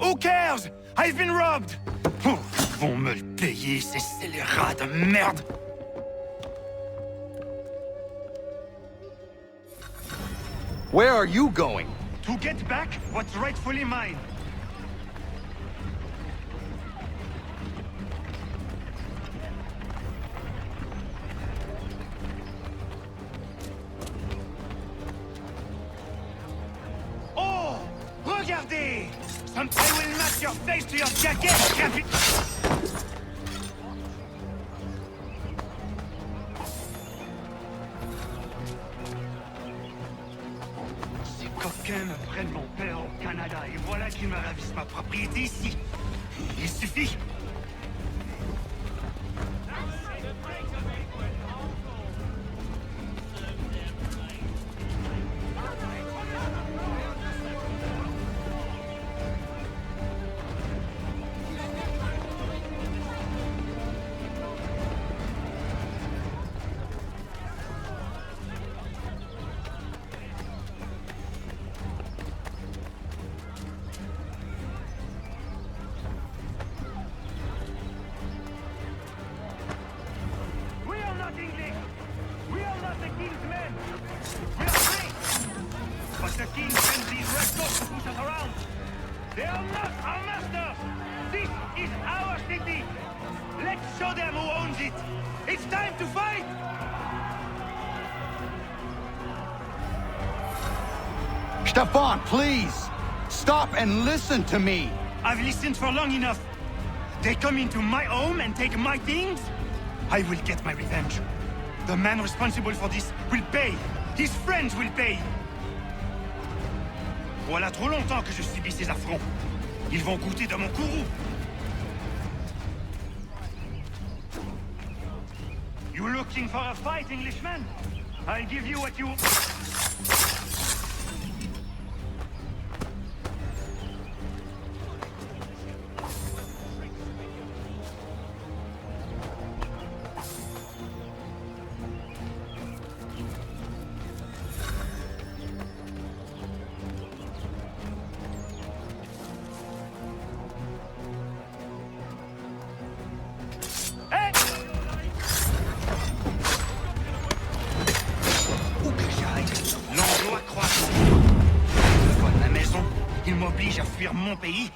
Who cares? I've been robbed! Oh, ils vont me le payer, ces scélérats de merde! Where are you going? To get back what's rightfully mine. Oh! Regardez! Something will match your face to your jacket, Capi... Ces coquins me prennent mon père au Canada et voilà qu'ils me ravissent ma propriété ici. Il suffit. Stefan, please! Stop and listen to me! I've listened for long enough. They come into my home and take my things? I will get my revenge. The man responsible for this will pay. His friends will pay. Voilà trop longtemps que je subis ces affronts. Ils vont goûter de mon courroux. You looking for a fight, Englishman? I'll give you what you... mon pays,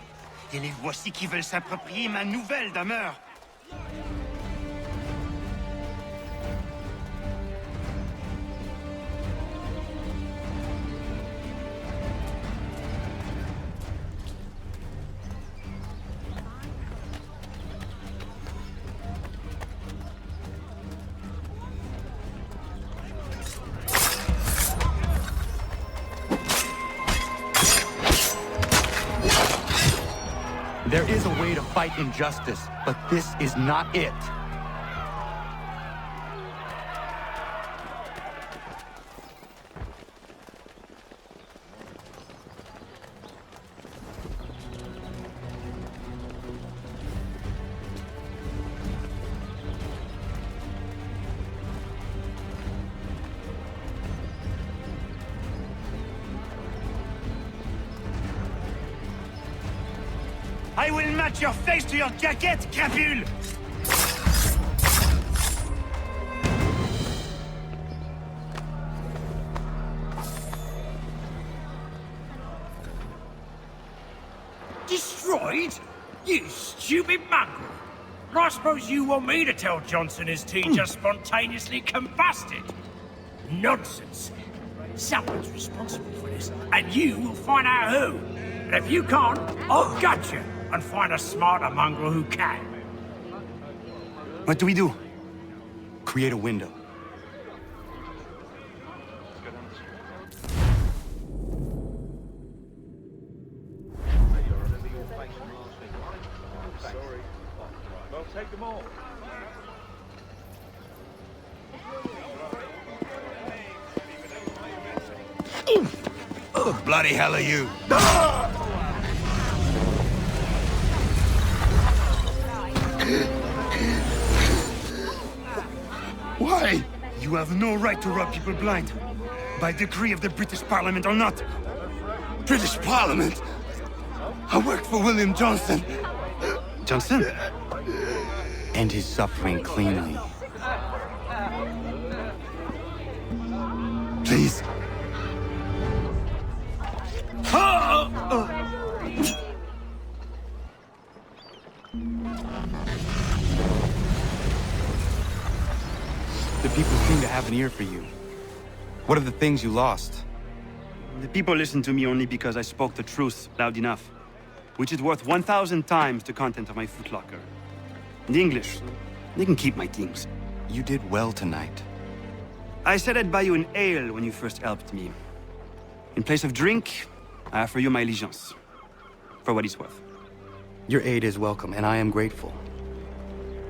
et les voici qui veulent s'approprier ma nouvelle demeure. There is a way to fight injustice, but this is not it. I will match your face to your jacket, crapule! Destroyed? You stupid mongrel! I suppose you want me to tell Johnson his tea just spontaneously combusted? Nonsense! Someone's responsible for this, and you will find out who. And if you can't, I'll gut you and find a smarter mongrel who can. What do we do? Create a window. Sorry. Well, take them all. Oh, bloody hell are you? Why? You have no right to rob people blind. By decree of the British Parliament or not. British Parliament. I worked for William Johnson. Johnson? End his suffering cleanly. Please. The people seem to have an ear for you. What are the things you lost? The people listen to me only because I spoke the truth loud enough, which is worth 1,000 times the content of my footlocker. The English, they can keep my things. You did well tonight. I said I'd buy you an ale when you first helped me. In place of drink, I offer you my allegiance. For what it's worth. Your aid is welcome, and I am grateful.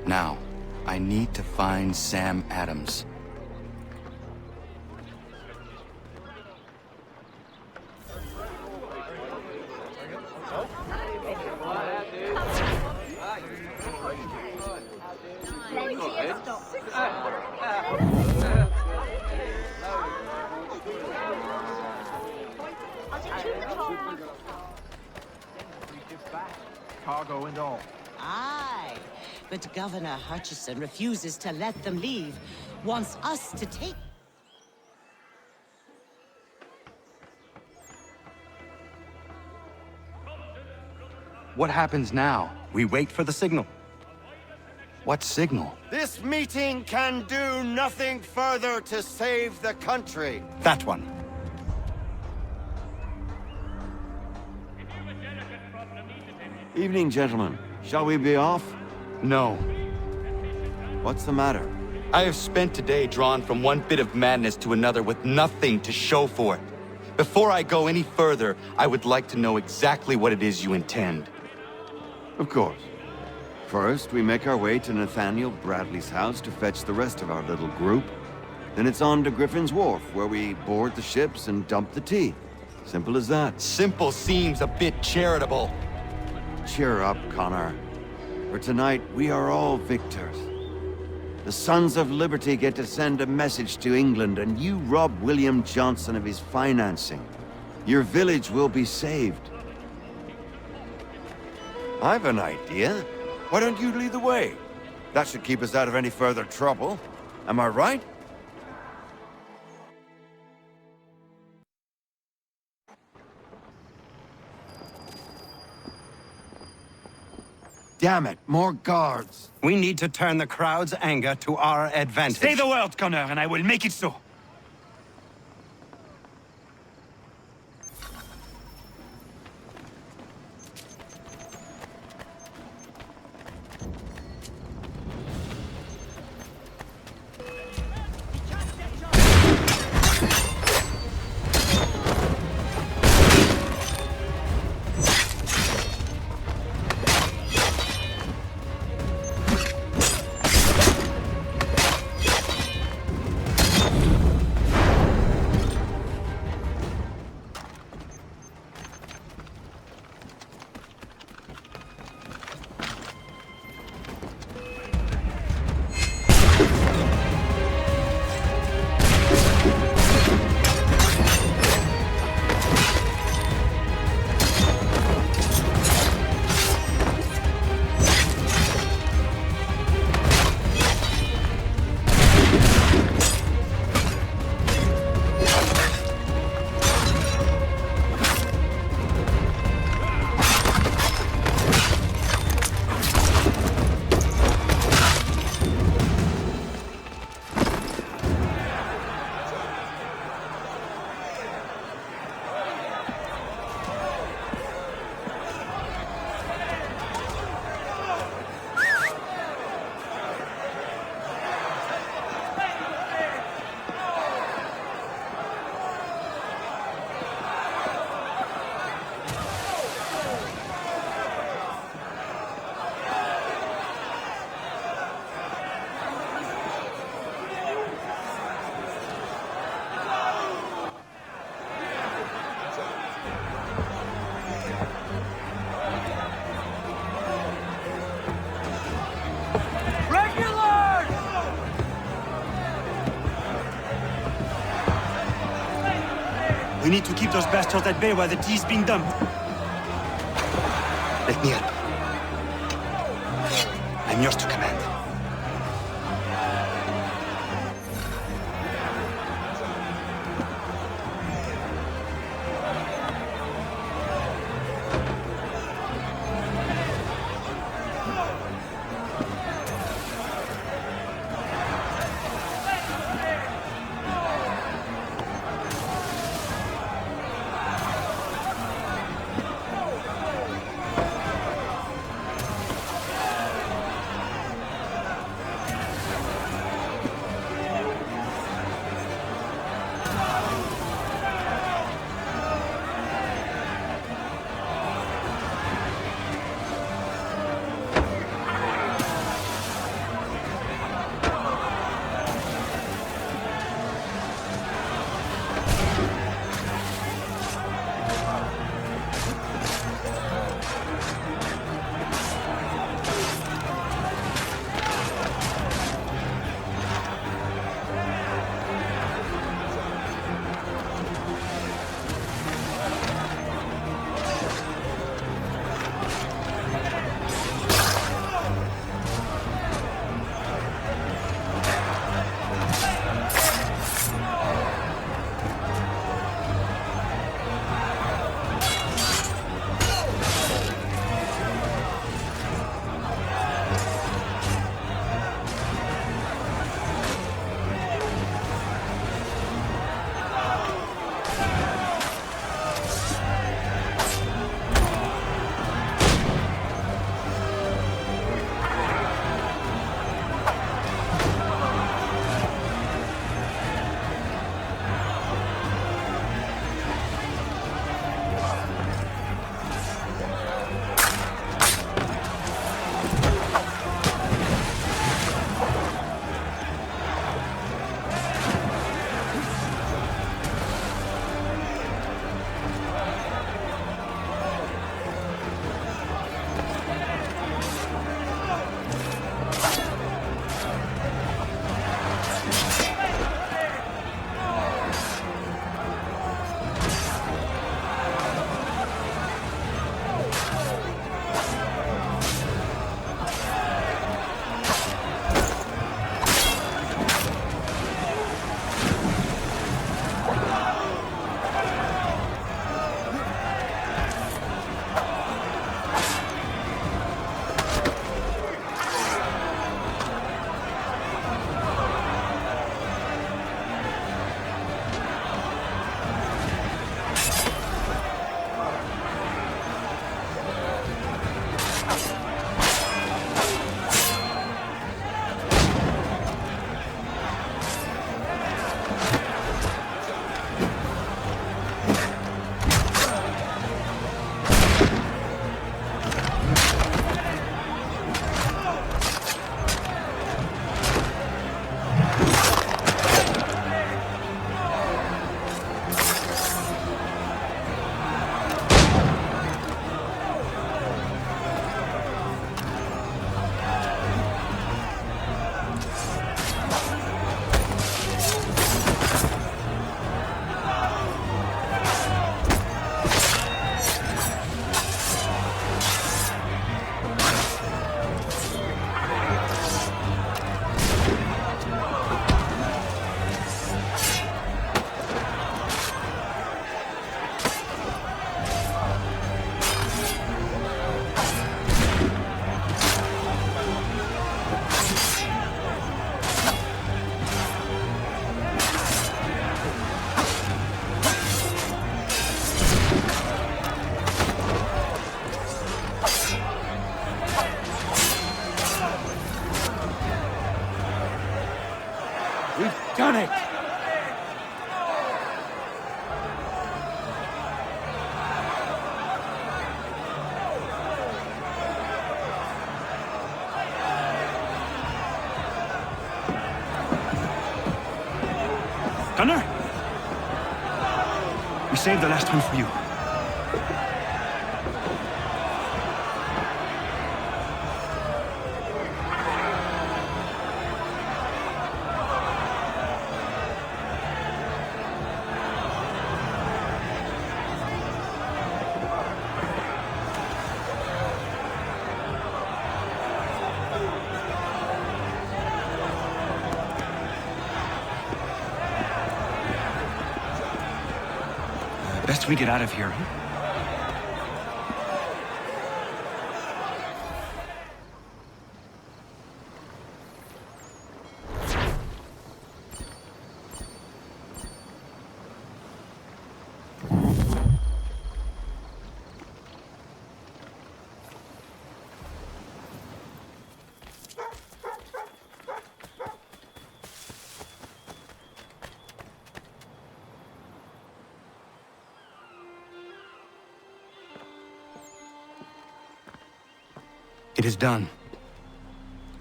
Now, I need to find Sam Adams. Cargo and all. Aye, but Governor Hutchison refuses to let them leave. Wants us to take... What happens now? We wait for the signal. What signal? This meeting can do nothing further to save the country. That one. Evening, gentlemen. Shall we be off? No. What's the matter? I have spent today drawn from one bit of madness to another with nothing to show for it. Before I go any further, I would like to know exactly what it is you intend. Of course. First, we make our way to Nathaniel Bradley's house to fetch the rest of our little group. Then it's on to Griffin's Wharf, where we board the ships and dump the tea. Simple as that. Simple seems a bit charitable. Cheer up, Connor. For tonight, we are all victors. The Sons of Liberty get to send a message to England, and you rob William Johnson of his financing. Your village will be saved. I've an idea. Why don't you lead the way? That should keep us out of any further trouble. Am I right? Damn it, more guards. We need to turn the crowd's anger to our advantage. Say the word, Connor, and I will make it so. We need to keep those bastards at bay while the tea is being dumped. Let me help. I'm yours to command. done it! Gunner? We saved the last one for you. Best we get out of here. It is done.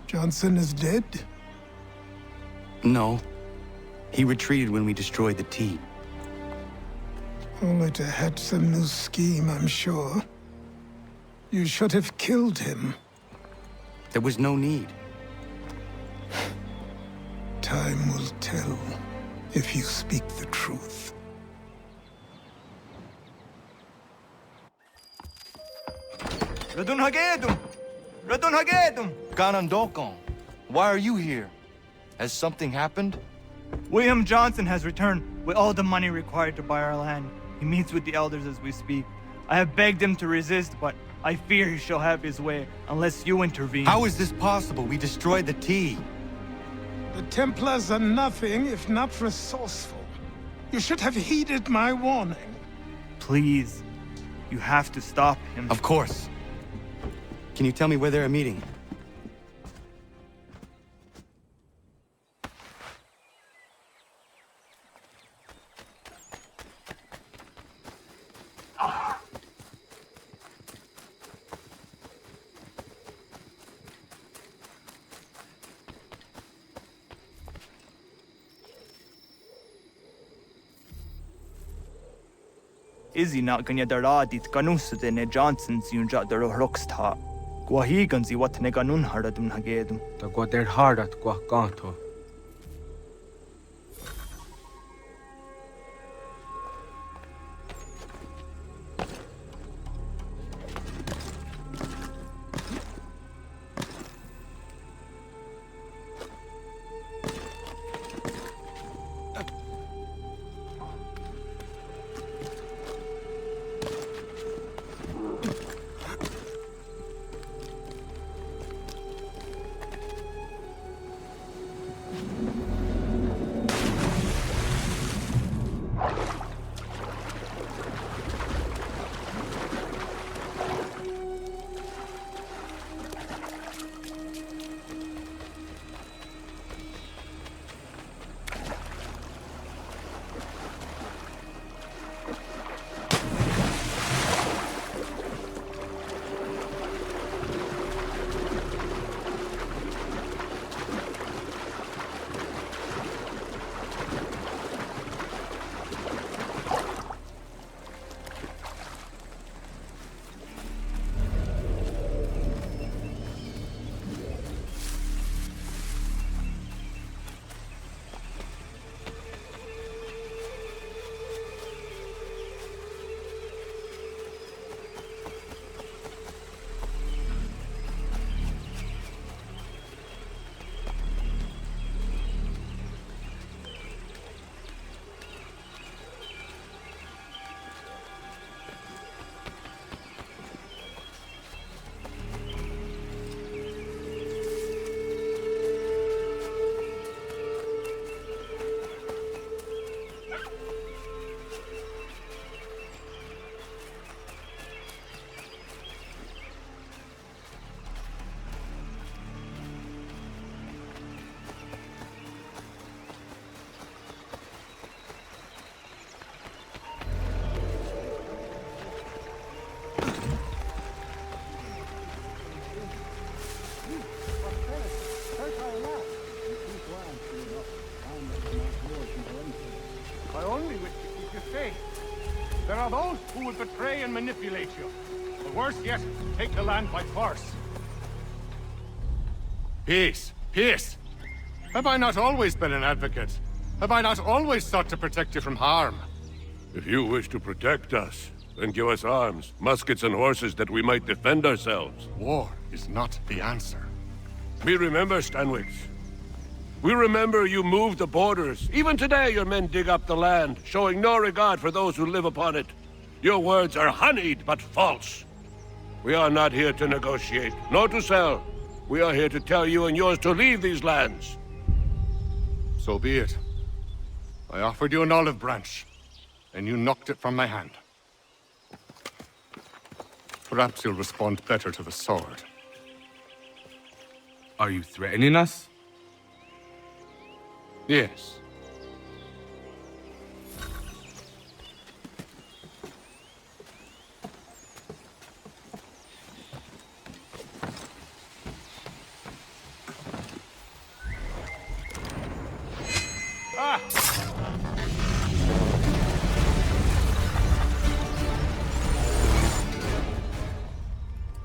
Johnson is dead? No. He retreated when we destroyed the tea. Only to hatch some new scheme, I'm sure. You should have killed him. There was no need. Time will tell if you speak the truth. Ratonhnhaké! Ratonhnhaké! Ganondokon, why are you here? Has something happened? William Johnson has returned with all the money required to buy our land. He meets with the elders as we speak. I have begged him to resist, but I fear he shall have his way unless you intervene. How is this possible? We destroyed the tea. The Templars are nothing if not resourceful. You should have heeded my warning. Please, you have to stop him. Of course. Can you tell me where they're meeting? Izzy not gonna daradit ganusade ne Johnson's yunja daro rocksta. Guahiganzi what ne ganun haradum hagedum. Ta guader hardat guakanto. I only wish to keep you safe. There are those who would betray and manipulate you. Or worse yet, take the land by force. Peace! Peace! Have I not always been an advocate? Have I not always sought to protect you from harm? If you wish to protect us, then give us arms, muskets and horses that we might defend ourselves. War is not the answer. We remember, Stanwix. We remember you moved the borders. Even today your men dig up the land, showing no regard for those who live upon it. Your words are honeyed, but false. We are not here to negotiate, nor to sell. We are here to tell you and yours to leave these lands. So be it. I offered you an olive branch, and you knocked it from my hand. Perhaps you'll respond better to the sword. Are you threatening us? Yes.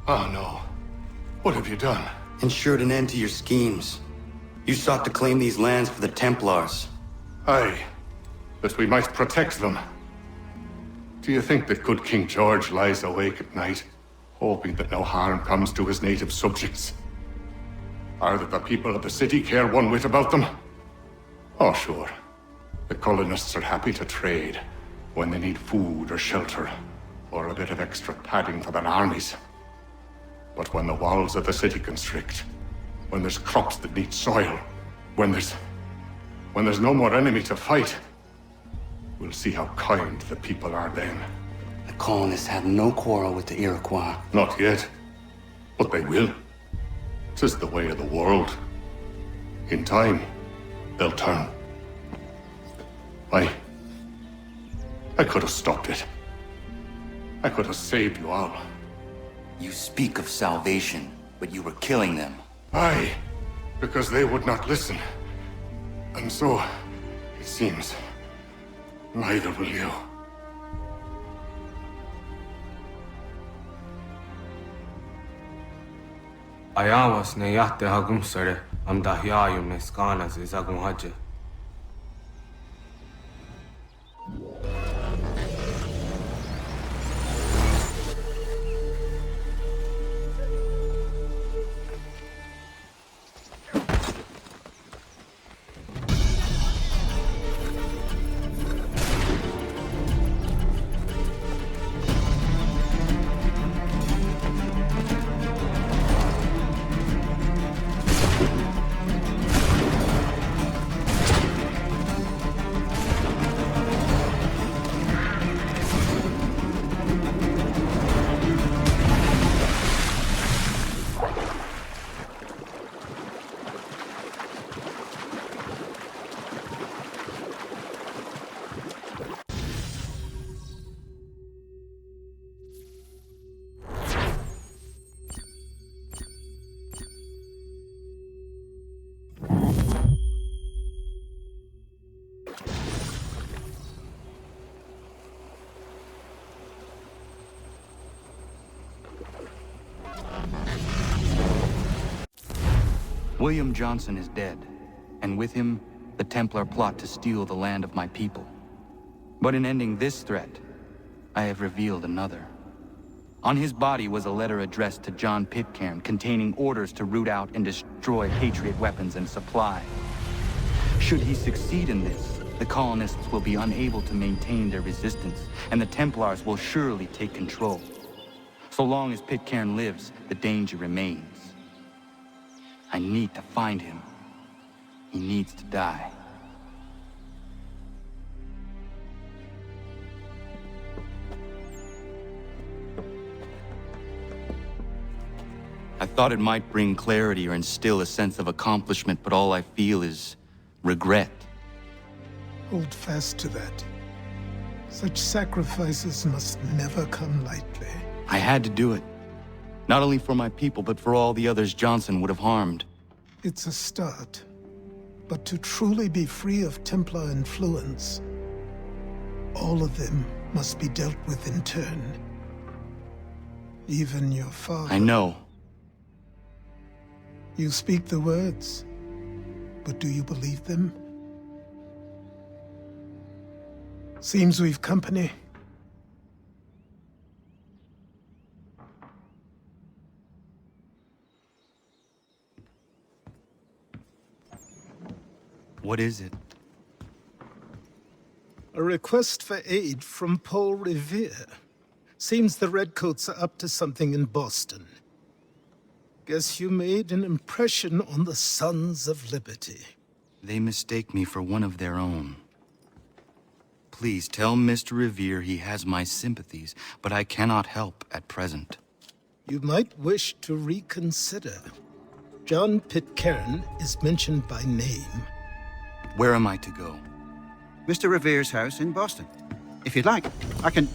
Oh no. What have you done? Ensured an end to your schemes. You sought to claim these lands for the Templars. Aye, that we might protect them. Do you think that good King George lies awake at night, hoping that no harm comes to his native subjects? Or that the people of the city care one whit about them? Oh, sure. The colonists are happy to trade when they need food or shelter, or a bit of extra padding for their armies. But when the walls of the city constrict, when there's crops that need soil, when there's no more enemy to fight, we'll see how kind the people are then. The colonists have no quarrel with the Iroquois. Not yet, but they will. 'Tis the way of the world. In time, they'll turn. I could have stopped it. I could have saved you all. You speak of salvation, but you were killing them. Aye, because they would not listen. And so, it seems, neither will you. Ayawas ne yate hagum sare am dahyayu ne skanas izagum haje. William Johnson is dead, and with him, the Templar plot to steal the land of my people. But in ending this threat, I have revealed another. On his body was a letter addressed to John Pitcairn containing orders to root out and destroy Patriot weapons and supply. Should he succeed in this, the colonists will be unable to maintain their resistance, and the Templars will surely take control. So long as Pitcairn lives, the danger remains. I need to find him. He needs to die. I thought it might bring clarity or instill a sense of accomplishment, but all I feel is regret. Hold fast to that. Such sacrifices must never come lightly. I had to do it. Not only for my people, but for all the others Johnson would have harmed. It's a start. But to truly be free of Templar influence, all of them must be dealt with in turn. Even your father. I know. You speak the words, but do you believe them? Seems we've company. What is it? A request for aid from Paul Revere. Seems the Redcoats are up to something in Boston. Guess you made an impression on the Sons of Liberty. They mistake me for one of their own. Please tell Mr. Revere he has my sympathies, but I cannot help at present. You might wish to reconsider. John Pitcairn is mentioned by name. Where am I to go? Mr. Revere's house in Boston. If you'd like, I can...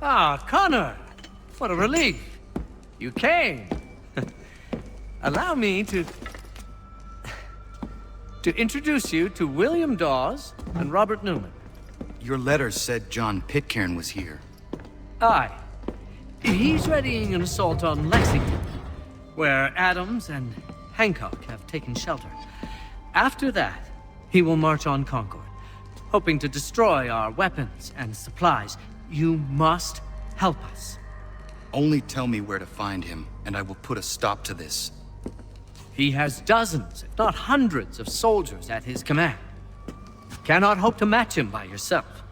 Ah, Connor! What a relief! You came! Allow me to introduce you to William Dawes and Robert Newman. Your letter said John Pitcairn was here. Aye. He's readying an assault on Lexington, where Adams and Hancock have taken shelter. After that, he will march on Concord, hoping to destroy our weapons and supplies. You must help us. Only tell me where to find him, and I will put a stop to this. He has dozens, if not hundreds, of soldiers at his command. You cannot hope to match him by yourself.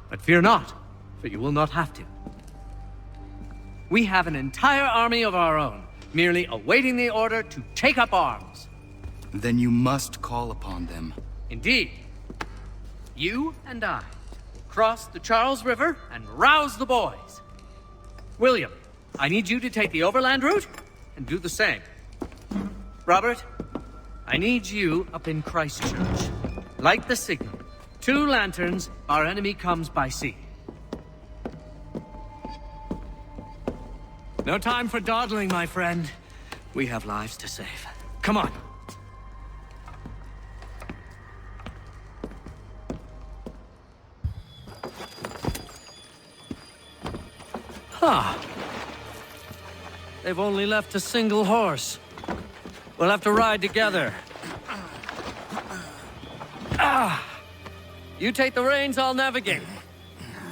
But fear not, for you will not have to. We have an entire army of our own, merely awaiting the order to take up arms. Then you must call upon them. Indeed. You and I will cross the Charles River and rouse the boys. William, I need you to take the overland route and do the same. Robert, I need you up in Christchurch. Light the signal. 2 lanterns, our enemy comes by sea. No time for dawdling, my friend. We have lives to save. Come on. Huh. They've only left a single horse. We'll have to ride together. You take the reins, I'll navigate.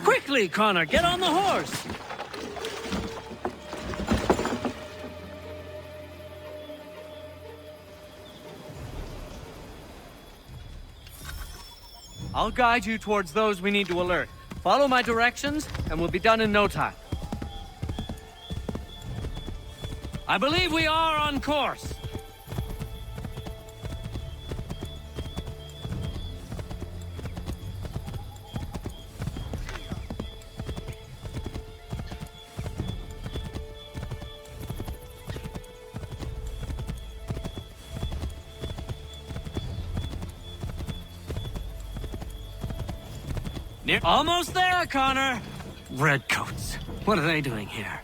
Quickly, Connor, get on the horse! I'll guide you towards those we need to alert. Follow my directions, and we'll be done in no time. I believe we are on course. Almost there, Connor! Redcoats. What are they doing here?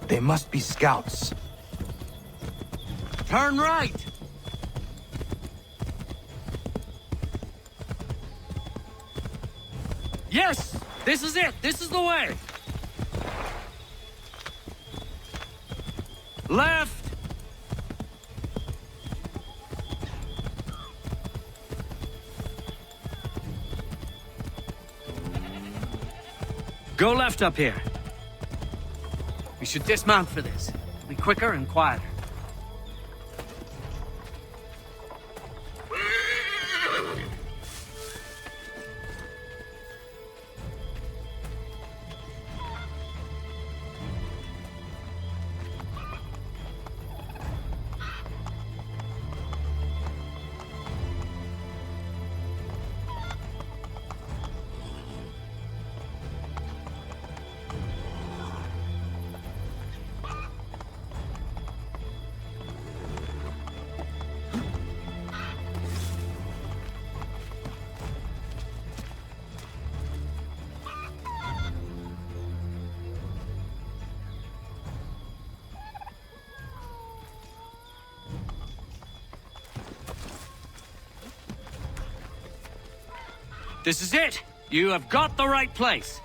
They must be scouts. Turn right! Yes! This is it! This is the way! Left! Go left up here. We should dismount for this. It'll be quicker and quieter. This is it! You have got the right place.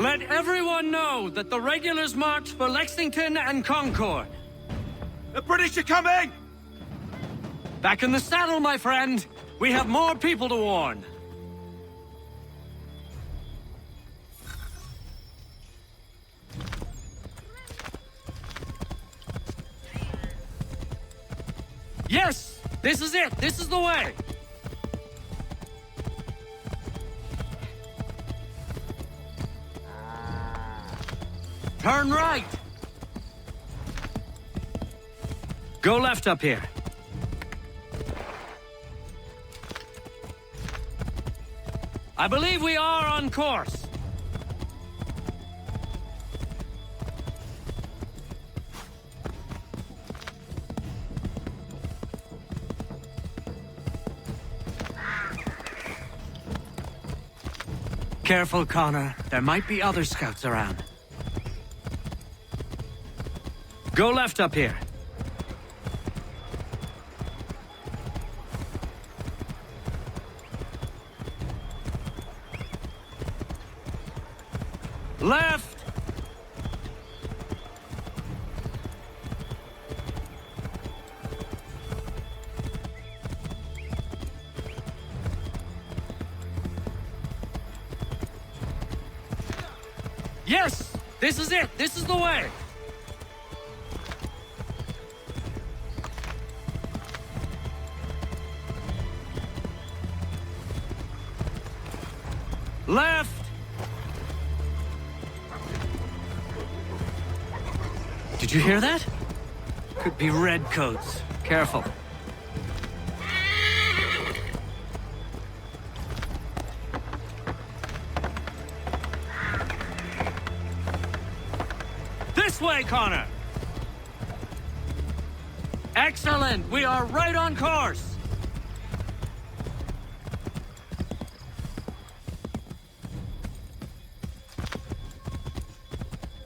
Let everyone know that the regulars marched for Lexington and Concord. The British are coming! Back in the saddle, my friend. We have more people to warn. Yes! This is it! This is the way! Turn right! Go left up here. I believe we are on course. Careful, Connor. There might be other scouts around. Go left up here. Left! Yes! This is it! This is the way! Left! Did you hear that? Could be redcoats. Careful. This way, Connor! Excellent! We are right on course!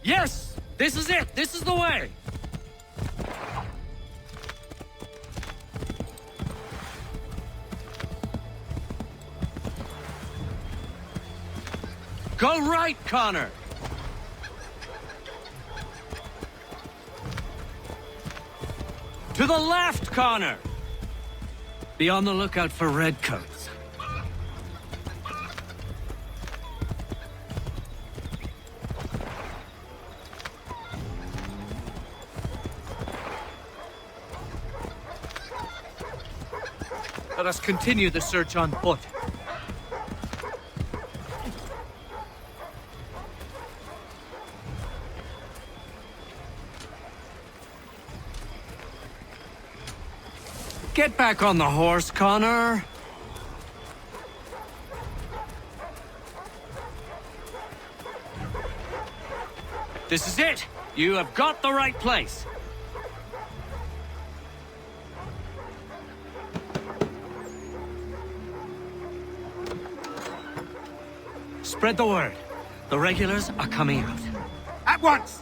Yes! This is it! This is the way! Go right, Connor! To the left, Connor! Be on the lookout for redcoats. Let us continue the search on foot. Get back on the horse, Connor. This is it. You have got the right place. Spread the word. The regulars are coming out. At once!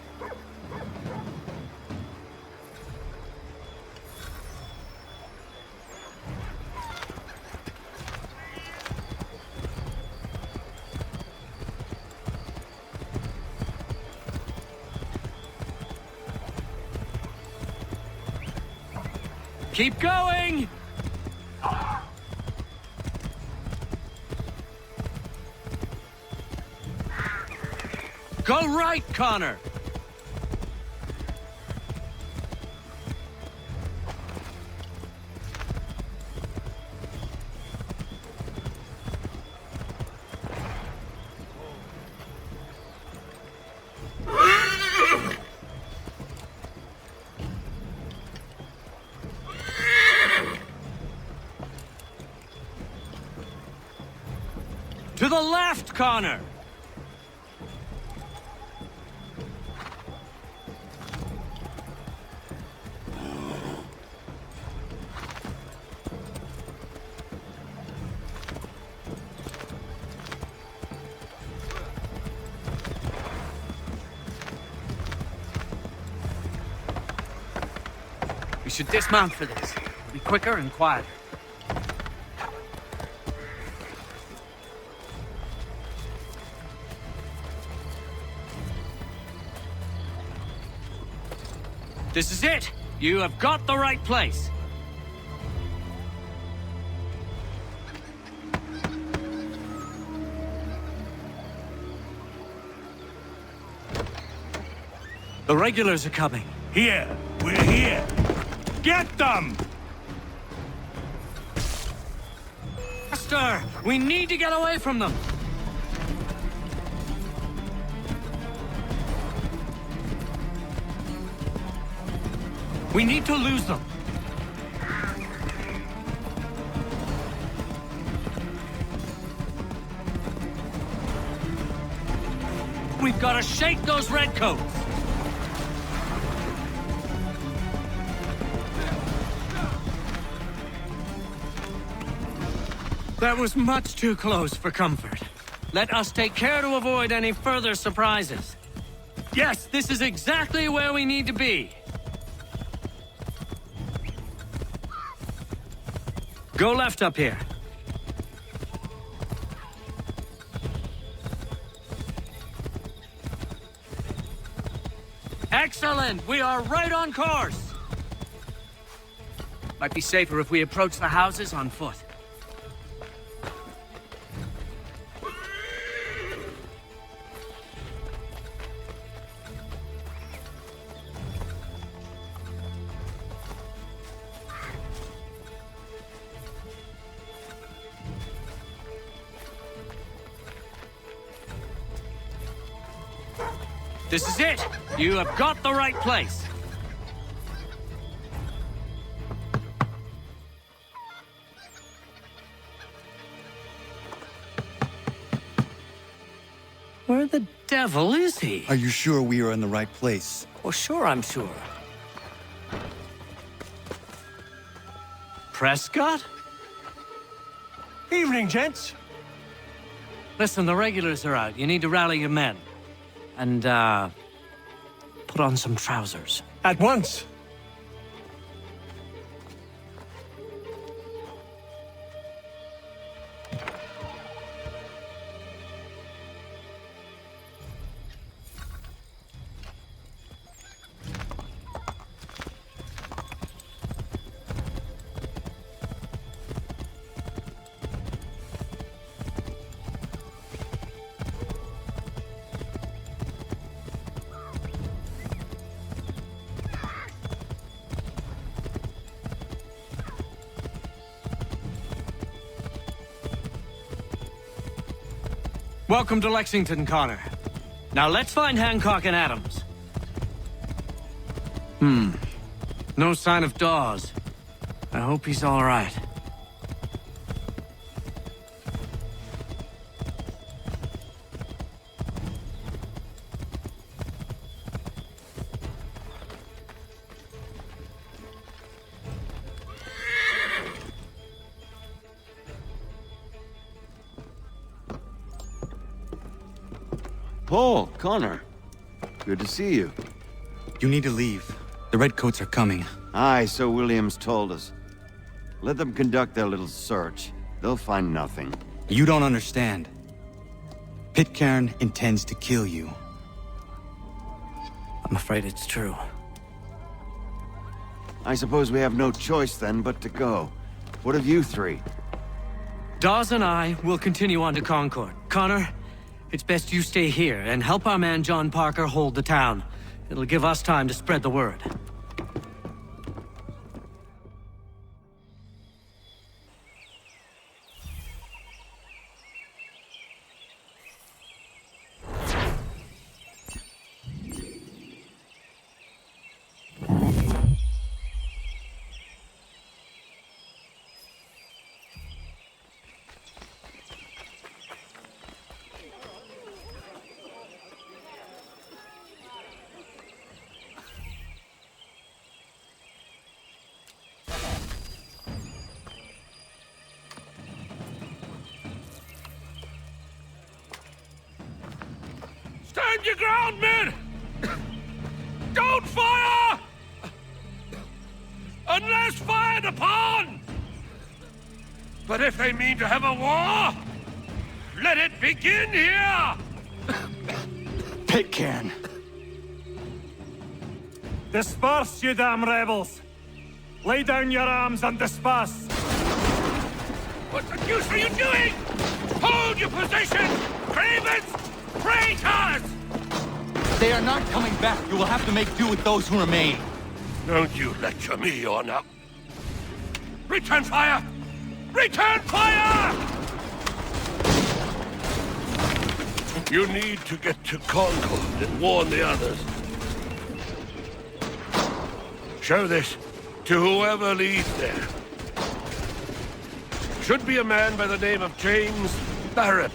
Keep going! Go right, Connor! To the left, Connor! We should dismount for this. It'll be quicker and quieter. This is it! You have got the right place. The regulars are coming. Here! We're here! Get them! Faster! We need to get away from them! We need to lose them. We've got to shake those redcoats. That was much too close for comfort. Let us take care to avoid any further surprises. Yes, this is exactly where we need to be. Go left up here. Excellent! We are right on course! Might be safer if we approach the houses on foot. This is it! You have got the right place. Where the devil is he? Are you sure we are in the right place? Well, sure, I'm sure. Prescott? Evening, gents. Listen, the regulars are out. You need to rally your men. And, put on some trousers. At once. Welcome to Lexington, Connor. Now let's find Hancock and Adams. No sign of Dawes. I hope he's all right. Paul, Connor. Good to see you. You need to leave. The Redcoats are coming. Aye, so Williams told us. Let them conduct their little search. They'll find nothing. You don't understand. Pitcairn intends to kill you. I'm afraid it's true. I suppose we have no choice then but to go. What of you three? Dawes and I will continue on to Concord. Connor, it's best you stay here and help our man John Parker hold the town. It'll give us time to spread the word. Stand your ground, men! Don't fire! Unless fired upon! But if they mean to have a war, let it begin here! Pitcairn! Disperse, you damn rebels! Lay down your arms and disperse! What the deuce are you doing? Hold your position! Cravens! Traitors! They are not coming back. You will have to make do with those who remain. Don't you lecture me on up. Return fire! Return fire! You need to get to Concord and warn the others. Show this to whoever leads there. Should be a man by the name of James Barrett.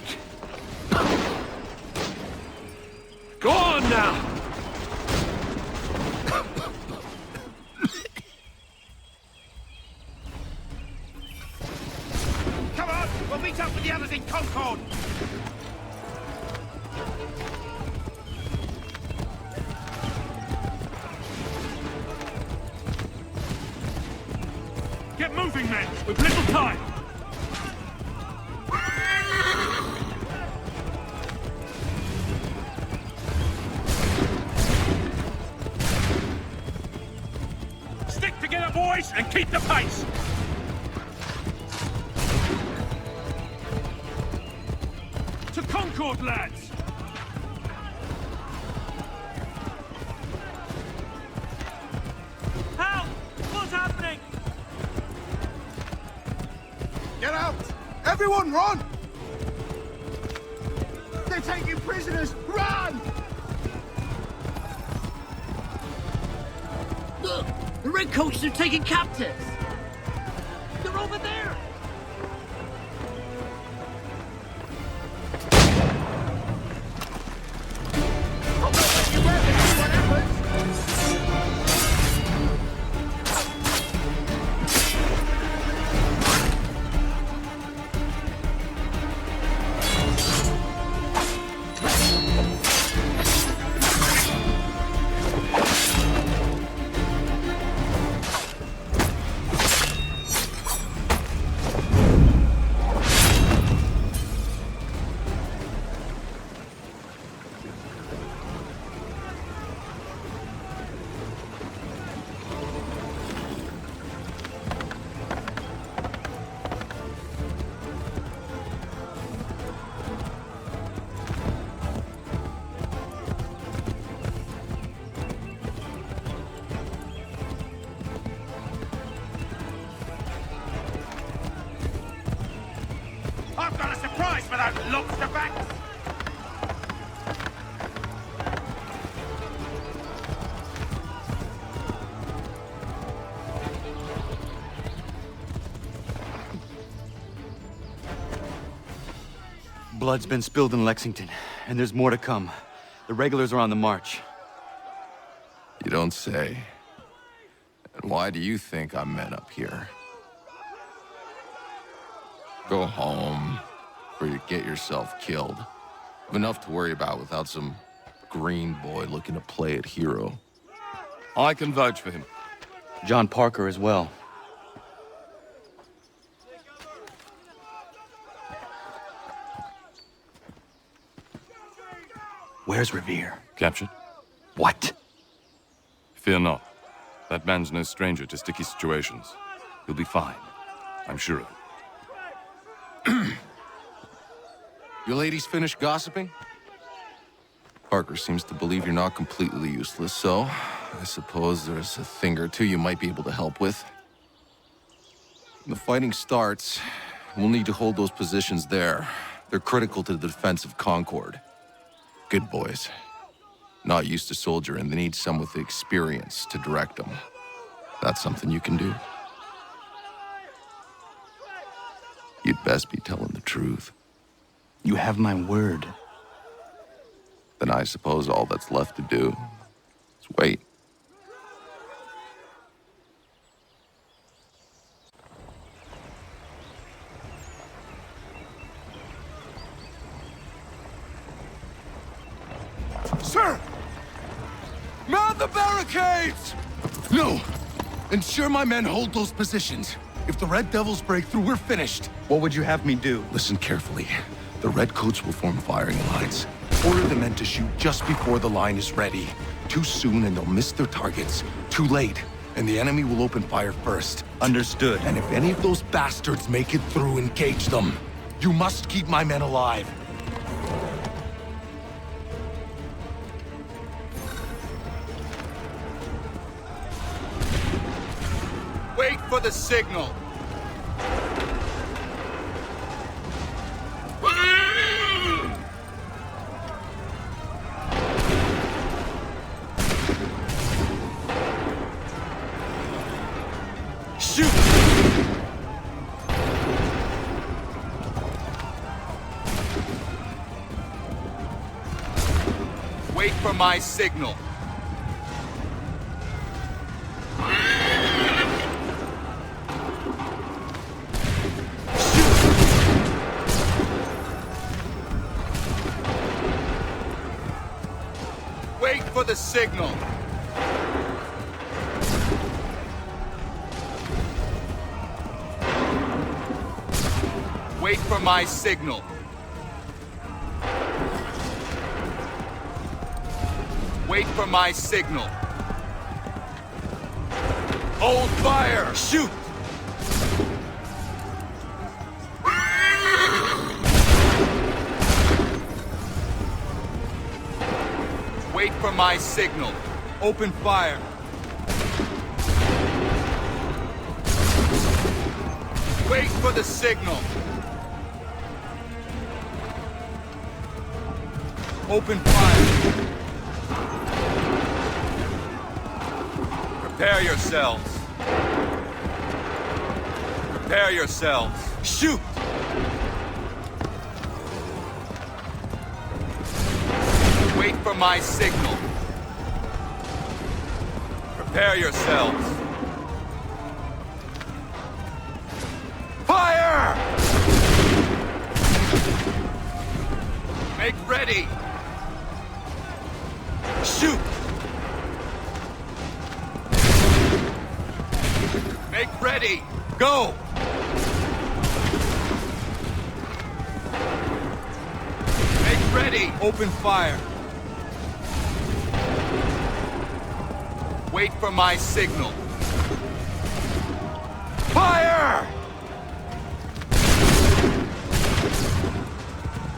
Go on now! Come on! We'll meet up with the others in Concord! Get moving, men! We've little time! Stick together, boys, and keep the pace! To Concord, lads! Help! What's happening? Get out! Everyone run! They're taking prisoners! Run! Look! The redcoats are taking captives! They're over there! I've got a surprise for those lobster backs! Blood's been spilled in Lexington, and there's more to come. The regulars are on the march. You don't say. And why do you think I'm men up here? Go home, or you get yourself killed. You've enough to worry about without some green boy looking to play it hero. I can vouch for him. John Parker as well. Where's Revere? Captured? What? Fear not. That man's no stranger to sticky situations. He'll be fine. I'm sure of it. You ladies finished gossiping? Parker seems to believe you're not completely useless, so I suppose there's a thing or two you might be able to help with. When the fighting starts, we'll need to hold those positions there. They're critical to the defense of Concord. Good boys. Not used to soldiering, they need some with the experience to direct them. That's something you can do. You'd best be telling the truth. You have my word. Then I suppose all that's left to do is wait. Sir! Man the barricades! No! Ensure my men hold those positions. If the Red Devils break through, we're finished. What would you have me do? Listen carefully. The Redcoats will form firing lines. Order the men to shoot just before the line is ready. Too soon and they'll miss their targets. Too late, and the enemy will open fire first. Understood. And if any of those bastards make it through, engage them. You must keep my men alive. Wait for the signal. Shoot! Wait for my signal. Wait for the signal. Wait for my signal. Wait for my signal. Hold fire! Shoot! Wait for my signal. Open fire. Wait for the signal. Open fire. Prepare yourselves. Prepare yourselves. Shoot! Wait for my signal. Prepare yourselves. Fire! Make ready. Shoot! Make ready. Go! Make ready. Open fire. Wait for my signal. Fire!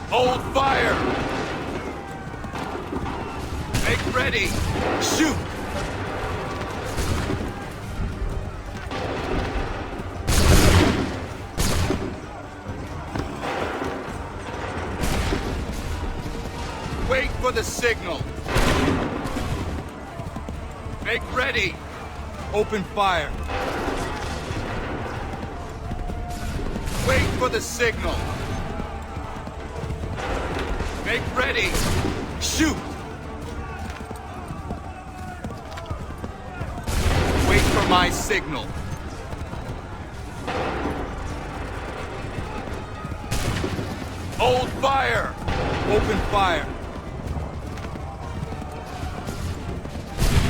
Hold fire! Make ready! Shoot! Wait for the signal! Make ready! Open fire! Wait for the signal! Make ready! Shoot! Wait for my signal. Hold fire! Open fire.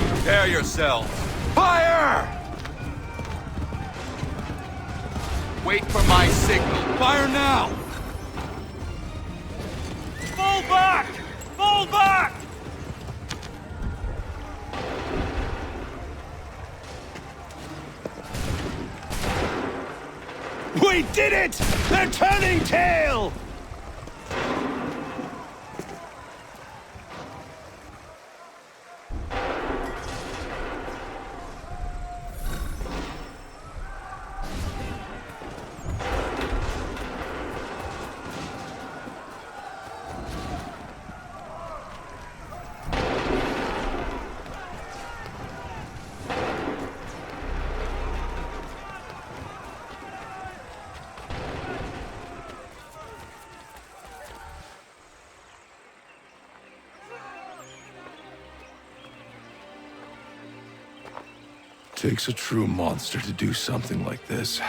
Prepare yourselves. Fire! Wait for my signal. Fire now! Fall back! Fall back! We did it! They're turning tail! Takes a true monster to do something like this.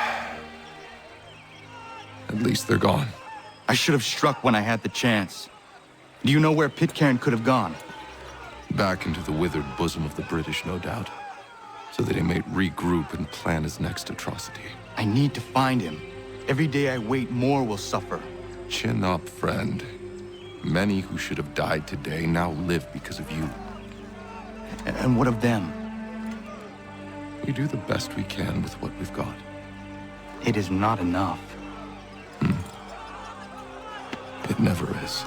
At least they're gone. I should have struck when I had the chance. Do you know where Pitcairn could have gone? Back into the withered bosom of the British, no doubt. So that he might regroup and plan his next atrocity. I need to find him. Every day I wait, more will suffer. Chin up, friend. Many who should have died today now live because of you. And what of them? We do the best we can with what we've got. It is not enough. It never is.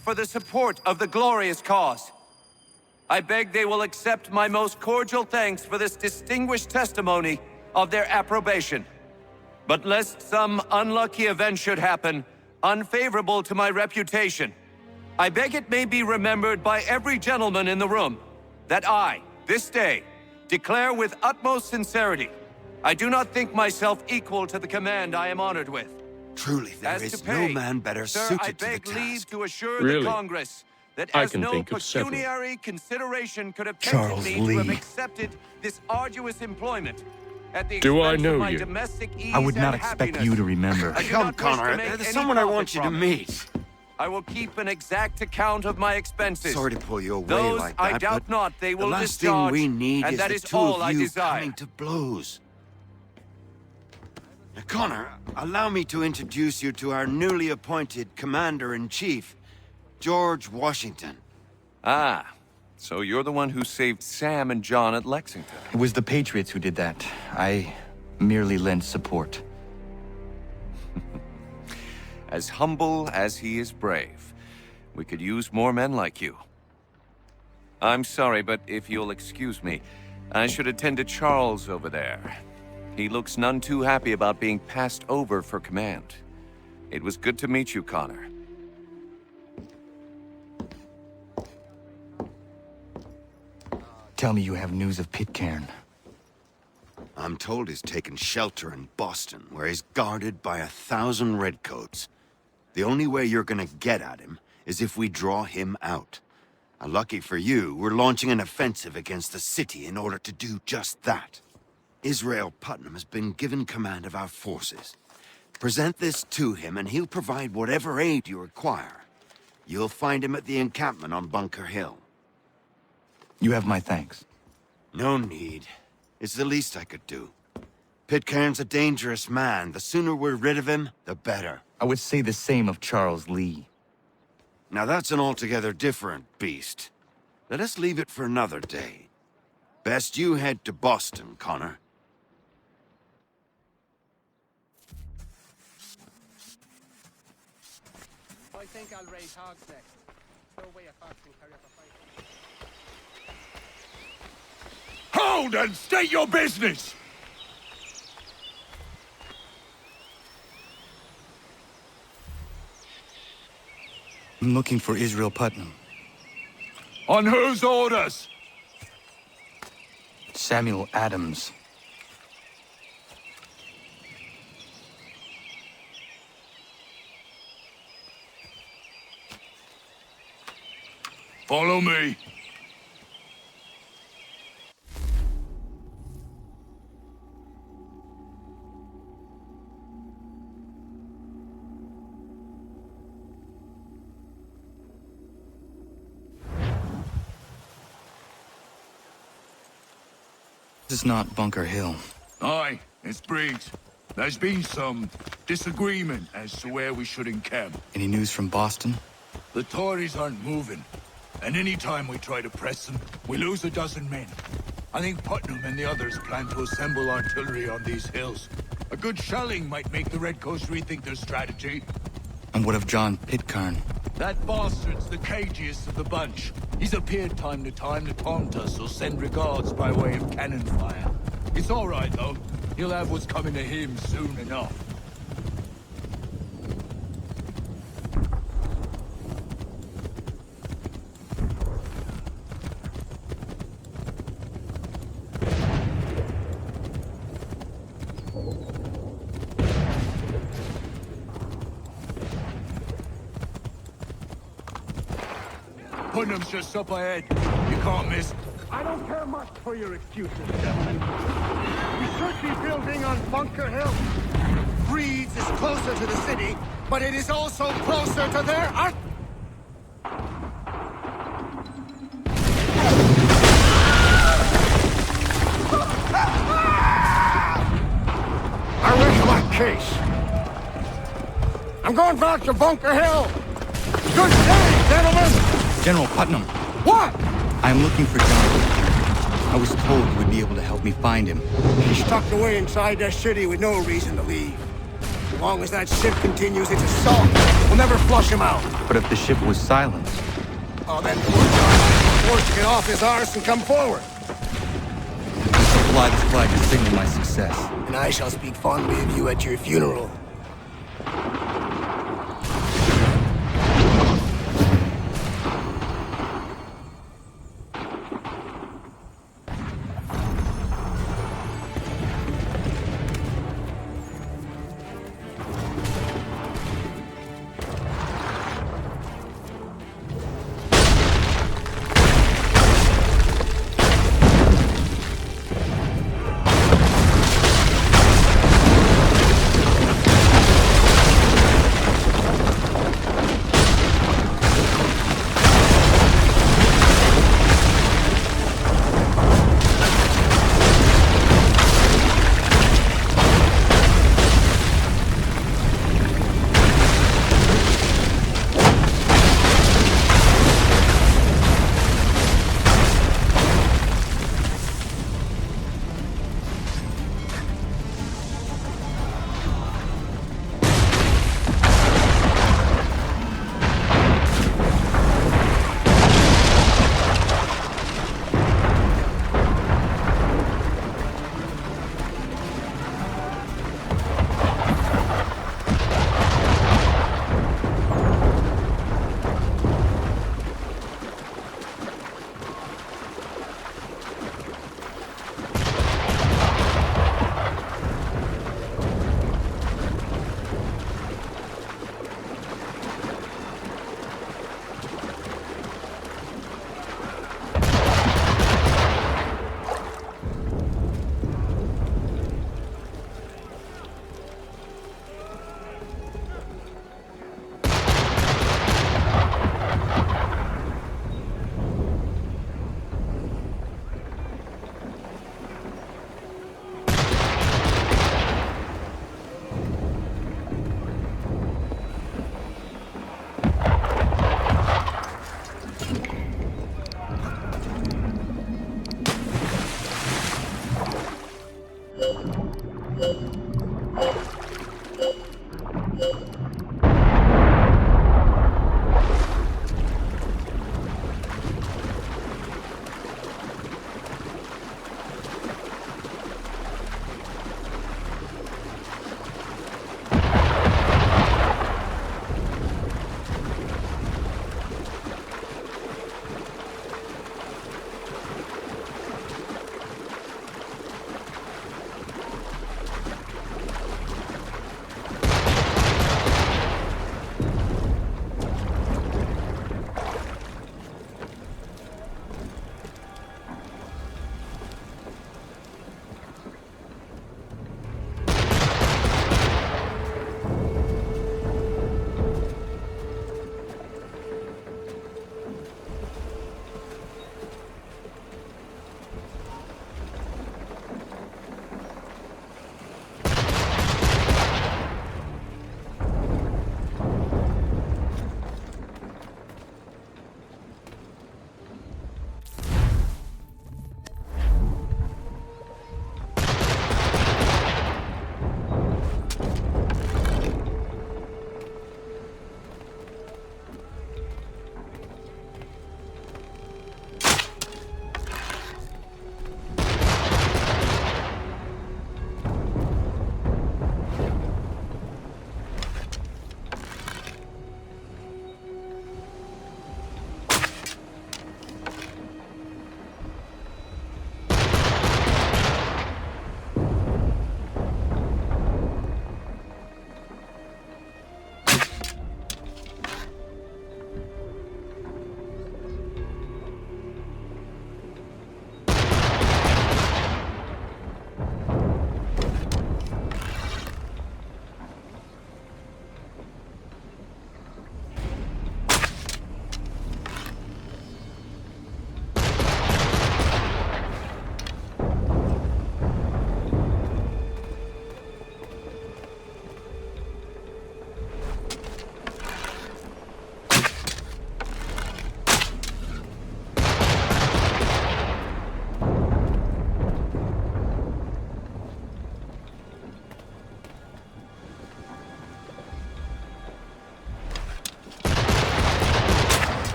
For the support of the glorious cause. I beg they will accept my most cordial thanks for this distinguished testimony of their approbation. But lest some unlucky event should happen, unfavorable to my reputation, I beg it may be remembered by every gentleman in the room that I, this day, declare with utmost sincerity, I do not think myself equal to the command I am honored with. Truly, there is no man better suited to the task. Leave to assure Really? the Congress that I as can no think of several. pecuniary consideration could have Charles tempted me to have Lee. accepted this arduous employment at the Do I expense know of my you? domestic ease I would not and expect happiness. you to remember. I do Come, not wish Connor, to make there's any someone I profit want you to from it. meet. I will keep an exact account of my expenses. Sorry to pull you away Those like that, I doubt but not they will the last discharge, thing we need and is that the is two all of I you desire. coming to blows. Now, Connor, allow me to introduce you to our newly appointed Commander-in-Chief, George Washington. Ah, so you're the one who saved Sam and John at Lexington. It was the Patriots who did that. I merely lent support. As humble as he is brave. We could use more men like you. I'm sorry, but if you'll excuse me, I should attend to Charles over there. He looks none too happy about being passed over for command. It was good to meet you, Connor. Tell me you have news of Pitcairn. I'm told he's taken shelter in Boston, where he's guarded by 1,000 redcoats. The only way you're gonna get at him is if we draw him out. Lucky for you, we're launching an offensive against the city in order to do just that. Israel Putnam has been given command of our forces. Present this to him and he'll provide whatever aid you require. You'll find him at the encampment on Bunker Hill. You have my thanks. No need. It's the least I could do. Pitcairn's a dangerous man. The sooner we're rid of him, the better. I would say the same of Charles Lee. Now that's an altogether different beast. Let us leave it for another day. Best you head to Boston, Connor. I think I'll raise hogs next. No way a fox can carry up a fight. Hold and state your business! I'm looking for Israel Putnam. On whose orders? Samuel Adams. Follow me. This is not Bunker Hill. Aye, it's Briggs. There's been some disagreement as to where we should encamp. Any news from Boston? The Tories aren't moving, and any time we try to press them, we lose a dozen men. I think Putnam and the others plan to assemble artillery on these hills. A good shelling might make the Redcoats rethink their strategy. And what of John Pitcairn? That bastard's the cagiest of the bunch. He's appeared time to time to taunt us or send regards by way of cannon fire. It's all right, though. He'll have what's coming to him soon enough. Putnam's just up ahead. You can't miss. I don't care much for your excuses, gentlemen. We should be building on Bunker Hill. Reed's is closer to the city, but it is also closer to their art. I rest my case. I'm going back to Bunker Hill. Good day, gentlemen. General Putnam. What? I am looking for Jonathan. I was told you would be able to help me find him. He's tucked away inside that city with no reason to leave. As long as that ship continues its assault, we'll never flush him out. But if the ship was silenced... Oh, then poor John was forced to get off his arse and come forward. I shall fly this flag to signal my success. And I shall speak fondly of you at your funeral.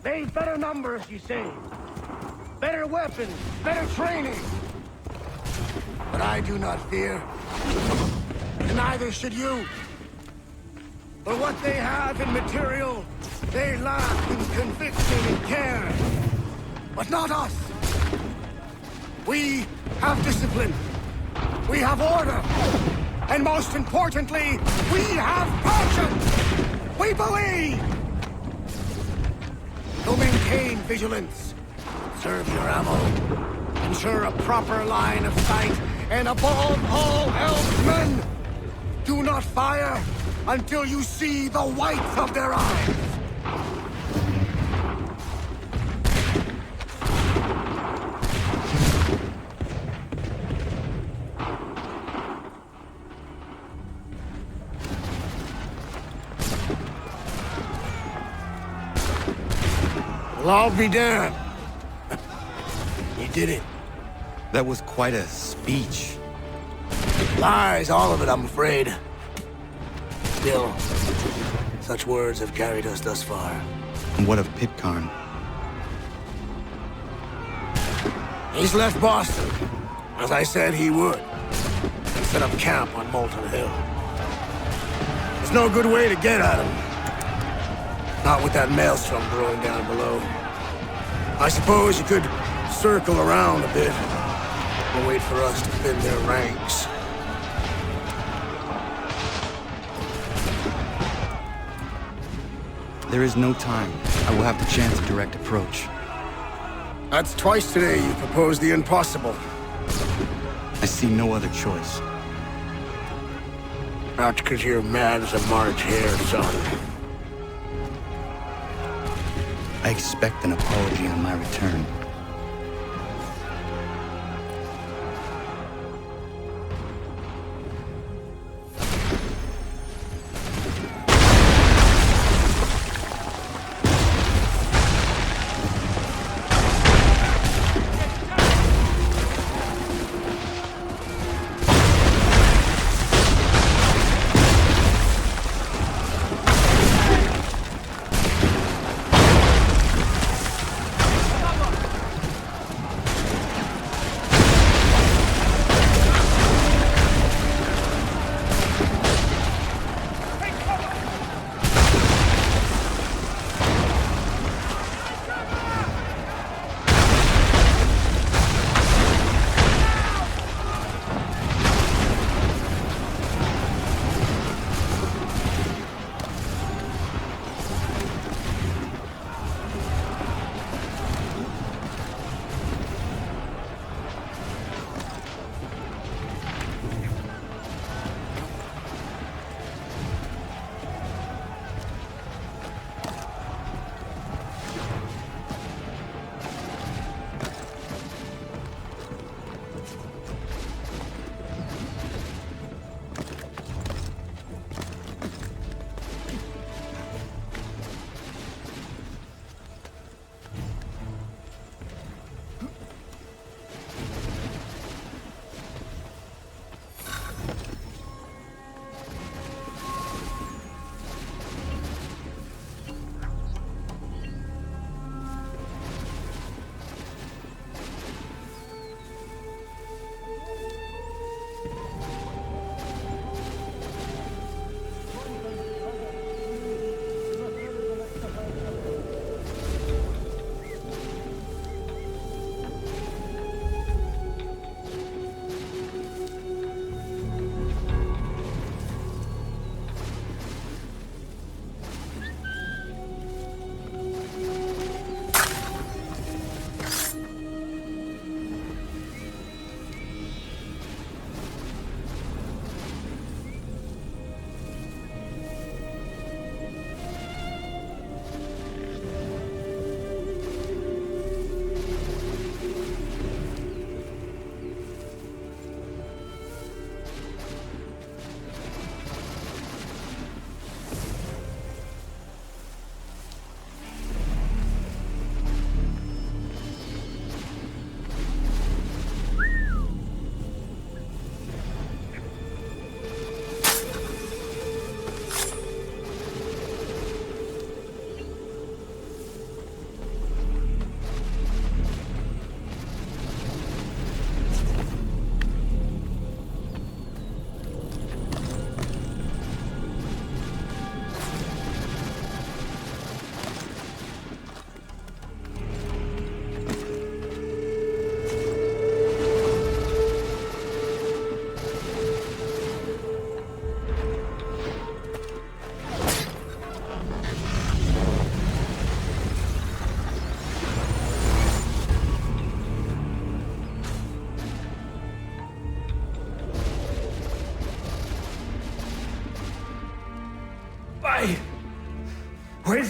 They've better numbers, you say. Better weapons, better training. But I do not fear. And neither should you. For what they have in material, they lack in conviction and care. But not us. We have discipline. We have order. And most importantly, we have passion. We believe. So maintain vigilance. Serve your ammo. Ensure a proper line of sight. And above all else, men, do not fire until you see the whites of their eyes. Well, I'll be damned. You did it. That was quite a speech. Lies, all of it, I'm afraid. Still, such words have carried us thus far. And what of Pitcairn? He's left Boston, as I said he would, and set up camp on Molten Hill. There's no good way to get at him. Not with that maelstrom brewing down below. I suppose you could circle around a bit and wait for us to thin their ranks. There is no time. I will have to chance a direct approach. That's twice today you proposed the impossible. I see no other choice. Not because you're mad as a March hare, son. I expect an apology on my return.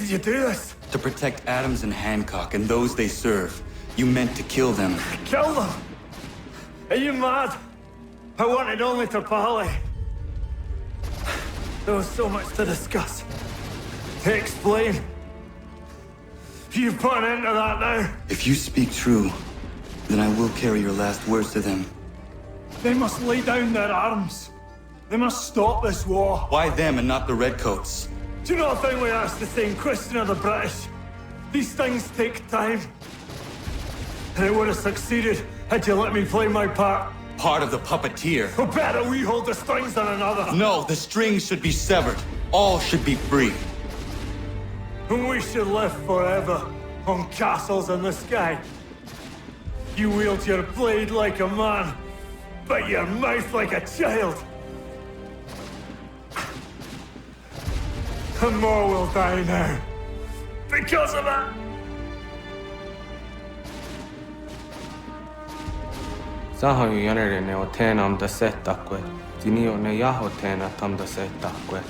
did you do this? To protect Adams and Hancock and those they serve, you meant to kill them. Kill them? Are you mad? I wanted only to parley. There was so much to discuss, to explain. You put an end to that now. If you speak true, then I will carry your last words to them. They must lay down their arms. They must stop this war. Why them and not the Redcoats? Do you not think we asked the same question of the British? These things take time. And it would have succeeded had you let me play my part. Part of the puppeteer. Or better, we hold the strings on another. No, the strings should be severed. All should be free. And we should live forever on castles in the sky. You wield your blade like a man, but your mouth like a child. And more will die now. Because of it. Saho yanere ne otena am da setakwe. Dinio ne yahotena tam da setakwe.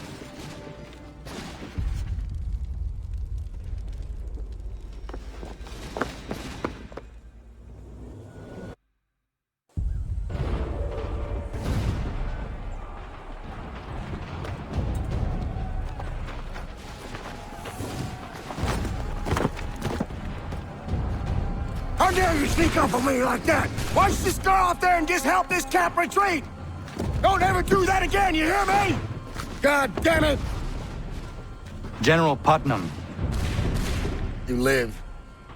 How dare you sneak up on me like that? Why don't you just go out there and just help this camp retreat? Don't ever do that again, you hear me? God damn it! General Putnam. You live.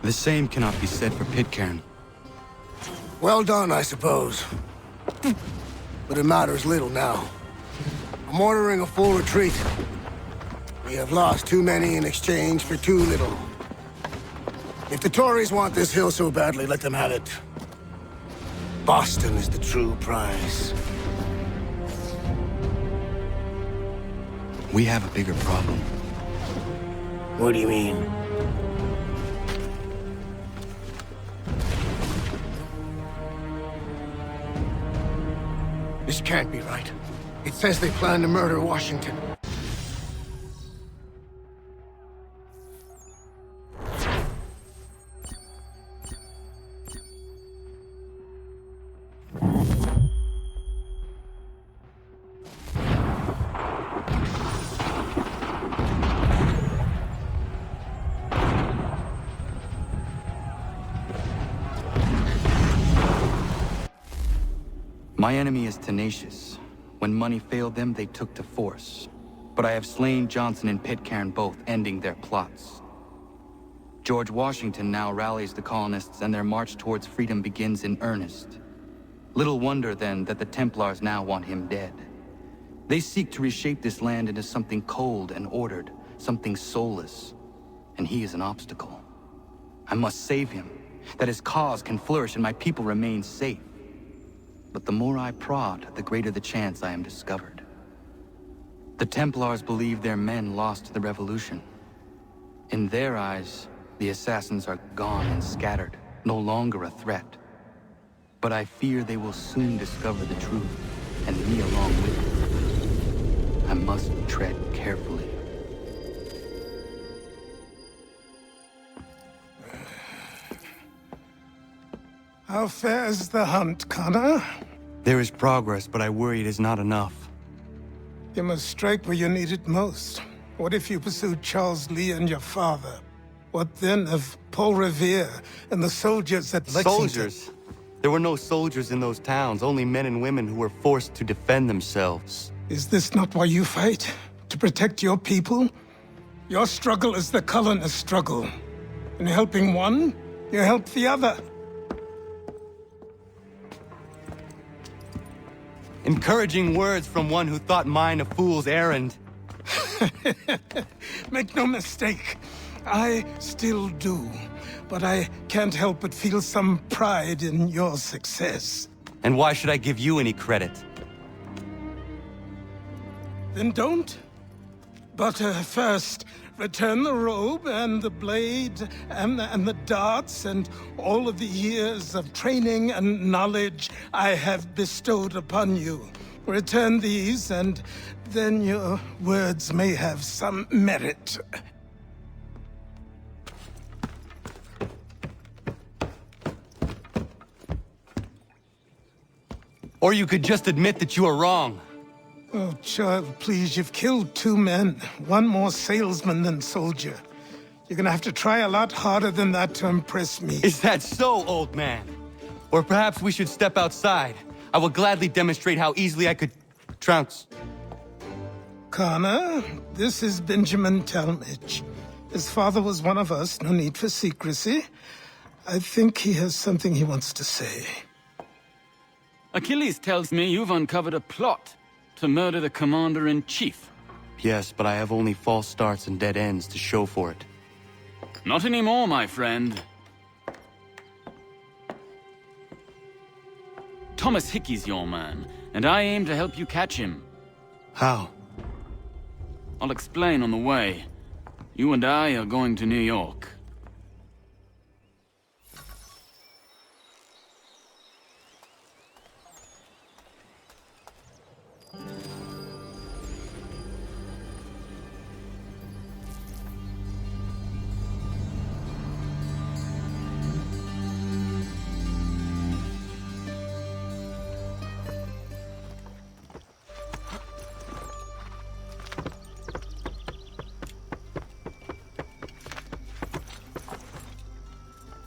The same cannot be said for Pitcairn. Well done, I suppose. But it matters little now. I'm ordering a full retreat. We have lost too many in exchange for too little. If the Tories want this hill so badly, let them have it. Boston is the true prize. We have a bigger problem. What do you mean? This can't be right. It says they plan to murder Washington. My enemy is tenacious. When money failed them, they took to force. But I have slain Johnson and Pitcairn both, ending their plots. George Washington now rallies the colonists, and their march towards freedom begins in earnest. Little wonder, then, that the Templars now want him dead. They seek to reshape this land into something cold and ordered, something soulless. And he is an obstacle. I must save him, that his cause can flourish and my people remain safe. But the more I prod, the greater the chance I am discovered. The Templars believe their men lost the revolution. In their eyes, the assassins are gone and scattered, no longer a threat. But I fear they will soon discover the truth, and me along with it. I must tread carefully. How fares the hunt, Connor? There is progress, but I worry it is not enough. You must strike where you need it most. What if you pursued Charles Lee and your father? What then of Paul Revere and the soldiers at Lexington? Soldiers? There were no soldiers in those towns, only men and women who were forced to defend themselves. Is this not why you fight? To protect your people? Your struggle is the colonist struggle. In helping one, you help the other. Encouraging words from one who thought mine a fool's errand. Make no mistake, I still do. But I can't help but feel some pride in your success. And why should I give you any credit? Then don't. But first, return the robe and the blade and the darts and all of the years of training and knowledge I have bestowed upon you. Return these, and then your words may have some merit. Or you could just admit that you are wrong. Oh, child, please, you've killed 2 men. One more salesman than soldier. You're gonna have to try a lot harder than that to impress me. Is that so, old man? Or perhaps we should step outside. I will gladly demonstrate how easily I could trounce. Connor, this is Benjamin Talmadge. His father was one of us, no need for secrecy. I think he has something he wants to say. Achilles tells me you've uncovered a plot to murder the commander-in-chief. Yes, but I have only false starts and dead ends to show for it. Not anymore, my friend. Thomas Hickey's your man, and I aim to help you catch him. How? I'll explain on the way. You and I are going to New York.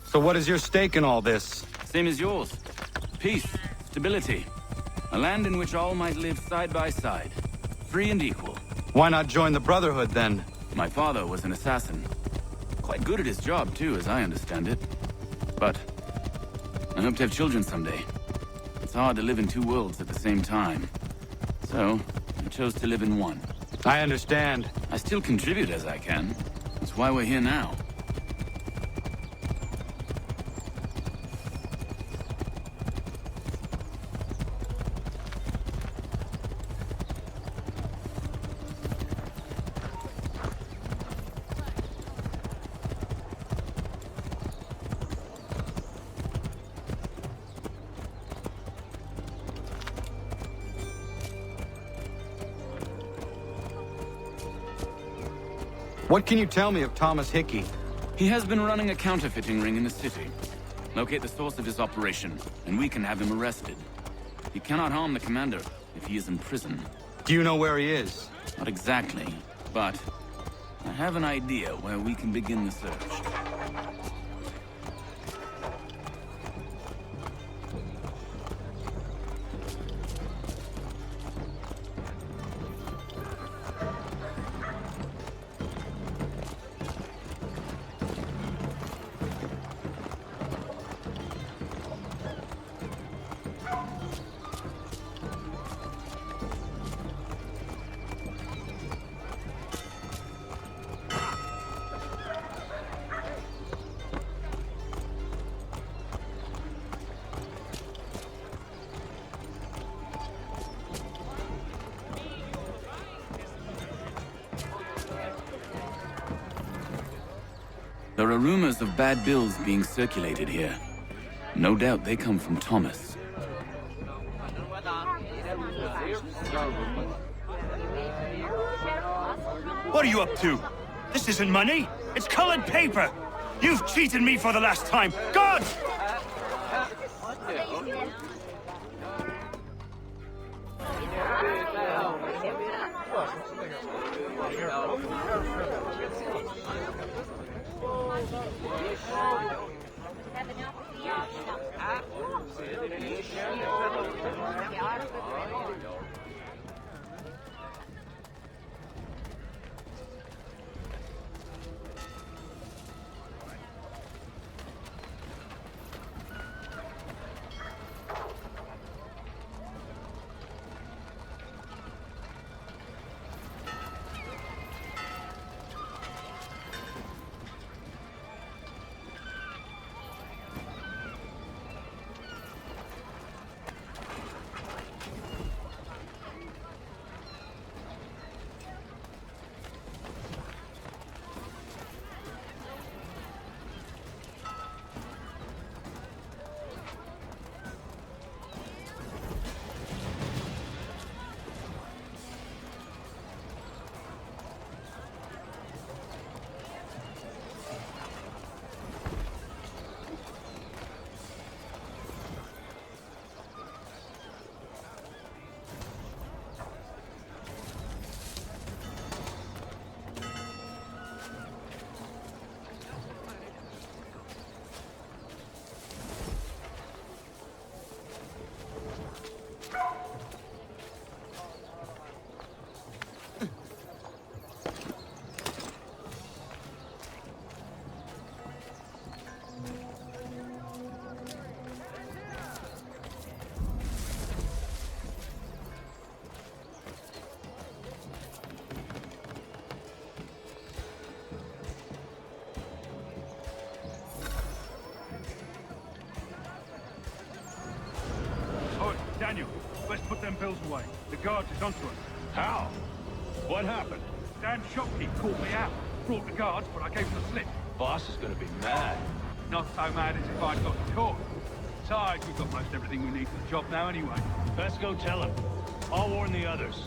So what is your stake in all this? Same as yours. Peace, stability. A land in which all might live side by side. Free and equal. Why not join the Brotherhood, then? My father was an assassin. Quite good at his job, too, as I understand it. But I hope to have children someday. It's hard to live in 2 worlds at the same time. So, I chose to live in one. I understand. I still contribute as I can. That's why we're here now. What can you tell me of Thomas Hickey? He has been running a counterfeiting ring in the city. Locate the source of his operation, and we can have him arrested. He cannot harm the commander if he is in prison. Do you know where he is? Not exactly, but I have an idea where we can begin the search. There are rumors of bad bills being circulated here. No doubt they come from Thomas. What are you up to? This isn't money. It's colored paper. You've cheated me for the last time. God! put them bills away. The guard is onto us. How? What happened? Dan Shopkeep called me out. Brought the guards, but I gave him the slip. Boss is gonna be mad. Not so mad as if I'd got caught. Besides, we've got most everything we need for the job now anyway. Let's go tell him. I'll warn the others.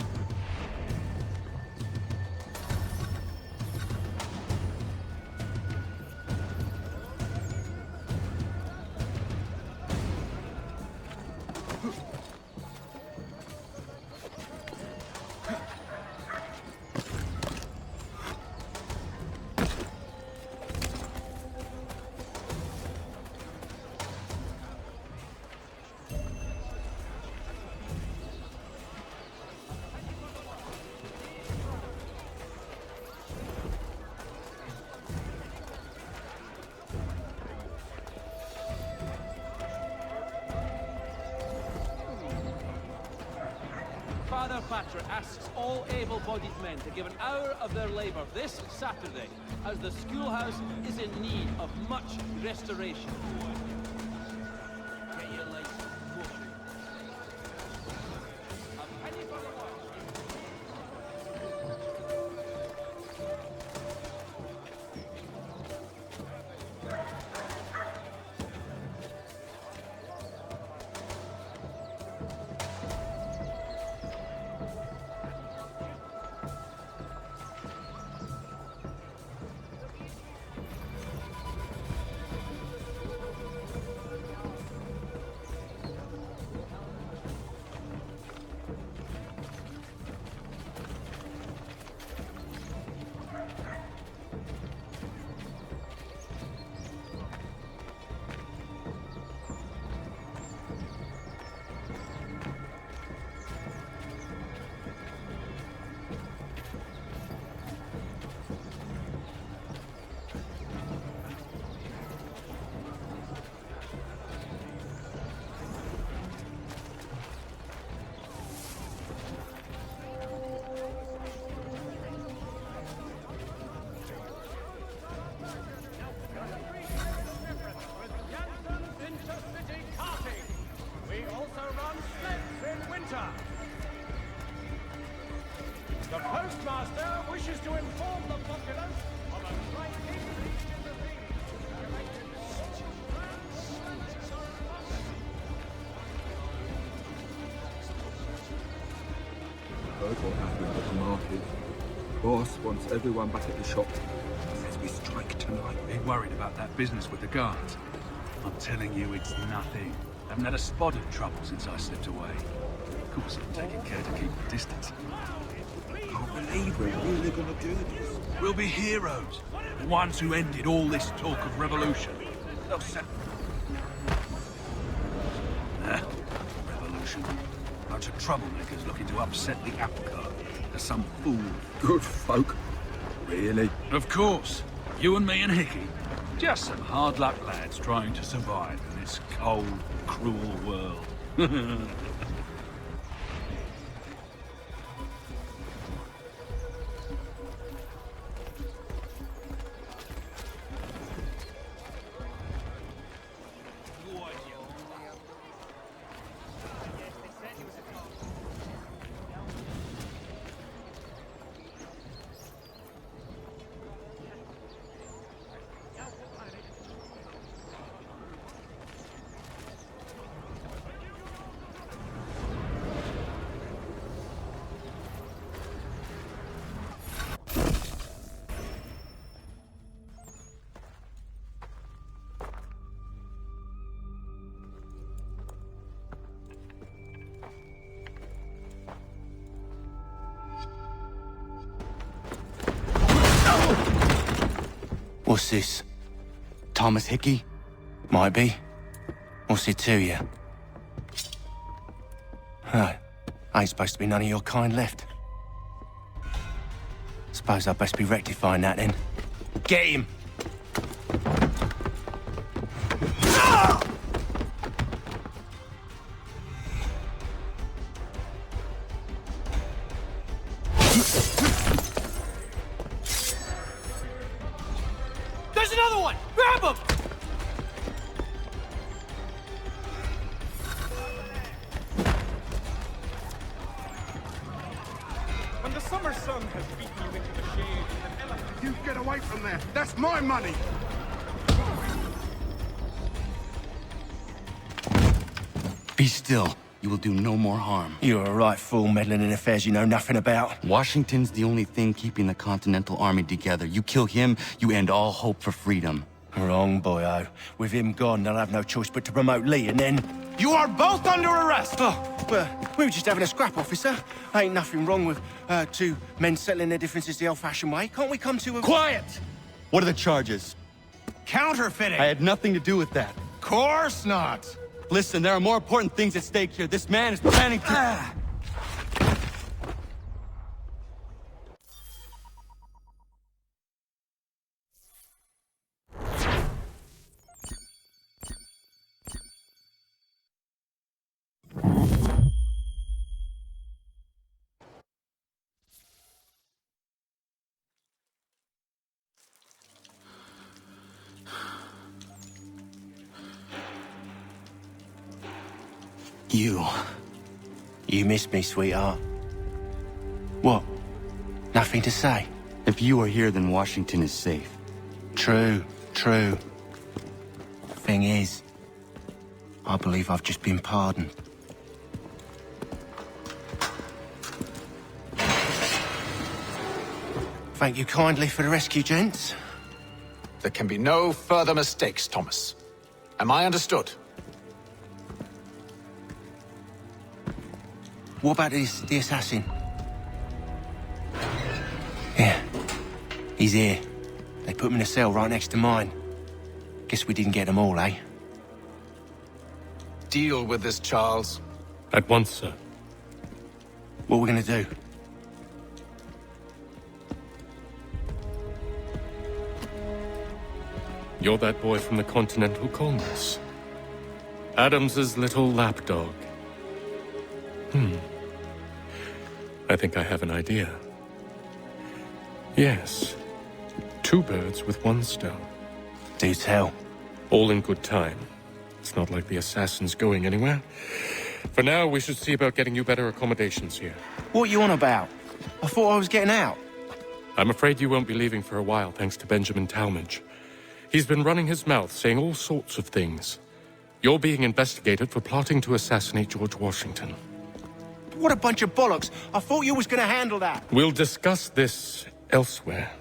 Father Patrick asks all able-bodied men to give an hour of their labour this Saturday, as the schoolhouse is in need of much restoration. Get your lights. A penny for the work. The postmaster wishes to inform the populace of a frightening breach in the Heard what happened at the market. Boss wants everyone back at the shop. Says we strike tonight. Bit worried about that business with the guards. I'm telling you, it's nothing. Haven't had a spot of trouble since I slipped away. Of course, I'm taking care to keep the distance. Can't believe we're really gonna do this. We'll be heroes. The ones who ended all this talk of revolution. They'll set... Revolution. Bunch of troublemakers looking to upset the apple cart. There's some fool. Good folk. Really? Of course. You and me and Hickey. Just some hard luck lads trying to survive in this cold, cruel world. What's this? Thomas Hickey? Might be. What's it to you? Oh, ain't supposed to be none of your kind left. Suppose I best be rectifying that then. Get him! There's another one! Grab him! That's my money! Be still. You will do no more harm. You're a right fool meddling in affairs you know nothing about. Washington's the only thing keeping the Continental Army together. You kill him, you end all hope for freedom. Wrong, boyo. With him gone, they'll have no choice but to promote Lee, and then... You are both under arrest! Oh, well, we were just having a scrap, officer. Ain't nothing wrong with two men settling their differences the old-fashioned way. Can't we come to a... Quiet! What are the charges? Counterfeiting! I had nothing to do with that. Course not! Listen, there are more important things at stake here. This man is planning to... You missed me, sweetheart. What? Nothing to say? If you are here, then Washington is safe. True. Thing is, I believe I've just been pardoned. Thank you kindly for the rescue, gents. There can be no further mistakes, Thomas. Am I understood? What about the assassin? Yeah. He's here. They put him in a cell right next to mine. Guess we didn't get them all, eh? Deal with this, Charles. At once, sir. What are we gonna do? You're that boy from the Continental Congress. Adams's little lapdog. I think I have an idea. Yes. 2 birds with 1 stone. Do tell. All in good time. It's not like the assassin's going anywhere. For now, we should see about getting you better accommodations here. What are you on about? I thought I was getting out. I'm afraid you won't be leaving for a while, thanks to Benjamin Talmadge. He's been running his mouth, saying all sorts of things. You're being investigated for plotting to assassinate George Washington. What a bunch of bollocks. I thought you was gonna handle that. We'll discuss this elsewhere.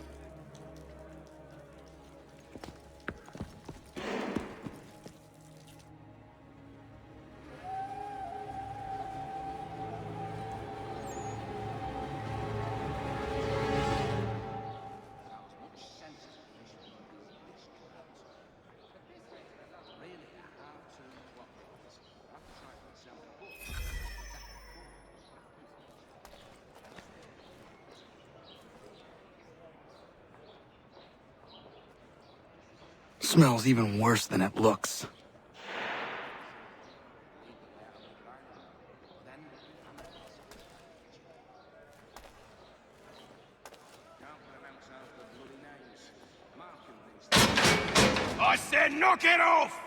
Smells even worse than it looks. I said knock it off!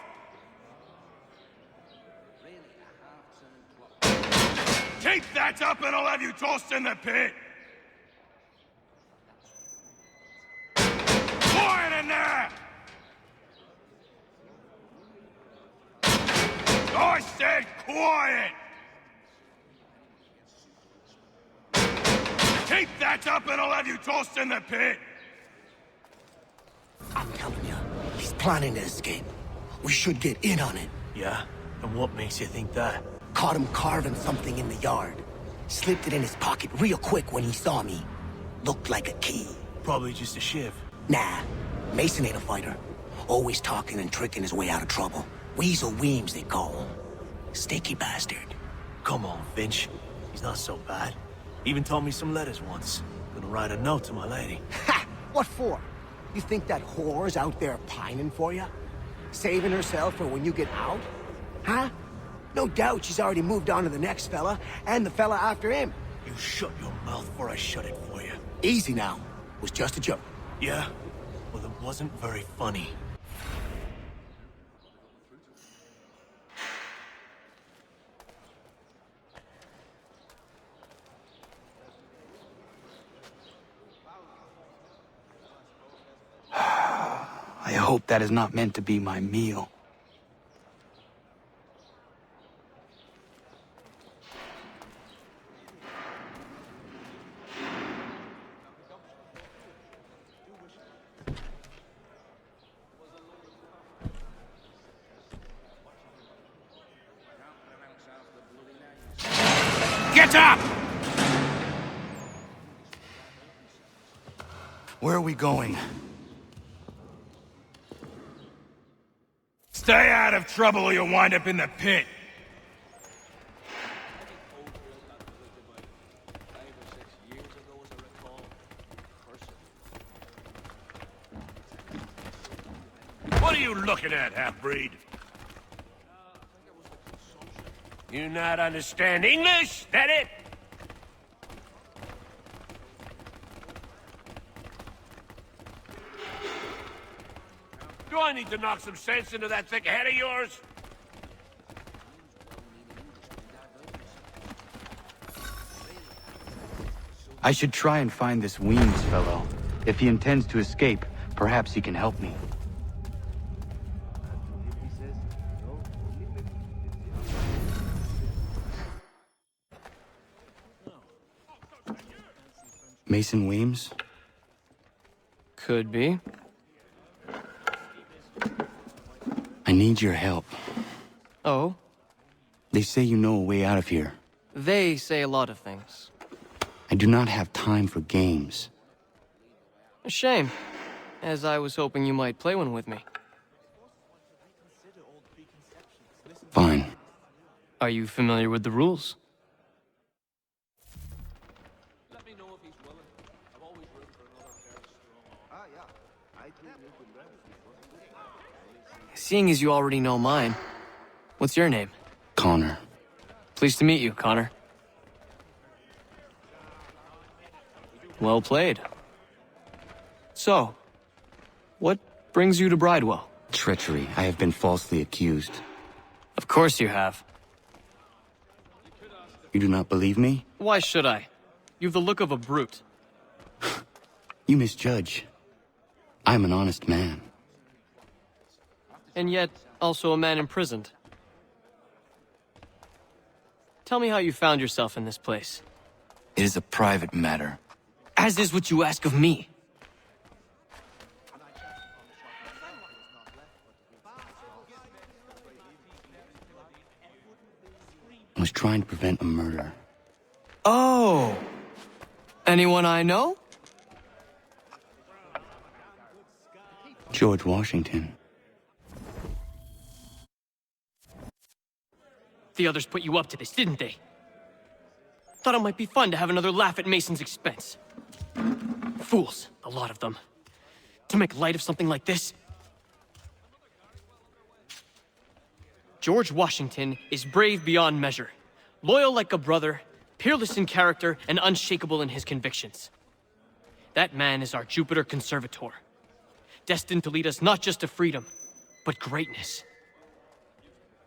Keep that up and I'll have you tossed in the pit! Quiet in there! I said quiet! Keep that up and I'll have you tossed in the pit! I'm telling you, he's planning to escape. We should get in on it. Yeah? And what makes you think that? Caught him carving something in the yard. Slipped it in his pocket real quick when he saw me. Looked like a key. Probably just a shiv. Nah, Mason ain't a fighter. Always talking and tricking his way out of trouble. Weasel Weems, they call him. Sneaky bastard. Come on, Finch. He's not so bad. Even taught me some letters once. Gonna write a note to my lady. Ha! What for? You think that whore's out there pining for you? Saving herself for when you get out? Huh? No doubt she's already moved on to the next fella, and the fella after him. You shut your mouth before I shut it for you. Easy now. It was just a joke. Yeah? Well, it wasn't very funny. hope that is not meant to be my meal. Get up! Where are we going? Stay out of trouble or you'll wind up in the pit. What are you looking at, half-breed? You not understand English? That it? Do I need to knock some sense into that thick head of yours? I should try and find this Weems fellow. If he intends to escape, perhaps he can help me. Mason Weems? Could be. I need your help. Oh? They say you know a way out of here. They say a lot of things. I do not have time for games. A shame, as I was hoping you might play one with me. Fine. Are you familiar with the rules? Seeing as you already know mine, what's your name? Connor. Pleased to meet you, Connor. Well played. So, what brings you to Bridewell? Treachery. I have been falsely accused. Of course you have. You do not believe me? Why should I? You've the look of a brute. You misjudge. I am an honest man. And yet, also a man imprisoned. Tell me how you found yourself in this place. It is a private matter. As is what you ask of me. I was trying to prevent a murder. Oh! Anyone I know? George Washington. The others put you up to this, didn't they? Thought it might be fun to have another laugh at Mason's expense. Fools, a lot of them. To make light of something like this. George Washington is brave beyond measure, loyal like a brother, peerless in character, and unshakable in his convictions. That man is our Jupiter Conservator, destined to lead us not just to freedom, but greatness.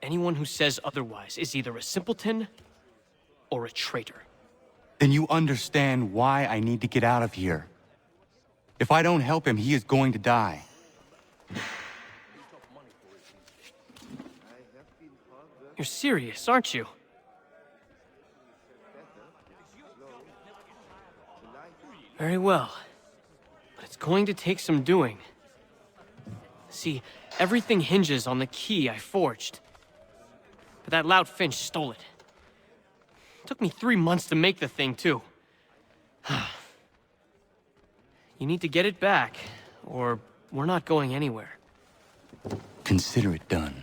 Anyone who says otherwise is either a simpleton or a traitor. Then you understand why I need to get out of here. If I don't help him, he is going to die. You're serious, aren't you? Very well. But it's going to take some doing. See, everything hinges on the key I forged. But that loud Finch stole it. Took me 3 months to make the thing, too. You need to get it back, or we're not going anywhere. Consider it done.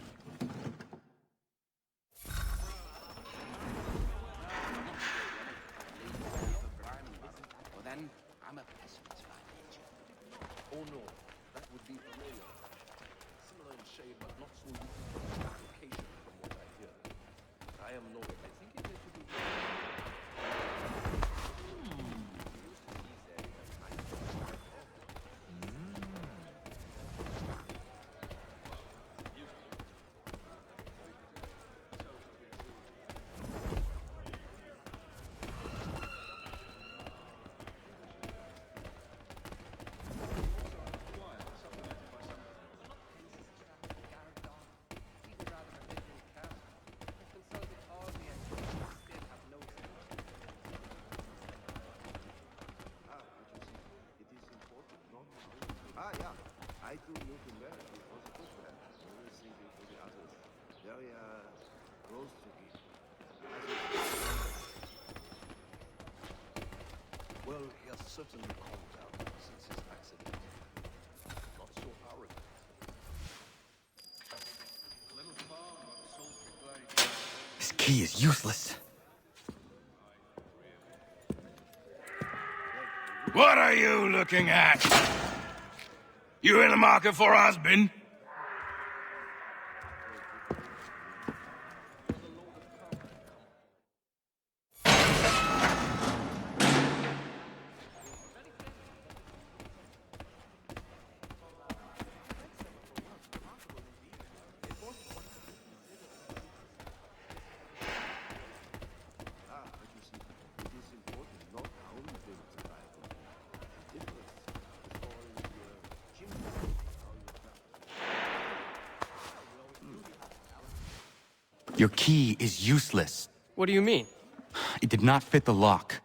Well, he has certainly calmed down since his accident. Not so arrogant. This key is useless. What are you looking at? You in the market for a husband? Your key is useless. What do you mean? It did not fit the lock.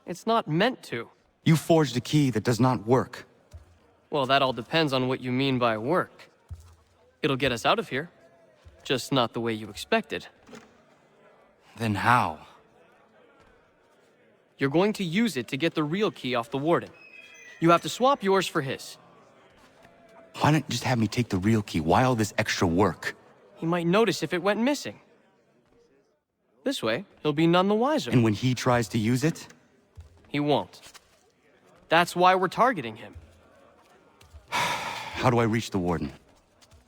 It's not meant to. You forged a key that does not work. Well, that all depends on what you mean by work. It'll get us out of here. Just not the way you expected. Then how? You're going to use it to get the real key off the warden. You have to swap yours for his. Why not just have me take the real key? Why all this extra work? He might notice if it went missing. This way, he'll be none the wiser. And when he tries to use it? He won't. That's why we're targeting him. How do I reach the warden?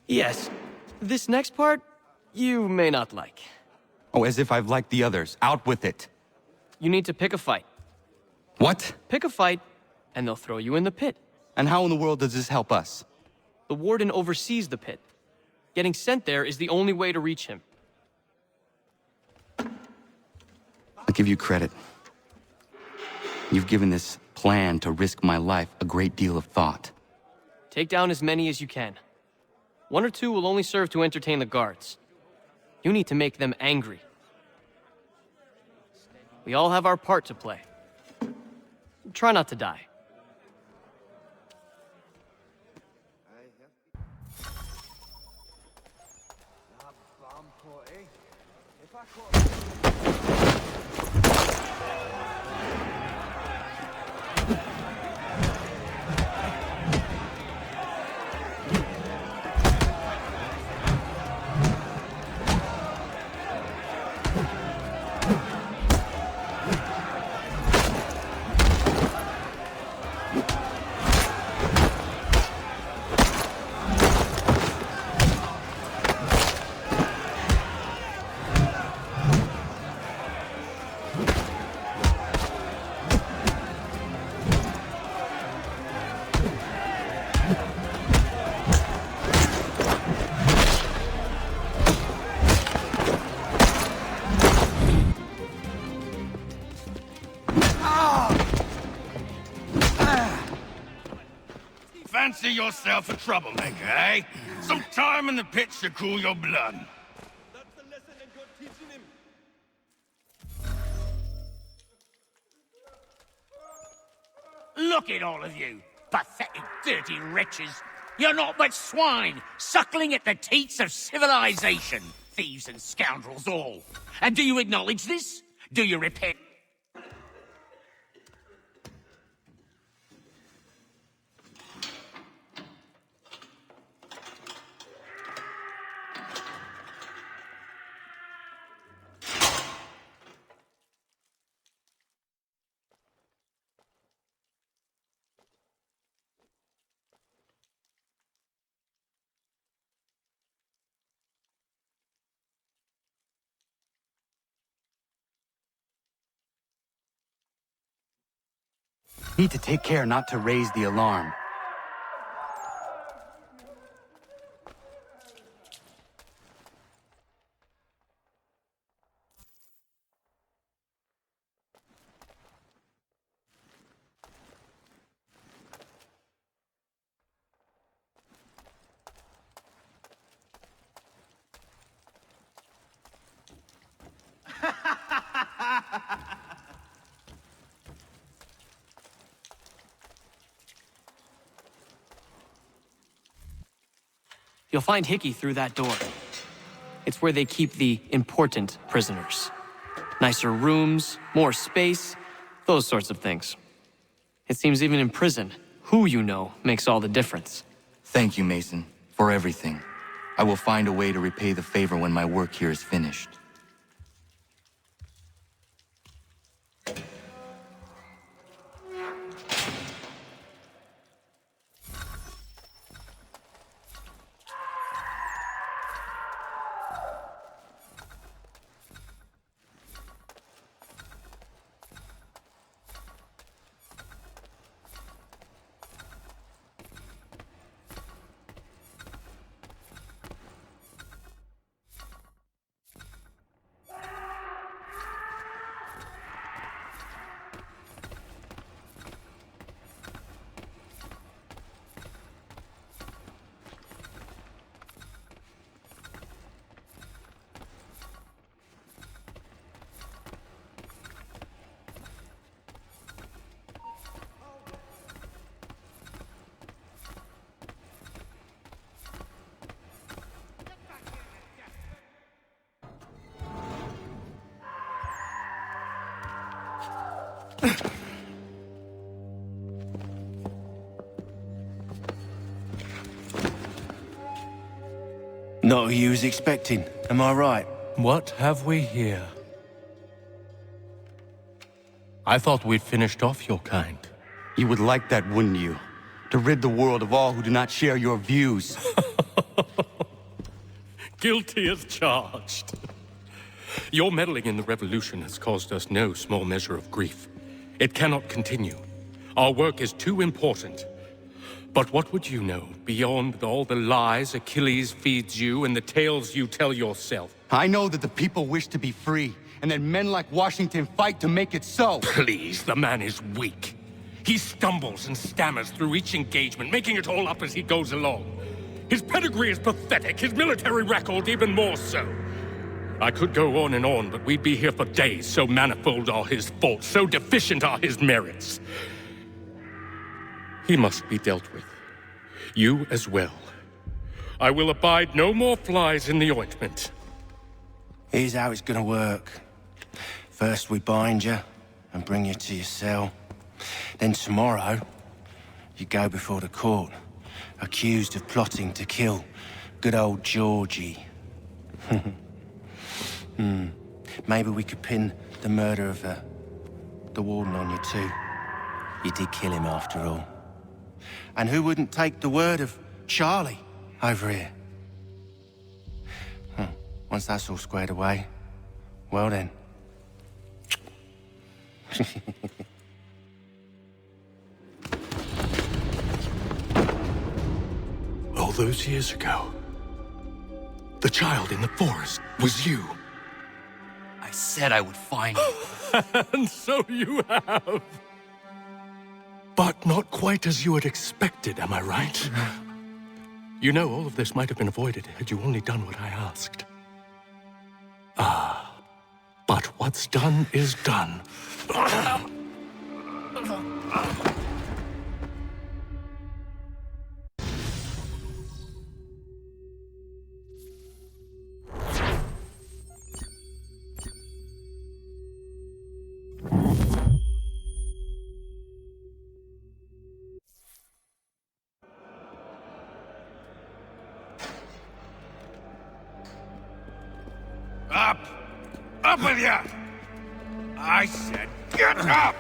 Yes. This next part, you may not like. Oh, as if I've liked the others. Out with it. You need to pick a fight. What? Pick a fight, and they'll throw you in the pit. And how in the world does this help us? The warden oversees the pit. Getting sent there is the only way to reach him. I'll give you credit. You've given this plan to risk my life a great deal of thought. Take down as many as you can. 1 or 2 will only serve to entertain the guards. You need to make them angry. We all have our part to play. Try not to die. Fancy yourself a troublemaker, eh? Some time in the pit should cool your blood. Look at all of you, pathetic, dirty wretches. You're not but swine, suckling at the teats of civilization. Thieves and scoundrels all. And do you acknowledge this? Do you repent? Need to take care not to raise the alarm. You'll find Hickey through that door. It's where they keep the important prisoners. Nicer rooms, more space, those sorts of things. It seems even in prison, who you know makes all the difference. Thank you, Mason, for everything. I will find a way to repay the favor when my work here is finished. Not who you was expecting, am I right? What have we here? I thought we'd finished off your kind. You would like that, wouldn't you? To rid the world of all who do not share your views. Guilty as charged. Your meddling in the revolution has caused us no small measure of grief. It cannot continue. Our work is too important. But what would you know beyond all the lies Achilles feeds you and the tales you tell yourself? I know that the people wish to be free, and that men like Washington fight to make it so. Please, the man is weak. He stumbles and stammers through each engagement, making it all up as he goes along. His pedigree is pathetic, his military record even more so. I could go on, but we'd be here for days, so manifold are his faults, so deficient are his merits. He must be dealt with. You as well. I will abide no more flies in the ointment. Here's how it's gonna work. First we bind you and bring you to your cell. Then tomorrow, you go before the court, accused of plotting to kill good old Georgie. Maybe we could pin the murder of the warden on you too. You did kill him after all. And who wouldn't take the word of Charlie over here? Once that's all squared away, well then. All those years ago, the child in the forest was you. I said I would find you. And so you have. But not quite as you had expected, am I right? You know, all of this might have been avoided had you only done what I asked. Ah, but what's done is done. Up! Up with ya! I said get up!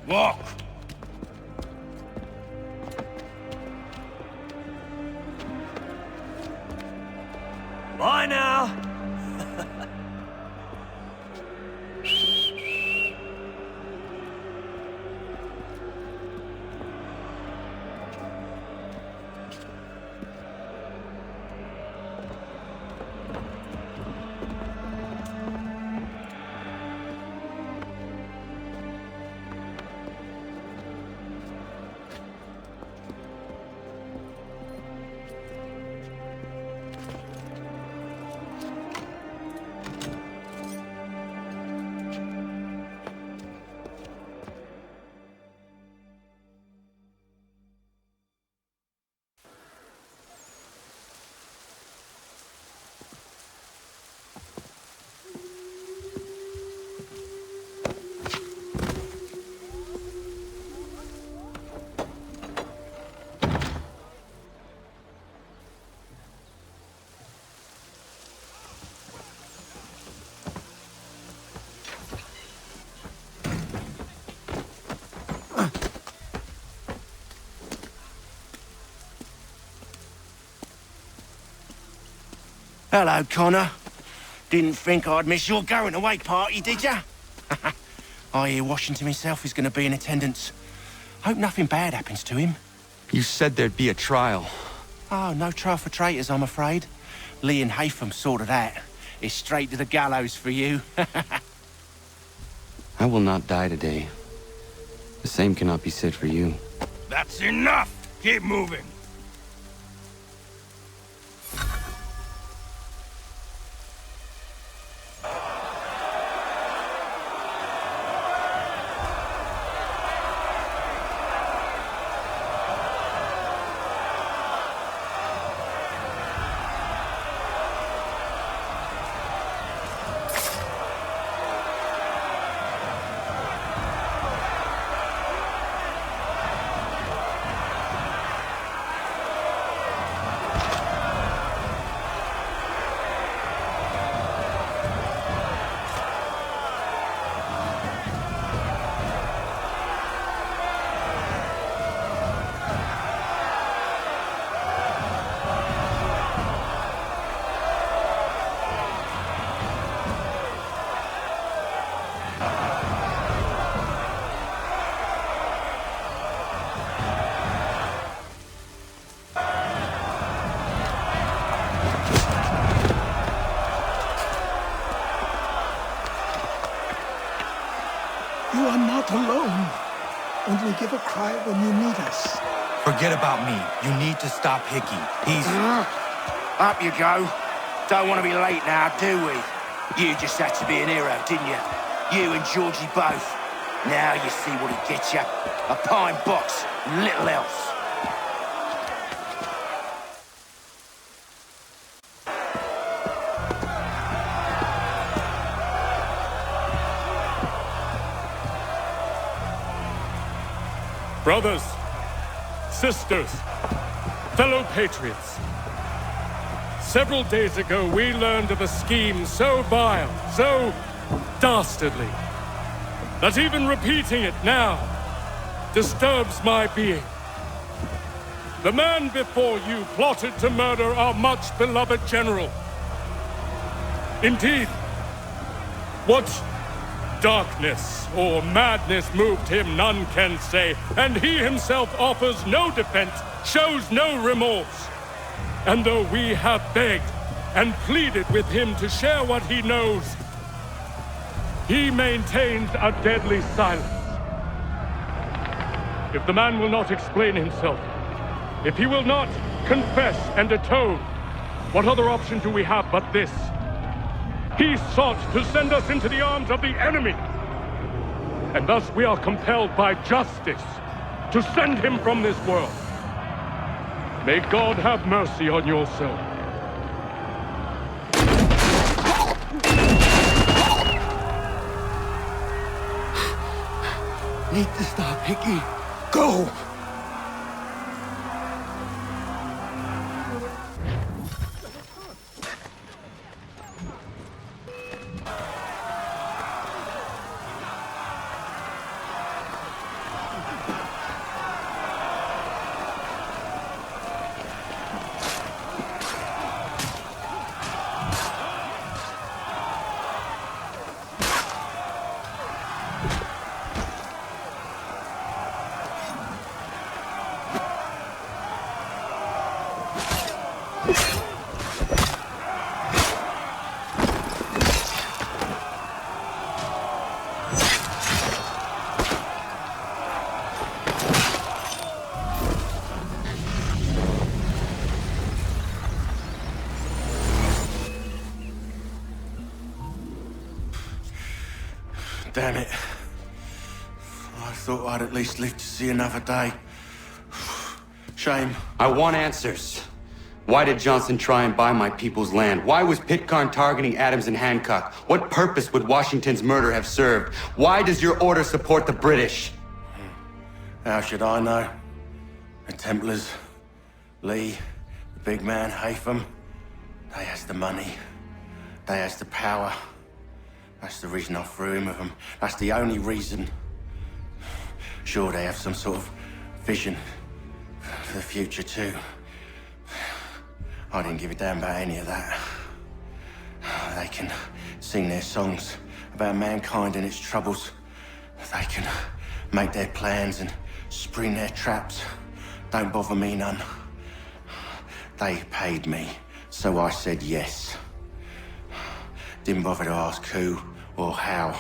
Walk! Bye now! Hello, Connor. Didn't think I'd miss your going-away party, did ya? I hear Washington himself is going to be in attendance. Hope nothing bad happens to him. You said there'd be a trial. Oh, no trial for traitors, I'm afraid. Lee and Haytham sorted that. It's straight to the gallows for you. I will not die today. The same cannot be said for you. That's enough! Keep moving! You are not alone. Only give a cry when you need us. Forget about me. You need to stop Hickey. He's... Up you go. Don't want to be late now, do we? You just had to be an hero, didn't you? You and Georgie both. Now you see what he gets you. A pine box, little else. Brothers, sisters, fellow patriots. Several days ago, we learned of a scheme so vile, so dastardly, that even repeating it now disturbs my being. The man before you plotted to murder our much-beloved general. Indeed, what darkness or madness moved him, none can say, and he himself offers no defense, shows no remorse. And though we have begged and pleaded with him to share what he knows, he maintains a deadly silence. If the man will not explain himself, if he will not confess and atone, what other option do we have but this? He sought to send us into the arms of the enemy. And thus we are compelled by justice to send him from this world. May God have mercy on your soul. Need to stop, Hickey. Go! Damn it. I thought I'd at least live to see another day. Shame. I want answers. Why did Johnson try and buy my people's land? Why was Pitcairn targeting Adams and Hancock? What purpose would Washington's murder have served? Why does your order support the British? How should I know? The Templars, Lee, the big man, Haytham, they has the money. They has the power. That's the reason I threw him with them. That's the only reason. Sure, they have some sort of vision for the future, too. I didn't give a damn about any of that. They can sing their songs about mankind and its troubles. They can make their plans and spring their traps. Don't bother me none. They paid me, so I said yes. Didn't bother to ask who, or how,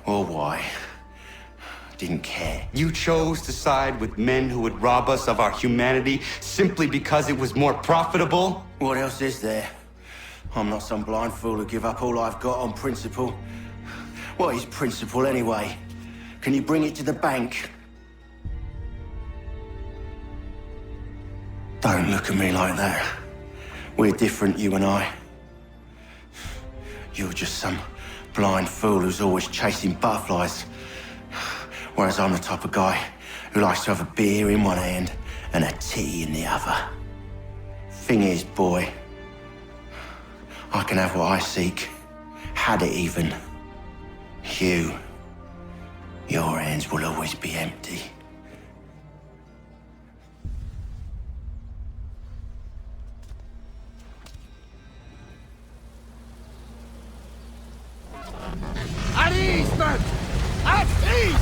or why. Didn't care. You chose to side with men who would rob us of our humanity simply because it was more profitable? What else is there? I'm not some blind fool who give up all I've got on principle. What is principle anyway? Can you bring it to the bank? Don't look at me like that. We're different, you and I. You're just some blind fool who's always chasing butterflies. Whereas I'm the type of guy who likes to have a beer in one hand and a tea in the other. Thing is, boy, I can have what I seek. Had it even. Your hands will always be empty. At ease, men! At ease!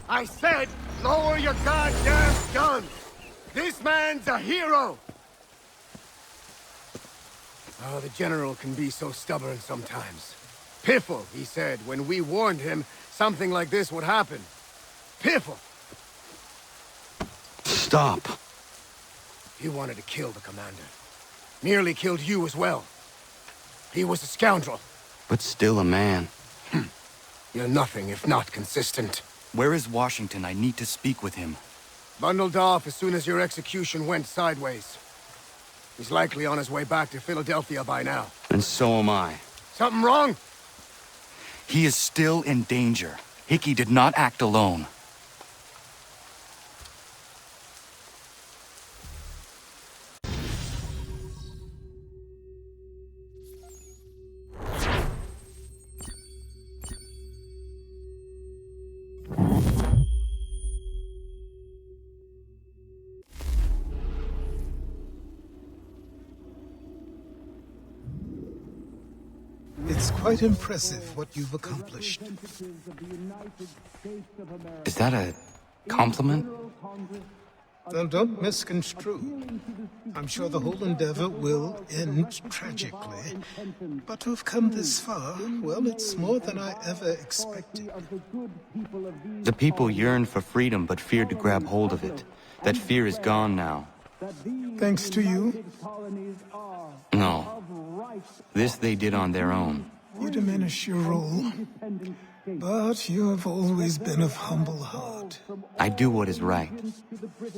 I said, lower your goddamn guns! This man's a hero! Oh, the General can be so stubborn sometimes. Piffle, he said, when we warned him something like this would happen. Piffle! Stop. He wanted to kill the commander. Nearly killed you as well. He was a scoundrel. But still a man. You're nothing if not consistent. Where is Washington? I need to speak with him. Bundled off as soon as your execution went sideways. He's likely on his way back to Philadelphia by now. And so am I. Something wrong? He is still in danger. Hickey did not act alone. It's quite impressive what you've accomplished. Is that a compliment? Now, don't misconstrue. I'm sure the whole endeavor will end tragically. But to have come this far, well, it's more than I ever expected. The people yearned for freedom but feared to grab hold of it. That fear is gone now. Thanks to you? No. This they did on their own. You diminish your role. But you have always been of humble heart. I do what is right.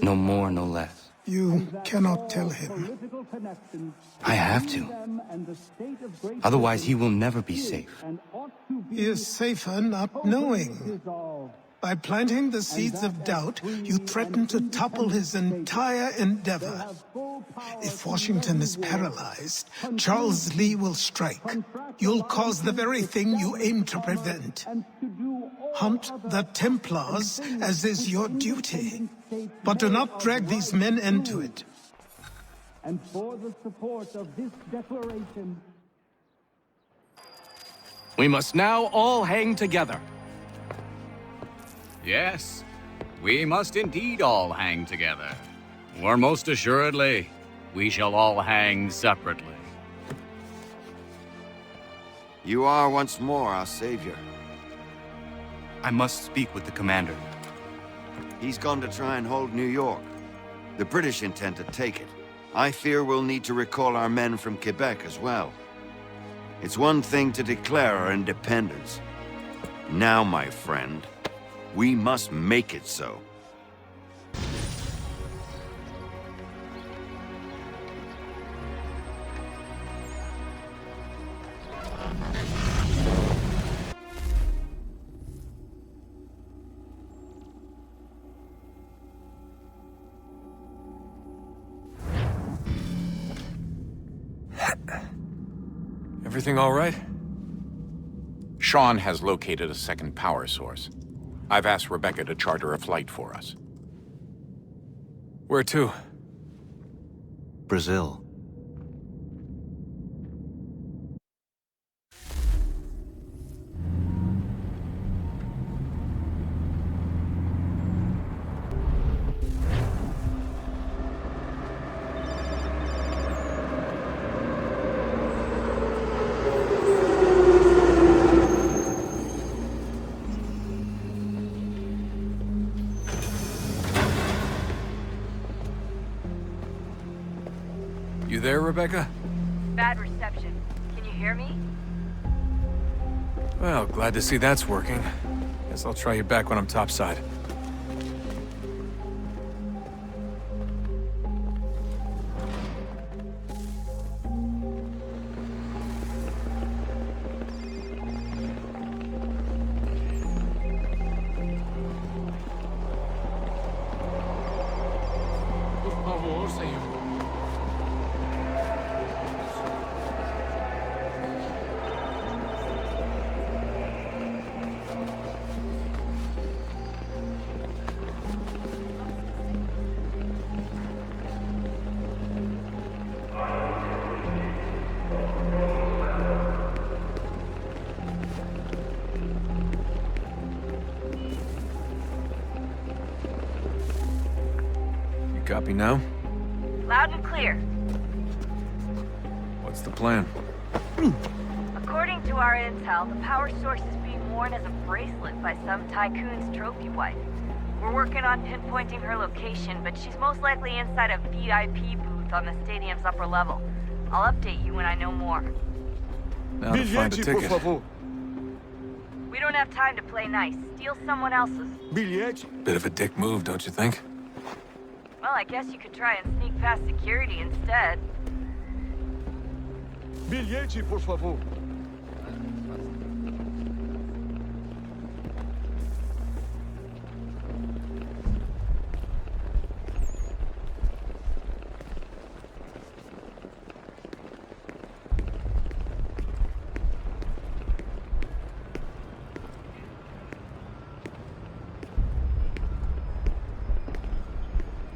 No more, no less. You cannot tell him. I have to. Otherwise, he will never be safe. He is safer not knowing. By planting the seeds of doubt, you threaten to topple his entire endeavor. If Washington is paralyzed, Charles Lee will strike. You'll cause the very thing you aim to prevent. Hunt the Templars, as is your duty. But do not drag these men into it. And for the support of this declaration... We must now all hang together. Yes, we must indeed all hang together. Or most assuredly, we shall all hang separately. You are once more our savior. I must speak with the commander. He's gone to try and hold New York. The British intend to take it. I fear we'll need to recall our men from Quebec as well. It's one thing to declare our independence. Now, my friend, we must make it so. Everything all right? Sean has located a second power source. I've asked Rebecca to charter a flight for us. Where to? Brazil. You there, Rebecca? Bad reception. Can you hear me? Well, glad to see that's working. Guess I'll try you back when I'm topside. Copy now? Loud and clear. What's the plan? According to our intel, the power source is being worn as a bracelet by some tycoon's trophy wife. We're working on pinpointing her location, but she's most likely inside a VIP booth on the stadium's upper level. I'll update you when I know more. Now to find a ticket. We don't have time to play nice. Steal someone else's. Bit of a dick move, don't you think? Well, I guess you could try and sneak past security instead. Bilhete, por favor.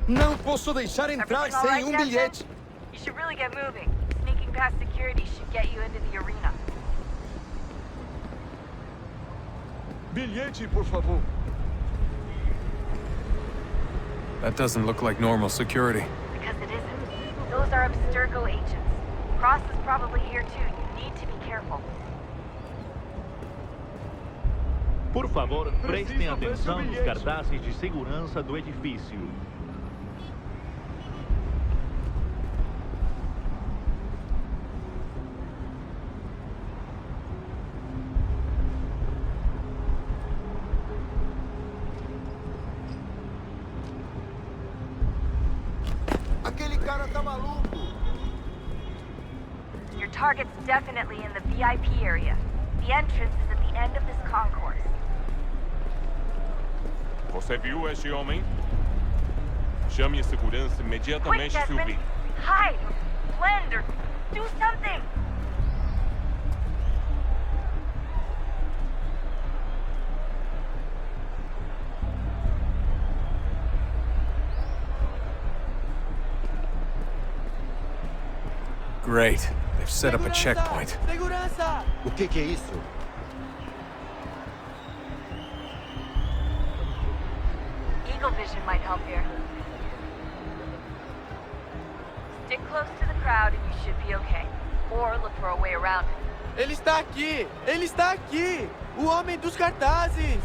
Não posso deixar entrar sem bilhete. You should really get moving. Sneaking past security should get you into the arena. Bilhete, por favor. That doesn't look like normal security. Because it isn't. Those are Abstergo agents. Cross is probably here too. You need to be careful. Por favor, prestem atenção nos cartazes de segurança do edifício. Your target's definitely in the VIP area. The entrance is at the end of this concourse. Você viu esse homem? Chame a segurança imediatamente. Quick, Desmond! Hide! Blend or do something! Great. They've set up a checkpoint. Segurança! O que é isso? Eagle vision might help here. Stick close to the crowd and you should be okay. Or look for a way around it. Ele está aqui! Ele está aqui! O homem dos cartazes!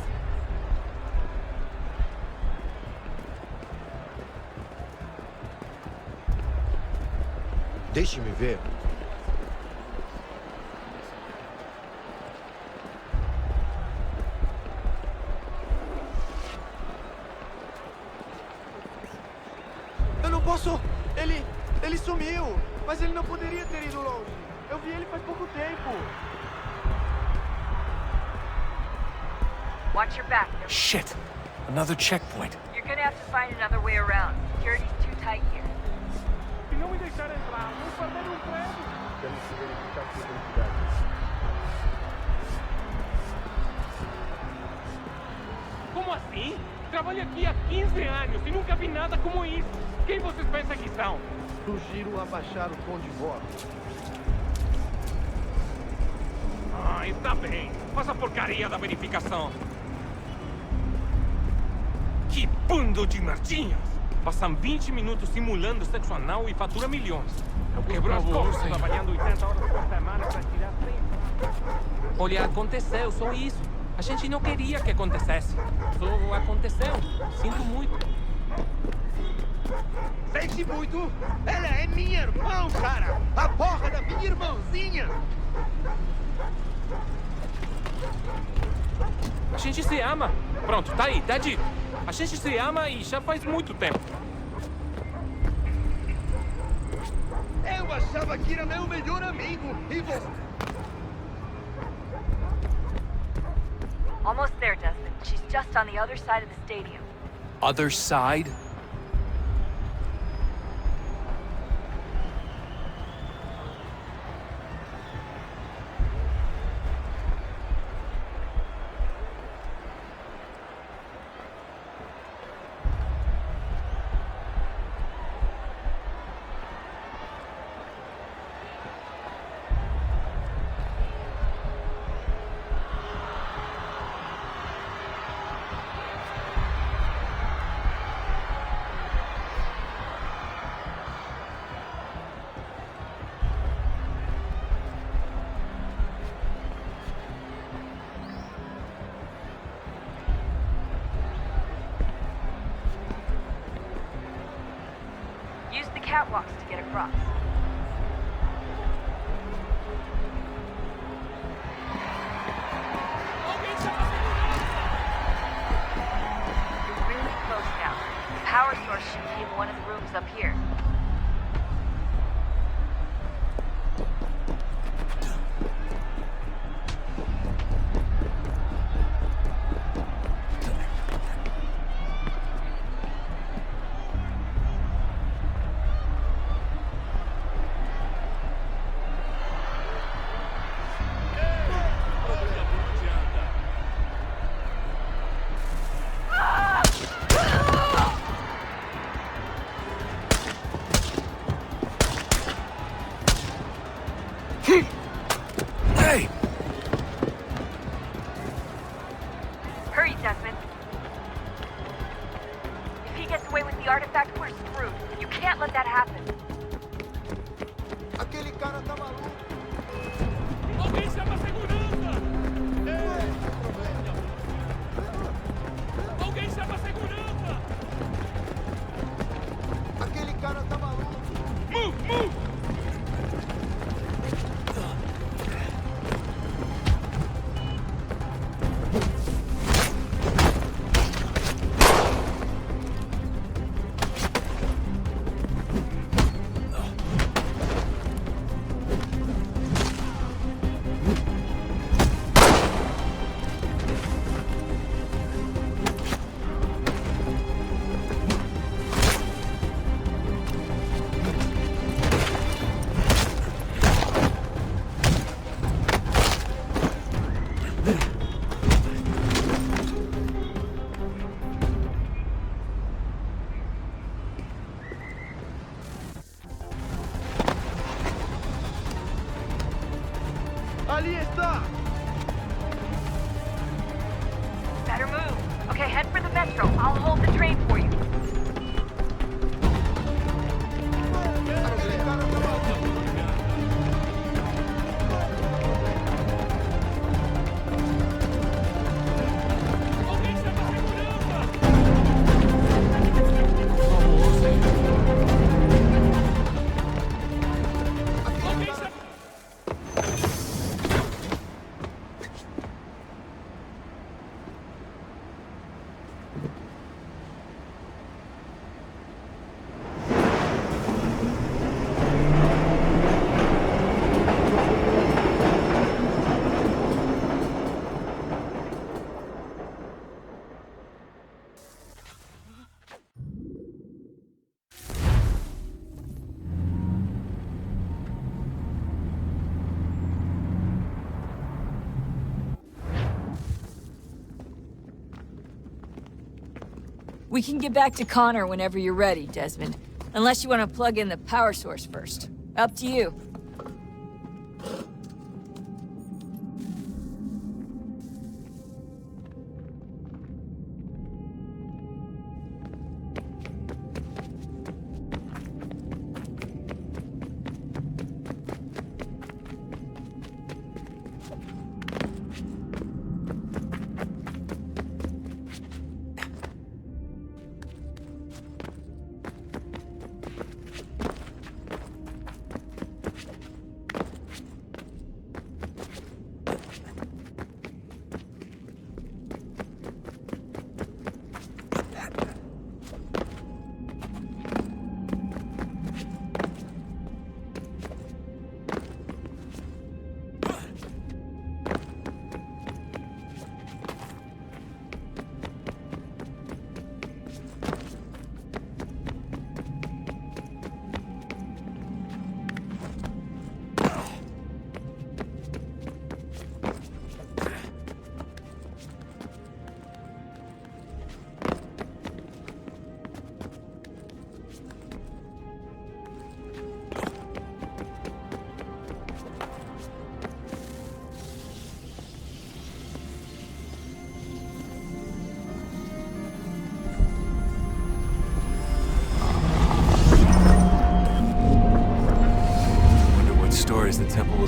Deixe-me ver. Eu não posso... Ele sumiu! Mas ele não poderia ter ido longe. Eu vi ele faz pouco tempo. Watch your back. Shit! Another checkpoint. You're gonna have to find another way around. Security's too tight here. Se não me deixar entrar, vou perder um prédio. Temos que verificar sua identidade. Como assim? Trabalho aqui há 15 anos e nunca vi nada como isso. Quem vocês pensam que são? Sugiro abaixar o tom de voz. Ah, está bem. Faz a porcaria da verificação. Que bando de merdinhas! Passam 20 minutos simulando sexo anal e fatura milhões. Eu quebro as costas trabalhando 80 horas por semana para tirar 30. Olha, aconteceu, só isso. A gente não queria que acontecesse. Só aconteceu. Sinto muito. Deixe que muito? Ela é minha irmã, cara! A porra da minha irmãzinha! A gente se ama. Pronto, tá aí, tá dito. A gente se ama e já faz muito tempo. Eu achava que era meu melhor amigo e você... Almost there, Desmond. She's just on the other side of the stadium. Other side? Use the catwalks to get across. You're really close now. The power source should be in one of the rooms up here. Hey! Hurry, Desmond. If he gets away with the artifact, we're screwed. You can't let that happen. Aquele cara tá maluco! Alguém chama a segurança! Alguém chama a segurança! Aquele cara tá maluco! Move, move! Ali está! Better move. Okay, head for the metro. I'll hold the train for you. We can get back to Connor whenever you're ready, Desmond. Unless you want to plug in the power source first. Up to you.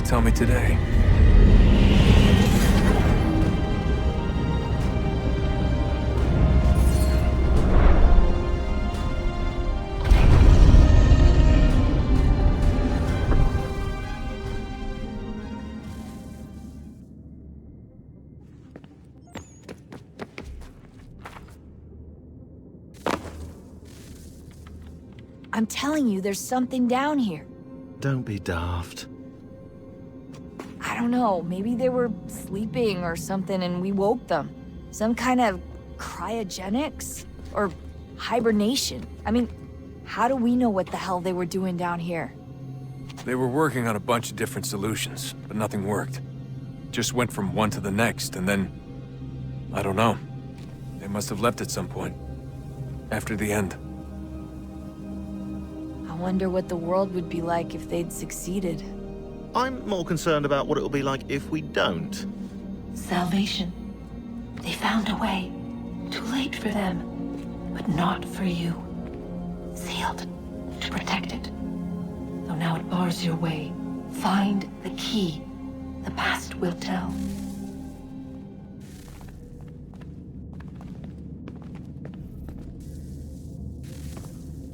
tell me today. I'm telling you, there's something down here. Don't be daft. I don't know, maybe they were sleeping or something and we woke them. Some kind of cryogenics? Or hibernation? I mean, how do we know what the hell they were doing down here? They were working on a bunch of different solutions, but nothing worked. Just went from one to the next, and then... I don't know. They must have left at some point. After the end. I wonder what the world would be like if they'd succeeded. I'm more concerned about what it'll be like if we don't. Salvation. They found a way. Too late for them, but not for you. Sealed to protect it. Though now it bars your way. Find the key. The past will tell.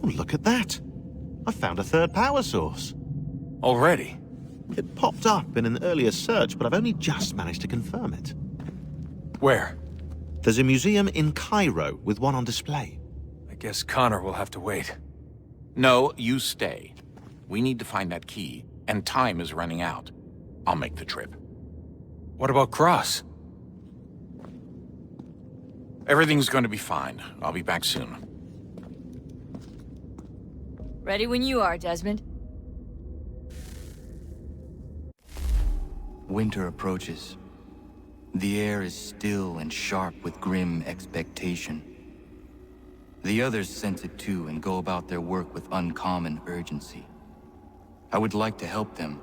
Oh, look at that. I found a third power source. Already? It popped up in an earlier search, but I've only just managed to confirm it. Where? There's a museum in Cairo with one on display. I guess Connor will have to wait. No, you stay. We need to find that key, and time is running out. I'll make the trip. What about Cross? Everything's going to be fine. I'll be back soon. Ready when you are, Desmond. Winter approaches. The air is still and sharp with grim expectation. The others sense it too and go about their work with uncommon urgency. I would like to help them,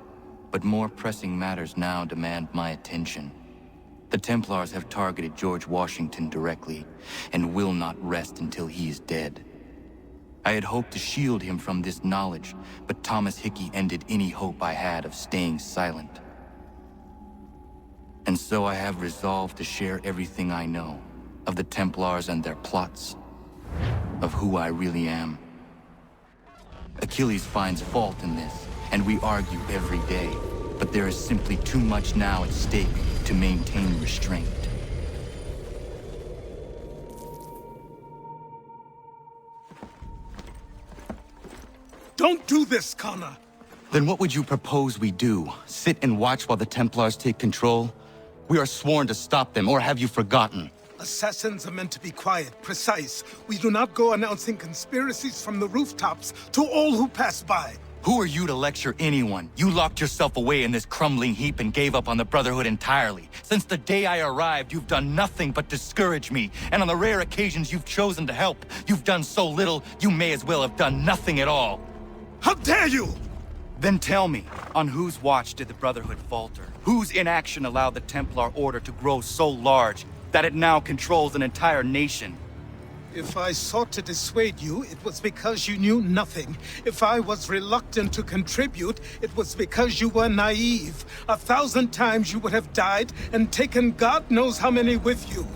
but more pressing matters now demand my attention. The Templars have targeted George Washington directly, and will not rest until he is dead. I had hoped to shield him from this knowledge, but Thomas Hickey ended any hope I had of staying silent. And so I have resolved to share everything I know of the Templars and their plots, of who I really am. Achilles finds fault in this, and we argue every day, but there is simply too much now at stake to maintain restraint. Don't do this, Connor! Then what would you propose we do? Sit and watch while the Templars take control? We are sworn to stop them, or have you forgotten? Assassins are meant to be quiet, precise. We do not go announcing conspiracies from the rooftops to all who pass by. Who are you to lecture anyone? You locked yourself away in this crumbling heap and gave up on the Brotherhood entirely. Since the day I arrived, you've done nothing but discourage me. And on the rare occasions you've chosen to help, you've done so little, you may as well have done nothing at all. How dare you! Then tell me, on whose watch did the Brotherhood falter? Whose inaction allowed the Templar Order to grow so large that it now controls an entire nation? If I sought to dissuade you, it was because you knew nothing. If I was reluctant to contribute, it was because you were naive. 1,000 times you would have died and taken God knows how many with you.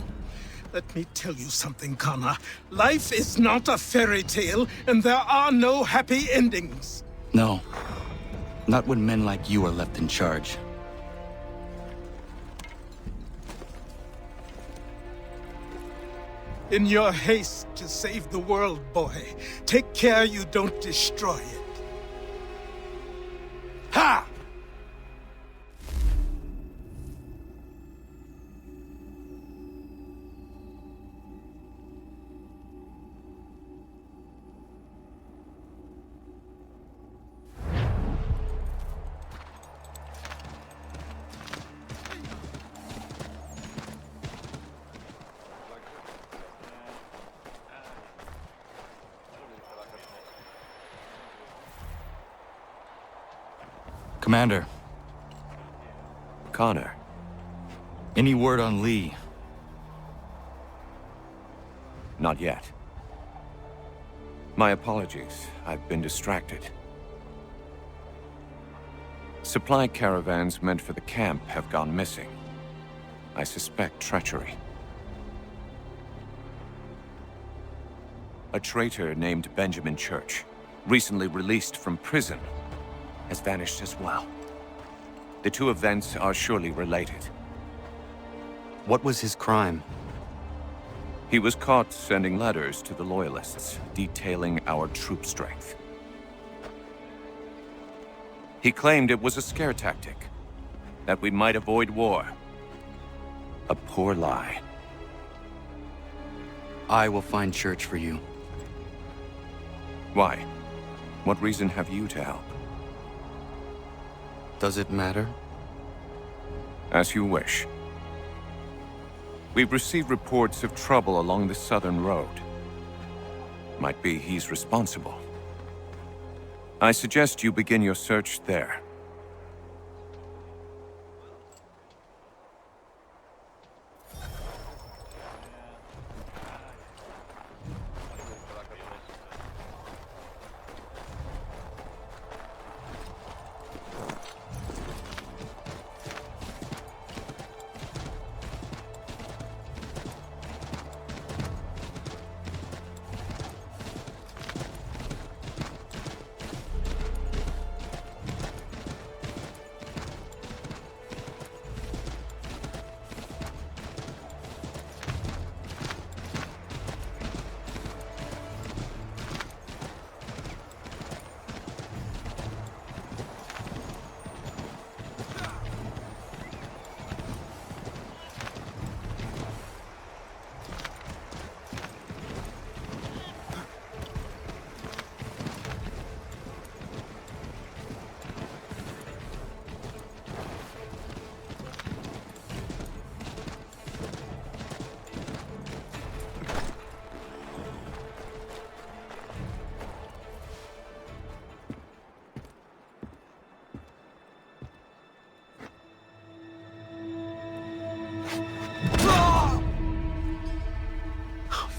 Let me tell you something, Connor. Life is not a fairy tale, and there are no happy endings. No. Not when men like you are left in charge. In your haste to save the world, boy, take care you don't destroy it. Ha! Commander. Connor. Any word on Lee? Not yet. My apologies. I've been distracted. Supply caravans meant for the camp have gone missing. I suspect treachery. A traitor named Benjamin Church, recently released from prison, has vanished as well. The two events are surely related. What was his crime? He was caught sending letters to the Loyalists, detailing our troop strength. He claimed it was a scare tactic, that we might avoid war. A poor lie. I will find Church for you. Why? What reason have you to help? Does it matter? As you wish. We've received reports of trouble along the southern road. Might be he's responsible. I suggest you begin your search there.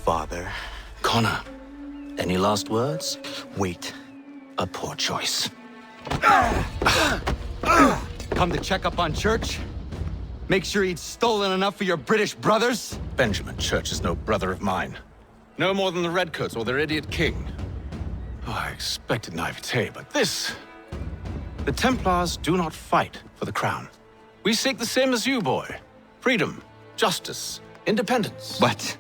Father. Connor, any last words? Wait. A poor choice. Come to check up on Church? Make sure he'd stolen enough for your British brothers? Benjamin Church is no brother of mine. No more than the Redcoats or their idiot king. Oh, I expected naivete, but this... The Templars do not fight for the crown. We seek the same as you, boy. Freedom, justice, independence. But...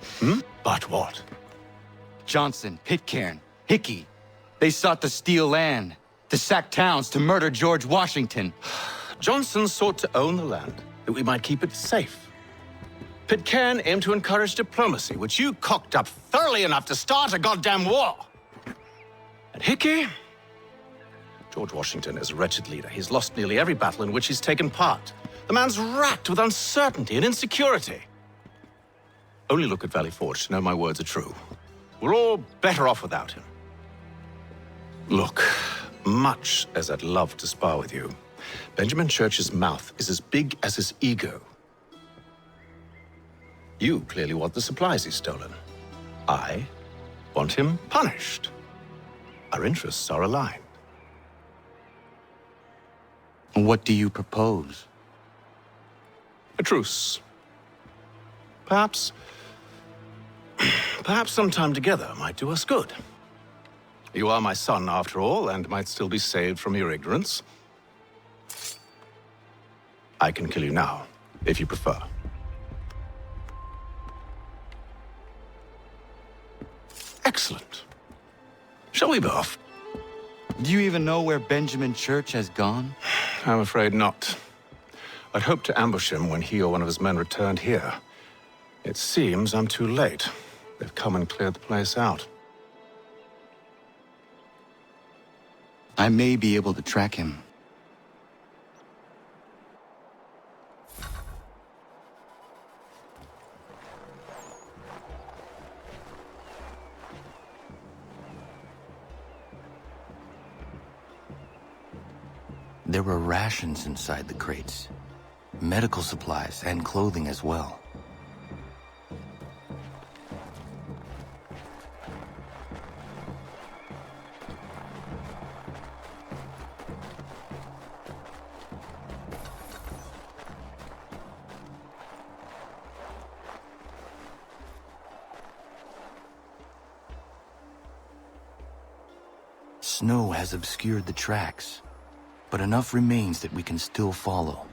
But what? Johnson, Pitcairn, Hickey. They sought to steal land, to sack towns, to murder George Washington. Johnson sought to own the land, that we might keep it safe. Pitcairn aimed to encourage diplomacy, which you cocked up thoroughly enough to start a goddamn war. And Hickey? George Washington is a wretched leader. He's lost nearly every battle in which he's taken part. The man's racked with uncertainty and insecurity. Only look at Valley Forge to know my words are true. We're all better off without him. Look, much as I'd love to spar with you, Benjamin Church's mouth is as big as his ego. You clearly want the supplies he's stolen. I want him punished. Our interests are aligned. What do you propose? A truce. Perhaps some time together might do us good. You are my son, after all, and might still be saved from your ignorance. I can kill you now, if you prefer. Excellent. Shall we be off? Do you even know where Benjamin Church has gone? I'm afraid not. I'd hoped to ambush him when he or one of his men returned here. It seems I'm too late. They've come and cleared the place out. I may be able to track him. There were rations inside the crates. Medical supplies and clothing as well. Snow has obscured the tracks, but enough remains that we can still follow.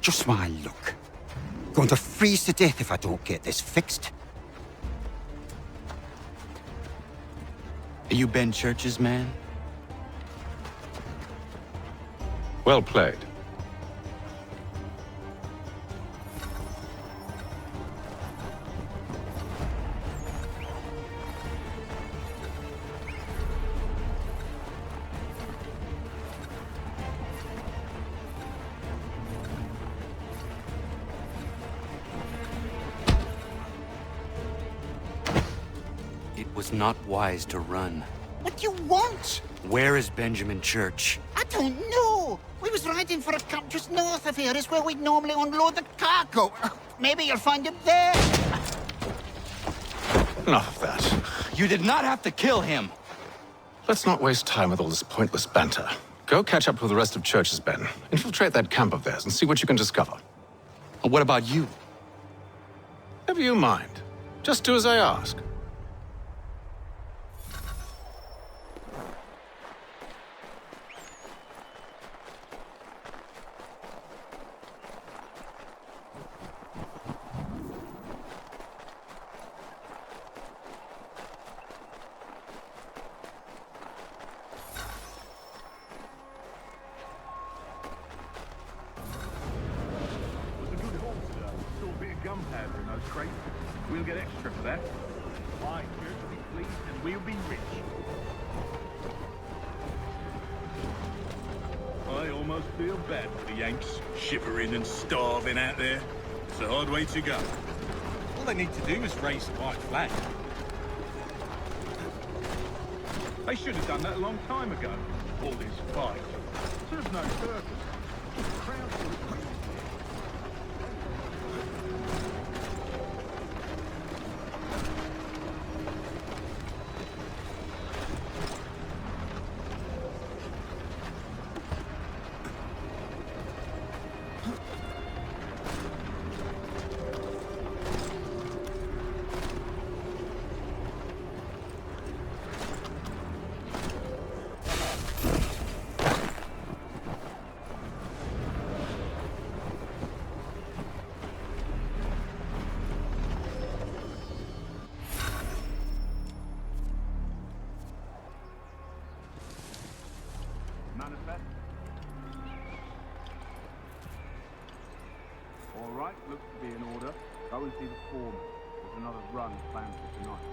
Just my luck. Going to freeze to death if I don't get this fixed. Are you Ben Church's man? Well played. It was not wise to run. What do you want? Where is Benjamin Church? I don't know. We was riding for a camp just north of here. It's where we'd normally unload the cargo. Maybe you'll find him there. Enough of that. You did not have to kill him. Let's not waste time with all this pointless banter. Go catch up with the rest of Church's men. Infiltrate that camp of theirs and see what you can discover. And what about you? Never you mind. Just do as I ask. We'll get extra for that. My church will be pleased and we'll be rich. I almost feel bad for the Yanks, shivering and starving out there. It's a hard way to go. All they need to do is raise the white flag. They should have done that a long time ago. All this fight. Serves no purpose. All right, looks to be in order. Go and see the foreman. There's another run planned for tonight.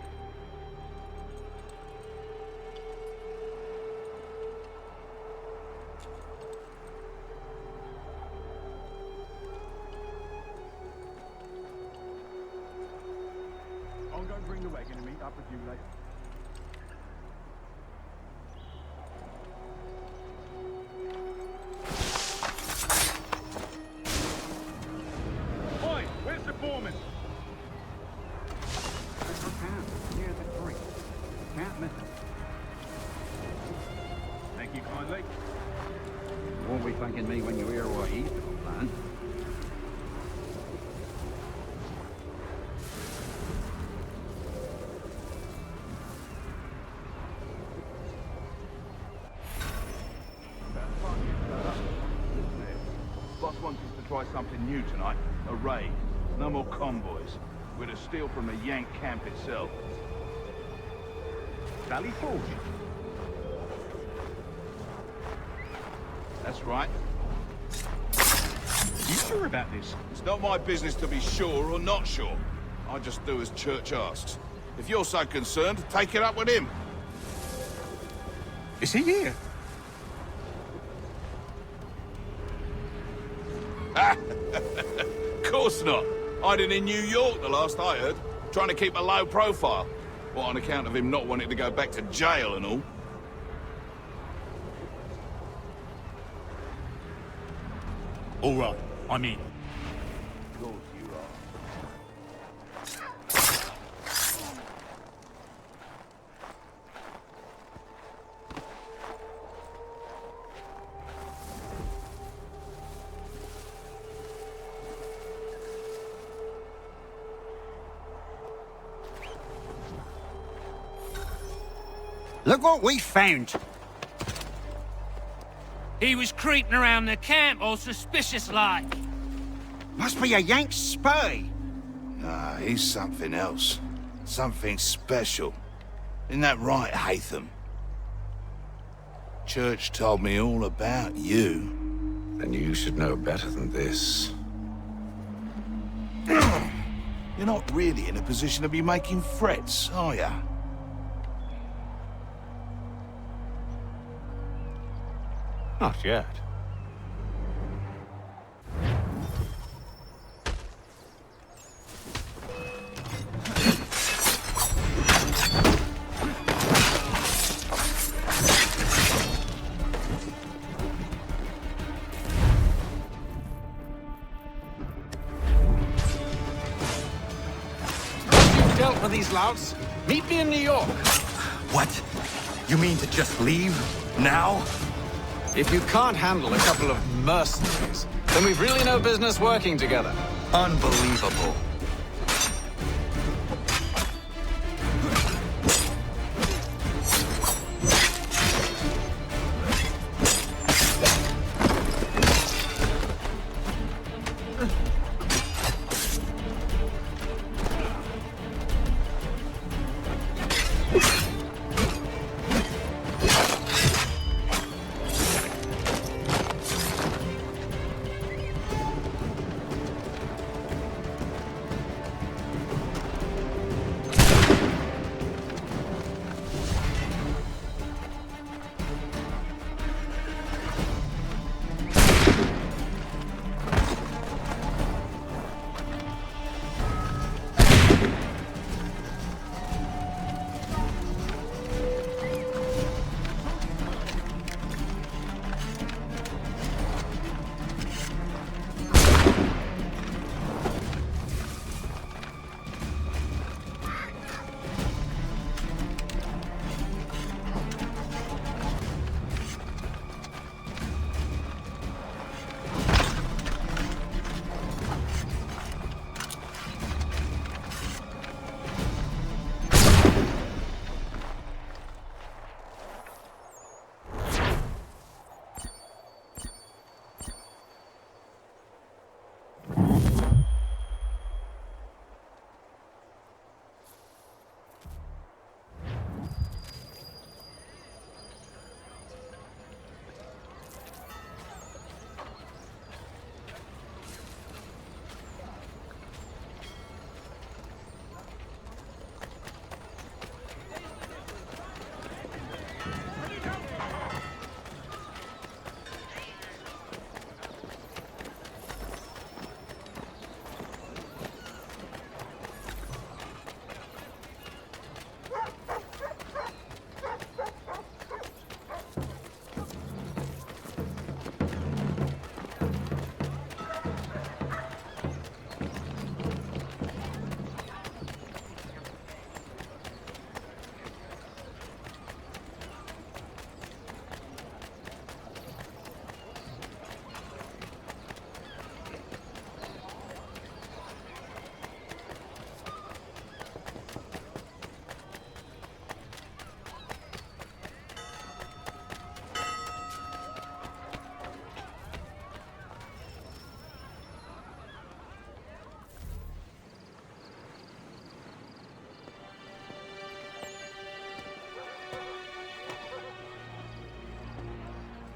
I'll go bring the wagon and meet up with you later. Where's the foreman? Near the creek. Can't miss it. Thank you kindly. You won't be thanking me when you hear what he's doing, man. Boss wants us to try something new tonight. A raid. No more convoys. We're to steal from the Yank camp itself. Valley Forge? That's right. You sure about this? It's not my business to be sure or not sure. I just do as Church asks. If you're so concerned, take it up with him. Is he here? Of course not. Hiding in New York, the last I heard. Trying to keep a low profile. What, on account of him not wanting to go back to jail and all? All right, I'm in. Of course you are. Look what we found. He was creeping around the camp all suspicious-like. Must be a Yank spy. Nah, he's something else. Something special. Isn't that right, Haytham? Church told me all about you. Then you should know better than this. You're not really in a position to be making threats, are ya? Not yet. You've dealt with these louts. Meet me in New York. What? You mean to just leave? Now? If you can't handle a couple of mercenaries, then we've really no business working together. Unbelievable.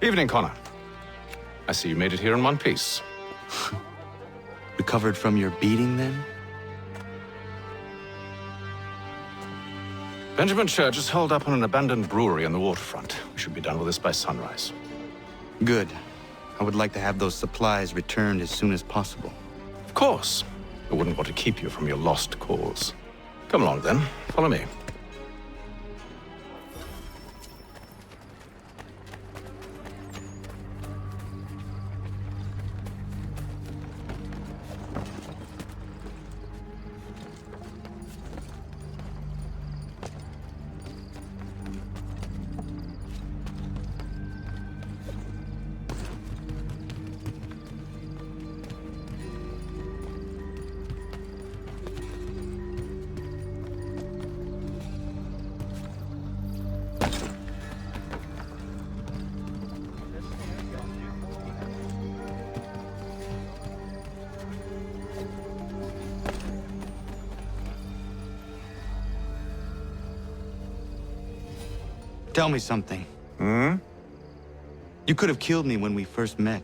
Evening, Connor. I see you made it here in one piece. Recovered from your beating, then? Benjamin Church is holed up on an abandoned brewery on the waterfront. We should be done with this by sunrise. Good. I would like to have those supplies returned as soon as possible. Of course. I wouldn't want to keep you from your lost cause. Come along, then. Follow me. Tell me something. Hmm? You could have killed me when we first met.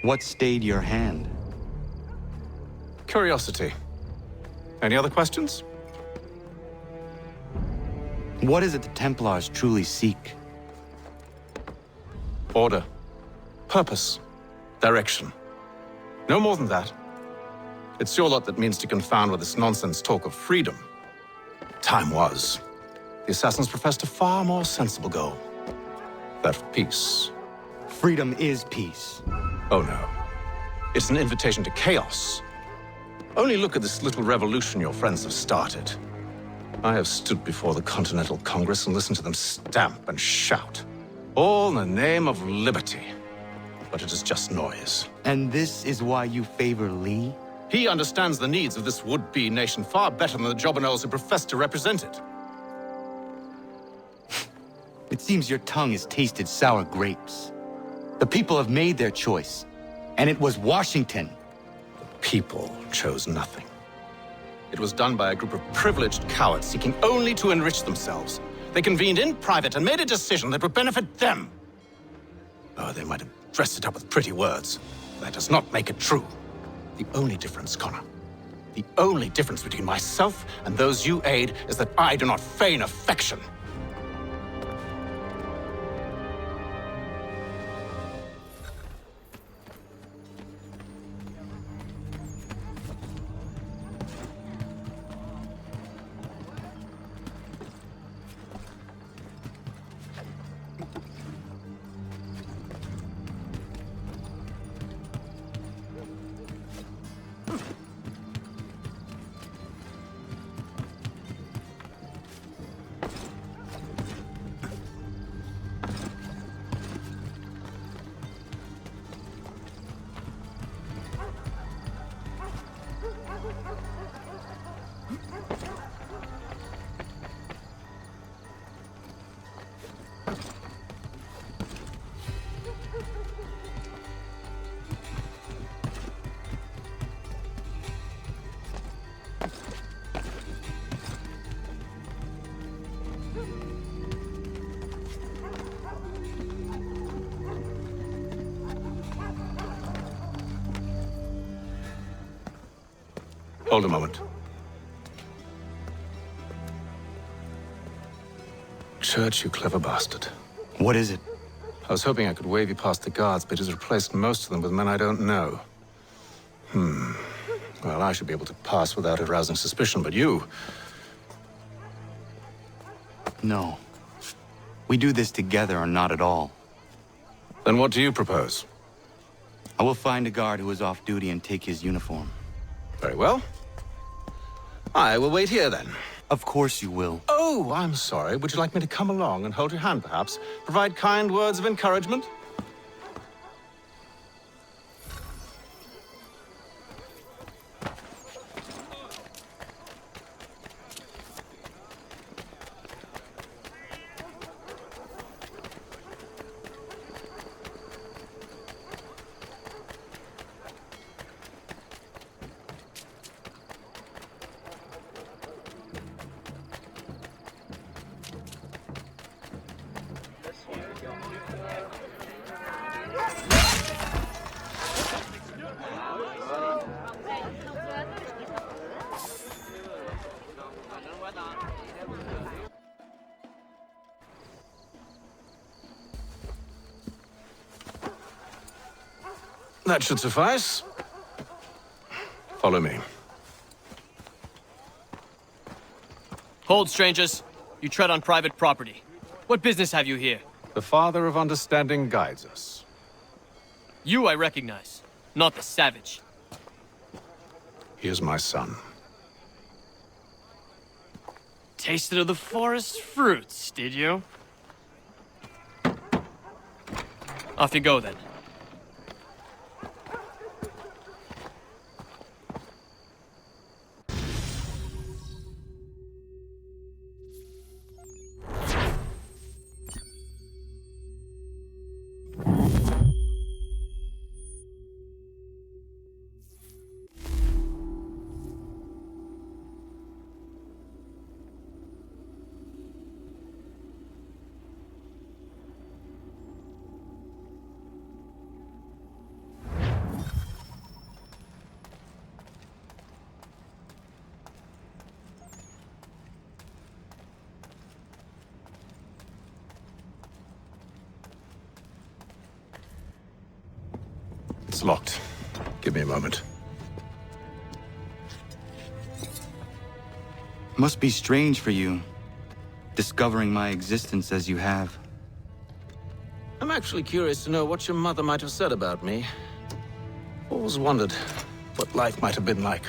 What stayed your hand? Curiosity. Any other questions? What is it the Templars truly seek? Order. Purpose. Direction. No more than that. It's your lot that means to confound with this nonsense talk of freedom. Time was. The assassins professed a far more sensible goal. That of peace. Freedom is peace. Oh no. It's an invitation to chaos. Only look at this little revolution your friends have started. I have stood before the Continental Congress and listened to them stamp and shout. All in the name of liberty. But it is just noise. And this is why you favor Lee? He understands the needs of this would-be nation far better than the jobberknolls who profess to represent it. It seems your tongue has tasted sour grapes. The people have made their choice, and it was Washington. The people chose nothing. It was done by a group of privileged cowards seeking only to enrich themselves. They convened in private and made a decision that would benefit them. Oh, they might have dressed it up with pretty words. That does not make it true. The only difference, Connor, the only difference between myself and those you aid is that I do not feign affection. Hold a moment. Church, you clever bastard. What is it? I was hoping I could wave you past the guards, but it has replaced most of them with men I don't know. Well, I should be able to pass without arousing suspicion, but you... No. We do this together or not at all. Then what do you propose? I will find a guard who is off duty and take his uniform. Very well. I will wait here, then. Of course you will. Oh, I'm sorry. Would you like me to come along and hold your hand, perhaps? Provide kind words of encouragement? That should suffice. Follow me. Hold, strangers. You tread on private property. What business have you here? The Father of Understanding guides us. You I recognize, not the savage. He is my son. Tasted of the forest fruits, did you? Off you go, then. door's locked. Give me a moment. Must be strange for you, discovering my existence as you have. I'm actually curious to know what your mother might have said about me. Always wondered what life might have been like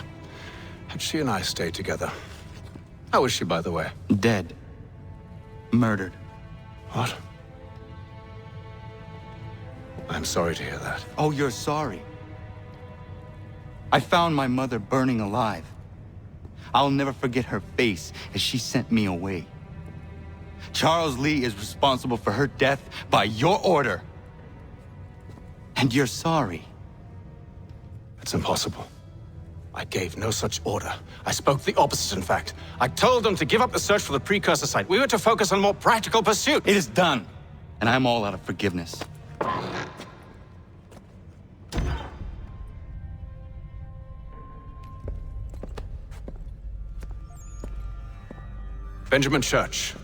had she and I stayed together. How is she, by the way? Dead. Murdered. What? I'm sorry to hear that. Oh, you're sorry? I found my mother burning alive. I'll never forget her face as she sent me away. Charles Lee is responsible for her death by your order. And you're sorry. It's impossible. I gave no such order. I spoke the opposite, in fact. I told them to give up the search for the precursor site. We were to focus on more practical pursuit. It is done, and I'm all out of forgiveness. Benjamin Church,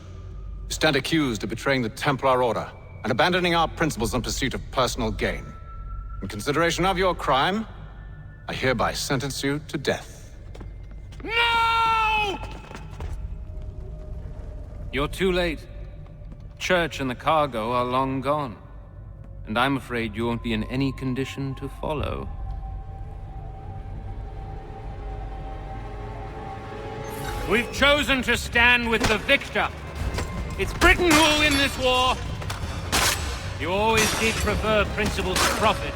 you stand accused of betraying the Templar Order and abandoning our principles in pursuit of personal gain. In consideration of your crime, I hereby sentence you to death. No! You're too late. Church and the cargo are long gone. And I'm afraid you won't be in any condition to follow. We've chosen to stand with the victor. It's Britain who will win this war. You always did prefer principles to profit.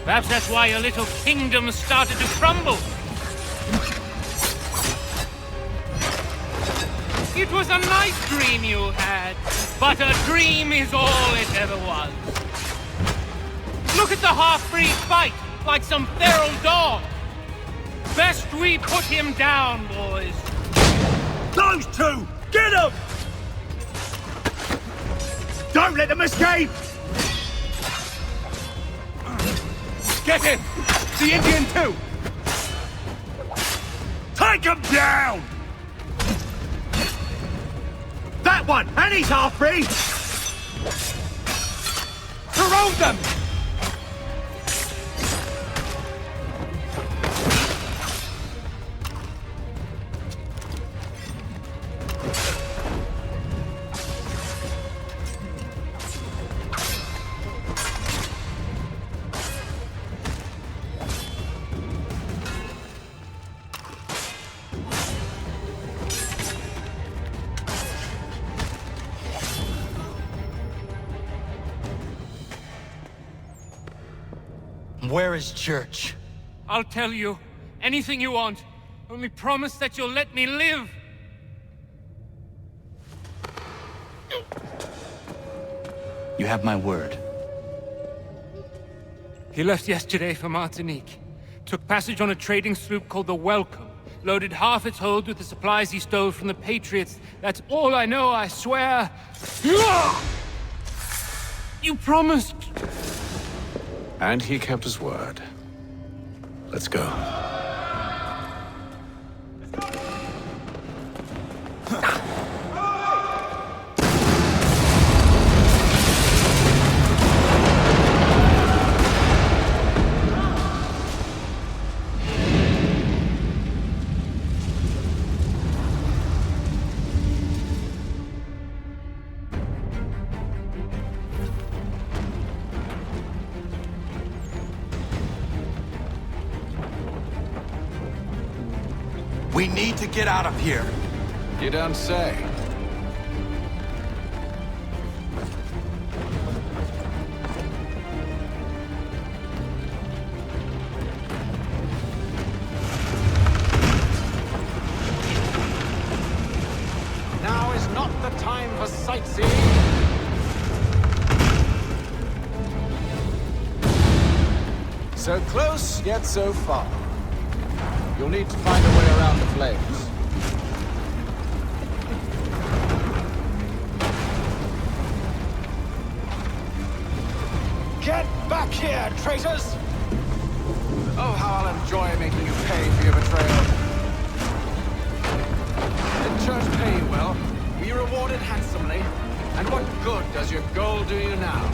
Perhaps that's why your little kingdom started to crumble. It was a nice dream you had, but a dream is all it ever was. Look at the half-breed fight, like some feral dog. Best we put him down, boys. Those two! Get them! Don't let them escape! Get him! The Indian too! Take him down! That one! And he's half-breed! Corrode them! Where is Church? I'll tell you. Anything you want. Only promise that you'll let me live. You have my word. He left yesterday for Martinique. Took passage on a trading sloop called the Welcome. Loaded half its hold with the supplies he stole from the Patriots. That's all I know, I swear. You promised. And he kept his word. Let's go. We need to get out of here. You don't say. Now is not the time for sightseeing. So close, yet so far. You'll need to find a way around the flames. Get back here, traitors! Oh, how I'll enjoy making you pay for your betrayal. Did Church pay you well? Were you rewarded handsomely? And what good does your gold do you now?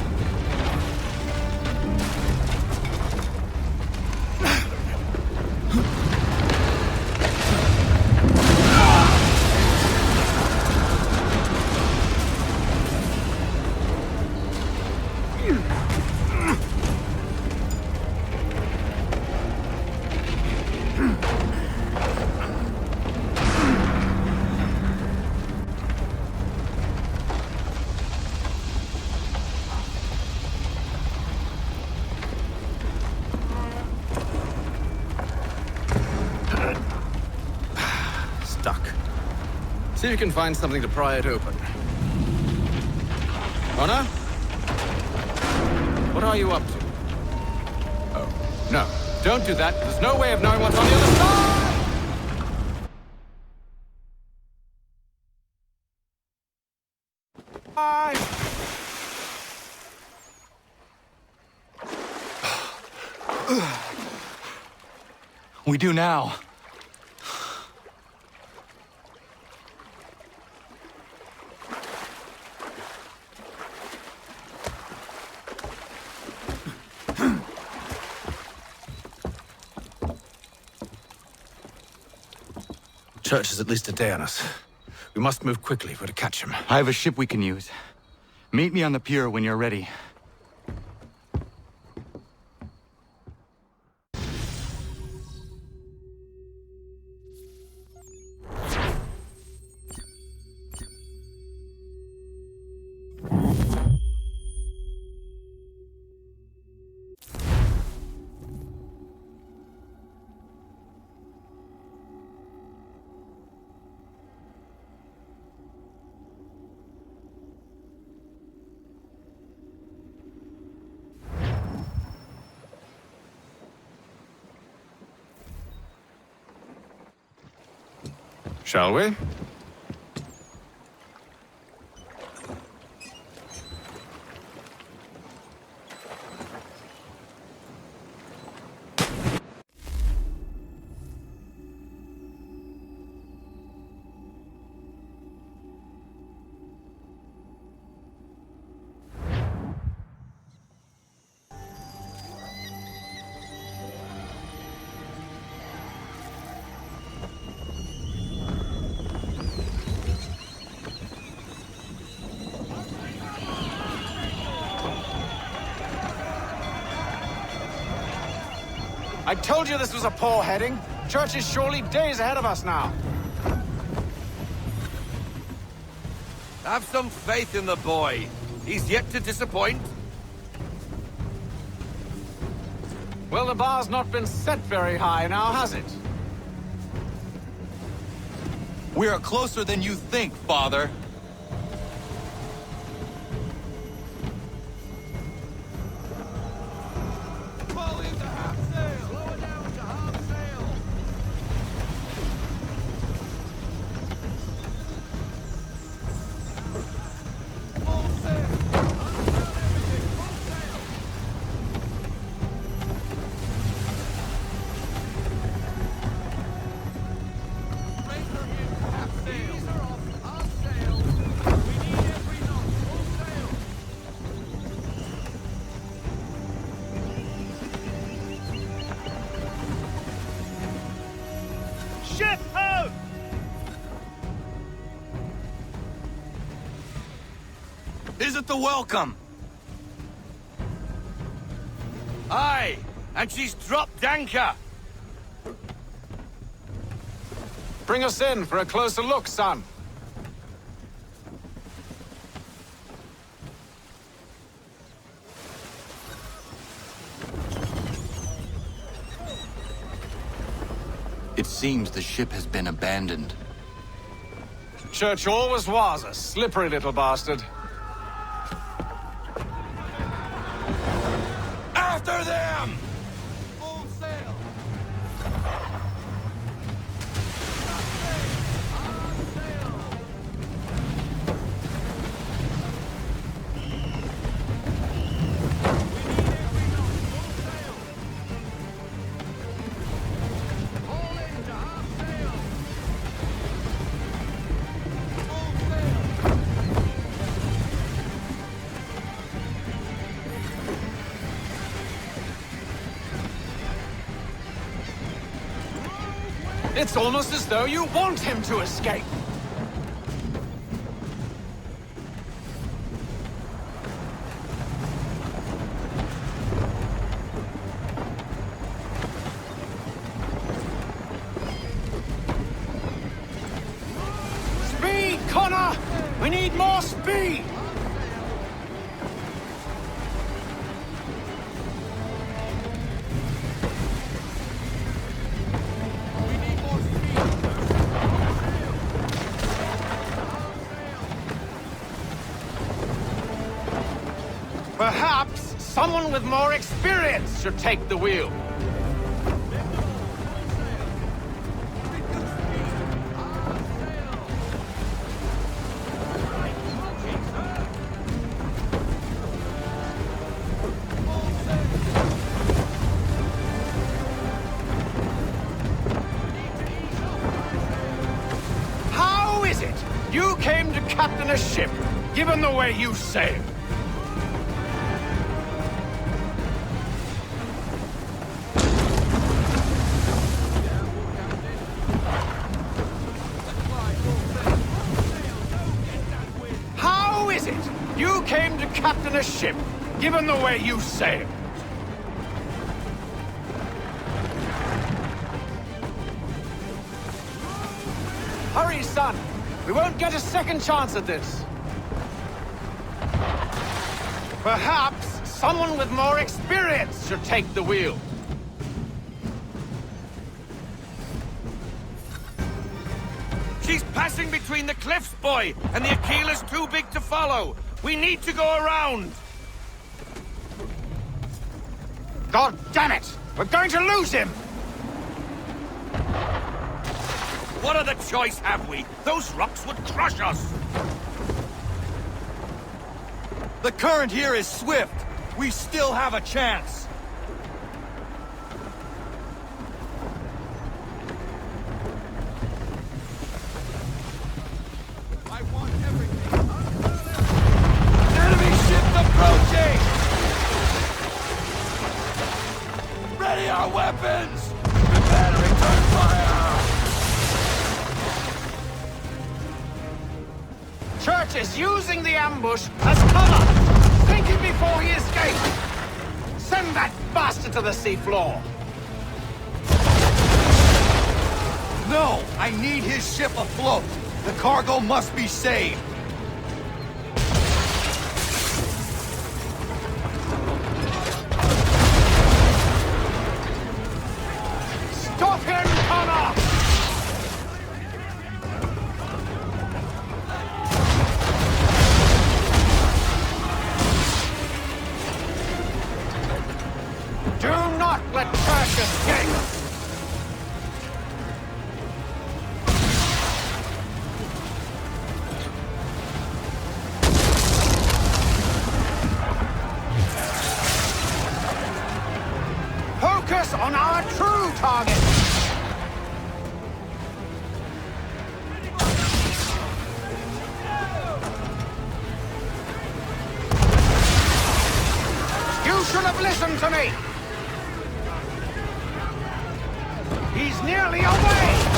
See if you can find something to pry it open. Connor? What are you up to? Oh, no. Don't do that. There's no way of knowing what's on the other side! We do now. Church is at least a day on us. We must move quickly if we're to catch him. I have a ship we can use. Meet me on the pier when you're ready. Shall we? I told you this was a poor heading. Church is surely days ahead of us now. Have some faith in the boy. He's yet to disappoint. Well, the bar's not been set very high now, has it? We are closer than you think, Father. Ship out! Is it the welcome? Aye, and she's dropped anchor. Bring us in for a closer look, son. It seems the ship has been abandoned. Church always was a slippery little bastard. After them! Full sail! It's almost as though you want him to escape. We need more speed! Perhaps someone with more experience should take the wheel. How is it you came to captain a ship, given the way you sailed? Captain a ship, given the way you sail. Hurry, son. We won't get a second chance at this. Perhaps someone with more experience should take the wheel. She's passing between the cliffs, boy, and the Aquila's too big to follow. We need to go around! God damn it! We're going to lose him! What other choice have we? Those rocks would crush us! The current here is swift. We still have a chance. I want everything. Enemy ship approaching! Ready our weapons! Prepare to return fire! Church is using the ambush as cover! Think it before he escapes! Send that bastard to the seafloor! No! I need his ship afloat! The cargo must be saved! Stop him, Connor! Do not let Church escape! Focus on our true target! You should have listened to me! He's nearly away!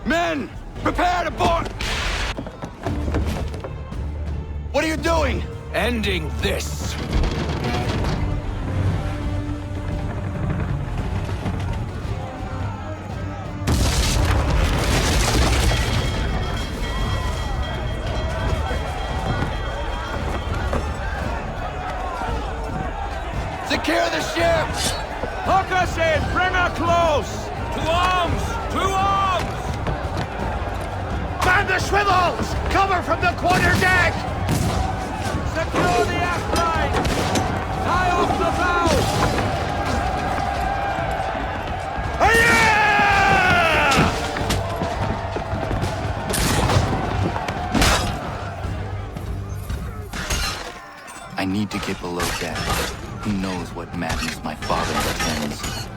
Men! Prepare to board! What are you doing? Ending this. Secure the ship! Hook us in! Bring her close! To arms! To arms! Man the swivels! Cover from the quarter deck! Secure the aft line! Tie off the bow! I need to get below deck. Who knows what madness my father intends.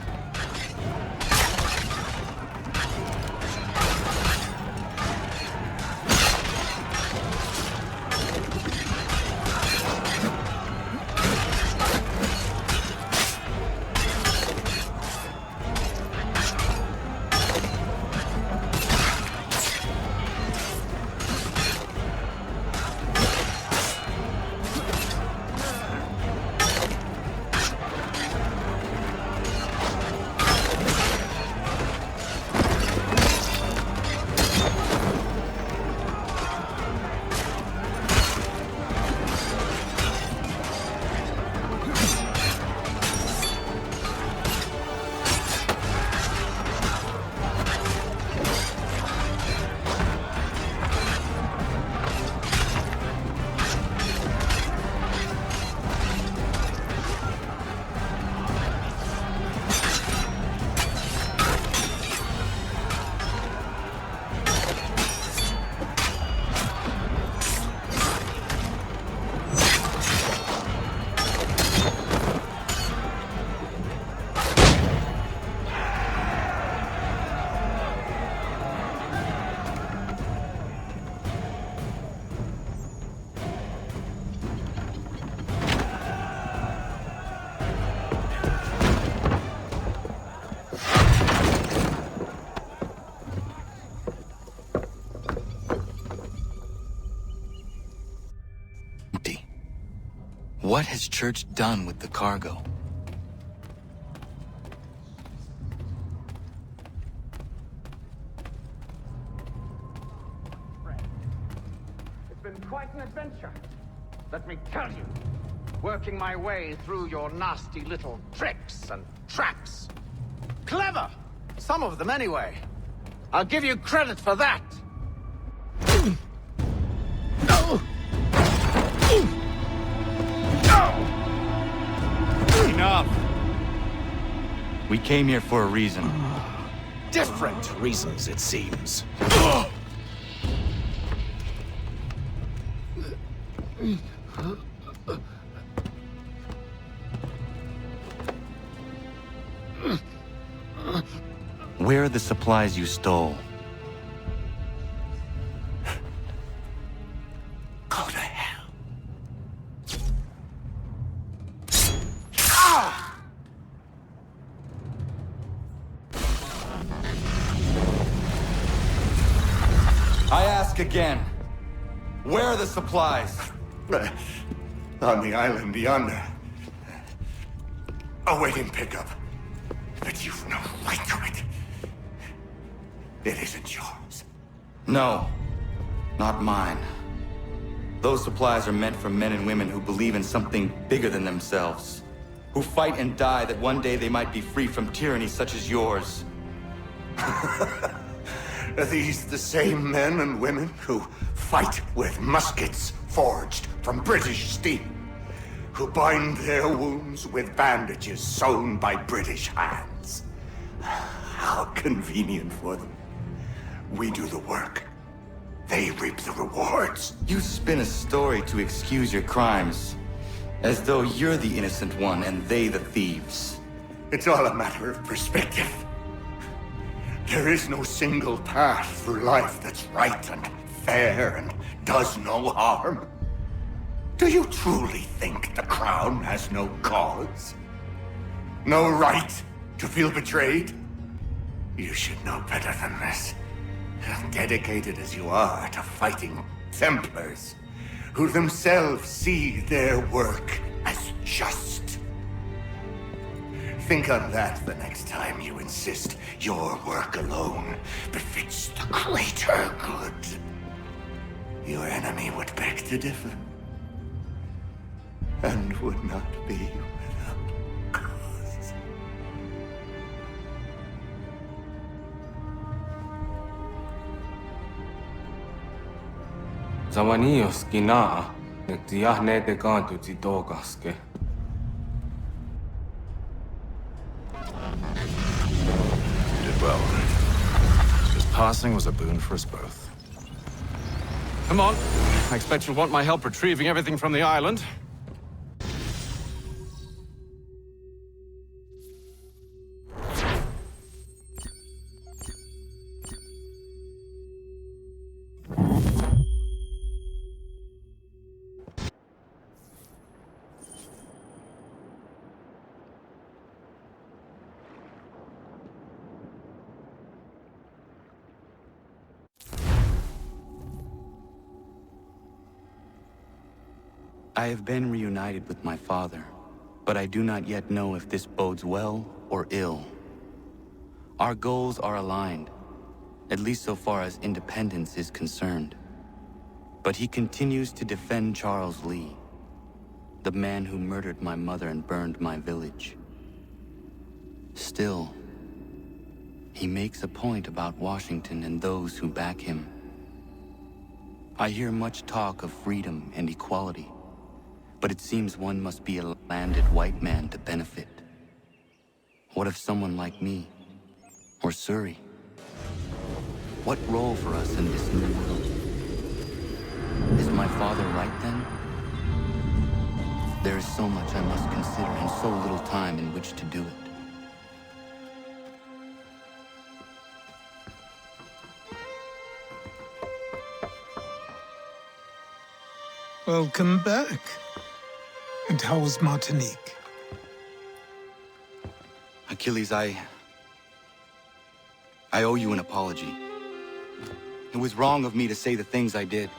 What has Church done with the cargo? It's been quite an adventure. Let me tell you. Working my way through your nasty little tricks and traps. Clever! Some of them anyway. I'll give you credit for that. Enough! We came here for a reason. Different reasons, it seems. Where are the supplies you stole? Go to hell. I ask again. Where are the supplies? On the island yonder. Awaiting pickup. But you've no right to it. It isn't yours. No, not mine. Those supplies are meant for men and women who believe in something bigger than themselves. Who fight and die that one day they might be free from tyranny such as yours. Are these the same men and women who fight with muskets forged from British steel? Who bind their wounds with bandages sewn by British hands? How convenient for them. We do the work. They reap the rewards. You spin a story to excuse your crimes, as though you're the innocent one and they the thieves. It's all a matter of perspective. There is no single path through life that's right and fair and does no harm. Do you truly think the Crown has no cause? No right to feel betrayed? You should know better than this. Dedicated as you are to fighting Templars, who themselves see their work as just. Think on that the next time you insist your work alone befits the greater good. Your enemy would beg to differ, and would not be without cause. Zawanios Ginaa, Nektiahne de Gantu Tidogaske. You did well. His passing was a boon for us both. Come on. I expect you'll want my help retrieving everything from the island. I have been reunited with my father, but I do not yet know if this bodes well or ill. Our goals are aligned, at least so far as independence is concerned. But he continues to defend Charles Lee, the man who murdered my mother and burned my village. Still, he makes a point about Washington and those who back him. I hear much talk of freedom and equality, but it seems one must be a landed white man to benefit. What of someone like me, or Surrey? What role for us in this new world? Is my father right then? There is so much I must consider and so little time in which to do it. Welcome back. And how was Martinique? Achilles, I owe you an apology. It was wrong of me to say the things I did.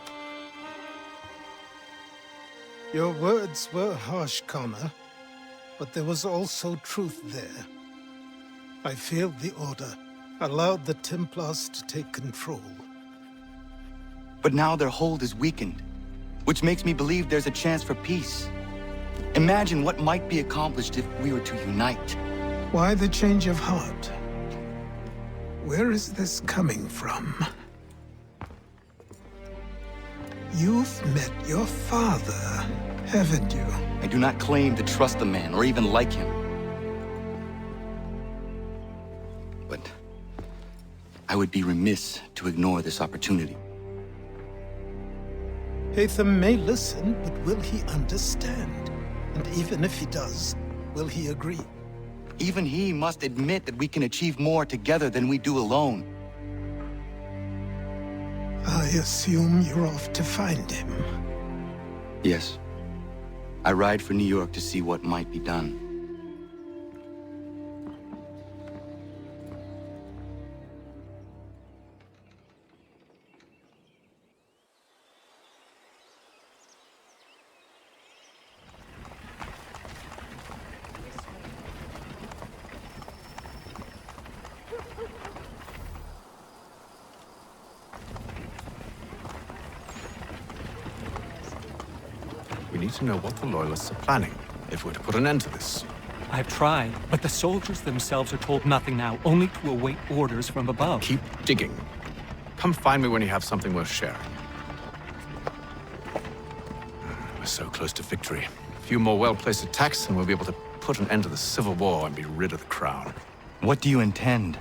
Your words were harsh, Connor, but there was also truth there. I failed the Order, allowed the Templars to take control. But now their hold is weakened, which makes me believe there's a chance for peace. Imagine what might be accomplished if we were to unite. Why the change of heart? Where is this coming from? You've met your father, haven't you? I do not claim to trust the man or even like him. But I would be remiss to ignore this opportunity. Haytham may listen, but will he understand? And even if he does, will he agree? Even he must admit that we can achieve more together than we do alone. I assume you're off to find him. Yes. I ride for New York to see what might be done. We need to know what the Loyalists are planning, if we're to put an end to this. I've tried, but the soldiers themselves are told nothing now, only to await orders from above. Keep digging. Come find me when you have something worth sharing. We're so close to victory. A few more well-placed attacks and we'll be able to put an end to the Civil War and be rid of the Crown. What do you intend?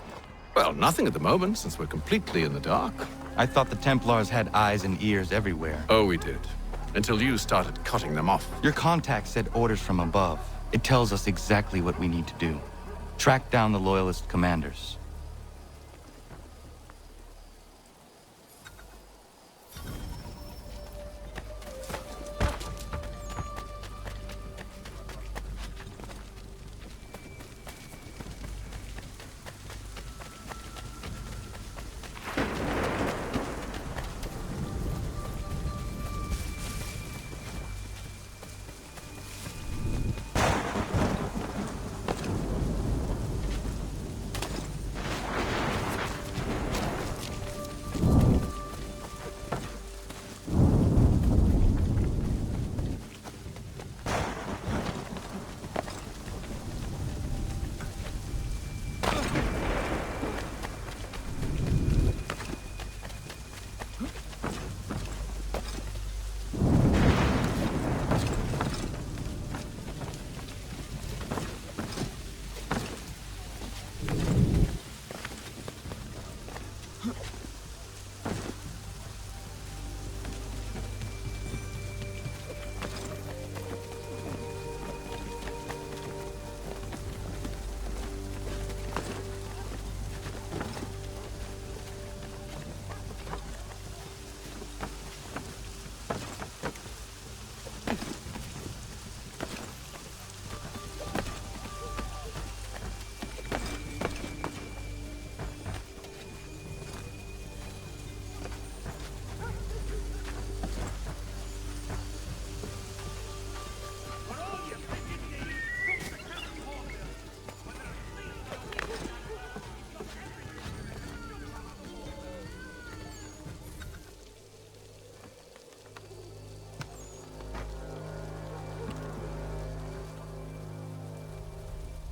Well, nothing at the moment, since we're completely in the dark. I thought the Templars had eyes and ears everywhere. Oh, we did. Until you started cutting them off. Your contact said orders from above. It tells us exactly what we need to do. Track down the Loyalist commanders.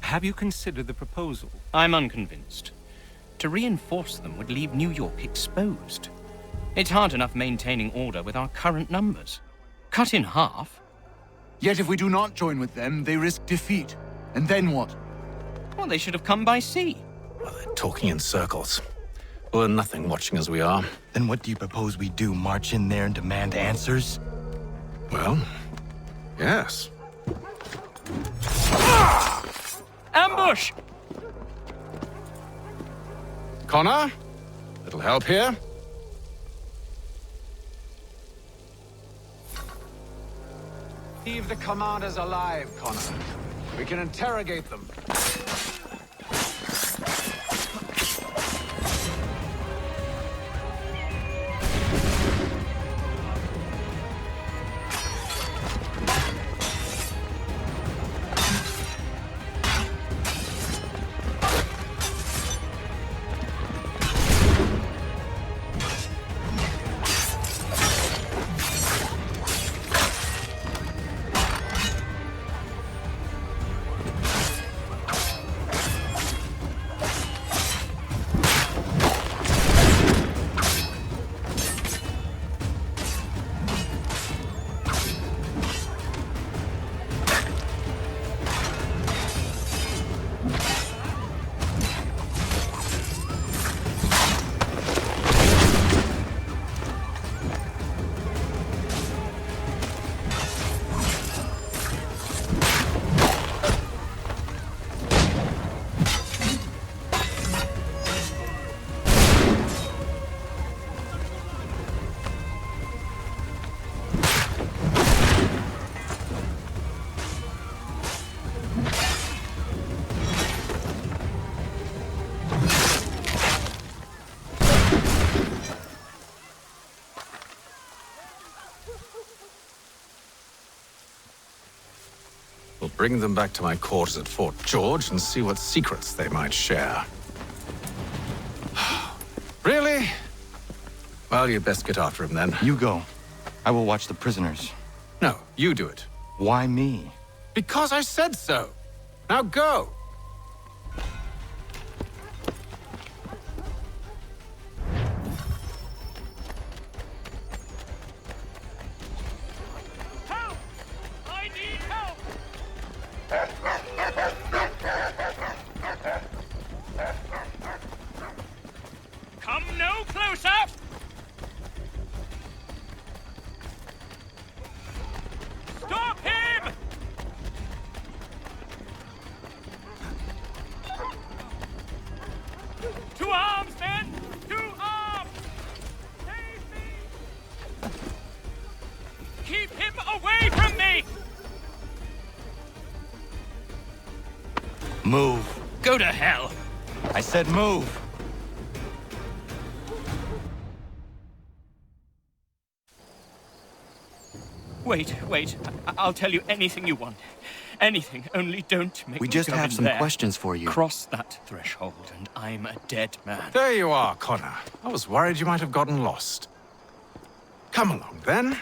Have you considered the proposal? I'm unconvinced. To reinforce them would leave New York exposed. It's hard enough maintaining order with our current numbers. Cut in half. Yet if we do not join with them, they risk defeat. And then what? Well, they should have come by sea. Well, they're talking in circles. We're nothing watching as we are. Then what do you propose we do? March in there and demand answers? Well, yes. Ambush! Connor? Little help here? Leave the commanders alive, Connor. We can interrogate them. We'll bring them back to my quarters at Fort George and see what secrets they might share. Really? Well, you'd best get after him then. You go. I will watch the prisoners. No, you do it. Why me? Because I said so. Now go. Come no closer! Stop him! To arms, men! To arms! Save me! Keep him away from me! Move. Go to hell! I said move. Wait. I'll tell you anything you want. Anything, only don't make We me just go have in some there. questions for you. Cross that threshold, and I'm a dead man. There you are, Connor. I was worried you might have gotten lost. Come along, then.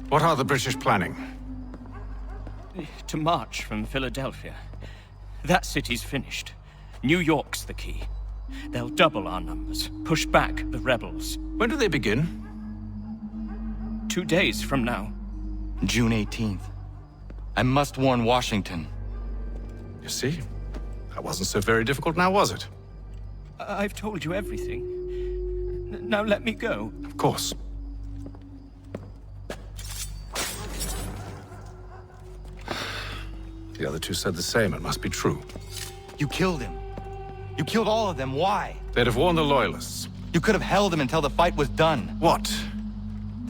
What are the British planning? to march from Philadelphia. That city's finished. New York's the key. They'll double our numbers, push back the rebels. When do they begin? 2 days from now. June 18th. I must warn Washington. You see? That wasn't so very difficult now, was it? I've told you everything. Now let me go. Of course. The other two said the same. It must be true. You killed him. You killed all of them. Why? They'd have warned the Loyalists. You could have held him until the fight was done. What?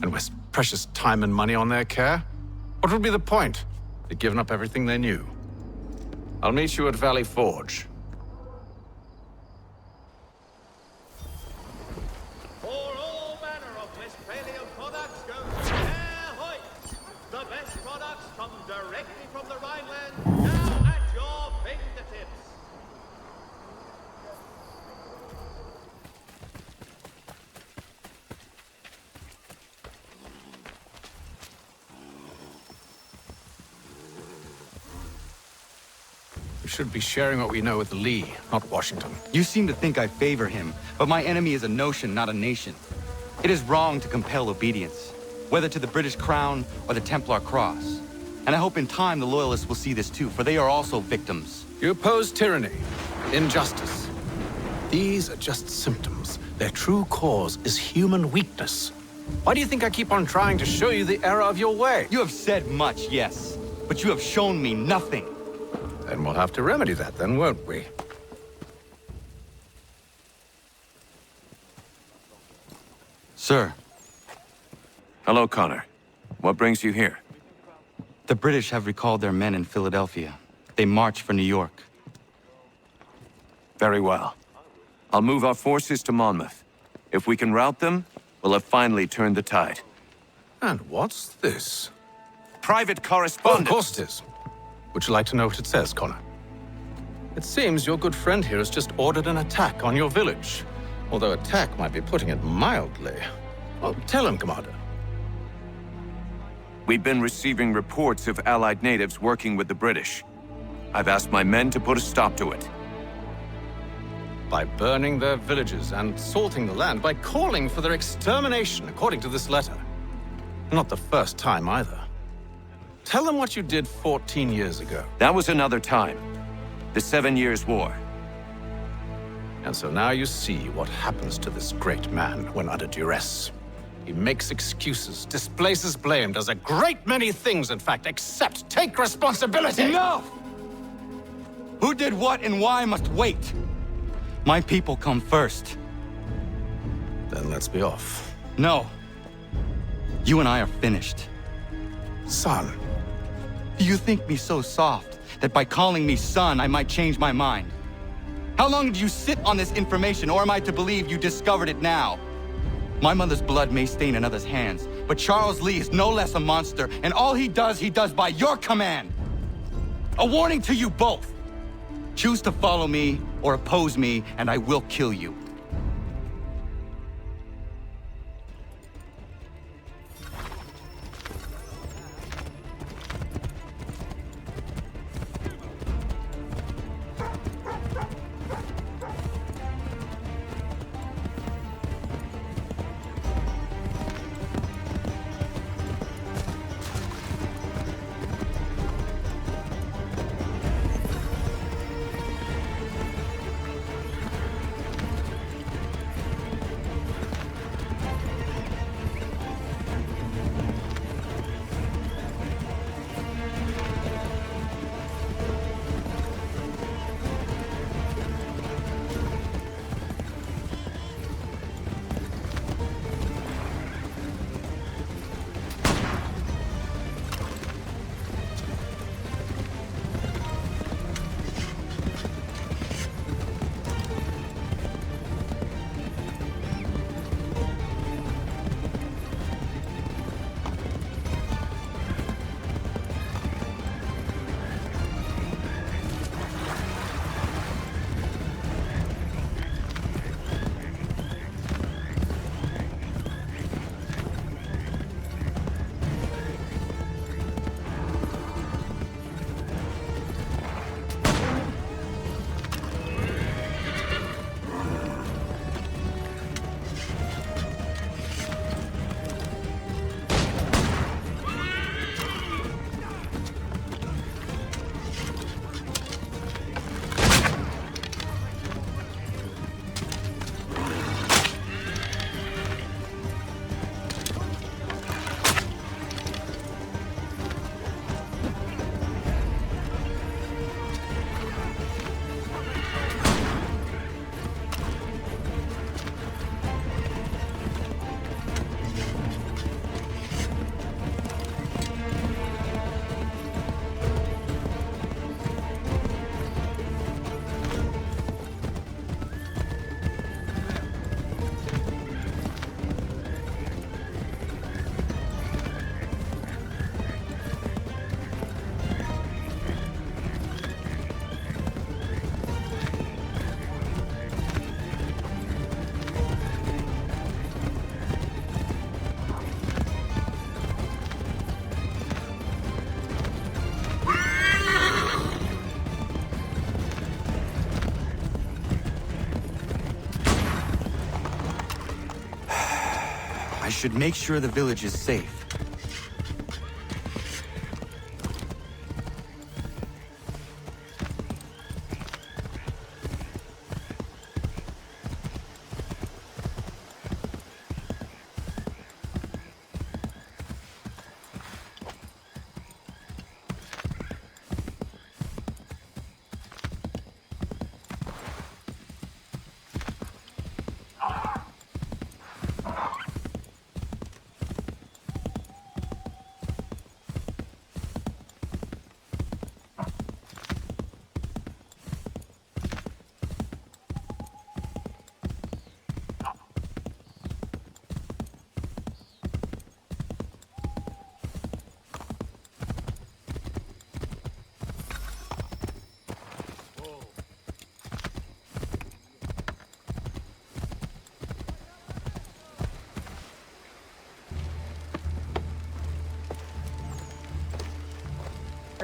And waste precious time and money on their care? What would be the point? They'd given up everything they knew. I'll meet you at Valley Forge. For all manner of Westphalian products go to Herr Hoyt. The best products come directly from the Rhineland, now at your fingertips. We should be sharing what we know with Lee, not Washington. You seem to think I favor him, but my enemy is a notion, not a nation. It is wrong to compel obedience, whether to the British crown or the Templar cross. And I hope in time the Loyalists will see this too, for they are also victims. You oppose tyranny, injustice. These are just symptoms. Their true cause is human weakness. Why do you think I keep on trying to show you the error of your way? You have said much, yes, but you have shown me nothing. Then we'll have to remedy that then, won't we? Sir. Hello, Connor. What brings you here? The British have recalled their men in Philadelphia. They march for New York. Very well. I'll move our forces to Monmouth. If we can rout them, we'll have finally turned the tide. And what's this? Private correspondence. Oh, of course it is. Would you like to know what it says, Connor? It seems your good friend here has just ordered an attack on your village. Although attack might be putting it mildly. Well, tell him, Commander. We've been receiving reports of Allied natives working with the British. I've asked my men to put a stop to it. By burning their villages and salting the land, by calling for their extermination, according to this letter. Not the first time, either. Tell them what you did 14 years ago. That was another time. The 7 Years' War. And so now you see what happens to this great man when under duress. He makes excuses, displaces blame, does a great many things, in fact, except take responsibility! Enough! Who did what and why must wait. My people come first. Then let's be off. No. You and I are finished. Son. Do you think me so soft that by calling me son, I might change my mind? How long did you sit on this information, or am I to believe you discovered it now? My mother's blood may stain another's hands, but Charles Lee is no less a monster, and all he does by your command. A warning to you both. Choose to follow me or oppose me, and I will kill you. I should make sure the village is safe.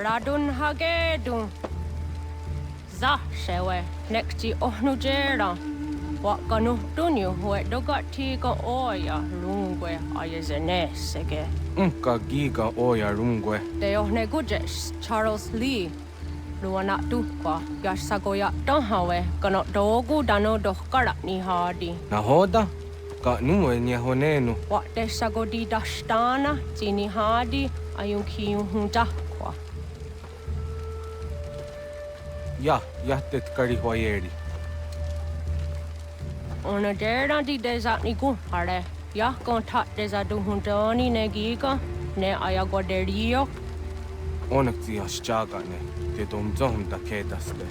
Ratonhnhaké dun. Za shewe nekti ohnujera. Wakanu dunyu huet dogati ka oya rungwe ayezenesege. Unka giga oya rungwe. De ohne gujes Charles Lee. Luana tukwa yasagoya donhawe kanot dogu dano dohkara ni hadi. Nahoda? Ka nuwe nya honenu. Wat de sagodi dashtana tini hadi ayunki hunta. Ja, jättet kari hoyeri. Ona dera di desa ni hare. Ya kontat desa du hundani ne giga ne ayagoderio. Onneksi ja sjagane. Te dom zohum da kedaste.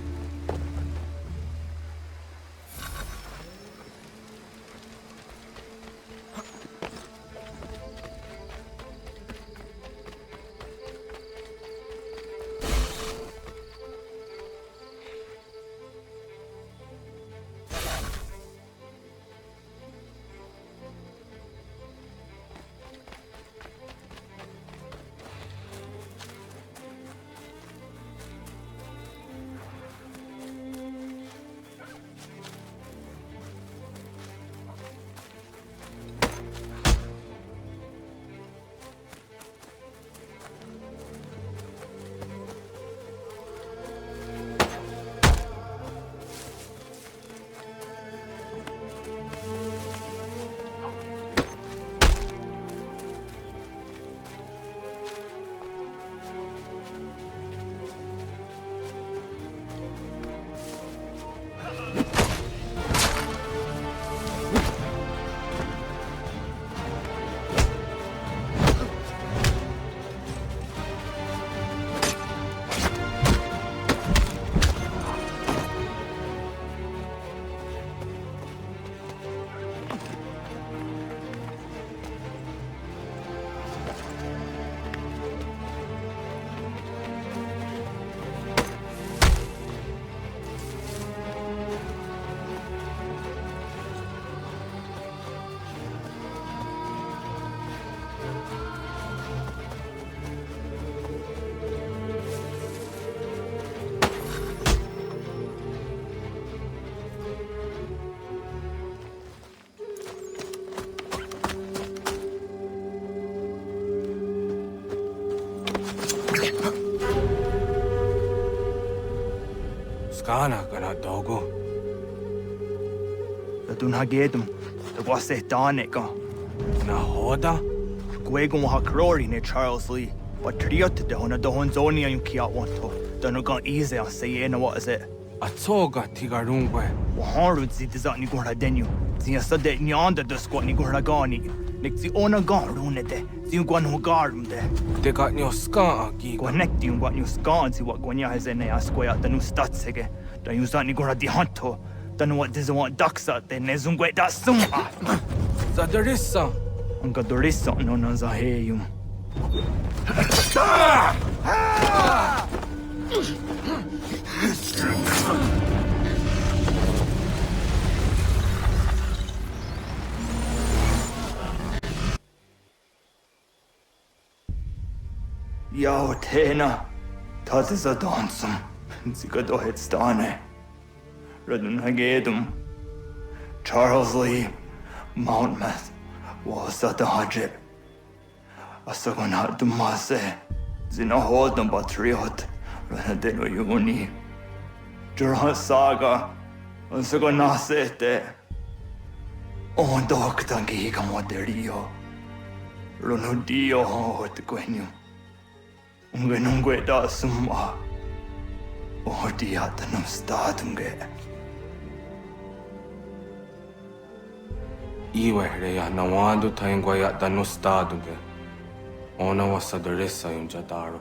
Skana kana dogo. Ratonhnhaké dum. The wase taneka. Nahoda? Gwego hakrori ne Charles Lee. But triot de hona dohon zoni ayun kia wanto. Dano gan easy a say na what is it? Atsoga tigarungwe. Waharu zi dizat ni gora denyu. Zia sade nyanda de squat ni gora gani. Nik zi ona garune de. Zi gwan ho garum de. Te got nyo ska aki. Gwanek di gwan nyo ska zi wat gwanya hezene asquaya danu statsege. Dan yu zat ni gora di hanto. Danu what dizo want daksa de ne zungwe da suma. Zadarissa. Unga dorissa no na zaheyum. Yao tena, dat is a dansum. Zika dohet stane. Ratonhnhaké dum. Charles Lee, Monmouth, وستهجر أسكن هاد ماسة زنا هولدن باتريوت رندنو يوني جرها ساغا أسكن ناسيته on doktangi kamoderio ronudio hot quenu ungenungue da summa odiata non statunge Iwe ya nawando taingwa ya dano staduge ona wasadoresa yunjadaro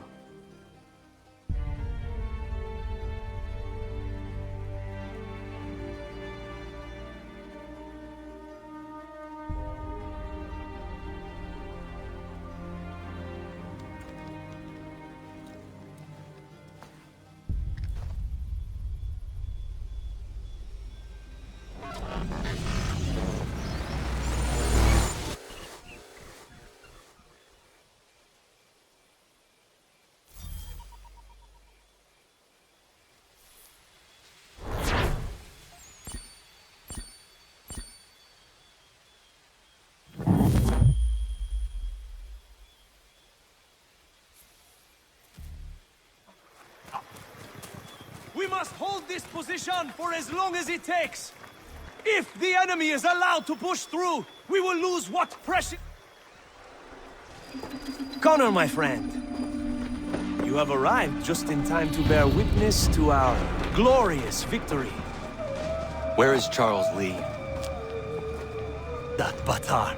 We must hold this position for as long as it takes. If the enemy is allowed to push through, we will lose what precious... Connor, my friend. You have arrived just in time to bear witness to our glorious victory. Where is Charles Lee? That Batar.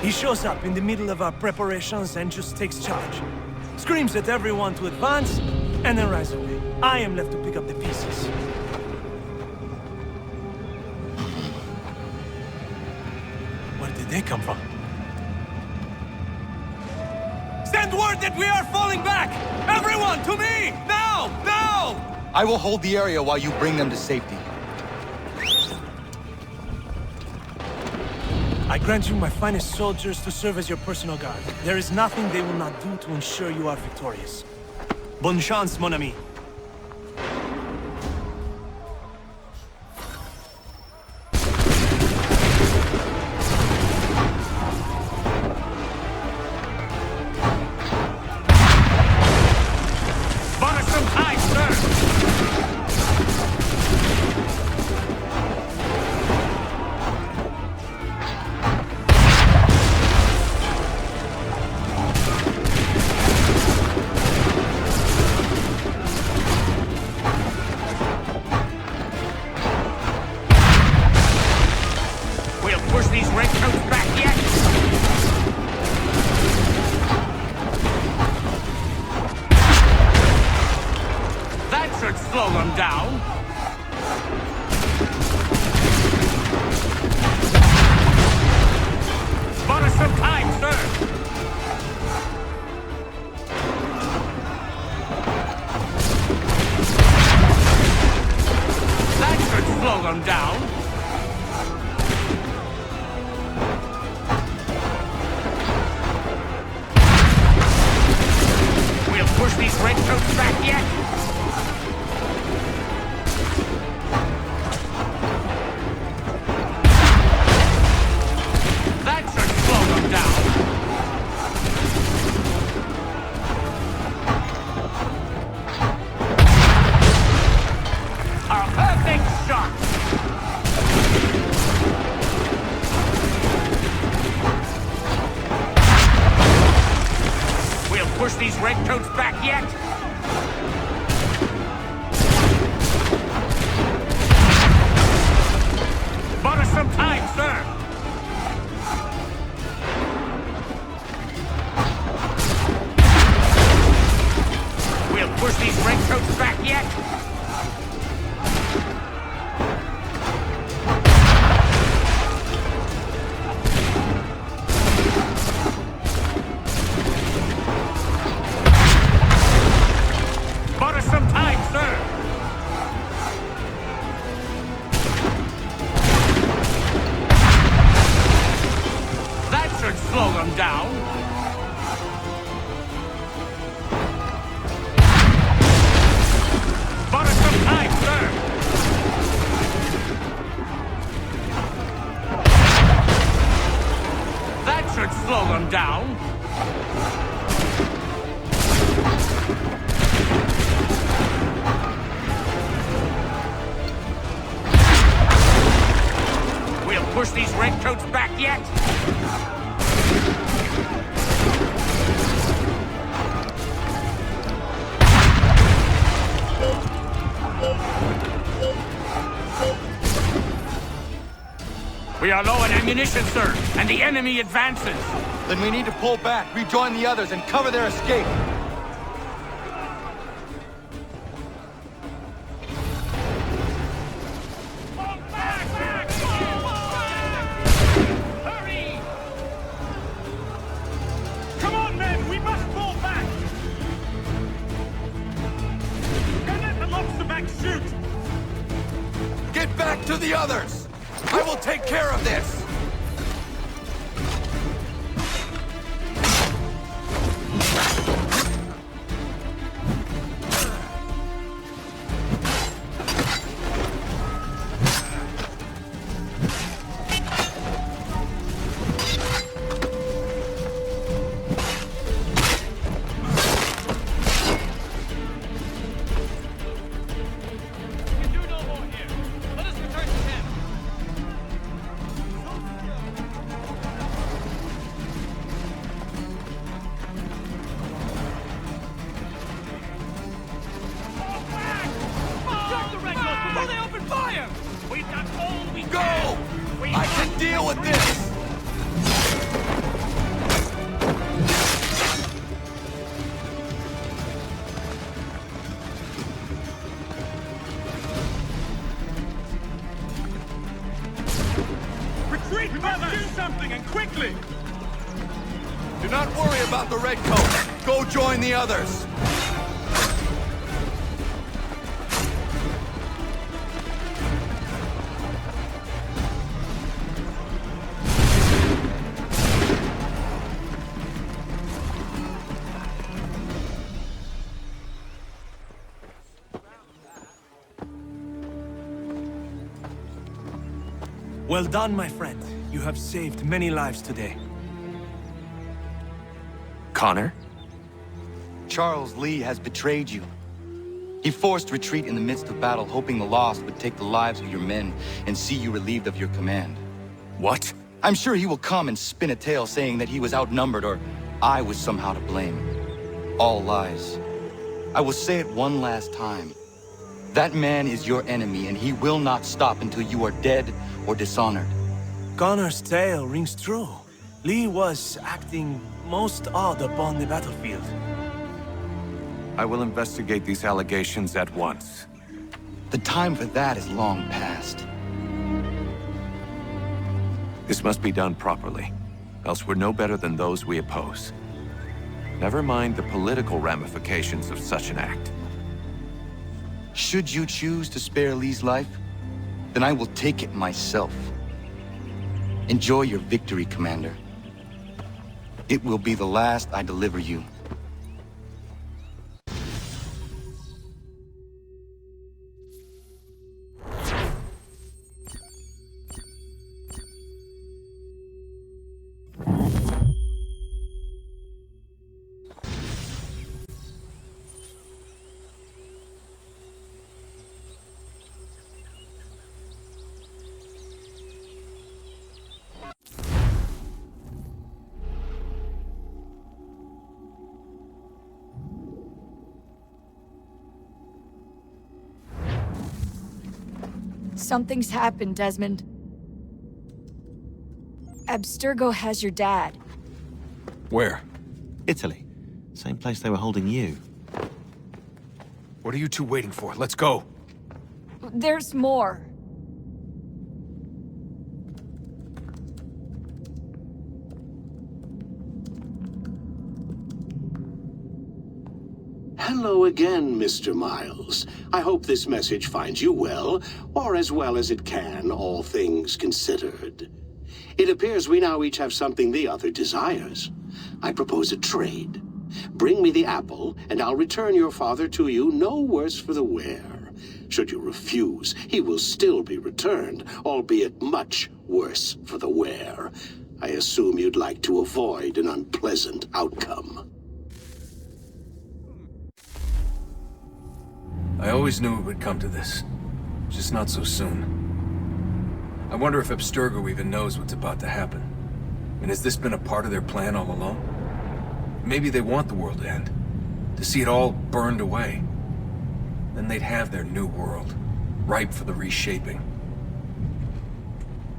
He shows up in the middle of our preparations and just takes charge. Screams at everyone to advance, and then rides away. I am left to pick up the pieces. Where did they come from? Send word that we are falling back! Everyone, to me! Now! Now! I will hold the area while you bring them to safety. I grant you my finest soldiers to serve as your personal guard. There is nothing they will not do to ensure you are victorious. Bonne chance, mon ami. them down. We'll push these redcoats back yet. We are low on ammunition, sir, and the enemy advances. Then we need to pull back, rejoin the others, and cover their escape. Hurry! Come on, men! We must fall back! Don't let the lobster back shoot! Get back to the others! I will take care of this! The others. Well done, my friend. You have saved many lives today. Connor? Charles Lee has betrayed you. He forced retreat in the midst of battle, hoping the loss would take the lives of your men and see you relieved of your command. What? I'm sure he will come and spin a tale saying that he was outnumbered or I was somehow to blame. All lies. I will say it one last time. That man is your enemy, and he will not stop until you are dead or dishonored. Connor's tale rings true. Lee was acting most odd upon the battlefield. I will investigate these allegations at once. The time for that is long past. This must be done properly, else we're no better than those we oppose. Never mind the political ramifications of such an act. Should you choose to spare Lee's life, then I will take it myself. Enjoy your victory, Commander. It will be the last I deliver you. Something's happened, Desmond. Abstergo has your dad. Where? Italy. Same place they were holding you. What are you two waiting for? Let's go. There's more. Hello again, Mr. Miles. I hope this message finds you well, or as well as it can, all things considered. It appears we now each have something the other desires. I propose a trade. Bring me the apple, and I'll return your father to you no worse for the wear. Should you refuse, he will still be returned, albeit much worse for the wear. I assume you'd like to avoid an unpleasant outcome. I always knew it would come to this. Just not so soon. I wonder if Abstergo even knows what's about to happen. And has this been a part of their plan all along? Maybe they want the world to end. To see it all burned away. Then they'd have their new world, ripe for the reshaping.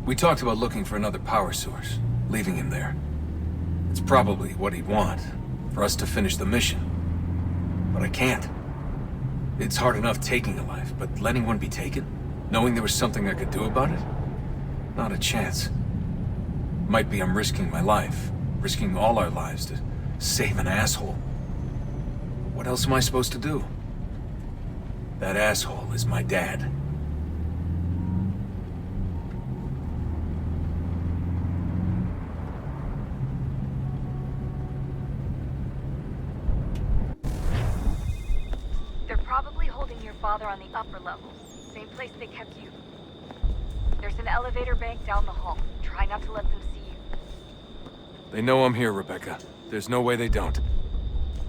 We talked about looking for another power source, leaving him there. It's probably what he'd want, for us to finish the mission. But I can't. It's hard enough taking a life, but letting one be taken? Knowing there was something I could do about it? Not a chance. Might be I'm risking my life, risking all our lives to save an asshole. What else am I supposed to do? That asshole is my dad. They're probably holding your father on the upper levels. Same place they kept you. There's an elevator bank down the hall. Try not to let them see you. They know I'm here, Rebecca. There's no way they don't.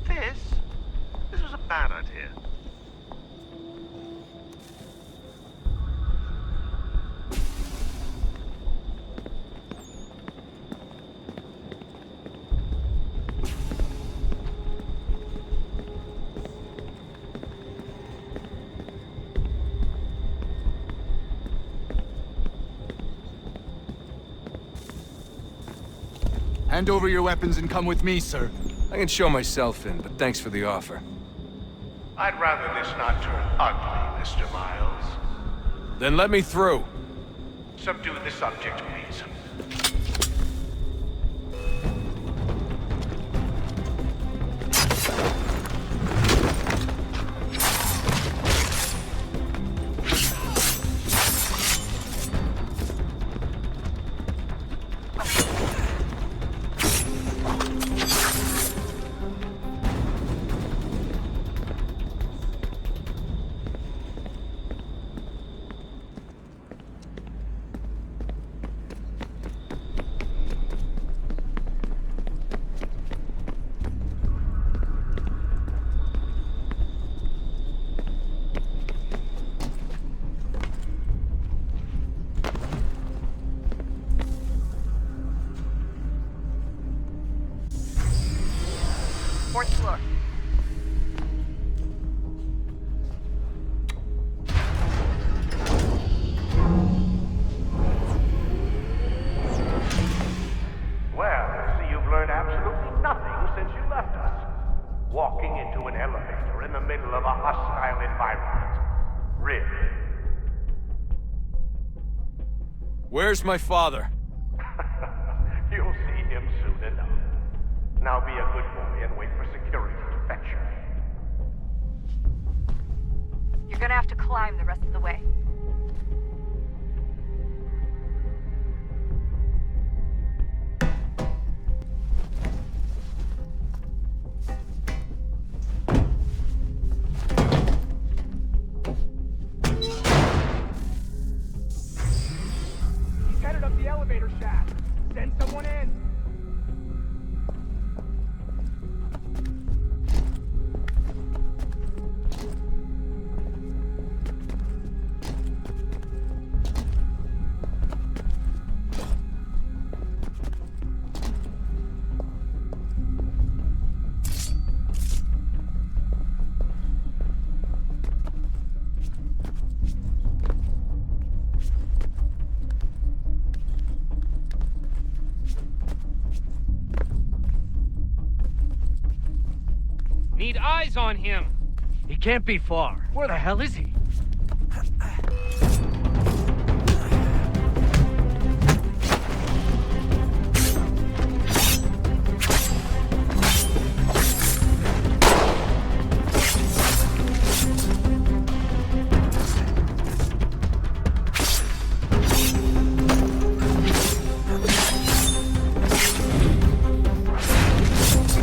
This was a bad idea. Hand over your weapons and come with me, sir. I can show myself in, but thanks for the offer. I'd rather this not turn ugly, Mr. Miles. Then let me through. Subdue the subject, please. Fourth floor. Well, I see you've learned absolutely nothing since you left us. Walking into an elevator in the middle of a hostile environment. Really? Where's my father? You'll see him soon enough. Now be a good boy and wait for security to fetch you. You're gonna have to climb the rest of the way. He's headed up the elevator shaft. Send someone in. Need eyes on him. He can't be far. Where the hell is he?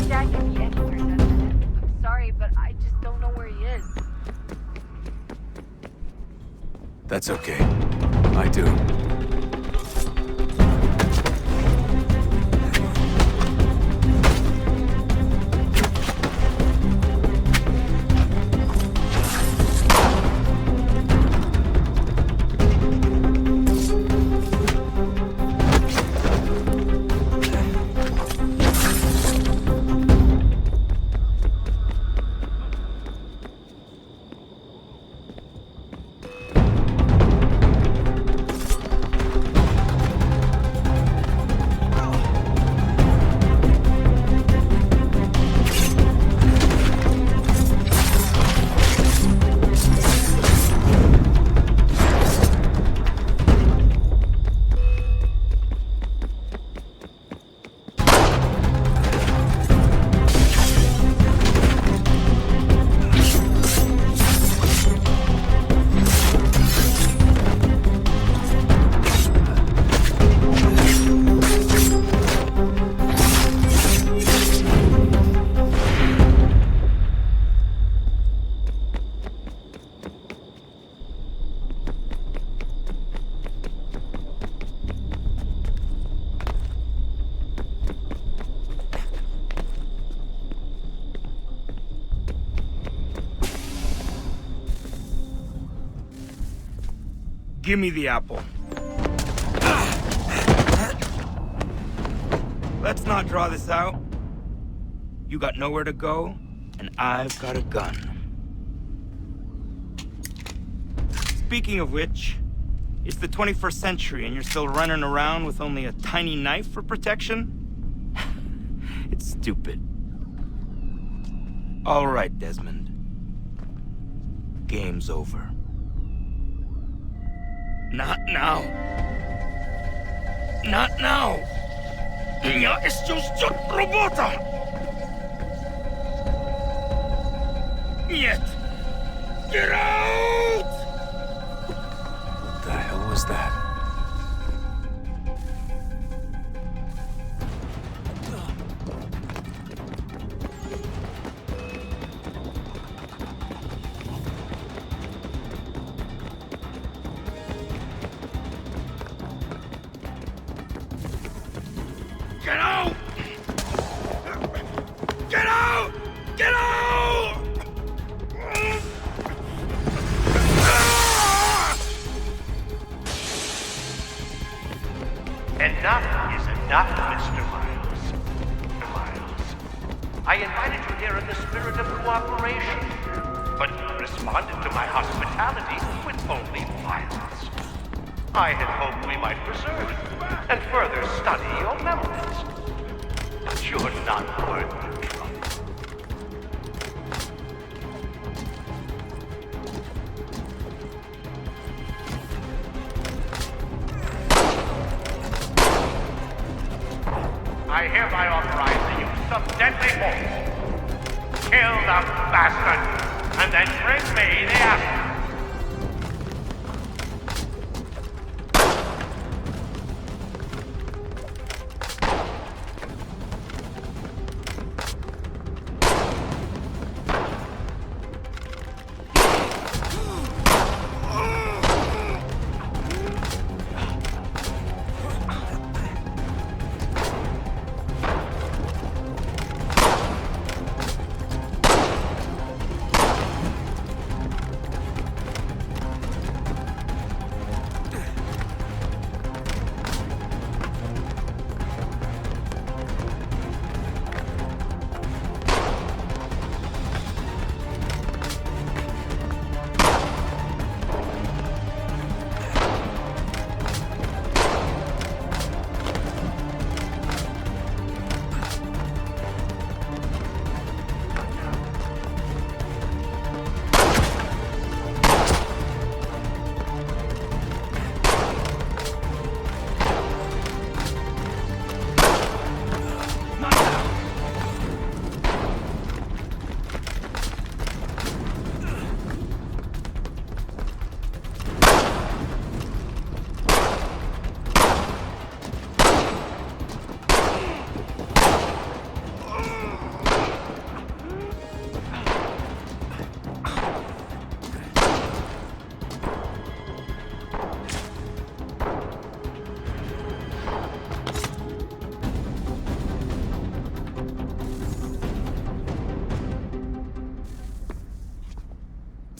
Dad gave me answers. I'm sorry, but I just don't know where he is. That's okay. I do. Give me the apple. Let's not draw this out. You got nowhere to go, and I've got a gun. Speaking of which, it's the 21st century and you're still running around with only a tiny knife for protection? It's stupid. All right, Desmond. Game's over. Not now. Not now. Я еще ждет работа. Нет. Get out! What the hell was that? Get out! Get out! Get out! Enough is enough, Mr. Miles. Miles, I invited you here in the spirit of cooperation, but you responded to my hospitality with only violence. I had hoped we might preserve and further study your memories. But you're not worth the trouble. I hereby authorize the use of deadly force. Kill the bastard, and then bring me the apple.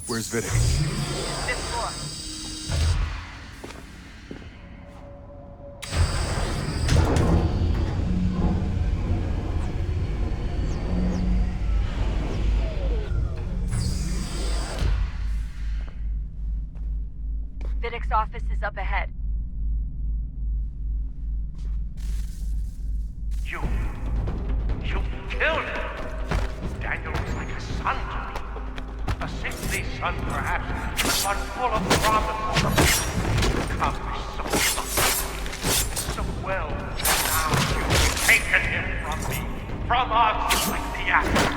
Where's Vidic? Fifth floor. Vidic's office is up ahead. You killed him. Daniel was like a son to me. A sickly son, perhaps, but one full of promise. Accomplished so much, so well. Now you've taken him from me, from us, like the apple.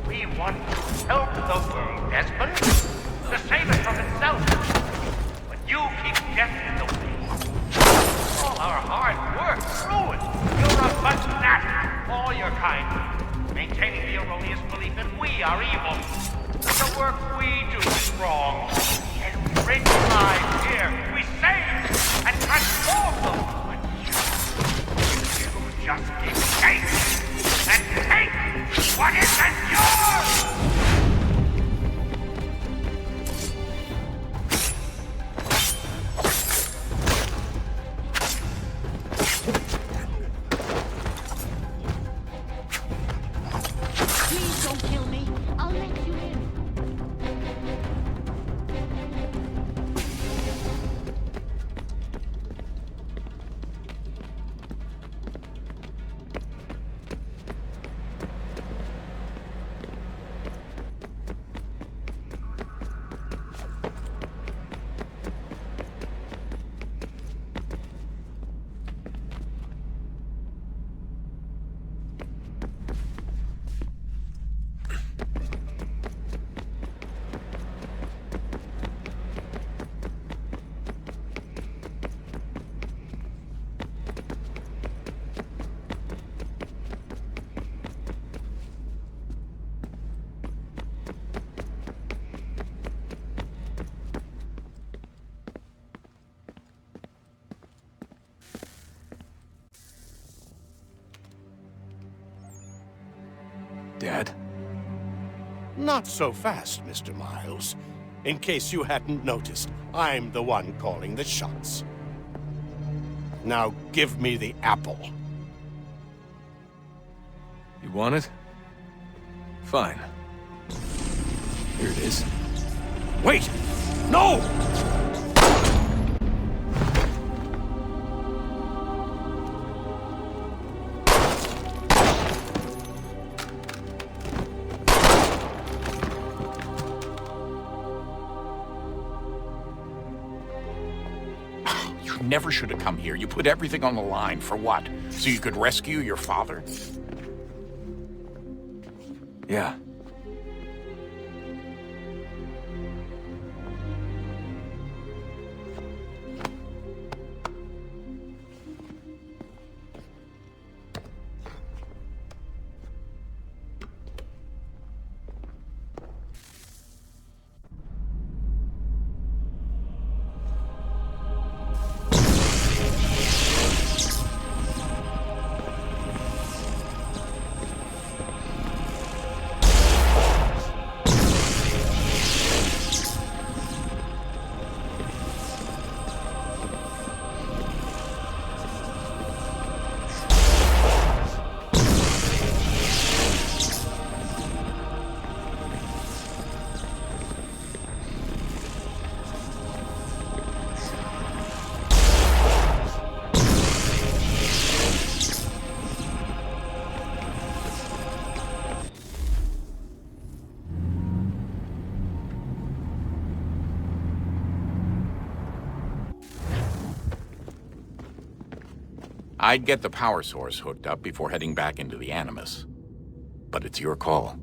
We want to help the world, Desmond, to save it from itself. But you keep getting in the way. All our hard work ruined. You're a fanatic, all your kind. Maintaining the erroneous belief that we are evil, that the work we do is wrong. Not so fast, Mr. Miles. In case you hadn't noticed, I'm the one calling the shots. Now give me the apple. You want it? Fine. Here it is. Wait! No! Never should have come here. You put everything on the line. For what? So you could rescue your father? Yeah. I'd get the power source hooked up before heading back into the Animus. But it's your call.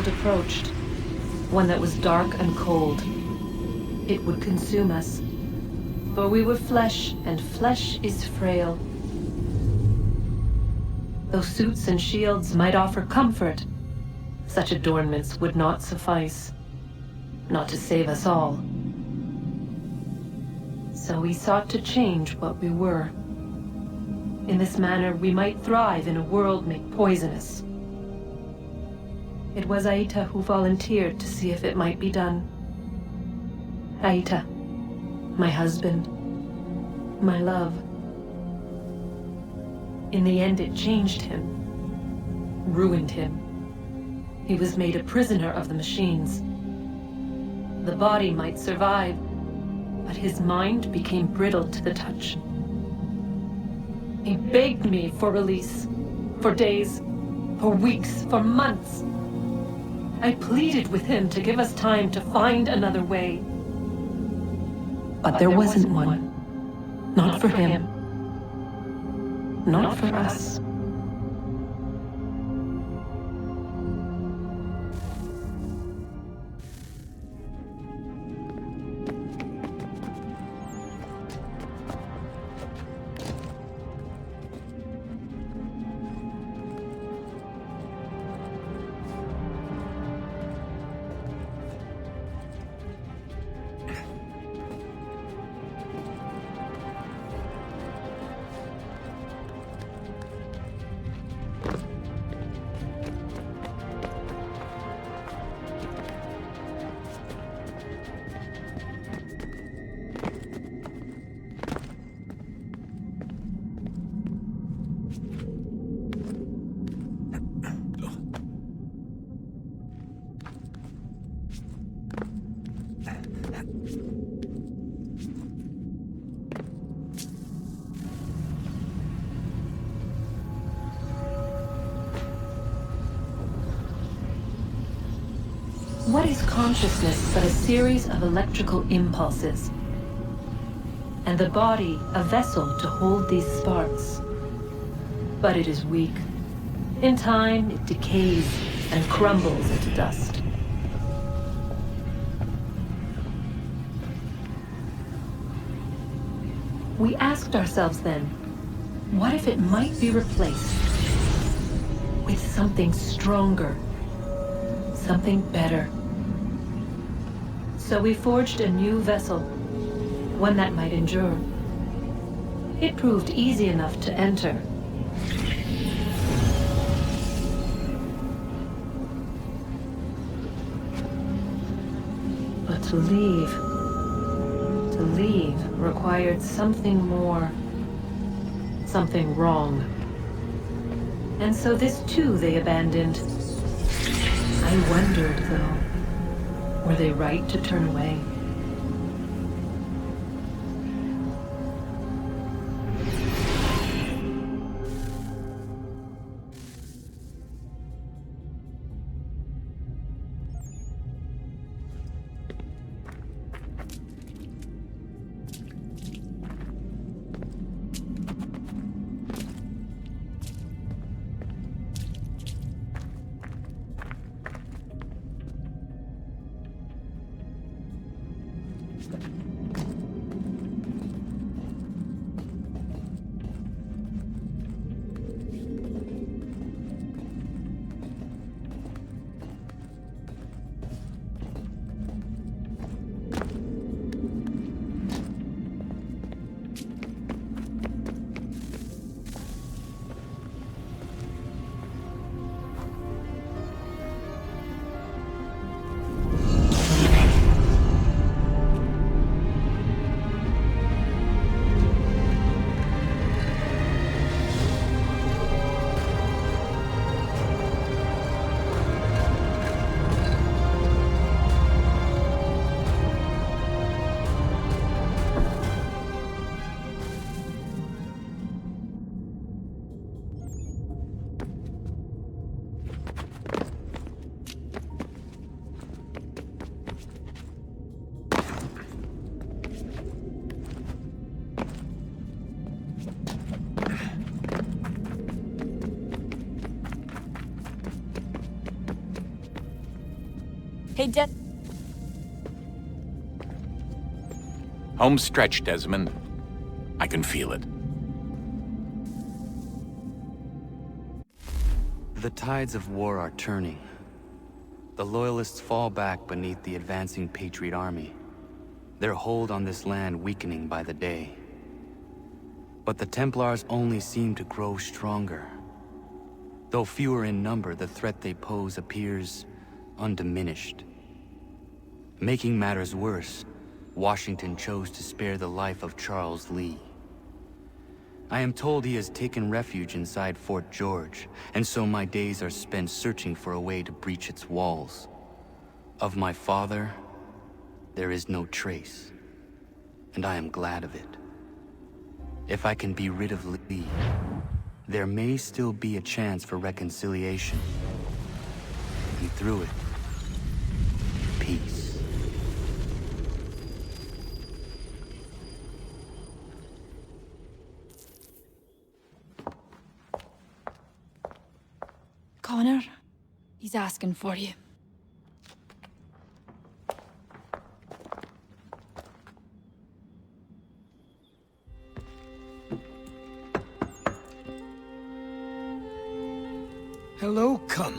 Approached, one that was dark and cold. It would consume us, for we were flesh, and flesh is frail. Though suits and shields might offer comfort, such adornments would not suffice, not to save us all. So we sought to change what we were. In this manner, we might thrive in a world made poisonous. It was Aita who volunteered to see if it might be done. Aita, my husband, my love. In the end, it changed him, ruined him. He was made a prisoner of the machines. The body might survive, but his mind became brittle to the touch. He begged me for release, for days, for weeks, for months. I pleaded with him to give us time to find another way. But there wasn't one. Not for him. Not for us. What is consciousness but a series of electrical impulses? and the body a vessel to hold these sparks. But it is weak. In time, it decays and crumbles into dust. We asked ourselves then, what if it might be replaced with something stronger, something better? So we forged a new vessel, one that might endure. It proved easy enough to enter. But to leave required something more, something wrong. And so this too they abandoned. I wondered, though, were they right to turn away? Hey, Home stretch, Desmond. I can feel it. The tides of war are turning. The Loyalists fall back beneath the advancing Patriot army, their hold on this land weakening by the day. But the Templars only seem to grow stronger. Though fewer in number, the threat they pose appears undiminished. Making matters worse, Washington chose to spare the life of Charles Lee. I am told he has taken refuge inside Fort George, and so my days are spent searching for a way to breach its walls. Of my father, there is no trace, and I am glad of it. If I can be rid of Lee, there may still be a chance for reconciliation. And through it, peace. Connor, he's asking for you. Hello, Connor.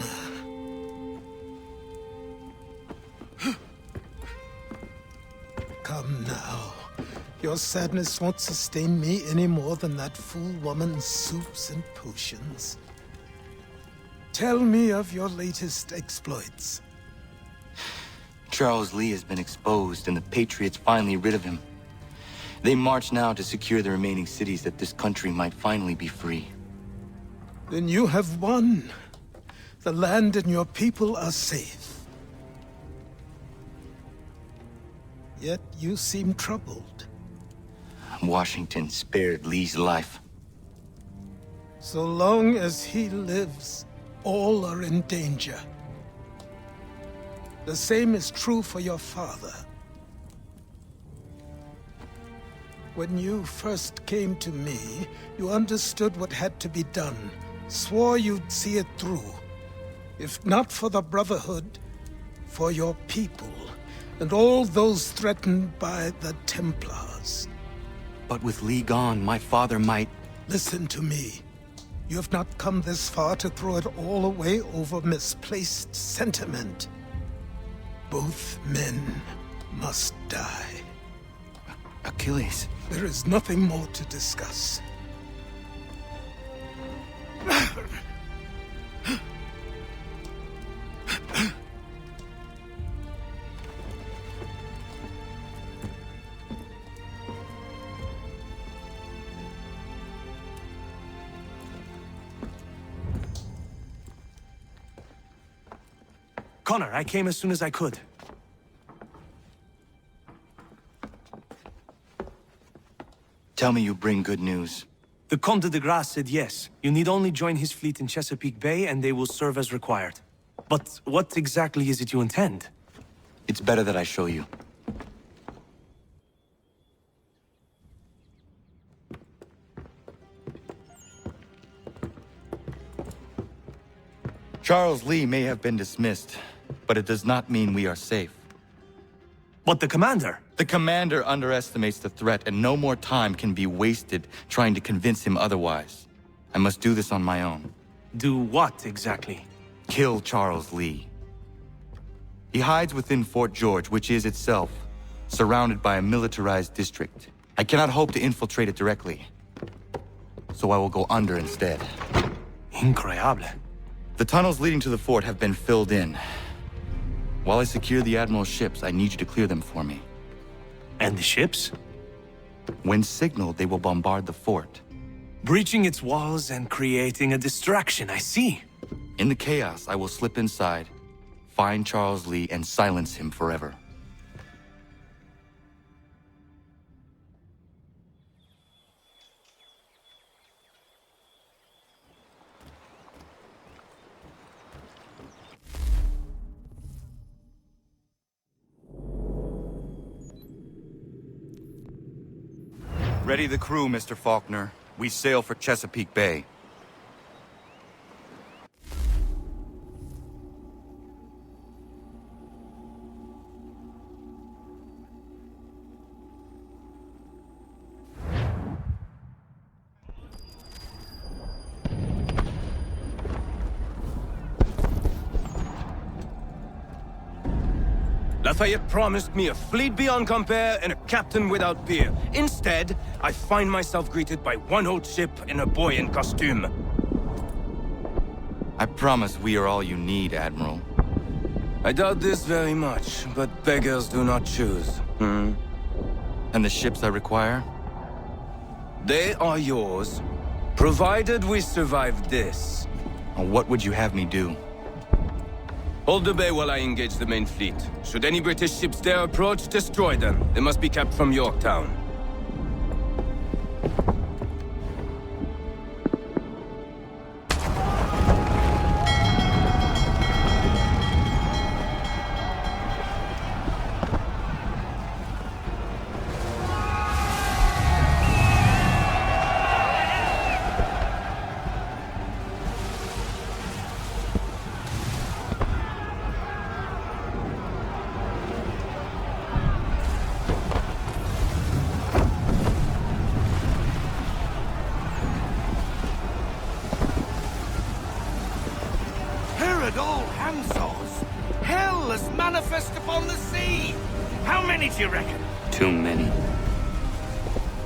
Come now. Your sadness won't sustain me any more than that fool woman's soups and potions. Tell me of your latest exploits. Charles Lee has been exposed, and the Patriots finally rid of him. They march now to secure the remaining cities that this country might finally be free. Then you have won. The land and your people are safe. Yet you seem troubled. Washington spared Lee's life. So long as he lives, all are in danger. The same is true for your father. When you first came to me, you understood what had to be done. Swore you'd see it through. If not for the Brotherhood, for your people, and all those threatened by the Templars. But with Lee gone, my father might... Listen to me. You have not come this far to throw it all away over misplaced sentiment. Both men must die. Achilles. There is nothing more to discuss. Connor, I came as soon as I could. Tell me you bring good news. The Comte de Grasse said yes. You need only join his fleet in Chesapeake Bay and they will serve as required. But what exactly is it you intend? It's better that I show you. Charles Lee may have been dismissed, but it does not mean we are safe. But the commander? The commander underestimates the threat, and no more time can be wasted trying to convince him otherwise. I must do this on my own. Do what, exactly? Kill Charles Lee. He hides within Fort George, which is itself surrounded by a militarized district. I cannot hope to infiltrate it directly, so I will go under instead. Incroyable. The tunnels leading to the fort have been filled in. While I secure the Admiral's ships, I need you to clear them for me. And the ships? When signaled, they will bombard the fort. Breaching its walls and creating a distraction, I see. In the chaos, I will slip inside, find Charles Lee, and silence him forever. Ready the crew, Mr. Faulkner. We sail for Chesapeake Bay. Lafayette promised me a fleet beyond compare and a captain without peer. Instead, I find myself greeted by one old ship and a boy in costume. I promise we are all you need, Admiral. I doubt this very much, but beggars do not choose. And the ships I require? They are yours, provided we survive this. What would you have me do? Hold the bay while I engage the main fleet. Should any British ships dare approach, destroy them. They must be kept from Yorktown. All handsaws! Hell is manifest upon the sea! How many do you reckon? Too many.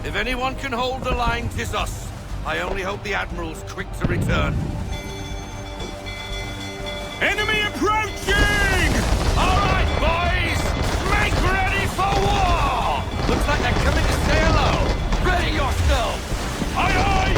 If anyone can hold the line, 'tis us. I only hope the Admiral's quick to return. Enemy approaching! All right, boys! Make ready for war! Looks like they're coming to say hello. Ready yourselves! Aye, aye!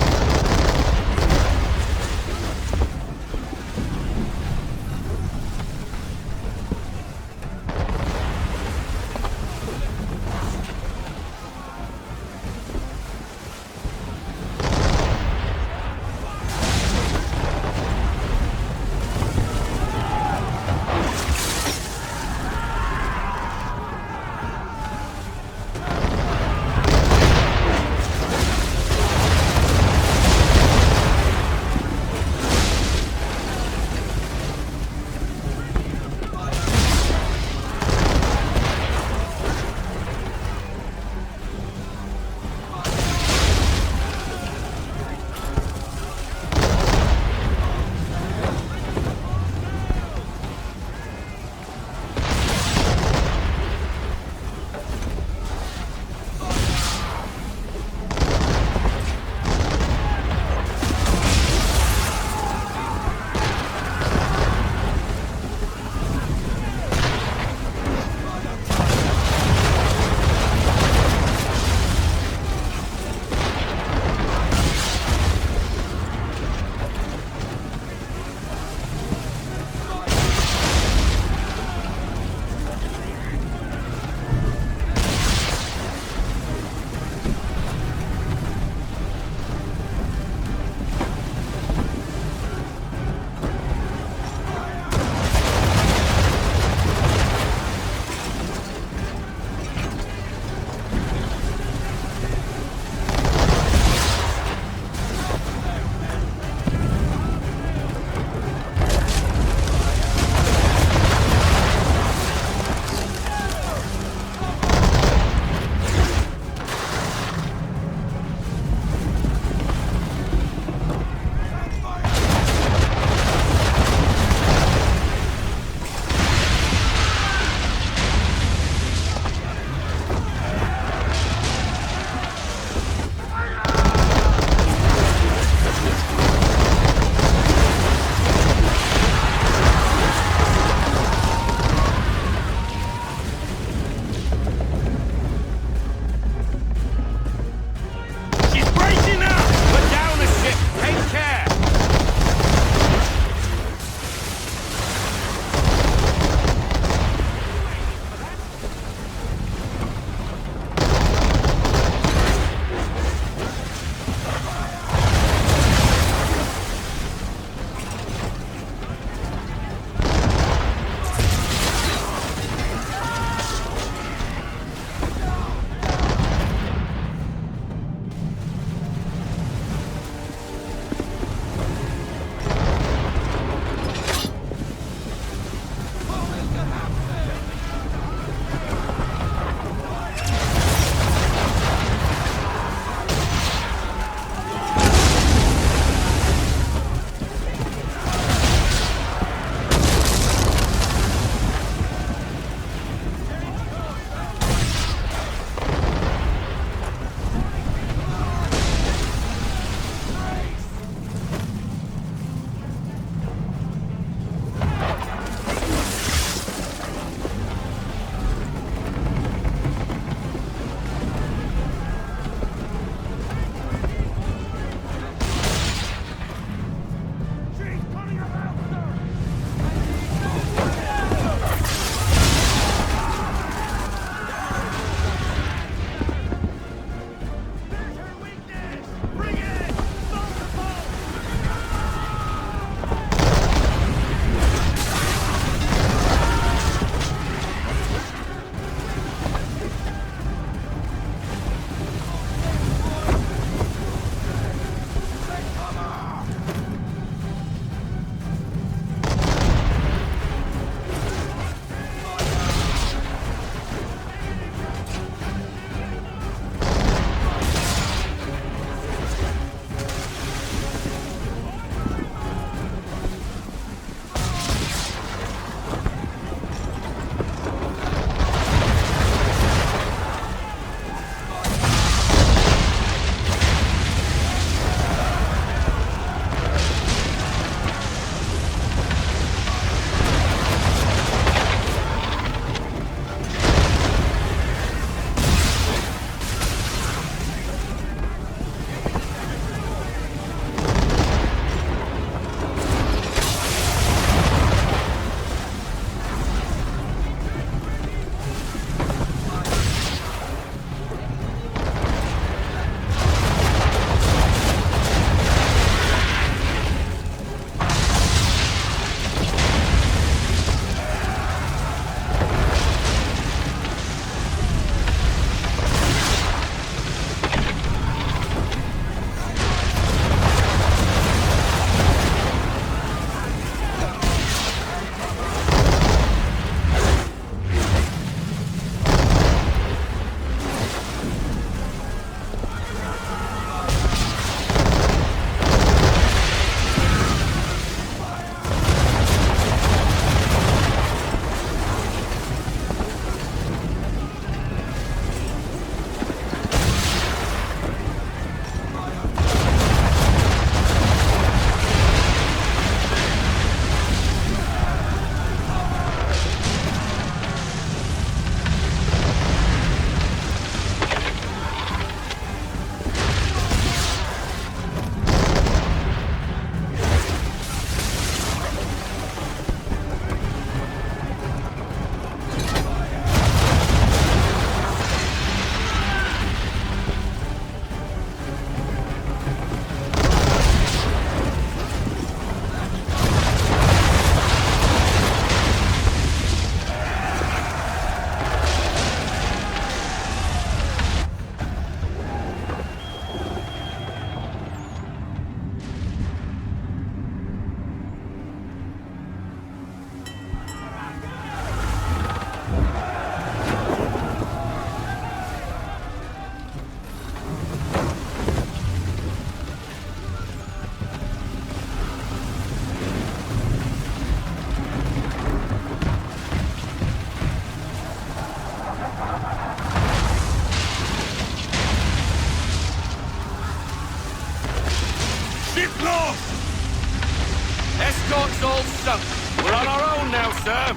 port's all sunk. We're on our own now, sir.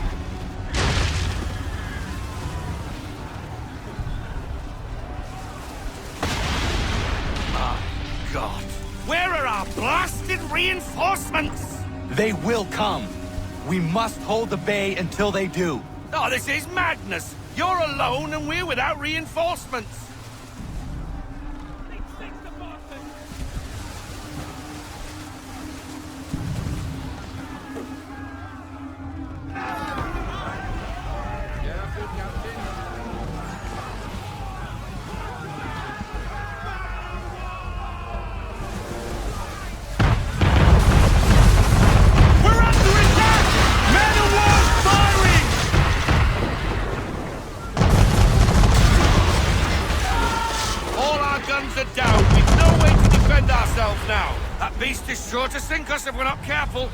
My God. Where are our blasted reinforcements? They will come. We must hold the bay until they do. Oh, this is madness. You're alone and we're without reinforcements. Sure to sink us if we're not careful.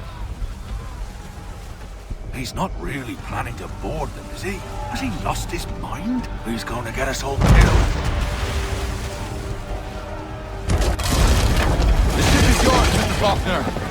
He's not really planning to board them, is he? Has he lost his mind? He's going to get us all killed. The ship is yours, Mr. Faulkner.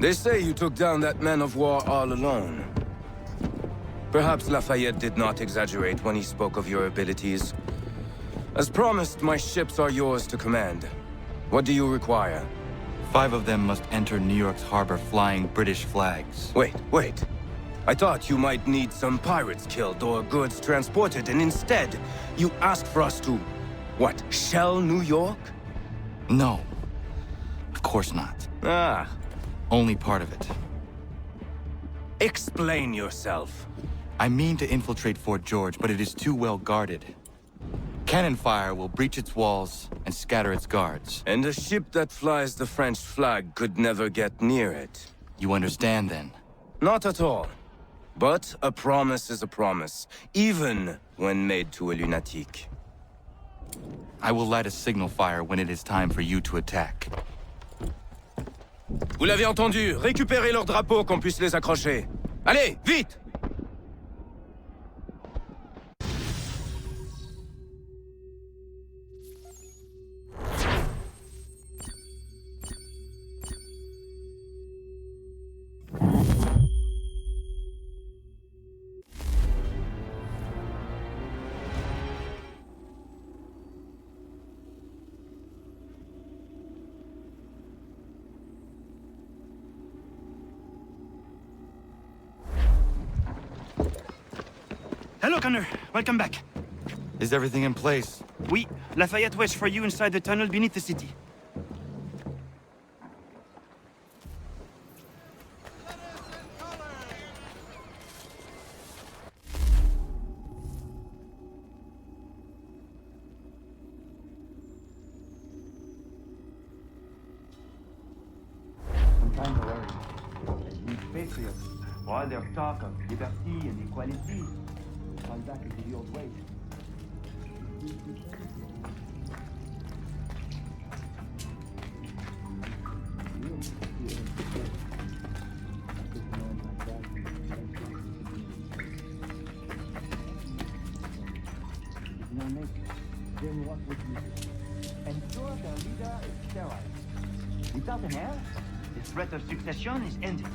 They say you took down that man of war all alone. Perhaps Lafayette did not exaggerate when he spoke of your abilities. As promised, my ships are yours to command. What do you require? 5 of them must enter New York's harbor flying British flags. Wait. I thought you might need some pirates killed or goods transported, and instead, you asked for us to, what, shell New York? No. Of course not. Ah. Only part of it. Explain yourself. I mean to infiltrate Fort George, but it is too well guarded. Cannon fire will breach its walls and scatter its guards. And a ship that flies the French flag could never get near it. You understand, then? Not at all. But a promise is a promise, even when made to a lunatic. I will light a signal fire when it is time for you to attack. Vous l'avez entendu, récupérez leurs drapeaux qu'on puisse les accrocher. Allez, vite! Hello, Connor. Welcome back. Is everything in place? Oui. Lafayette waits for you inside the tunnel beneath the city. Sometimes I worry. These patriots, all their talk of liberty and equality, fall back into the old ways. Ensure their leader is sterile. Without an heir, the threat of succession is ended,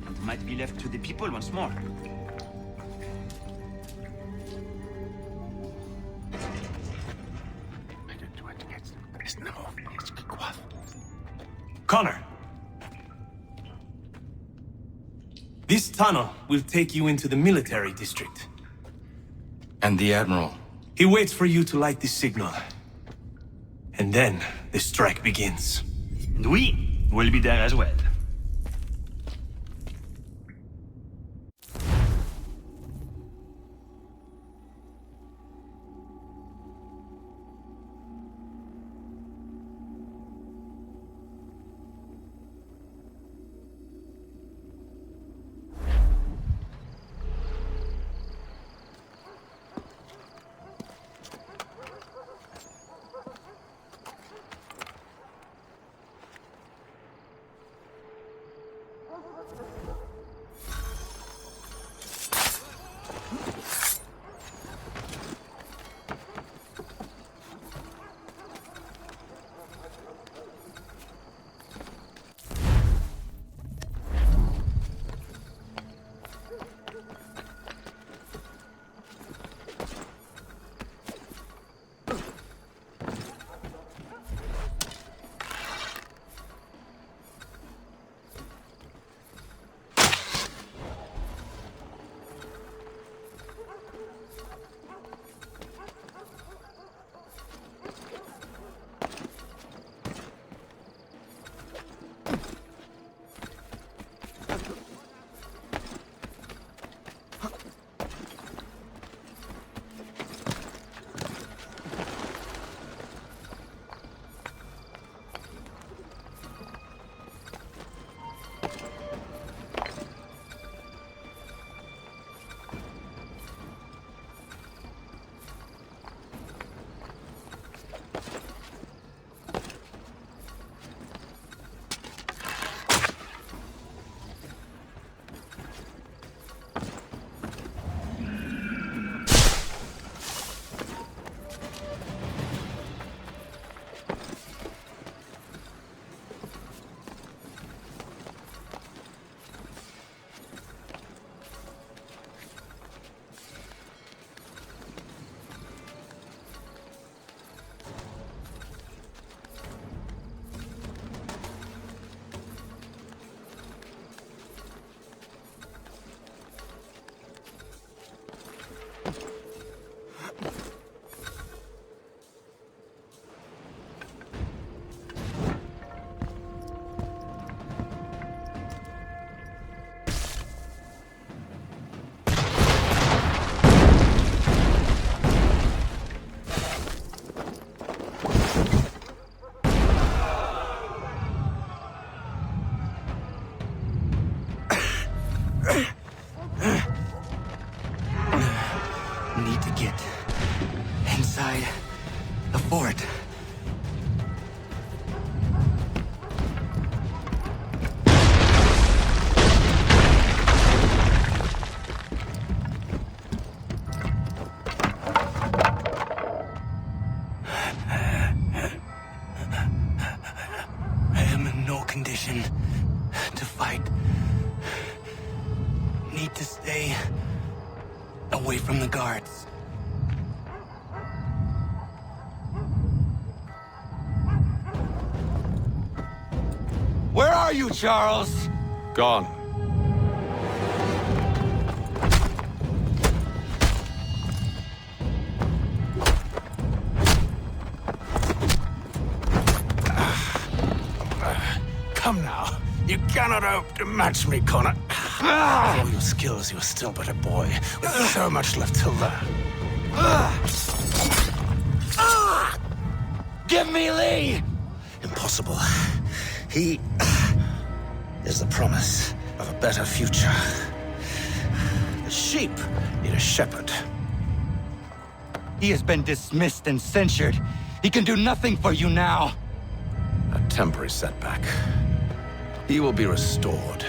and might be left to the people once more. Connor! This tunnel will take you into the military district. And the Admiral? He waits for you to light this signal. And then the strike begins. And we will be there as well. Need to get inside the fort. I am in no condition to fight. Need to stay away from the guards. Where are you, Charles? Gone. Come now. You cannot hope to match me, Connor. For all your skills, you are still but a boy, with so much left to learn. Give me Lee! Impossible. He is the promise of a better future. The sheep need a shepherd. He has been dismissed and censured. He can do nothing for you now. A temporary setback. He will be restored.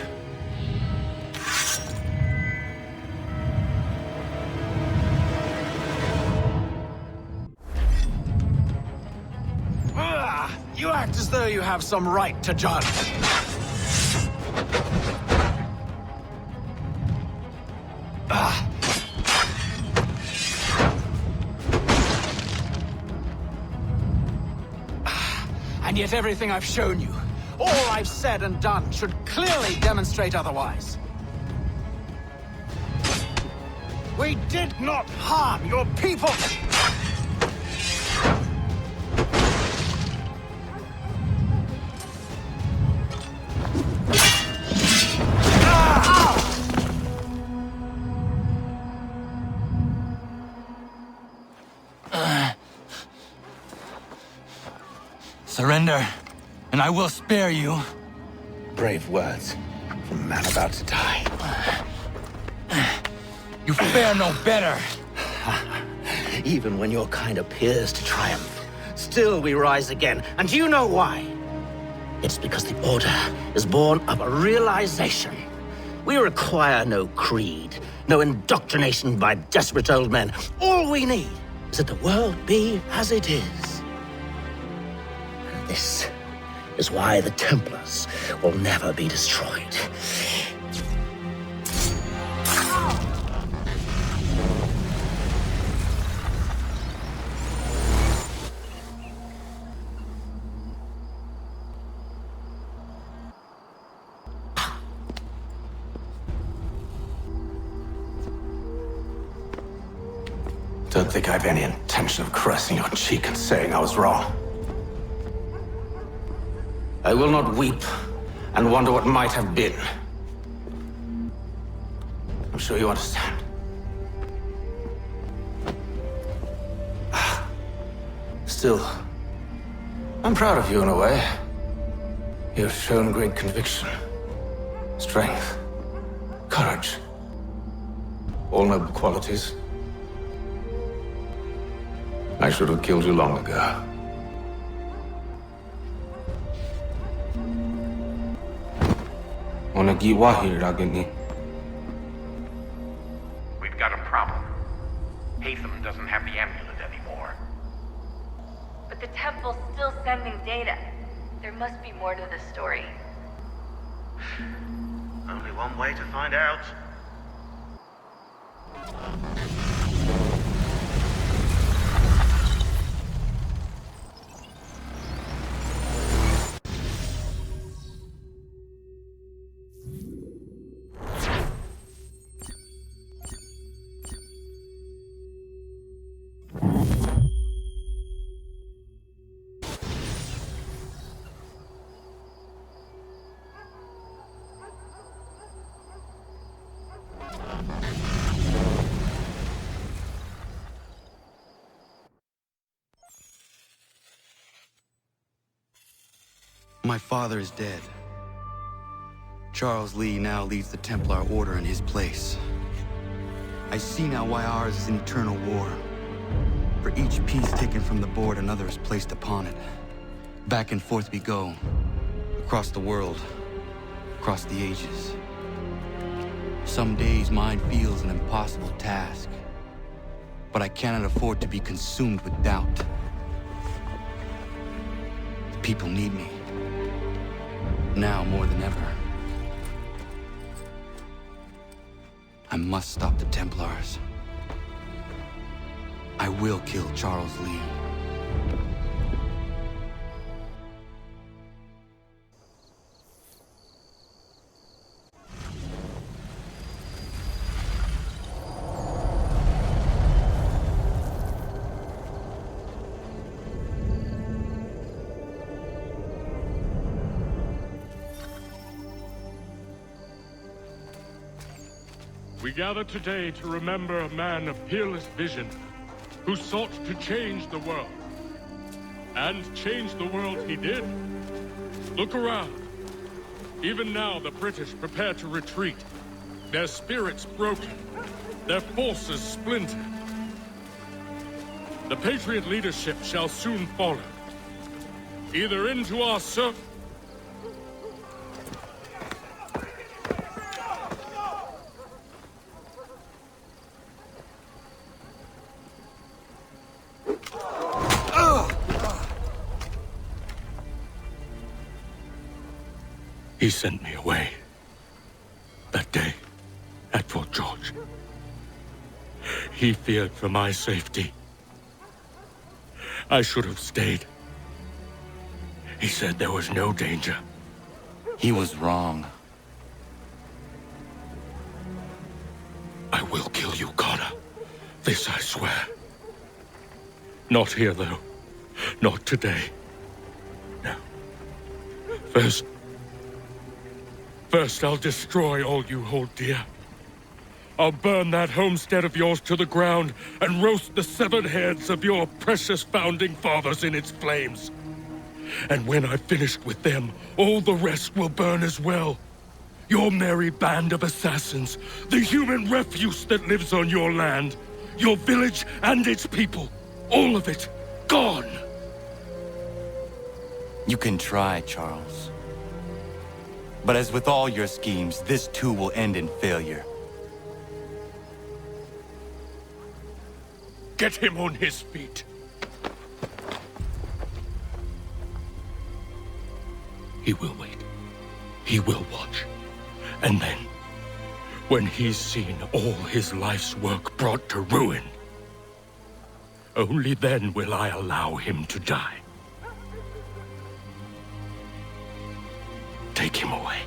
You act as though you have some right to judge. And yet everything I've shown you, all I've said and done, should clearly demonstrate otherwise. We did not harm your people! Surrender, and I will spare you. Brave words from a man about to die. You fare no better. Even when your kind appears to triumph, still we rise again. And do you know why? It's because the Order is born of a realization. We require no creed, no indoctrination by desperate old men. All we need is that the world be as it is. And this is why the Templars will never be destroyed. Don't think I've any intention of caressing your cheek and saying I was wrong. I will not weep and wonder what might have been. I'm sure you understand. Still, I'm proud of you in a way. You have shown great conviction, strength, courage. All noble qualities. I should have killed you long ago. We've got a problem. Haytham doesn't have the amulet anymore. But the temple's still sending data. There must be more to this story. Only one way to find out. My father is dead. Charles Lee now leads the Templar Order in his place. I see now why ours is an eternal war. For each piece taken from the board, another is placed upon it. Back and forth we go. Across the world. Across the ages. Some days mine feels an impossible task. But I cannot afford to be consumed with doubt. The people need me. Now more than ever. I must stop the Templars. I will kill Charles Lee. We gather today to remember a man of peerless vision who sought to change the world. And change the world he did. Look around. Even now the British prepare to retreat. Their spirits broken. Their forces splintered. The Patriot leadership shall soon follow. Either into our circle. He sent me away. That day, at Fort George. He feared for my safety. I should have stayed. He said there was no danger. He was wrong. I will kill you, Connor. This I swear. Not here, though. Not today. No. First, I'll destroy all you hold dear. I'll burn that homestead of yours to the ground and roast the severed heads of your precious founding fathers in its flames. And when I've finished with them, all the rest will burn as well. Your merry band of assassins, the human refuse that lives on your land, your village and its people, all of it, gone. You can try, Charles. But as with all your schemes, this too will end in failure. Get him on his feet. He will wait. He will watch. And then, when he's seen all his life's work brought to ruin, only then will I allow him to die. Take him away.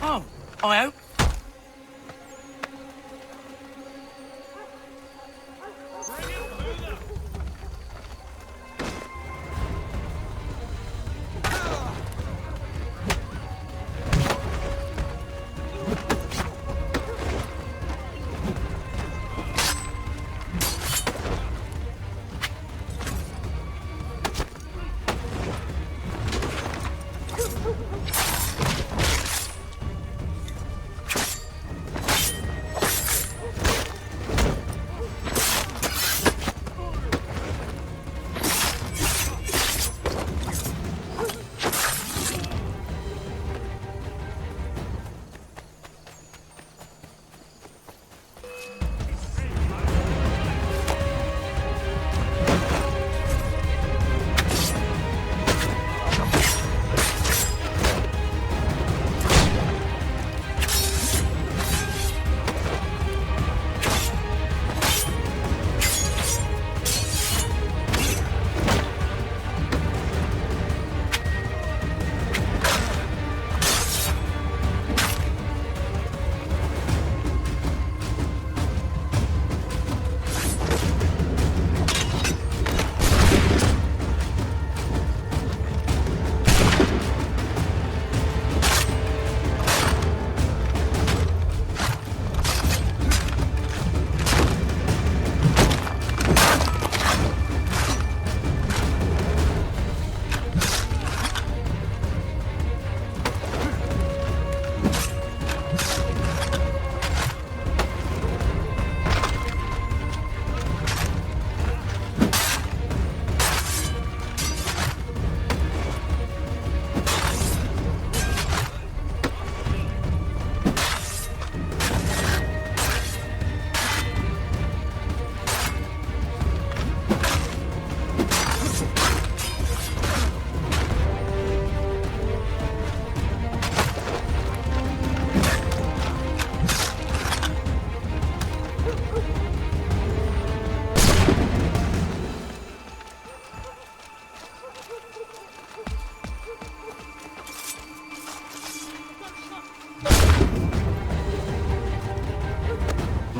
Oh, I hope.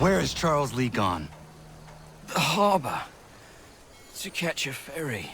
Where is Charles Lee gone? The harbor. To catch a ferry.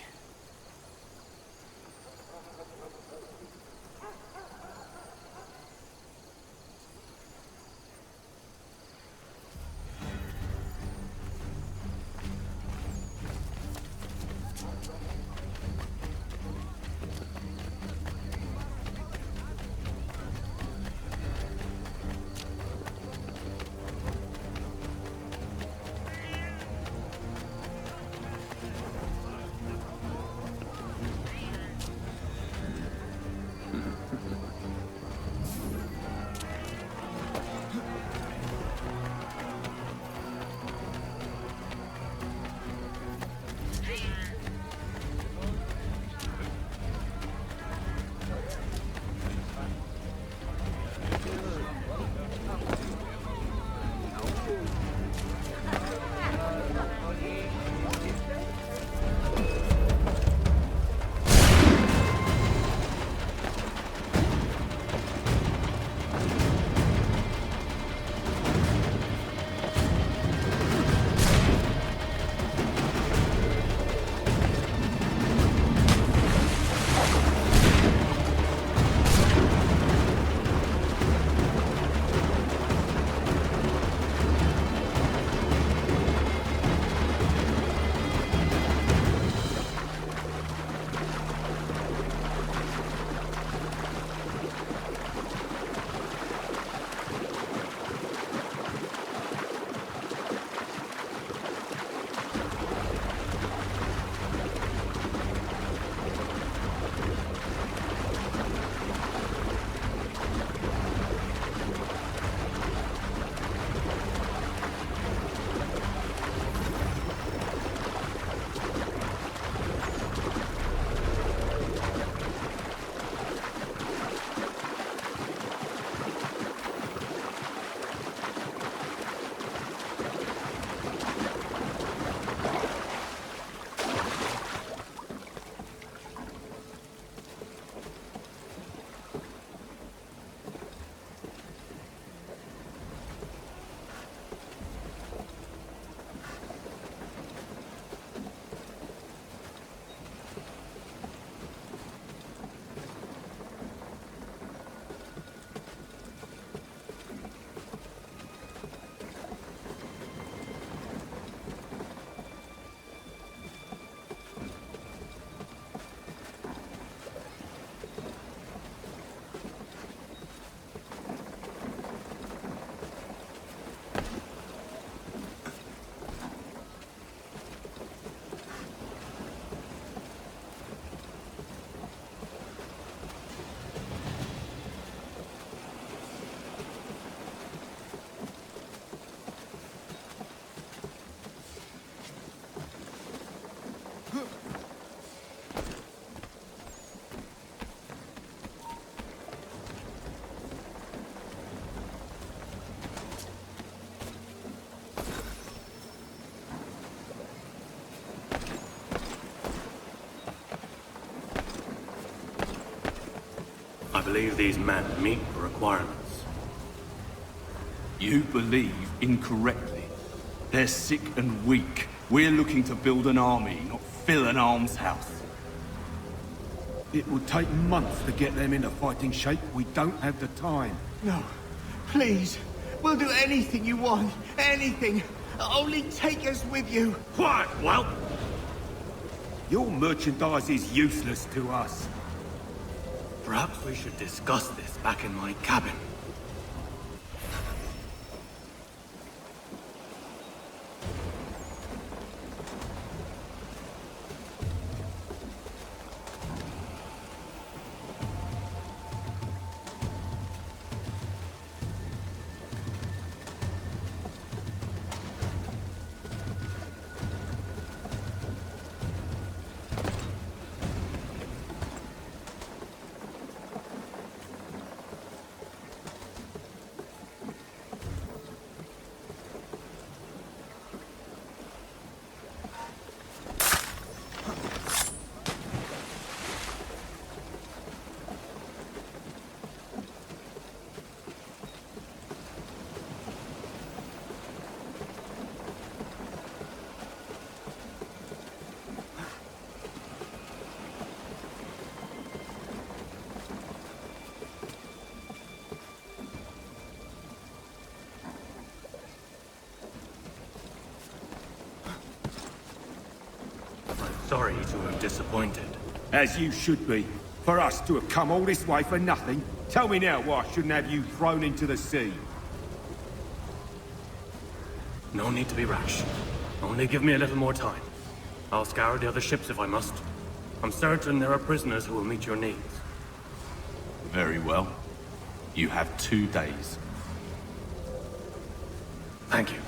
I believe these men meet the requirements. You believe incorrectly. They're sick and weak. We're looking to build an army, not fill an almshouse. It will take months to get them into fighting shape. We don't have the time. No. Please. We'll do anything you want. Anything. Only take us with you. Quiet, whelp! Your merchandise is useless to us. Perhaps we should discuss this back in my cabin. sorry to have disappointed. As you should be. For us to have come all this way for nothing. Tell me now why I shouldn't have you thrown into the sea. No need to be rash. Only give me a little more time. I'll scour the other ships if I must. I'm certain there are prisoners who will meet your needs. Very well. You have 2 days. Thank you.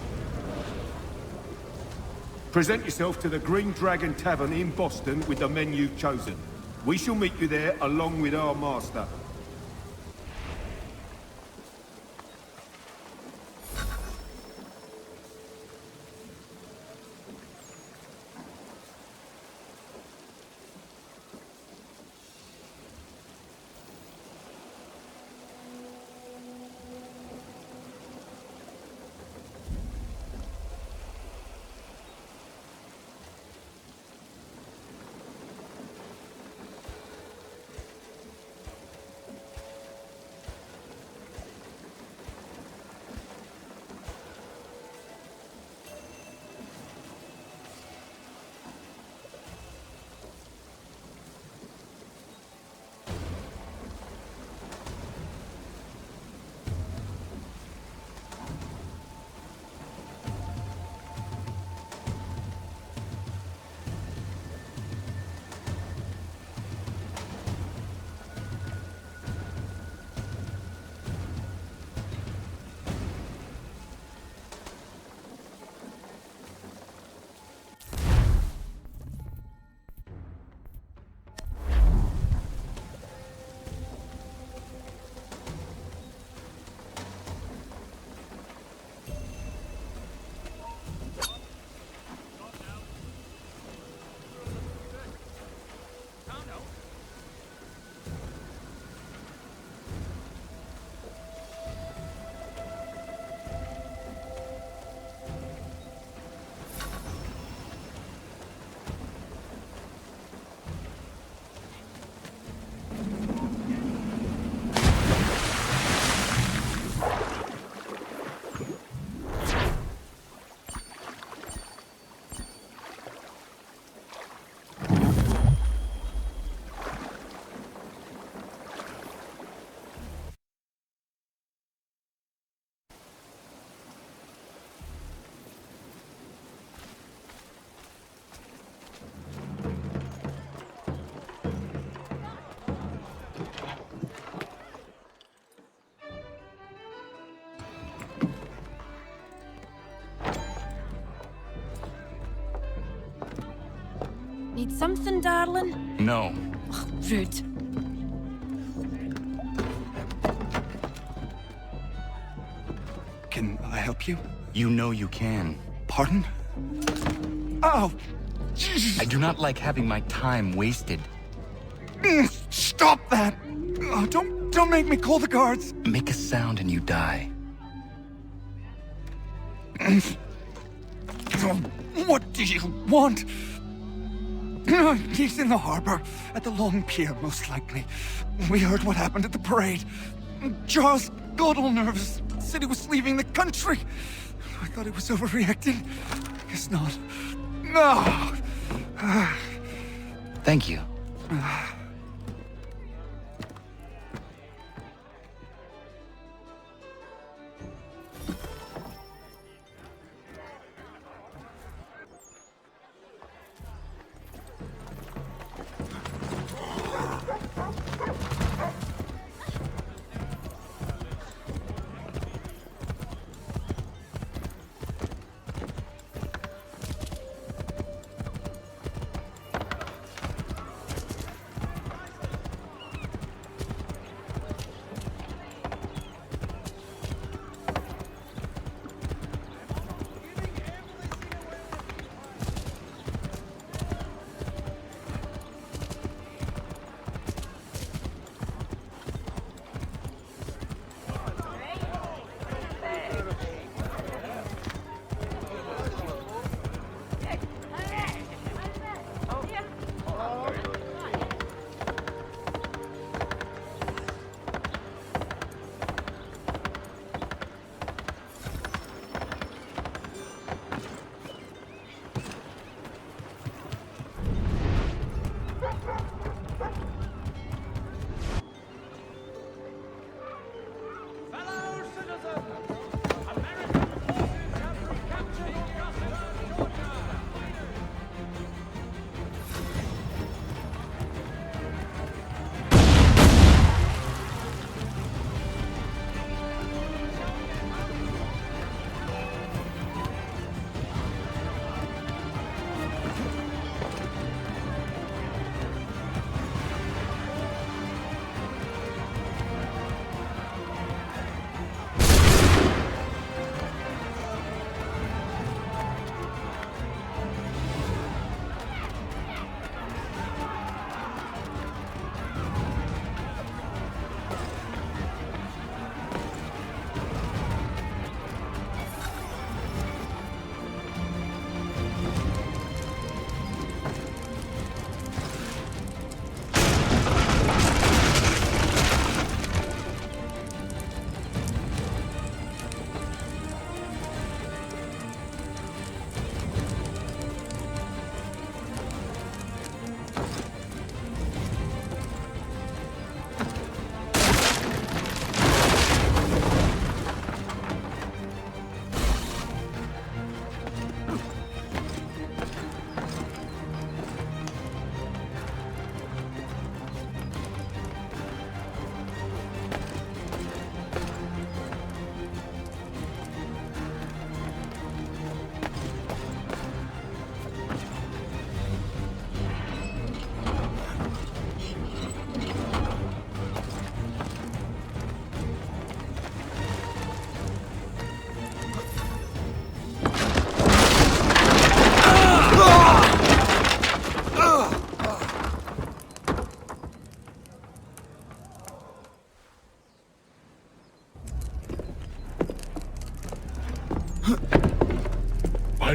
Present yourself to the Green Dragon Tavern in Boston with the men you've chosen. We shall meet you there along with our master. Need something, darling? No. Ugh, rude. Can I help you? You know you can. Pardon? Oh! I do not like having my time wasted. Stop that! Oh, don't make me call the guards! Make a sound and you die. What do you want? He's in the harbor, at the Long Pier, most likely. We heard what happened at the parade. Charles got all nervous, said he was leaving the country. I thought he was overreacting. Guess not. No! Thank you.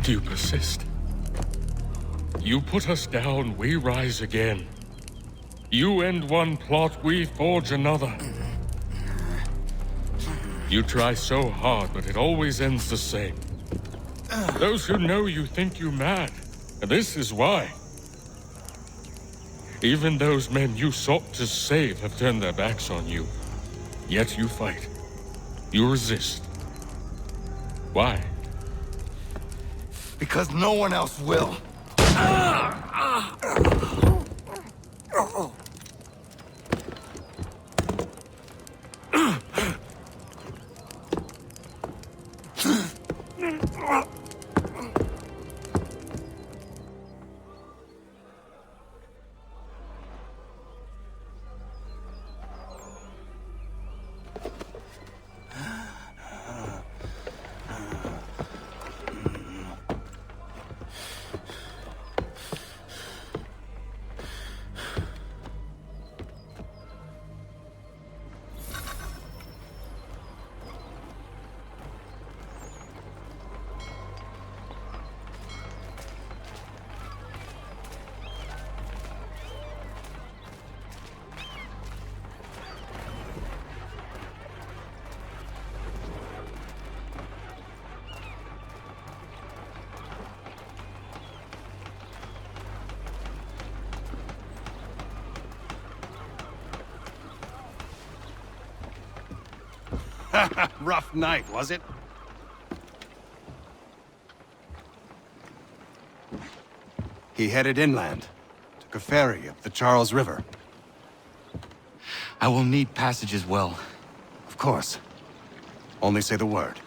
You persist. You put us down, we rise again. You end one plot, we forge another. You try so hard, but it always ends the same. Those who know you think you mad, and this is why. Even those men you sought to save have turned their backs on you. Yet you fight. You resist. Why? Because no one else will. Rough night, was it? He headed inland, took a ferry up the Charles River. I will need passage as well. Of course. Only say the word.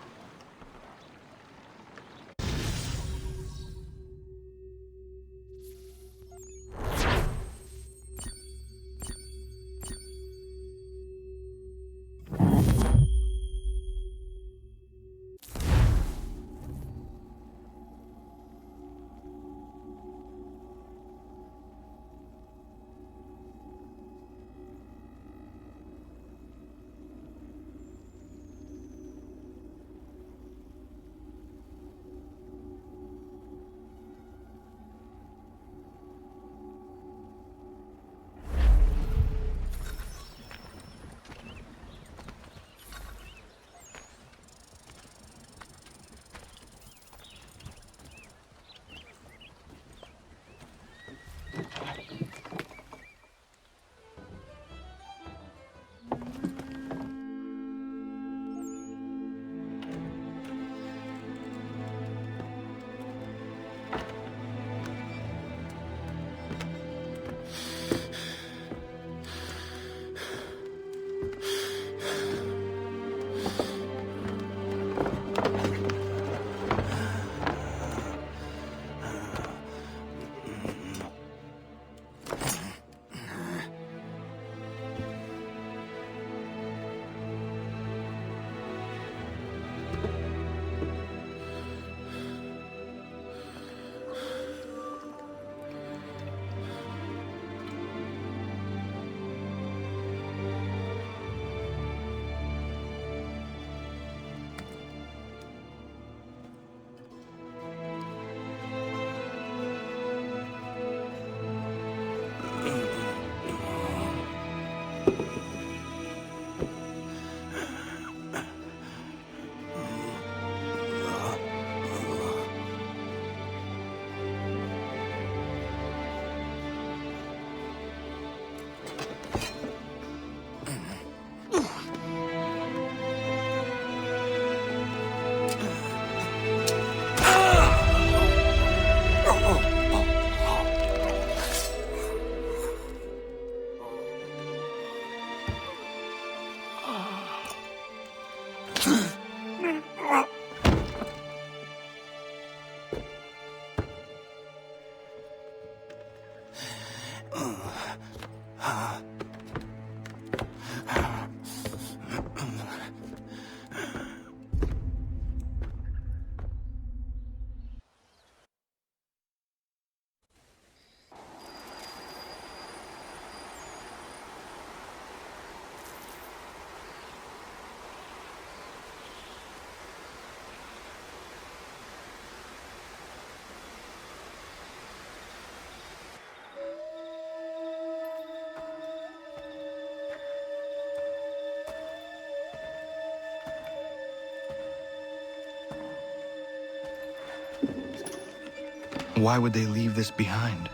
Why would they leave this behind?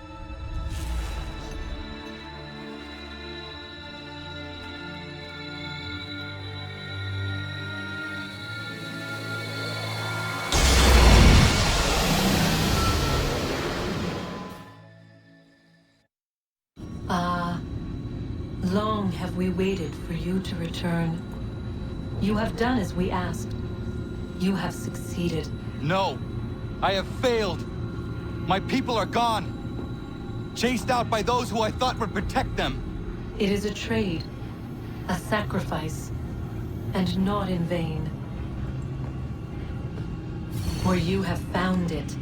Long have we waited for you to return. You have done as we asked. You have succeeded. No! I have failed! My people are gone! Chased out by those who I thought would protect them! It is a trade, a sacrifice, and not in vain. For you have found it.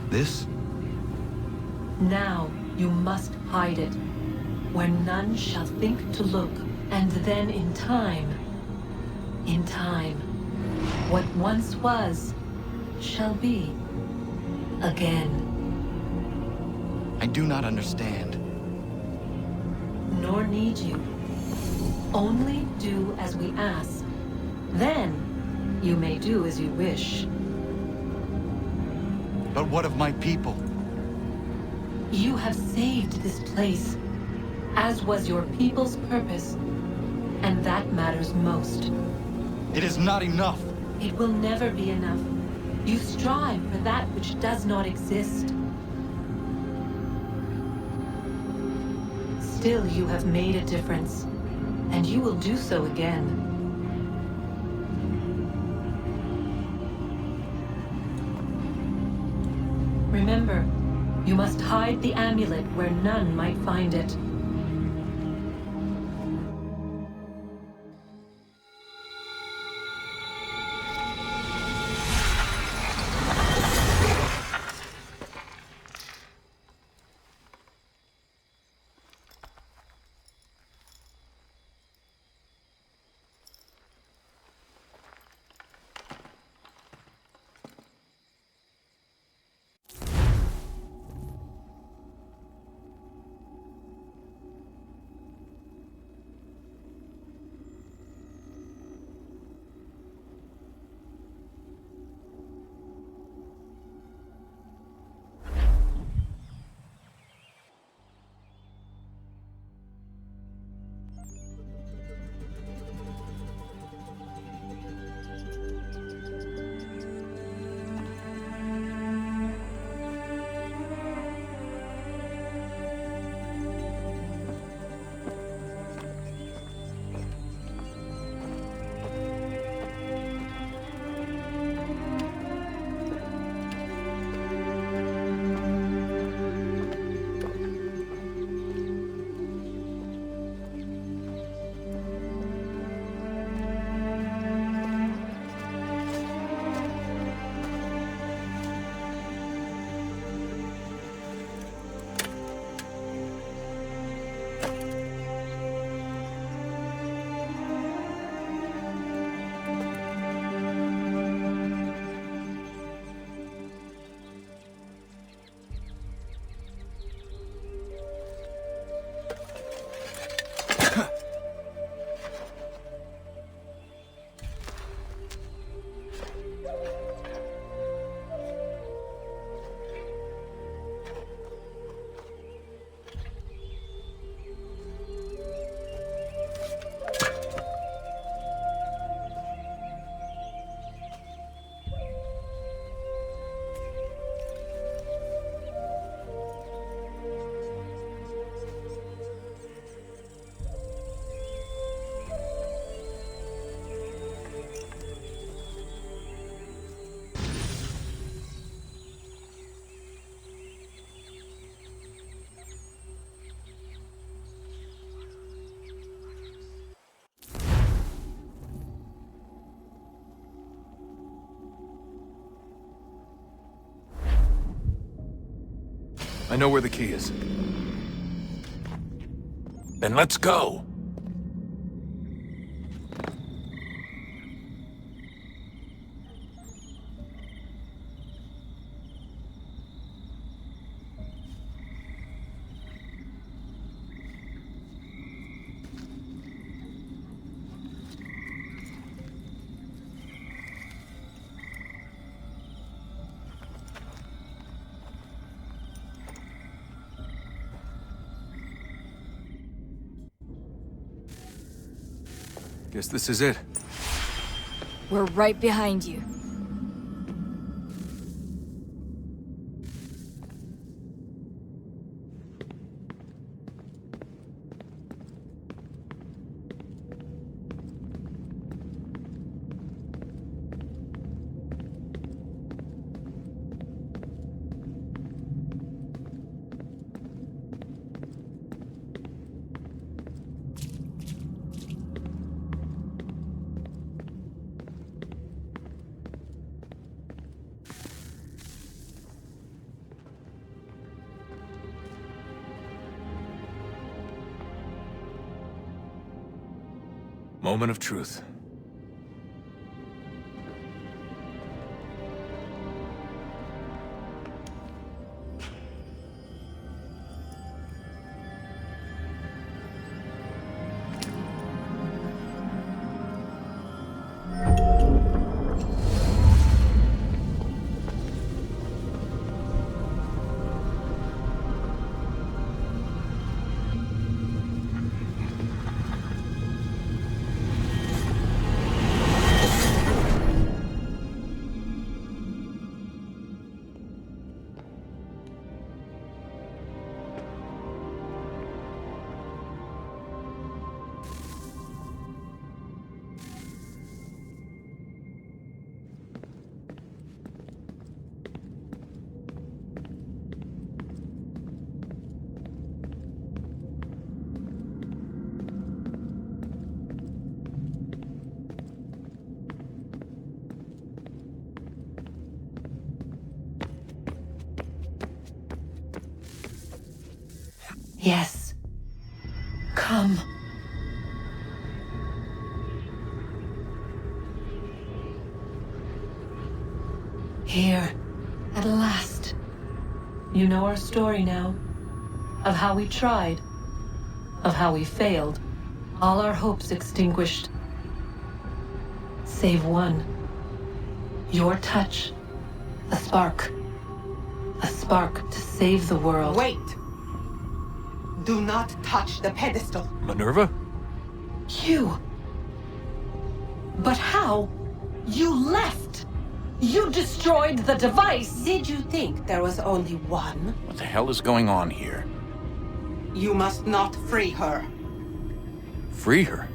This? Now you must hide it, where none shall think to look, and then in time, what once was, shall be again. I do not understand. Nor need you. Only do as we ask. Then, you may do as you wish. But what of my people? You have saved this place, as was your people's purpose, and that matters most. It is not enough. It will never be enough. You strive for that which does not exist. Still, you have made a difference, and you will do so again. Remember, you must hide the amulet where none might find it. I know where the key is. Then let's go! Guess this is it. We're right behind you. Moment of truth. Yes. Come. Here, at last. You know our story now. Of how we tried. Of how we failed. All our hopes extinguished. Save one. Your touch. A spark. A spark to save the world. Wait! Do not touch the pedestal. Minerva? You! But how? You left! You destroyed the device! Did you think there was only one? What the hell is going on here? You must not free her. Free her?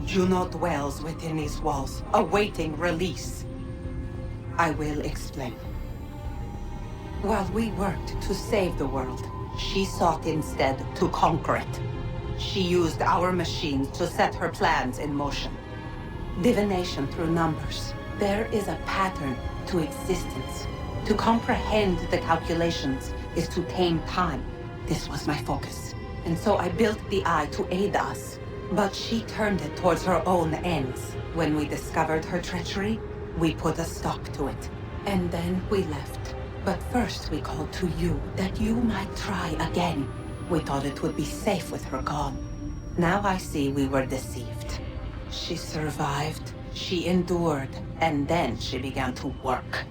Juno dwells within these walls, awaiting release. I will explain. While we worked to save the world, she sought instead to conquer it. She used our machines to set her plans in motion. Divination through numbers. There is a pattern to existence. To comprehend the calculations is to tame time. This was my focus. And so I built the eye to aid us. But she turned it towards her own ends. When we discovered her treachery, we put a stop to it. And then we left. But first we called to you, that you might try again. We thought it would be safe with her gone. Now I see we were deceived. She survived, she endured, and then she began to work.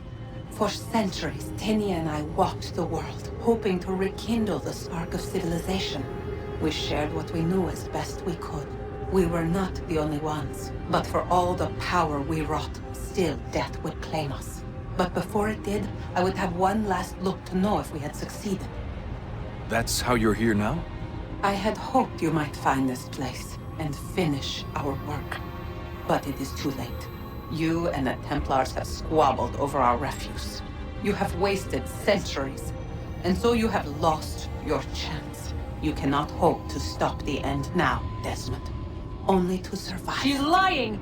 For centuries, Tinia and I walked the world, hoping to rekindle the spark of civilization. We shared what we knew as best we could. We were not the only ones, but for all the power we wrought, still death would claim us. But before it did, I would have one last look to know if we had succeeded. That's how you're here now? I had hoped you might find this place and finish our work. But it is too late. You and the Templars have squabbled over our refuse. You have wasted centuries, and so you have lost your chance. You cannot hope to stop the end now, Desmond. Only to survive. She's lying!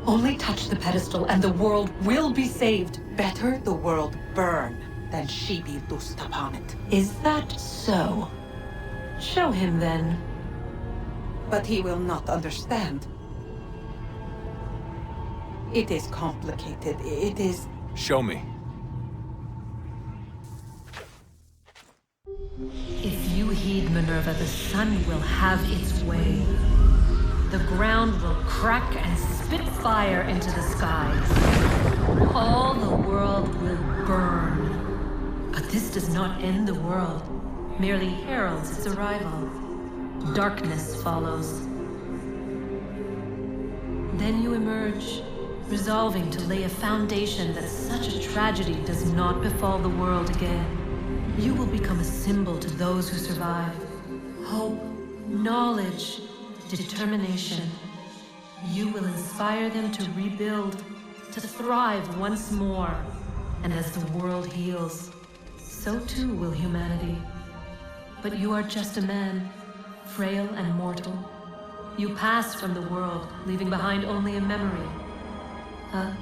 Only touch the pedestal and the world will be saved. Better the world burn than she be loosed upon it. Is that so? Show him then. But he will not understand. It is complicated. It is... Show me. If you heed Minerva, the sun will have its way. The ground will crack and spit fire into the skies. All the world will burn. But this does not end the world, merely heralds its arrival. darkness follows. Then you emerge, resolving to lay a foundation that such a tragedy does not befall the world again. You will become a symbol to those who survive. Hope, knowledge, determination. You will inspire them to rebuild, to thrive once more. And as the world heals, so too will humanity. But you are just a man, frail and mortal. You pass from the world, leaving behind only a memory. A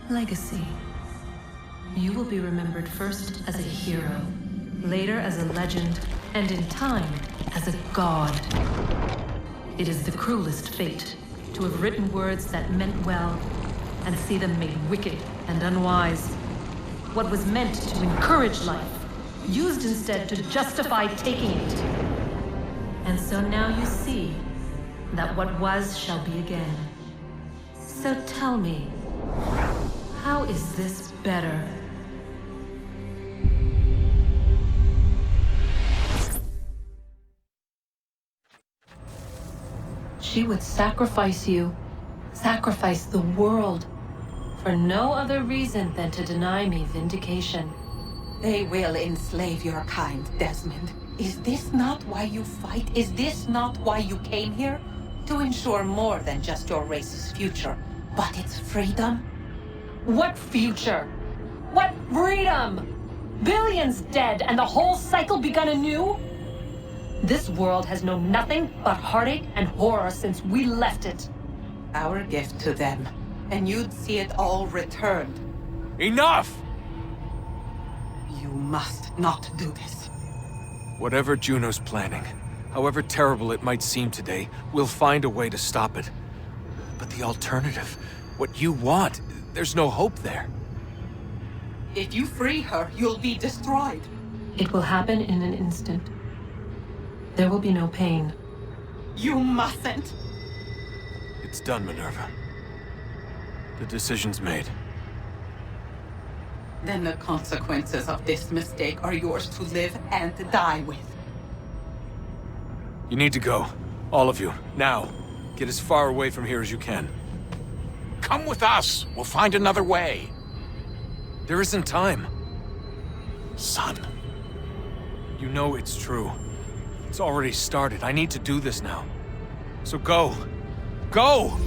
legacy. You will be remembered first as a hero, later as a legend, and in time, as a god. It is the cruelest fate to have written words that meant well, and see them made wicked and unwise. What was meant to encourage life, used instead to justify taking it. And so now you see that what was shall be again. So tell me, how is this better? She would sacrifice you, sacrifice the world, for no other reason than to deny me vindication. They will enslave your kind, Desmond. Is this not why you fight? Is this not why you came here? To ensure more than just your race's future, but its freedom? What future? What freedom? Billions dead and the whole cycle begun anew? This world has known nothing but heartache and horror since we left it. Our gift to them, and you'd see it all returned. Enough! You must not do this. Whatever Juno's planning, however terrible it might seem today, we'll find a way to stop it. But the alternative, what you want, there's no hope there. If you free her, you'll be destroyed. It will happen in an instant. There will be no pain. You mustn't! It's done, Minerva. The decision's made. Then the consequences of this mistake are yours to live and die with. You need to go. All of you. Now. Get as far away from here as you can. Come with us. We'll find another way. There isn't time. Son. You know it's true. It's already started. I need to do this now. So go. Go!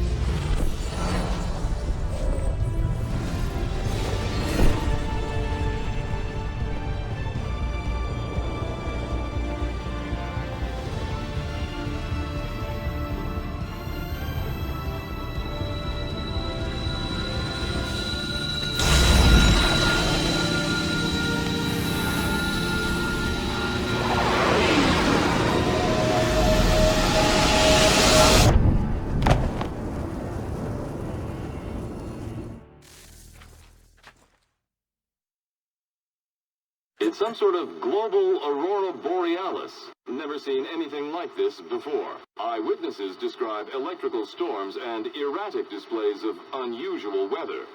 It's some sort of global aurora borealis. Never seen anything like this before. Eyewitnesses describe electrical storms and erratic displays of unusual weather.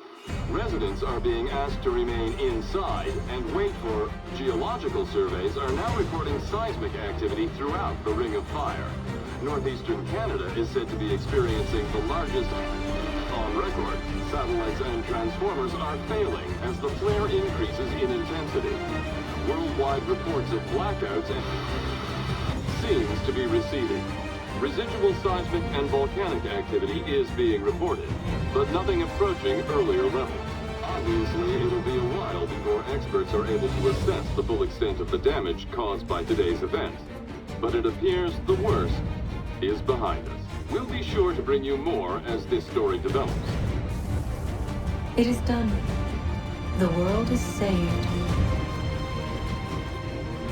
Residents are being asked to remain inside and wait for geological surveys are now reporting seismic activity throughout the Ring of Fire. Northeastern Canada is said to be experiencing the largest on record. Satellites and transformers are failing as the flare increases in intensity. Worldwide reports of blackouts seems to be receding. Residual seismic and volcanic activity is being reported, but nothing approaching earlier levels. Obviously, it'll be a while before experts are able to assess the full extent of the damage caused by today's event. But it appears the worst is behind us. We'll be sure to bring you more as this story develops. It is done. The world is saved.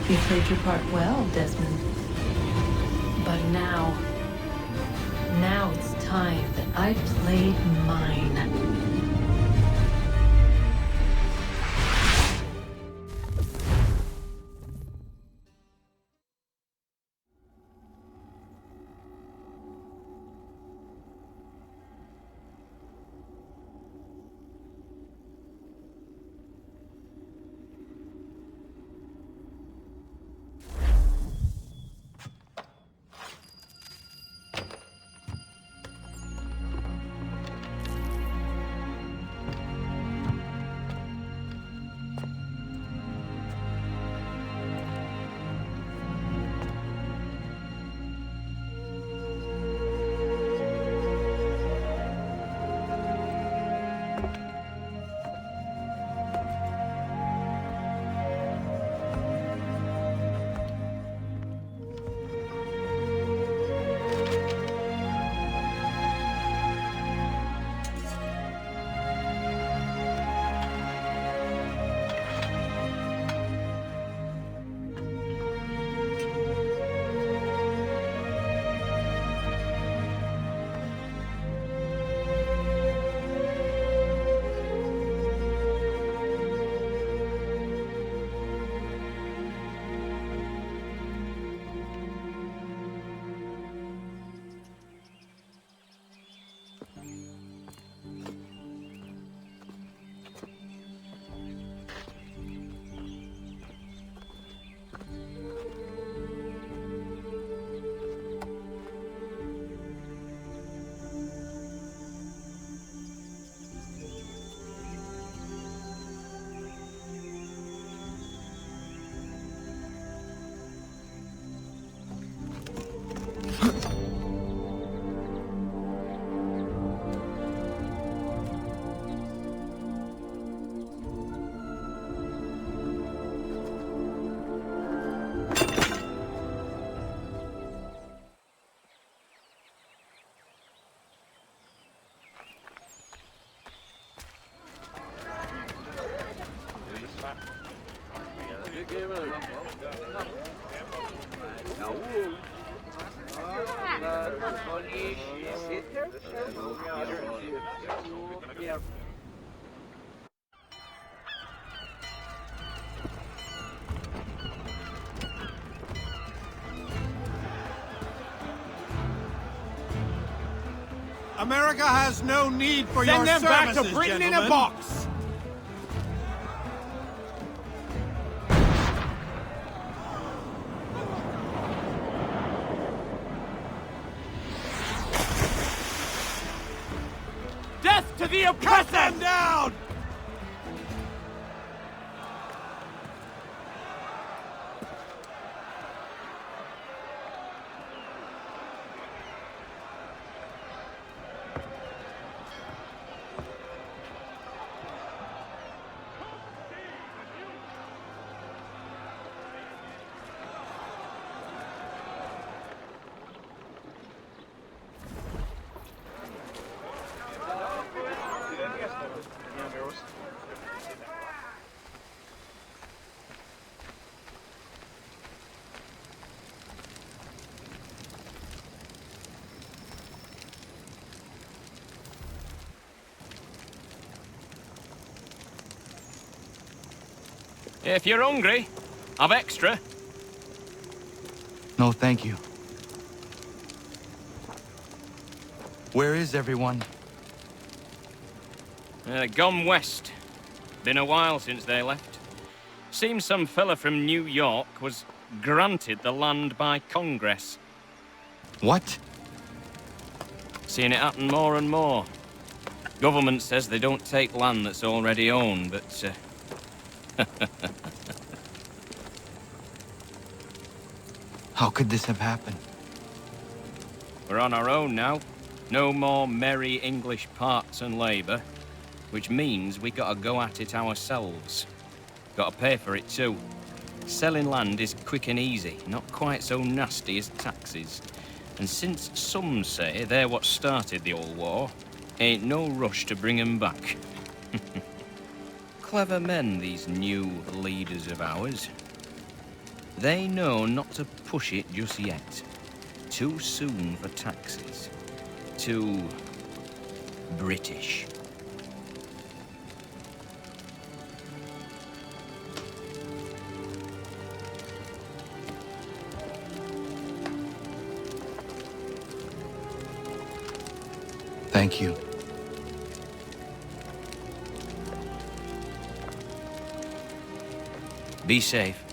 You played your part well, Desmond. But now it's time that I played mine. America has no need for your Send them back to Britain in a box! Death to the oppressor! Cut them down! If you're hungry, I've extra. No, thank you. Where is everyone? Gone west. Been a while since they left. Seems some fella from New York was granted the land by Congress. What? Seeing it happen more and more. Government says they don't take land that's already owned, but How could this have happened? we're on our own now. No more merry English parts and labour, which means we gotta go at it ourselves. Gotta pay for it too. Selling land is quick and easy, not quite so nasty as taxes. And since some say they're what started the old war, ain't no rush to bring 'em back. Clever men, these new leaders of ours. They know not to push it just yet. Too soon for taxes. Too British. Thank you. Be safe.